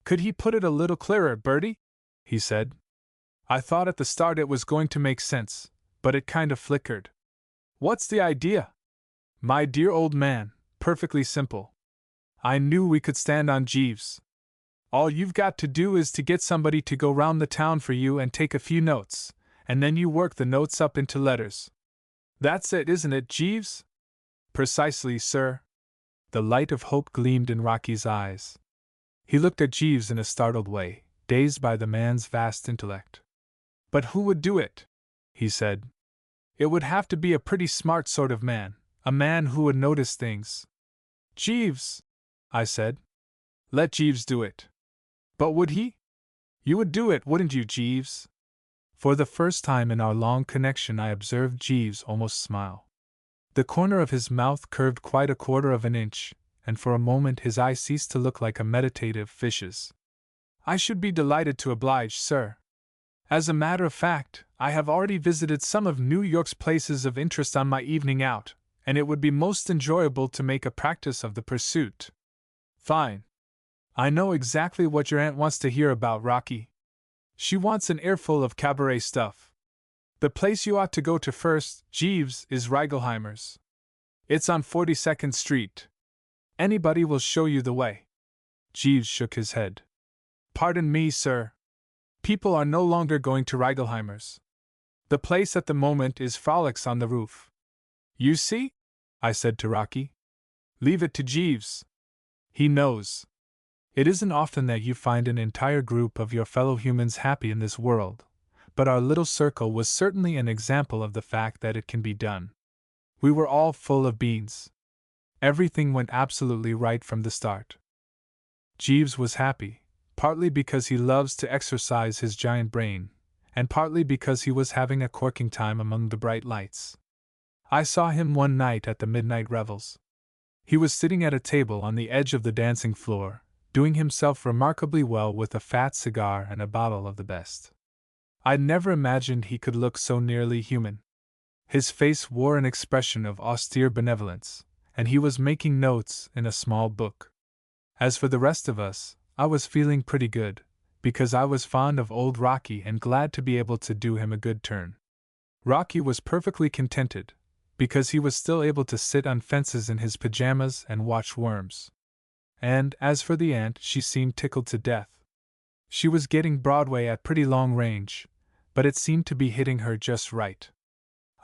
"Could he put it a little clearer, Bertie?" he said. "I thought at the start it was going to make sense, but it kind of flickered." "What's the idea?" "My dear old man, perfectly simple. I knew we could stand on Jeeves. All you've got to do is to get somebody to go round the town for you and take a few notes, and then you work the notes up into letters. That's it, isn't it, Jeeves? Precisely, sir. The light of hope gleamed in Rocky's eyes. He looked at Jeeves in a startled way, dazed by the man's vast intellect. But who would do it? He said. It would have to be a pretty smart sort of man, a man who would notice things. Jeeves, I said. Let Jeeves do it. But would he? You would do it, wouldn't you, Jeeves? For the first time in our long connection I observed Jeeves almost smile. The corner of his mouth curved quite a quarter of an inch, and for a moment his eye ceased to look like a meditative fish's. I should be delighted to oblige, sir. As a matter of fact, I have already visited some of New York's places of interest on my evening out, and it would be most enjoyable to make a practice of the pursuit. Fine. I know exactly what your aunt wants to hear about, Rocky. She wants an earful of cabaret stuff. The place you ought to go to first, Jeeves, is Reigelheimer's. It's on 42nd Street. Anybody will show you the way. Jeeves shook his head. Pardon me, sir. People are no longer going to Reigelheimer's. The place at the moment is Frolics on the Roof. You see? I said to Rocky. Leave it to Jeeves. He knows. It isn't often that you find an entire group of your fellow humans happy in this world, but our little circle was certainly an example of the fact that it can be done. We were all full of beans. Everything went absolutely right from the start. Jeeves was happy, partly because he loves to exercise his giant brain, and partly because he was having a corking time among the bright lights. I saw him one night at the midnight revels. He was sitting at a table on the edge of the dancing floor, doing himself remarkably well with a fat cigar and a bottle of the best. I'd never imagined he could look so nearly human. His face wore an expression of austere benevolence, and he was making notes in a small book. As for the rest of us, I was feeling pretty good, because I was fond of old Rocky and glad to be able to do him a good turn. Rocky was perfectly contented, because he was still able to sit on fences in his pajamas and watch worms. And as for the aunt, she seemed tickled to death. She was getting Broadway at pretty long range, but it seemed to be hitting her just right.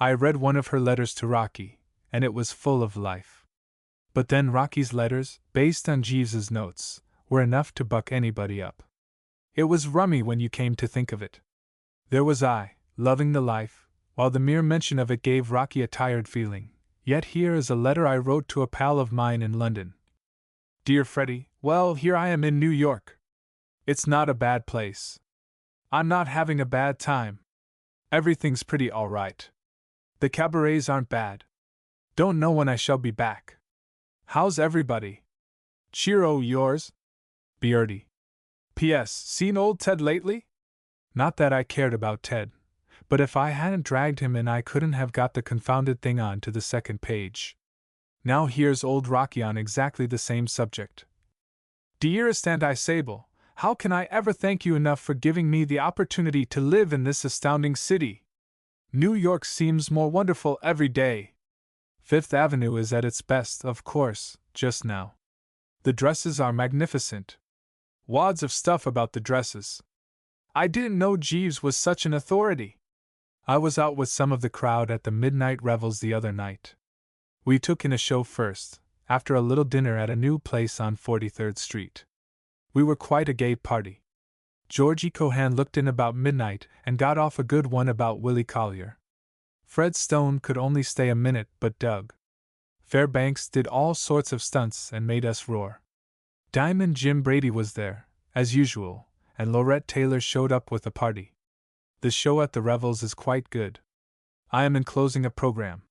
I read one of her letters to Rocky, and it was full of life. But then Rocky's letters, based on Jeeves's notes, were enough to buck anybody up. It was rummy when you came to think of it. There was I, loving the life, while the mere mention of it gave Rocky a tired feeling. Yet here is a letter I wrote to a pal of mine in London. Dear Freddie, well, here I am in New York. It's not a bad place. I'm not having a bad time. Everything's pretty all right. The cabarets aren't bad. Don't know when I shall be back. How's everybody? Cheero, yours, Bertie. P.S. Seen old Ted lately? Not that I cared about Ted, but if I hadn't dragged him in I couldn't have got the confounded thing on to the second page. Now here's old Rocky on exactly the same subject. Dearest Aunt Isabel, how can I ever thank you enough for giving me the opportunity to live in this astounding city? New York seems more wonderful every day. Fifth Avenue is at its best, of course, just now. The dresses are magnificent. Wads of stuff about the dresses. I didn't know Jeeves was such an authority. I was out with some of the crowd at the midnight revels the other night. We took in a show first, after a little dinner at a new place on 43rd Street. We were quite a gay party. Georgie Cohan looked in about midnight and got off a good one about Willie Collier. Fred Stone could only stay a minute, but Doug Fairbanks did all sorts of stunts and made us roar. Diamond Jim Brady was there, as usual, and Laurette Taylor showed up with a party. The show at the revels is quite good. I am enclosing a program.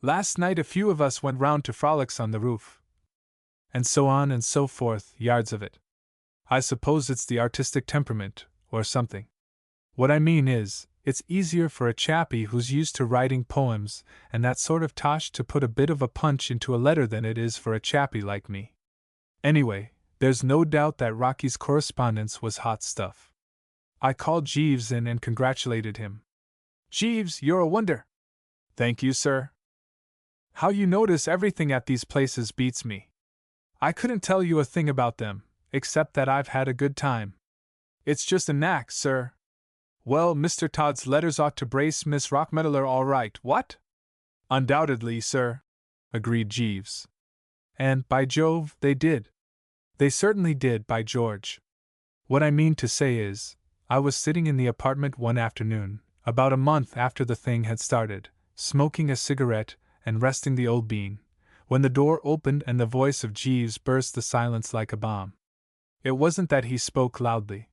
Last night a few of us went round to Frolics on the Roof. And so on and so forth, yards of it. I suppose it's the artistic temperament, or something. What I mean is, it's easier for a chappie who's used to writing poems and that sort of tosh to put a bit of a punch into a letter than it is for a chappie like me. Anyway, there's no doubt that Rocky's correspondence was hot stuff. I called Jeeves in and congratulated him. Jeeves, you're a wonder. Thank you, sir. How you notice everything at these places beats me. I couldn't tell you a thing about them, except that I've had a good time. It's just a knack, sir. Well, Mr. Todd's letters ought to brace Miss Rockmeddler all right, what? Undoubtedly, sir, agreed Jeeves. And, by Jove, they did. They certainly did, by George. What I mean to say is, I was sitting in the apartment one afternoon, about a month after the thing had started, smoking a cigarette and resting the old bean, when the door opened and the voice of Jeeves burst the silence like a bomb. It wasn't that he spoke loudly.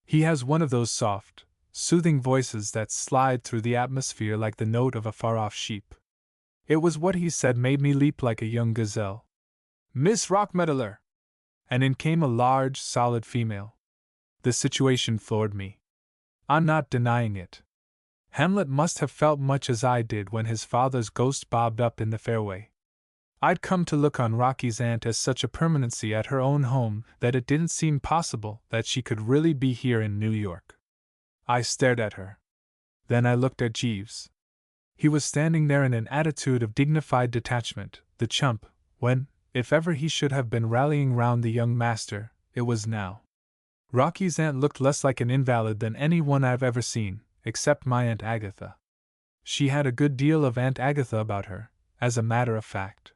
He has one of those soft, soothing voices that slide through the atmosphere like the note of a far-off sheep. It was what he said made me leap like a young gazelle. Miss Rockmeddler! And in came a large, solid female. The situation floored me. I'm not denying it. Hamlet must have felt much as I did when his father's ghost bobbed up in the fairway. I'd come to look on Rocky's aunt as such a permanency at her own home that it didn't seem possible that she could really be here in New York. I stared at her. Then I looked at Jeeves. He was standing there in an attitude of dignified detachment, the chump, when, if ever he should have been rallying round the young master, it was now. Rocky's aunt looked less like an invalid than any one I've ever seen, except my Aunt Agatha. She had a good deal of Aunt Agatha about her, as a matter of fact.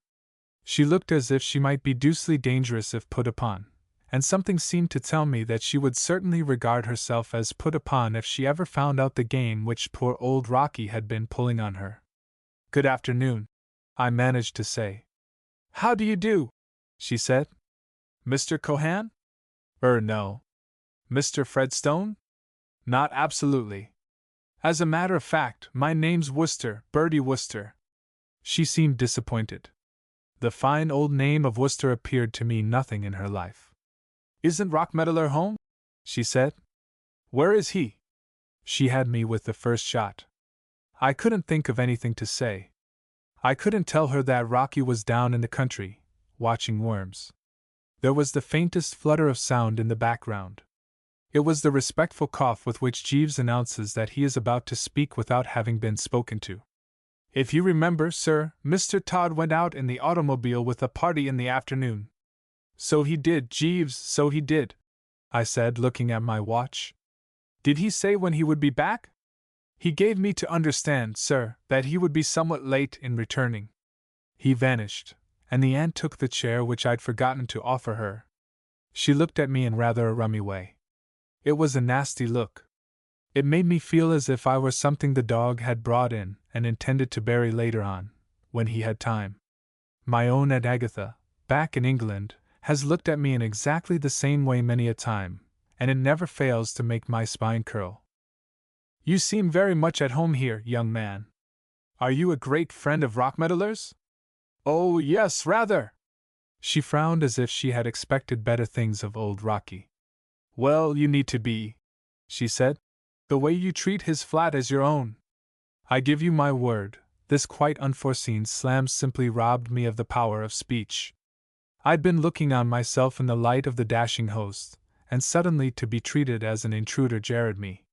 She looked as if she might be deucedly dangerous if put upon, and something seemed to tell me that she would certainly regard herself as put upon if she ever found out the game which poor old Rocky had been pulling on her. "Good afternoon," I managed to say. "How do you do?" she said. "Mr. Cohan?" No. "Mr. Fred Stone?" "Not absolutely. As a matter of fact, my name's Wooster, Bertie Wooster." She seemed disappointed. The fine old name of Wooster appeared to mean nothing in her life. "Isn't Rockmeddler home?" she said. "Where is he?" She had me with the first shot. I couldn't think of anything to say. I couldn't tell her that Rocky was down in the country, watching worms. There was the faintest flutter of sound in the background. It was the respectful cough with which Jeeves announces that he is about to speak without having been spoken to. "If you remember, sir, Mr. Todd went out in the automobile with a party in the afternoon." "So he did, Jeeves, so he did," I said, looking at my watch. "Did he say when he would be back?" "He gave me to understand, sir, that he would be somewhat late in returning." He vanished, and the aunt took the chair which I'd forgotten to offer her. She looked at me in rather a rummy way. It was a nasty look. It made me feel as if I were something the dog had brought in and intended to bury later on, when he had time. My own Aunt Agatha, back in England, has looked at me in exactly the same way many a time, and it never fails to make my spine curl. "You seem very much at home here, young man. Are you a great friend of Rockmeddler's?" "Oh, yes, rather." She frowned as if she had expected better things of old Rocky. "Well, you need to be," she said. "The way you treat his flat as your own. I give you my word, this quite unforeseen slam simply robbed me of the power of speech. I'd been looking on myself in the light of the dashing host, and suddenly to be treated as an intruder jarred me.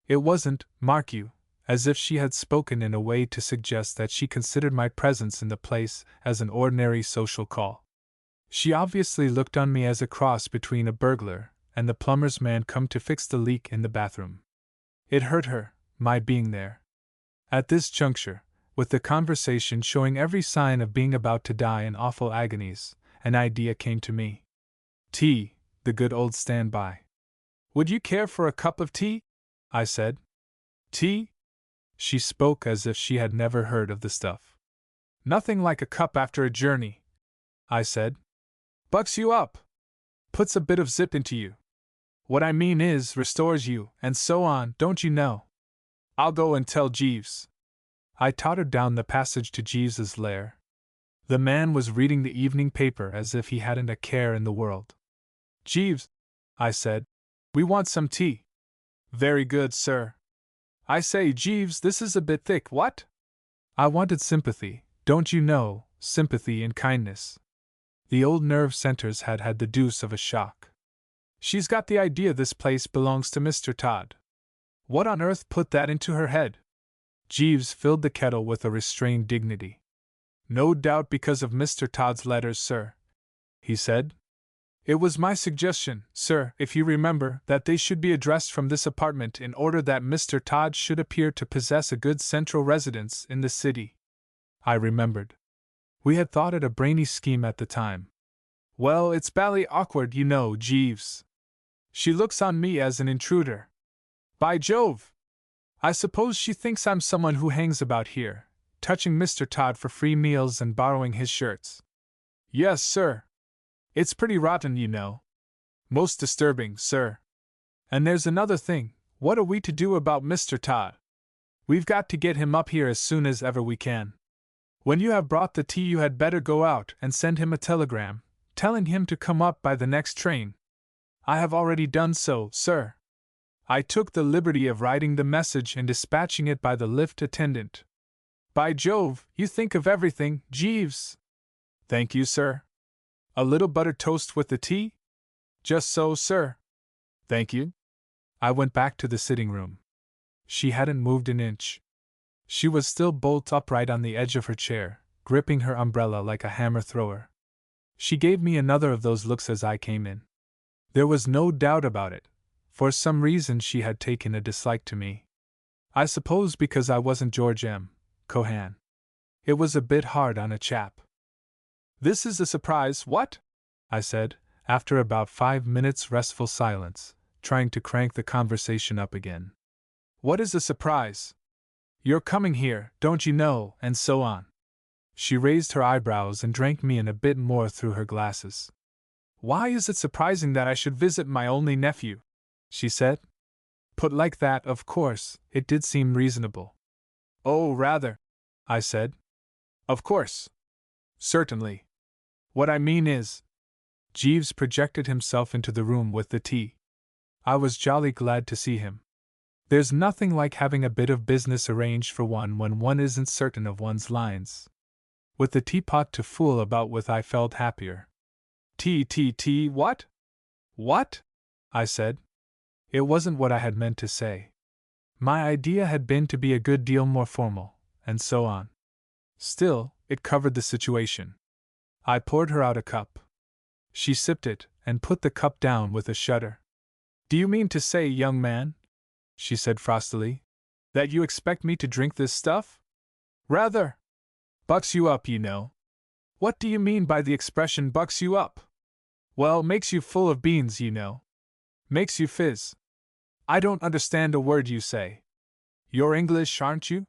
It wasn't, mark you, as if she had spoken in a way to suggest that she considered my presence in the place as an ordinary social call. She obviously looked on me as a cross between a burglar and the plumber's man come to fix the leak in the bathroom. It hurt her, my being there. At this juncture, with the conversation showing every sign of being about to die in awful agonies, an idea came to me. "Tea, the good old standby." "Would you care for a cup of tea?" I said. "Tea?" She spoke as if she had never heard of the stuff. "Nothing like a cup after a journey," I said. "Bucks you up. Puts a bit of zip into you. What I mean is, restores you, and so on, don't you know? I'll go and tell Jeeves." I tottered down the passage to Jeeves's lair. The man was reading the evening paper as if he hadn't a care in the world. "Jeeves," I said, "we want some tea." "Very good, sir." "I say, Jeeves, this is a bit thick, what?" I wanted sympathy, don't you know, sympathy and kindness. The old nerve centers had had the deuce of a shock. "She's got the idea this place belongs to Mr. Todd. What on earth put that into her head?" Jeeves filled the kettle with a restrained dignity. "No doubt because of Mr. Todd's letters, sir," he said. It was my suggestion, sir, if you remember, that they should be addressed from this apartment in order that Mr. Todd should appear to possess a good central residence in the city. I remembered. We had thought it a brainy scheme at the time. Well, it's bally awkward, you know, Jeeves. She looks on me as an intruder. By Jove! I suppose she thinks I'm someone who hangs about here, touching Mr. Todd for free meals and borrowing his shirts. Yes, sir. It's pretty rotten, you know. Most disturbing, sir. And there's another thing. What are we to do about Mr. Todd? We've got to get him up here as soon as ever we can. When you have brought the tea, you had better go out and send him a telegram, telling him to come up by the next train. I have already done so, sir. I took the liberty of writing the message and dispatching it by the lift attendant. By Jove, you think of everything, Jeeves. Thank you, sir. A little buttered toast with the tea? Just so, sir. Thank you. I went back to the sitting room. She hadn't moved an inch. She was still bolt upright on the edge of her chair, gripping her umbrella like a hammer thrower. She gave me another of those looks as I came in. There was no doubt about it. For some reason she had taken a dislike to me. I suppose because I wasn't George M. Cohan. It was a bit hard on a chap. This is a surprise, what? I said, after about 5 minutes' restful silence, trying to crank the conversation up again. What is a surprise? You're coming here, don't you know, and so on. She raised her eyebrows and drank me in a bit more through her glasses. Why is it surprising that I should visit my only nephew? She said. Put like that, of course, it did seem reasonable. Oh, rather, I said. Of course. Certainly. What I mean is... Jeeves projected himself into the room with the tea. I was jolly glad to see him. There's nothing like having a bit of business arranged for one when one isn't certain of one's lines. With the teapot to fool about with, I felt happier. Tea, what? What? I said. It wasn't what I had meant to say. My idea had been to be a good deal more formal, and so on. Still, it covered the situation. I poured her out a cup. She sipped it, and put the cup down with a shudder. Do you mean to say, young man, she said frostily, that you expect me to drink this stuff? Rather. Bucks you up, you know. What do you mean by the expression bucks you up? Well, makes you full of beans, you know. Makes you fizz. I don't understand a word you say. You're English, aren't you?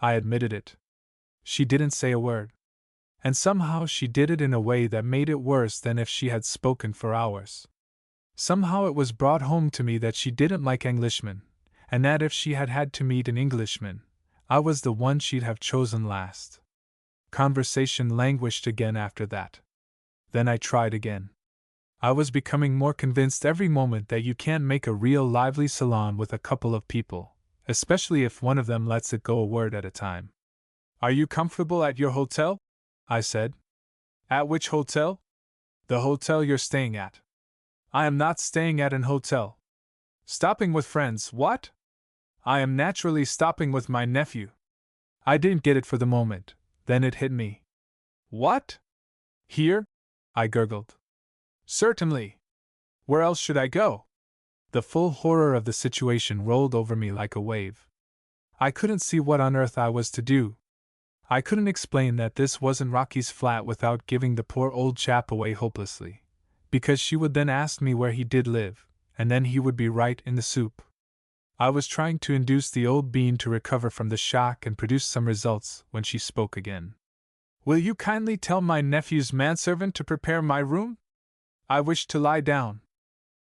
I admitted it. She didn't say a word. And somehow she did it in a way that made it worse than if she had spoken for hours. Somehow it was brought home to me that she didn't like Englishmen, and that if she had had to meet an Englishman, I was the one she'd have chosen last. Conversation languished again after that. Then I tried again. I was becoming more convinced every moment that you can't make a real lively salon with a couple of people, especially if one of them lets it go a word at a time. Are you comfortable at your hotel? I said. At which hotel? The hotel you're staying at. I am not staying at an hotel. Stopping with friends, what? I am naturally stopping with my nephew. I didn't get it for the moment, then it hit me. What? Here? I gurgled. Certainly. Where else should I go? The full horror of the situation rolled over me like a wave. I couldn't see what on earth I was to do. I couldn't explain that this wasn't Rocky's flat without giving the poor old chap away hopelessly, because she would then ask me where he did live, and then he would be right in the soup. I was trying to induce the old bean to recover from the shock and produce some results when she spoke again. Will you kindly tell my nephew's manservant to prepare my room? I wish to lie down.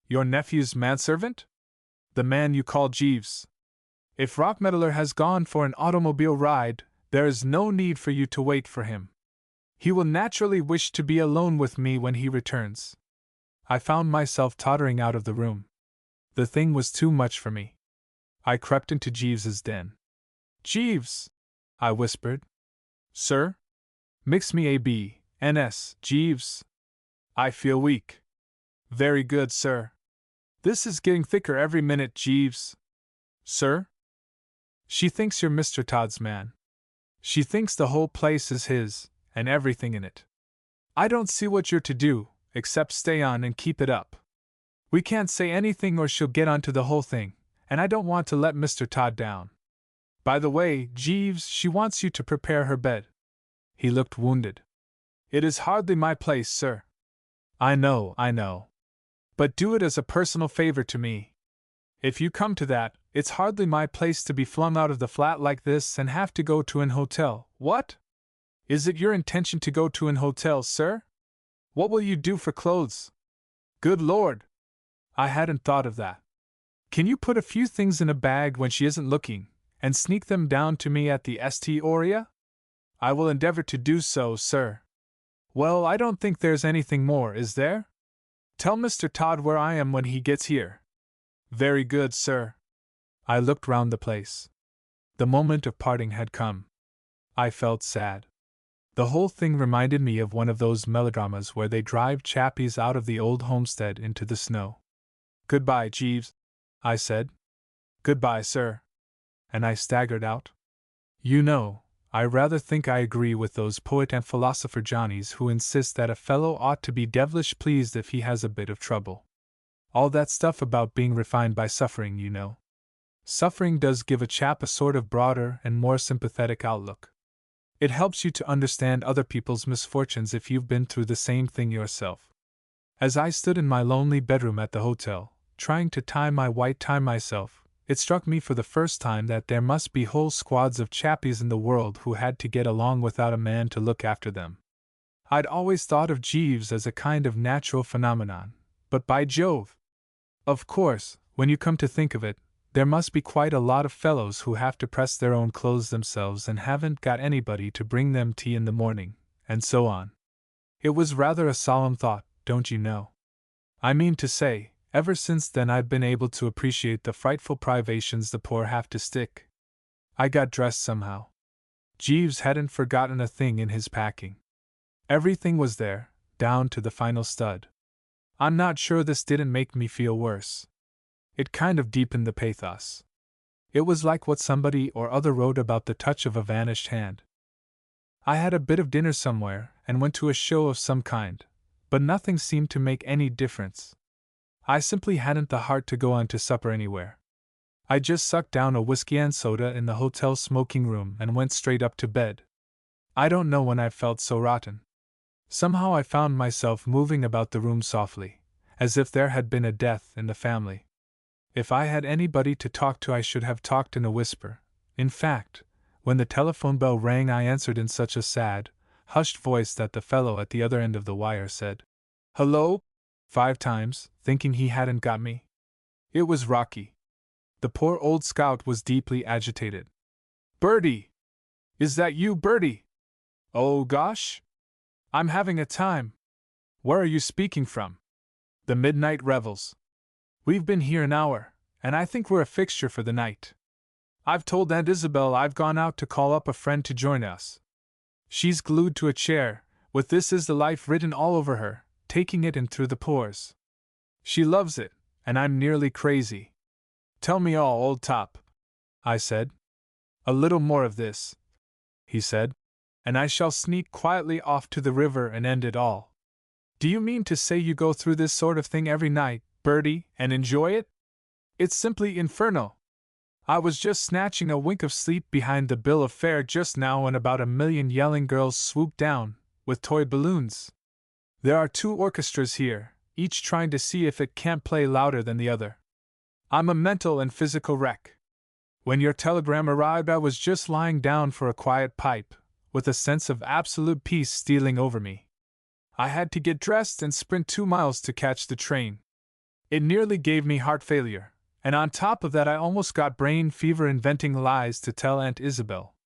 Your nephew's manservant? The man you call Jeeves. If Rockmeddler has gone for an automobile ride, there is no need for you to wait for him. He will naturally wish to be alone with me when he returns. I found myself tottering out of the room. The thing was too much for me. I crept into Jeeves's den. Jeeves! I whispered. Sir? Mix me a B&S, Jeeves. I feel weak. Very good, sir. This is getting thicker every minute, Jeeves. Sir? She thinks you're Mr. Todd's man. She thinks the whole place is his, and everything in it. I don't see what you're to do, except stay on and keep it up. We can't say anything or she'll get onto the whole thing, and I don't want to let Mr. Todd down. By the way, Jeeves, she wants you to prepare her bed. He looked wounded. It is hardly my place, sir. I know. But do it as a personal favor to me. If you come to that, it's hardly my place to be flung out of the flat like this and have to go to an hotel. What? Is it your intention to go to an hotel, sir? What will you do for clothes? Good Lord! I hadn't thought of that. Can you put a few things in a bag when she isn't looking, and sneak them down to me at the St. Aurea? I will endeavor to do so, sir. Well, I don't think there's anything more, is there? Tell Mr. Todd where I am when he gets here. Very good, sir. I looked round the place. The moment of parting had come. I felt sad. The whole thing reminded me of one of those melodramas where they drive chappies out of the old homestead into the snow. Goodbye, Jeeves, I said. Goodbye, sir. And I staggered out. You know, I rather think I agree with those poet and philosopher Johnnies who insist that a fellow ought to be devilish pleased if he has a bit of trouble. All that stuff about being refined by suffering, you know. Suffering does give a chap a sort of broader and more sympathetic outlook. It helps you to understand other people's misfortunes if you've been through the same thing yourself. As I stood in my lonely bedroom at the hotel, trying to tie my white tie myself, it struck me for the first time that there must be whole squads of chappies in the world who had to get along without a man to look after them. I'd always thought of Jeeves as a kind of natural phenomenon, but by Jove! Of course, when you come to think of it, there must be quite a lot of fellows who have to press their own clothes themselves and haven't got anybody to bring them tea in the morning, and so on. It was rather a solemn thought, don't you know? I mean to say, ever since then I've been able to appreciate the frightful privations the poor have to stick. I got dressed somehow. Jeeves hadn't forgotten a thing in his packing. Everything was there, down to the final stud. I'm not sure this didn't make me feel worse. It kind of deepened the pathos. It was like what somebody or other wrote about the touch of a vanished hand. I had a bit of dinner somewhere and went to a show of some kind, but nothing seemed to make any difference. I simply hadn't the heart to go on to supper anywhere. I just sucked down a whiskey and soda in the hotel smoking room and went straight up to bed. I don't know when I've felt so rotten. Somehow I found myself moving about the room softly, as if there had been a death in the family. If I had anybody to talk to, I should have talked in a whisper. In fact, when the telephone bell rang, I answered in such a sad, hushed voice that the fellow at the other end of the wire said, "Hello?" 5 times, thinking he hadn't got me. It was Rocky. The poor old scout was deeply agitated. "Bertie! Is that you, Bertie? Oh, gosh? I'm having a time. Where are you speaking from?" "The midnight revels. We've been here an hour, and I think we're a fixture for the night. I've told Aunt Isabel I've gone out to call up a friend to join us. She's glued to a chair, with 'This is the life' written all over her, taking it in through the pores. She loves it, and I'm nearly crazy." "Tell me all, old top," I said. "A little more of this," he said, "and I shall sneak quietly off to the river and end it all." "Do you mean to say you go through this sort of thing every night, Bertie, and enjoy it? It's simply infernal. I was just snatching a wink of sleep behind the bill of fare just now when about 1,000,000 yelling girls swooped down, with toy balloons. There are 2 orchestras here, each trying to see if it can't play louder than the other. I'm a mental and physical wreck. When your telegram arrived, I was just lying down for a quiet pipe, with a sense of absolute peace stealing over me. I had to get dressed and sprint 2 miles to catch the train. It nearly gave me heart failure, and on top of that I almost got brain fever inventing lies to tell Aunt Isabel.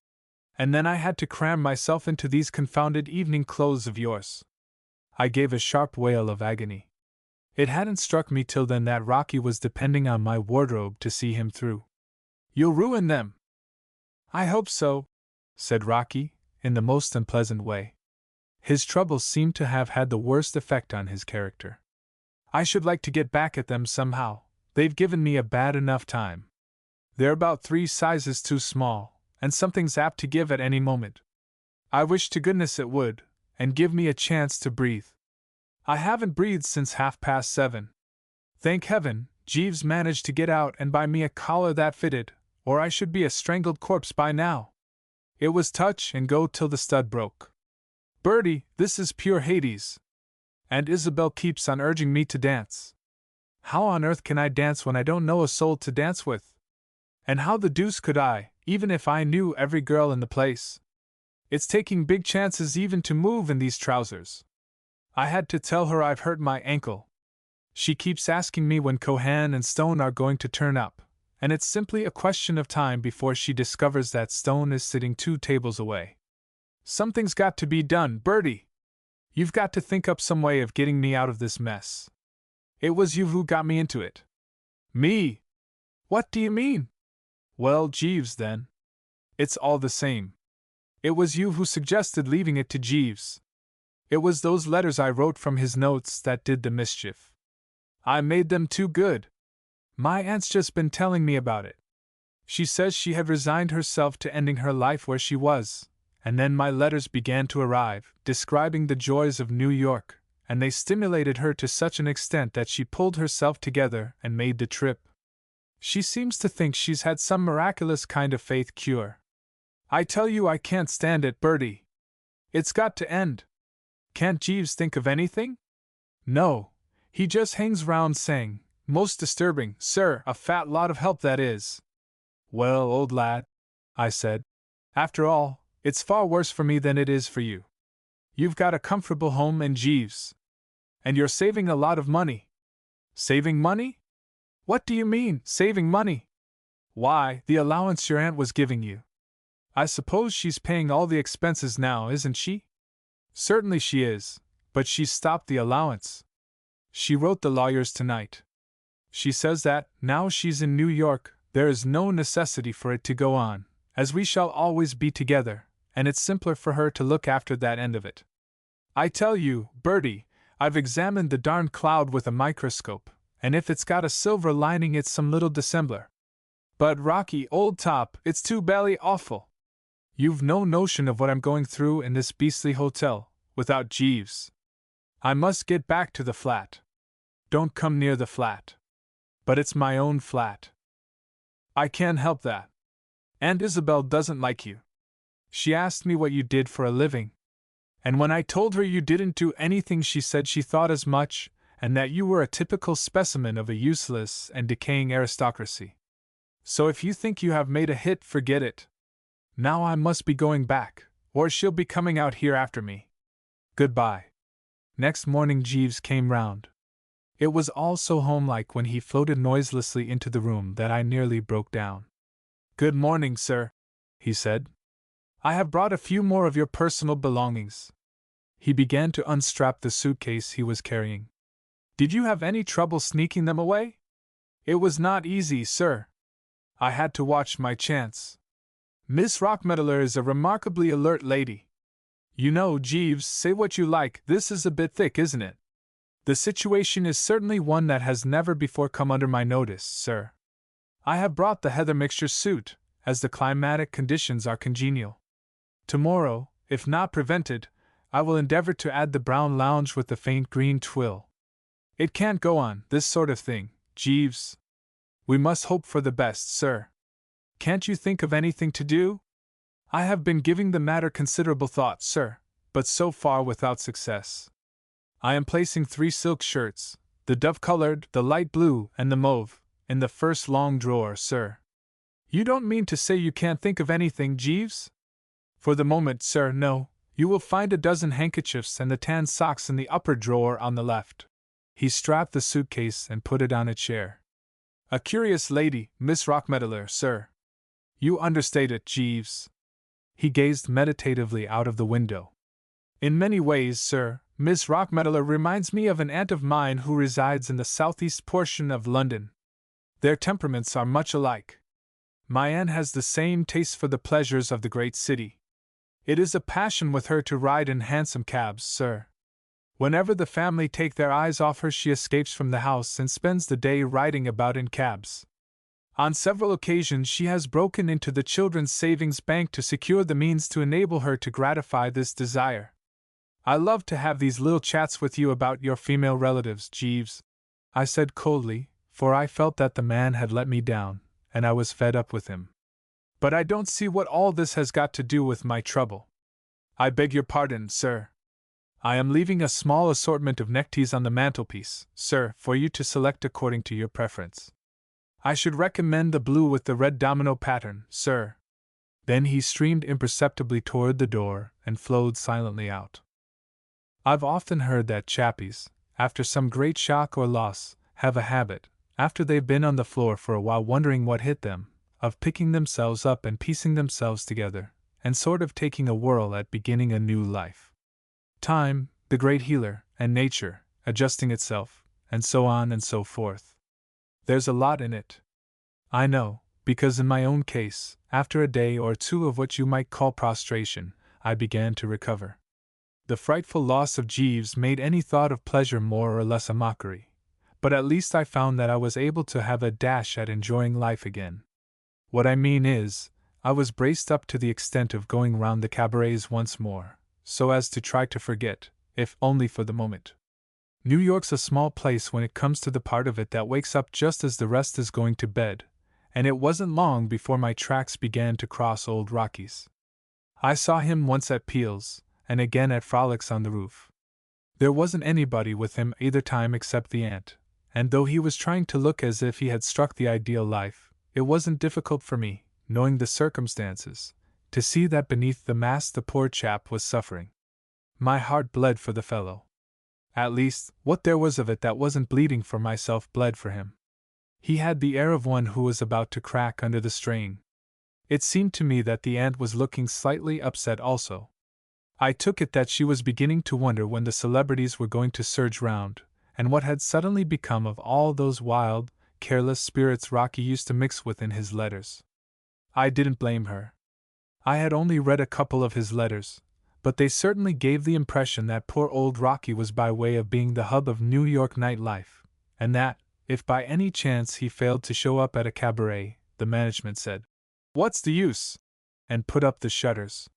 And then I had to cram myself into these confounded evening clothes of yours." I gave a sharp wail of agony. It hadn't struck me till then that Rocky was depending on my wardrobe to see him through. "You'll ruin them." "I hope so," said Rocky, in the most unpleasant way. His troubles seemed to have had the worst effect on his character. "I should like to get back at them somehow. They've given me a bad enough time. They're about 3 sizes too small, and something's apt to give at any moment. I wish to goodness it would, and give me a chance to breathe. I haven't breathed since 7:30. Thank heaven, Jeeves managed to get out and buy me a collar that fitted, or I should be a strangled corpse by now. It was touch and go till the stud broke. Bertie, this is pure Hades. And Isabel keeps on urging me to dance. How on earth can I dance when I don't know a soul to dance with? And how the deuce could I, even if I knew every girl in the place? It's taking big chances even to move in these trousers. I had to tell her I've hurt my ankle. She keeps asking me when Cohan and Stone are going to turn up, and it's simply a question of time before she discovers that Stone is sitting 2 tables away. Something's got to be done, Bertie. You've got to think up some way of getting me out of this mess. It was you who got me into it. Me? What do you mean? Well, Jeeves, then. It's all the same. It was you who suggested leaving it to Jeeves. It was those letters I wrote from his notes that did the mischief. I made them too good. My aunt's just been telling me about it. She says she had resigned herself to ending her life where she was, and then my letters began to arrive, describing the joys of New York, and they stimulated her to such an extent that she pulled herself together and made the trip. She seems to think she's had some miraculous kind of faith cure. I tell you I can't stand it, Bertie. It's got to end. Can't Jeeves think of anything? No. He just hangs round saying, "Most disturbing, sir, a fat lot of help that is." Well, old lad, I said, after all, it's far worse for me than it is for you. You've got a comfortable home and Jeeves. And you're saving a lot of money. Saving money? What do you mean, saving money? Why, the allowance your aunt was giving you. I suppose she's paying all the expenses now, isn't she? Certainly she is, but she's stopped the allowance. She wrote the lawyers tonight. She says that, now she's in New York, there is no necessity for it to go on, as we shall always be together, and it's simpler for her to look after that end of it. I tell you, Bertie, I've examined the darned cloud with a microscope, and if it's got a silver lining it's some little dissembler. But Rocky, old top, it's too bally awful. You've no notion of what I'm going through in this beastly hotel, without Jeeves. I must get back to the flat. Don't come near the flat. But it's my own flat. I can't help that. Aunt Isabel doesn't like you. She asked me what you did for a living. And when I told her you didn't do anything, she said she thought as much, and that you were a typical specimen of a useless and decaying aristocracy. So if you think you have made a hit, forget it. Now I must be going back, or she'll be coming out here after me. Goodbye. Next morning Jeeves came round. It was all so homelike when he floated noiselessly into the room that I nearly broke down. "Good morning, sir," he said. "I have brought a few more of your personal belongings." He began to unstrap the suitcase he was carrying. "Did you have any trouble sneaking them away?" "It was not easy, sir. I had to watch my chance. Miss Rockmeddler is a remarkably alert lady. You know, Jeeves, say what you like, this is a bit thick, isn't it? The situation is certainly one that has never before come under my notice, sir. I have brought the heather mixture suit, as the climatic conditions are congenial. Tomorrow, if not prevented, I will endeavor to add the brown lounge with the faint green twill. It can't go on, this sort of thing, Jeeves. We must hope for the best, sir. Can't you think of anything to do? I have been giving the matter considerable thought, sir, but so far without success. I am placing 3 silk shirts, the dove-colored, the light blue, and the mauve, in the first long drawer, sir. You don't mean to say you can't think of anything, Jeeves? For the moment, sir, no. You will find a dozen handkerchiefs and the tan socks in the upper drawer on the left. He strapped the suitcase and put it on a chair. A curious lady, Miss Rockmeddler, sir. You understate it, Jeeves. He gazed meditatively out of the window. In many ways, sir, Miss Rockmeddler reminds me of an aunt of mine who resides in the southeast portion of London. Their temperaments are much alike. My aunt has the same taste for the pleasures of the great city. It is a passion with her to ride in hansom cabs, sir. Whenever the family take their eyes off her, she escapes from the house and spends the day riding about in cabs. On several occasions she has broken into the children's savings bank to secure the means to enable her to gratify this desire. I love to have these little chats with you about your female relatives, Jeeves, I said coldly, for I felt that the man had let me down, and I was fed up with him. But I don't see what all this has got to do with my trouble. I beg your pardon, sir. I am leaving a small assortment of neckties on the mantelpiece, sir, for you to select according to your preference. I should recommend the blue with the red domino pattern, sir. Then he streamed imperceptibly toward the door and flowed silently out. I've often heard that chappies, after some great shock or loss, have a habit, after they've been on the floor for a while wondering what hit them, of picking themselves up and piecing themselves together, and sort of taking a whirl at beginning a new life. Time, the great healer, and nature, adjusting itself, and so on and so forth. There's a lot in it. I know, because in my own case, after a day or two of what you might call prostration, I began to recover. The frightful loss of Jeeves made any thought of pleasure more or less a mockery, but at least I found that I was able to have a dash at enjoying life again. What I mean is, I was braced up to the extent of going round the cabarets once more, so as to try to forget, if only for the moment. New York's a small place when it comes to the part of it that wakes up just as the rest is going to bed, and it wasn't long before my tracks began to cross Old Rocky's. I saw him once at Peel's, and again at frolics on the roof. There wasn't anybody with him either time except the aunt, and though he was trying to look as if he had struck the ideal life, it wasn't difficult for me, knowing the circumstances, to see that beneath the mask the poor chap was suffering. My heart bled for the fellow. At least, what there was of it that wasn't bleeding for myself bled for him. He had the air of one who was about to crack under the strain. It seemed to me that the aunt was looking slightly upset also. I took it that she was beginning to wonder when the celebrities were going to surge round, and what had suddenly become of all those wild, careless spirits Rocky used to mix with in his letters. I didn't blame her. I had only read a couple of his letters, but they certainly gave the impression that poor old Rocky was by way of being the hub of New York nightlife, and that, if by any chance he failed to show up at a cabaret, the management said, "What's the use?" and put up the shutters.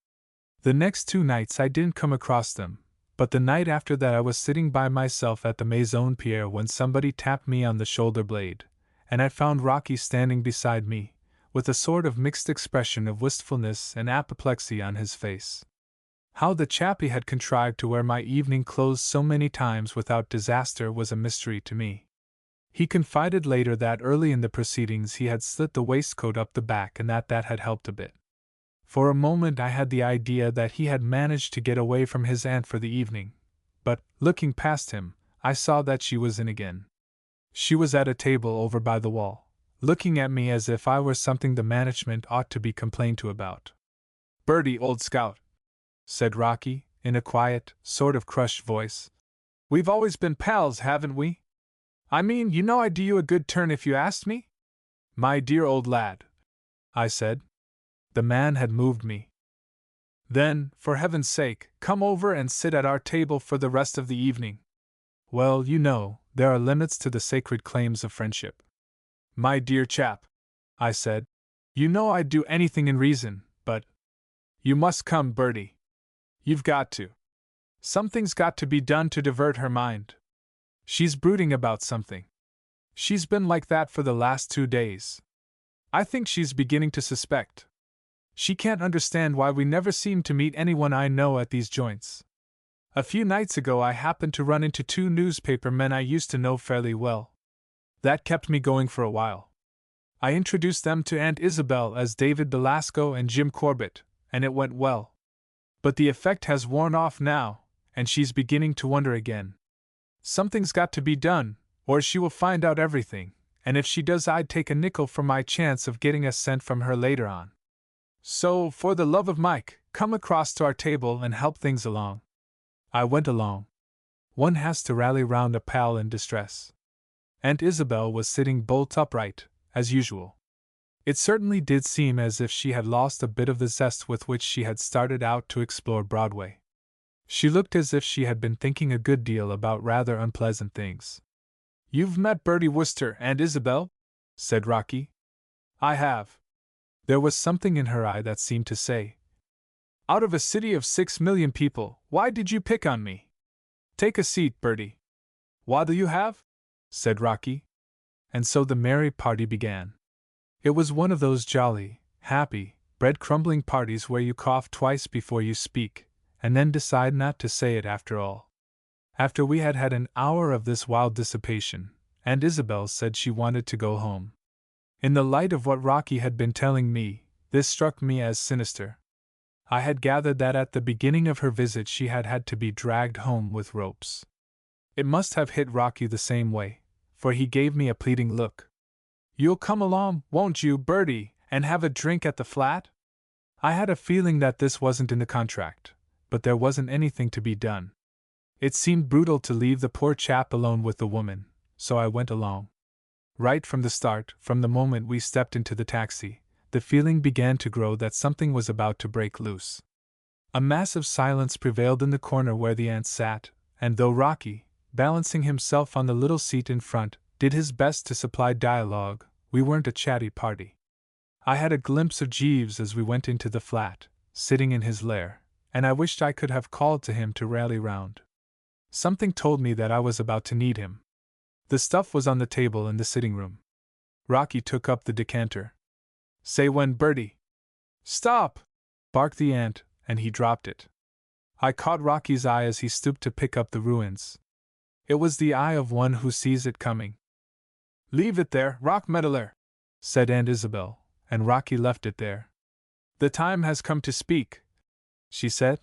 The next 2 nights I didn't come across them, but the night after that I was sitting by myself at the Maison Pierre when somebody tapped me on the shoulder blade, and I found Rocky standing beside me, with a sort of mixed expression of wistfulness and apoplexy on his face. How the chappie had contrived to wear my evening clothes so many times without disaster was a mystery to me. He confided later that early in the proceedings he had slit the waistcoat up the back and that had helped a bit. For a moment I had the idea that he had managed to get away from his aunt for the evening, but, looking past him, I saw that she was in again. She was at a table over by the wall, looking at me as if I were something the management ought to be complained to about. "Bertie, old scout," said Rocky, in a quiet, sort of crushed voice. "We've always been pals, haven't we? I mean, you know I'd do you a good turn if you asked me?" "My dear old lad," I said. The man had moved me. "Then, for heaven's sake, come over and sit at our table for the rest of the evening." "Well, you know, there are limits to the sacred claims of friendship." "My dear chap," I said, "you know I'd do anything in reason, but you must come, Bertie. You've got to. Something's got to be done to divert her mind. She's brooding about something. She's been like that for the last 2 days. I think she's beginning to suspect. She can't understand why we never seem to meet anyone I know at these joints. A few nights ago I happened to run into 2 newspaper men I used to know fairly well. That kept me going for a while. I introduced them to Aunt Isabel as David Belasco and Jim Corbett, and it went well. But the effect has worn off now, and she's beginning to wonder again. Something's got to be done, or she will find out everything, and if she does I'd take a nickel for my chance of getting a cent from her later on. So, for the love of Mike, come across to our table and help things along." I went along. One has to rally round a pal in distress. Aunt Isabel was sitting bolt upright, as usual. It certainly did seem as if she had lost a bit of the zest with which she had started out to explore Broadway. She looked as if she had been thinking a good deal about rather unpleasant things. "You've met Bertie Wooster, Aunt Isabel?" said Rocky. "I have." There was something in her eye that seemed to say, Out of a city of 6 million people, why did you pick on me? Take a seat, Bertie. What'll you have? Said Rocky. And so the merry party began. It was one of those jolly, happy, bread-crumbling parties where you cough twice before you speak, and then decide not to say it after all. After we had had an hour of this wild dissipation, Aunt Isabel said she wanted to go home. In the light of what Rocky had been telling me, this struck me as sinister. I had gathered that at the beginning of her visit she had had to be dragged home with ropes. It must have hit Rocky the same way, for he gave me a pleading look. You'll come along, won't you, Bertie, and have a drink at the flat? I had a feeling that this wasn't in the contract, but there wasn't anything to be done. It seemed brutal to leave the poor chap alone with the woman, so I went along. Right from the start, from the moment we stepped into the taxi, the feeling began to grow that something was about to break loose. A massive silence prevailed in the corner where the aunt sat, and though Rocky, balancing himself on the little seat in front, did his best to supply dialogue, we weren't a chatty party. I had a glimpse of Jeeves as we went into the flat, sitting in his lair, and I wished I could have called to him to rally round. Something told me that I was about to need him. The stuff was on the table in the sitting room. Rocky took up the decanter. Say when, Bertie. Stop! Barked the aunt, and he dropped it. I caught Rocky's eye as he stooped to pick up the ruins. It was the eye of one who sees it coming. Leave it there, rock meddler, said Aunt Isabel, and Rocky left it there. The time has come to speak, she said.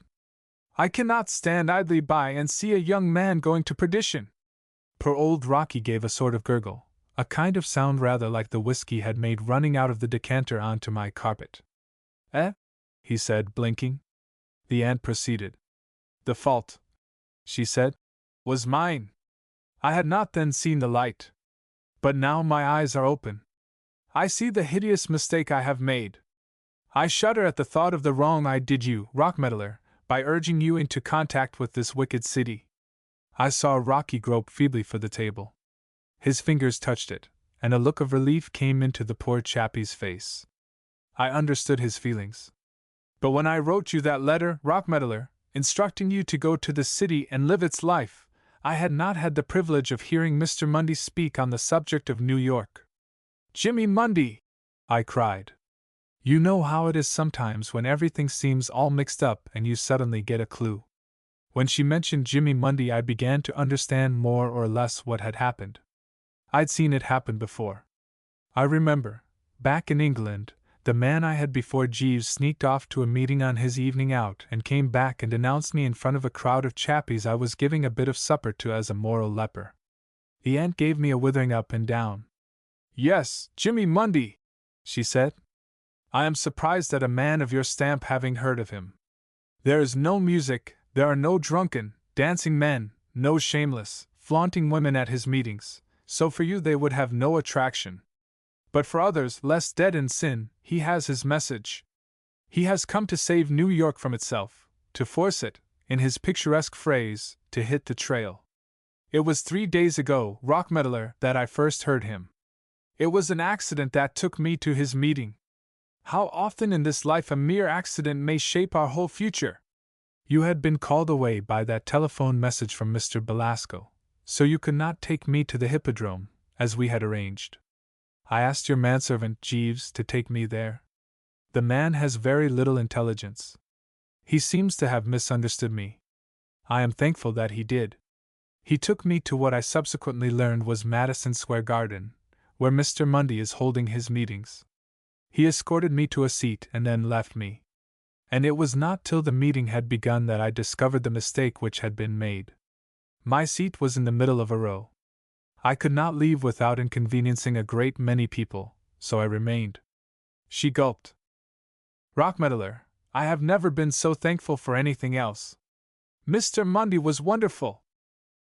I cannot stand idly by and see a young man going to perdition. Poor old Rocky gave a sort of gurgle, a kind of sound rather like the whiskey had made running out of the decanter onto my carpet. Eh? He said, blinking. The aunt proceeded. The fault, she said, was mine. I had not then seen the light. But now my eyes are open. I see the hideous mistake I have made. I shudder at the thought of the wrong I did you, rock meddler, by urging you into contact with this wicked city. I saw Rocky grope feebly for the table. His fingers touched it, and a look of relief came into the poor chappie's face. I understood his feelings. But when I wrote you that letter, rock meddler, instructing you to go to the city and live its life, I had not had the privilege of hearing Mr. Mundy speak on the subject of New York. Jimmy Mundy! I cried. You know how it is sometimes when everything seems all mixed up and you suddenly get a clue. When she mentioned Jimmy Mundy, I began to understand more or less what had happened. I'd seen it happen before. I remember, back in England, the man I had before Jeeves sneaked off to a meeting on his evening out and came back and announced me in front of a crowd of chappies I was giving a bit of supper to as a moral leper. The aunt gave me a withering up and down. Yes, Jimmy Mundy, she said. I am surprised at a man of your stamp having heard of him. There is no music, there are no drunken, dancing men, no shameless, flaunting women at his meetings, so for you they would have no attraction. But for others less dead in sin, he has his message. He has come to save New York from itself, to force it, in his picturesque phrase, to hit the trail. It was 3 days ago, rock meddler, that I first heard him. It was an accident that took me to his meeting. How often in this life a mere accident may shape our whole future! You had been called away by that telephone message from Mr. Belasco, so you could not take me to the Hippodrome, as we had arranged. I asked your manservant, Jeeves, to take me there. The man has very little intelligence. He seems to have misunderstood me. I am thankful that he did. He took me to what I subsequently learned was Madison Square Garden, where Mr. Mundy is holding his meetings. He escorted me to a seat and then left me. And it was not till the meeting had begun that I discovered the mistake which had been made. My seat was in the middle of a row. I could not leave without inconveniencing a great many people, so I remained. She gulped. Rock meddler, I have never been so thankful for anything else. Mr. Mundy was wonderful.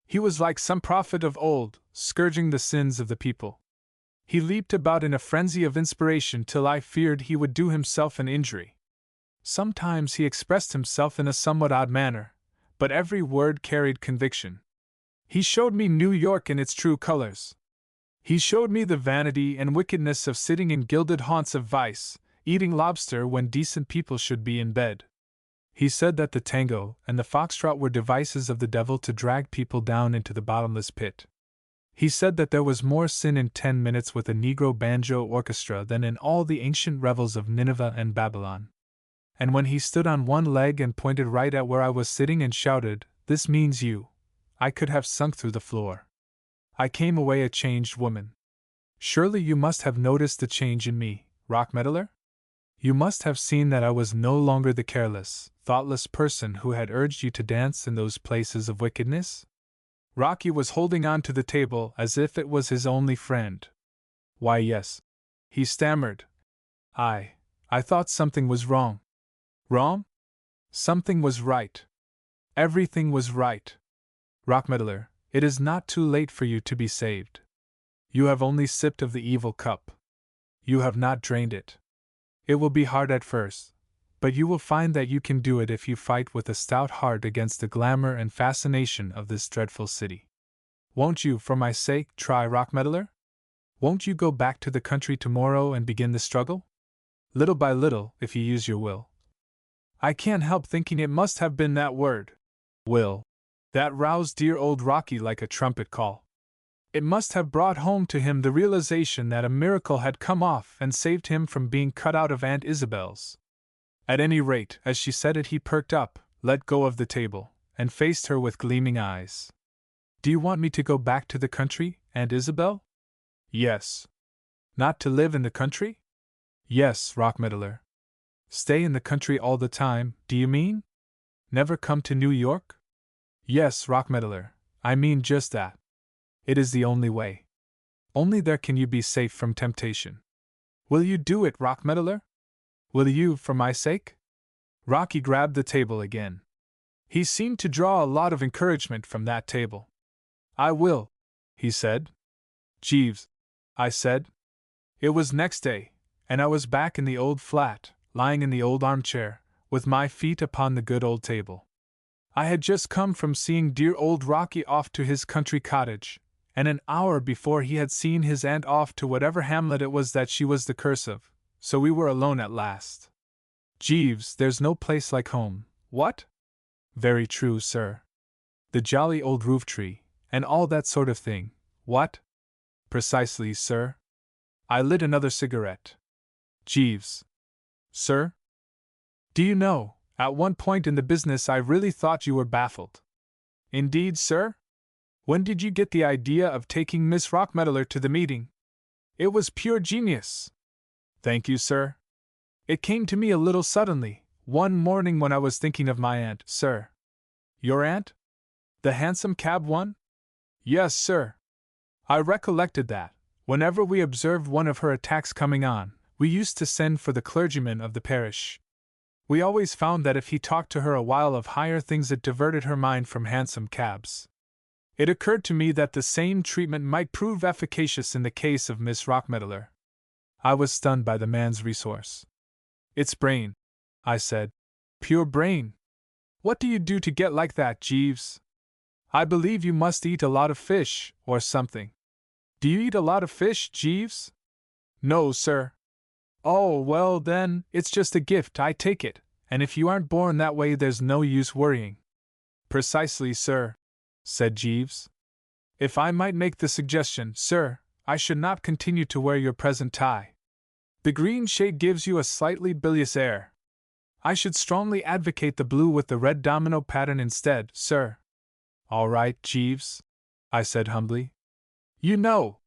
He was like some prophet of old, scourging the sins of the people. He leaped about in a frenzy of inspiration till I feared he would do himself an injury. Sometimes he expressed himself in a somewhat odd manner, but every word carried conviction. He showed me New York in its true colors. He showed me the vanity and wickedness of sitting in gilded haunts of vice, eating lobster when decent people should be in bed. He said that the tango and the foxtrot were devices of the devil to drag people down into the bottomless pit. He said that there was more sin in 10 minutes with a Negro banjo orchestra than in all the ancient revels of Nineveh and Babylon. And when he stood on one leg and pointed right at where I was sitting and shouted, "This means you," I could have sunk through the floor. I came away a changed woman. Surely you must have noticed the change in me, rock meddler? You must have seen that I was no longer the careless, thoughtless person who had urged you to dance in those places of wickedness? Rocky was holding on to the table as if it was his only friend. "Why, yes," he stammered. I thought something was wrong." "Wrong?" "Something was right. Everything was right. Rockmeddler, it is not too late for you to be saved. You have only sipped of the evil cup. You have not drained it. It will be hard at first, but you will find that you can do it if you fight with a stout heart against the glamour and fascination of this dreadful city. Won't you, for my sake, try, Rockmeddler? Won't you go back to the country tomorrow and begin the struggle? Little by little, if you use your will." I can't help thinking it must have been that word, will, that roused dear old Rocky like a trumpet call. It must have brought home to him the realization that a miracle had come off and saved him from being cut out of Aunt Isabel's. At any rate, as she said it, he perked up, let go of the table, and faced her with gleaming eyes. "Do you want me to go back to the country, Aunt Isabel?" "Yes." "Not to live in the country?" "Yes, Rockmeddler." "Stay in the country all the time, do you mean? Never come to New York?" "Yes, Rockmeddler, I mean just that. It is the only way. Only there can you be safe from temptation. Will you do it, Rockmeddler? Will you, for my sake?" Rocky grabbed the table again. He seemed to draw a lot of encouragement from that table. "I will," he said. "Jeeves," I said. It was next day, and I was back in the old flat, lying in the old armchair, with my feet upon the good old table. I had just come from seeing dear old Rocky off to his country cottage, and an hour before he had seen his aunt off to whatever hamlet it was that she was the curse of, so we were alone at last. "Jeeves, there's no place like home, what?" "Very true, sir. The jolly old roof tree, and all that sort of thing, what?" "Precisely, sir." I lit another cigarette. "Jeeves." "Sir?" "Do you know, at one point in the business I really thought you were baffled." "Indeed, sir? When did you get the idea of taking Miss Rockmeddler to the meeting?" "It was pure genius." "Thank you, sir. It came to me a little suddenly, one morning when I was thinking of my aunt, sir." "Your aunt? The hansom cab one?" "Yes, sir. I recollected that, whenever we observed one of her attacks coming on, we used to send for the clergyman of the parish. We always found that if he talked to her a while of higher things it diverted her mind from hansom cabs. It occurred to me that the same treatment might prove efficacious in the case of Miss Rockmeddler. I was stunned by the man's resource. "It's brain," I said. "Pure brain. What do you do to get like that, Jeeves? I believe you must eat a lot of fish, or something. Do you eat a lot of fish, Jeeves?" "No, sir." "Oh, well then, it's just a gift, I take it, and if you aren't born that way there's no use worrying." "Precisely, sir," said Jeeves. "If I might make the suggestion, sir, I should not continue to wear your present tie. The green shade gives you a slightly bilious air. I should strongly advocate the blue with the red domino pattern instead, sir." "All right, Jeeves," I said humbly. "You know,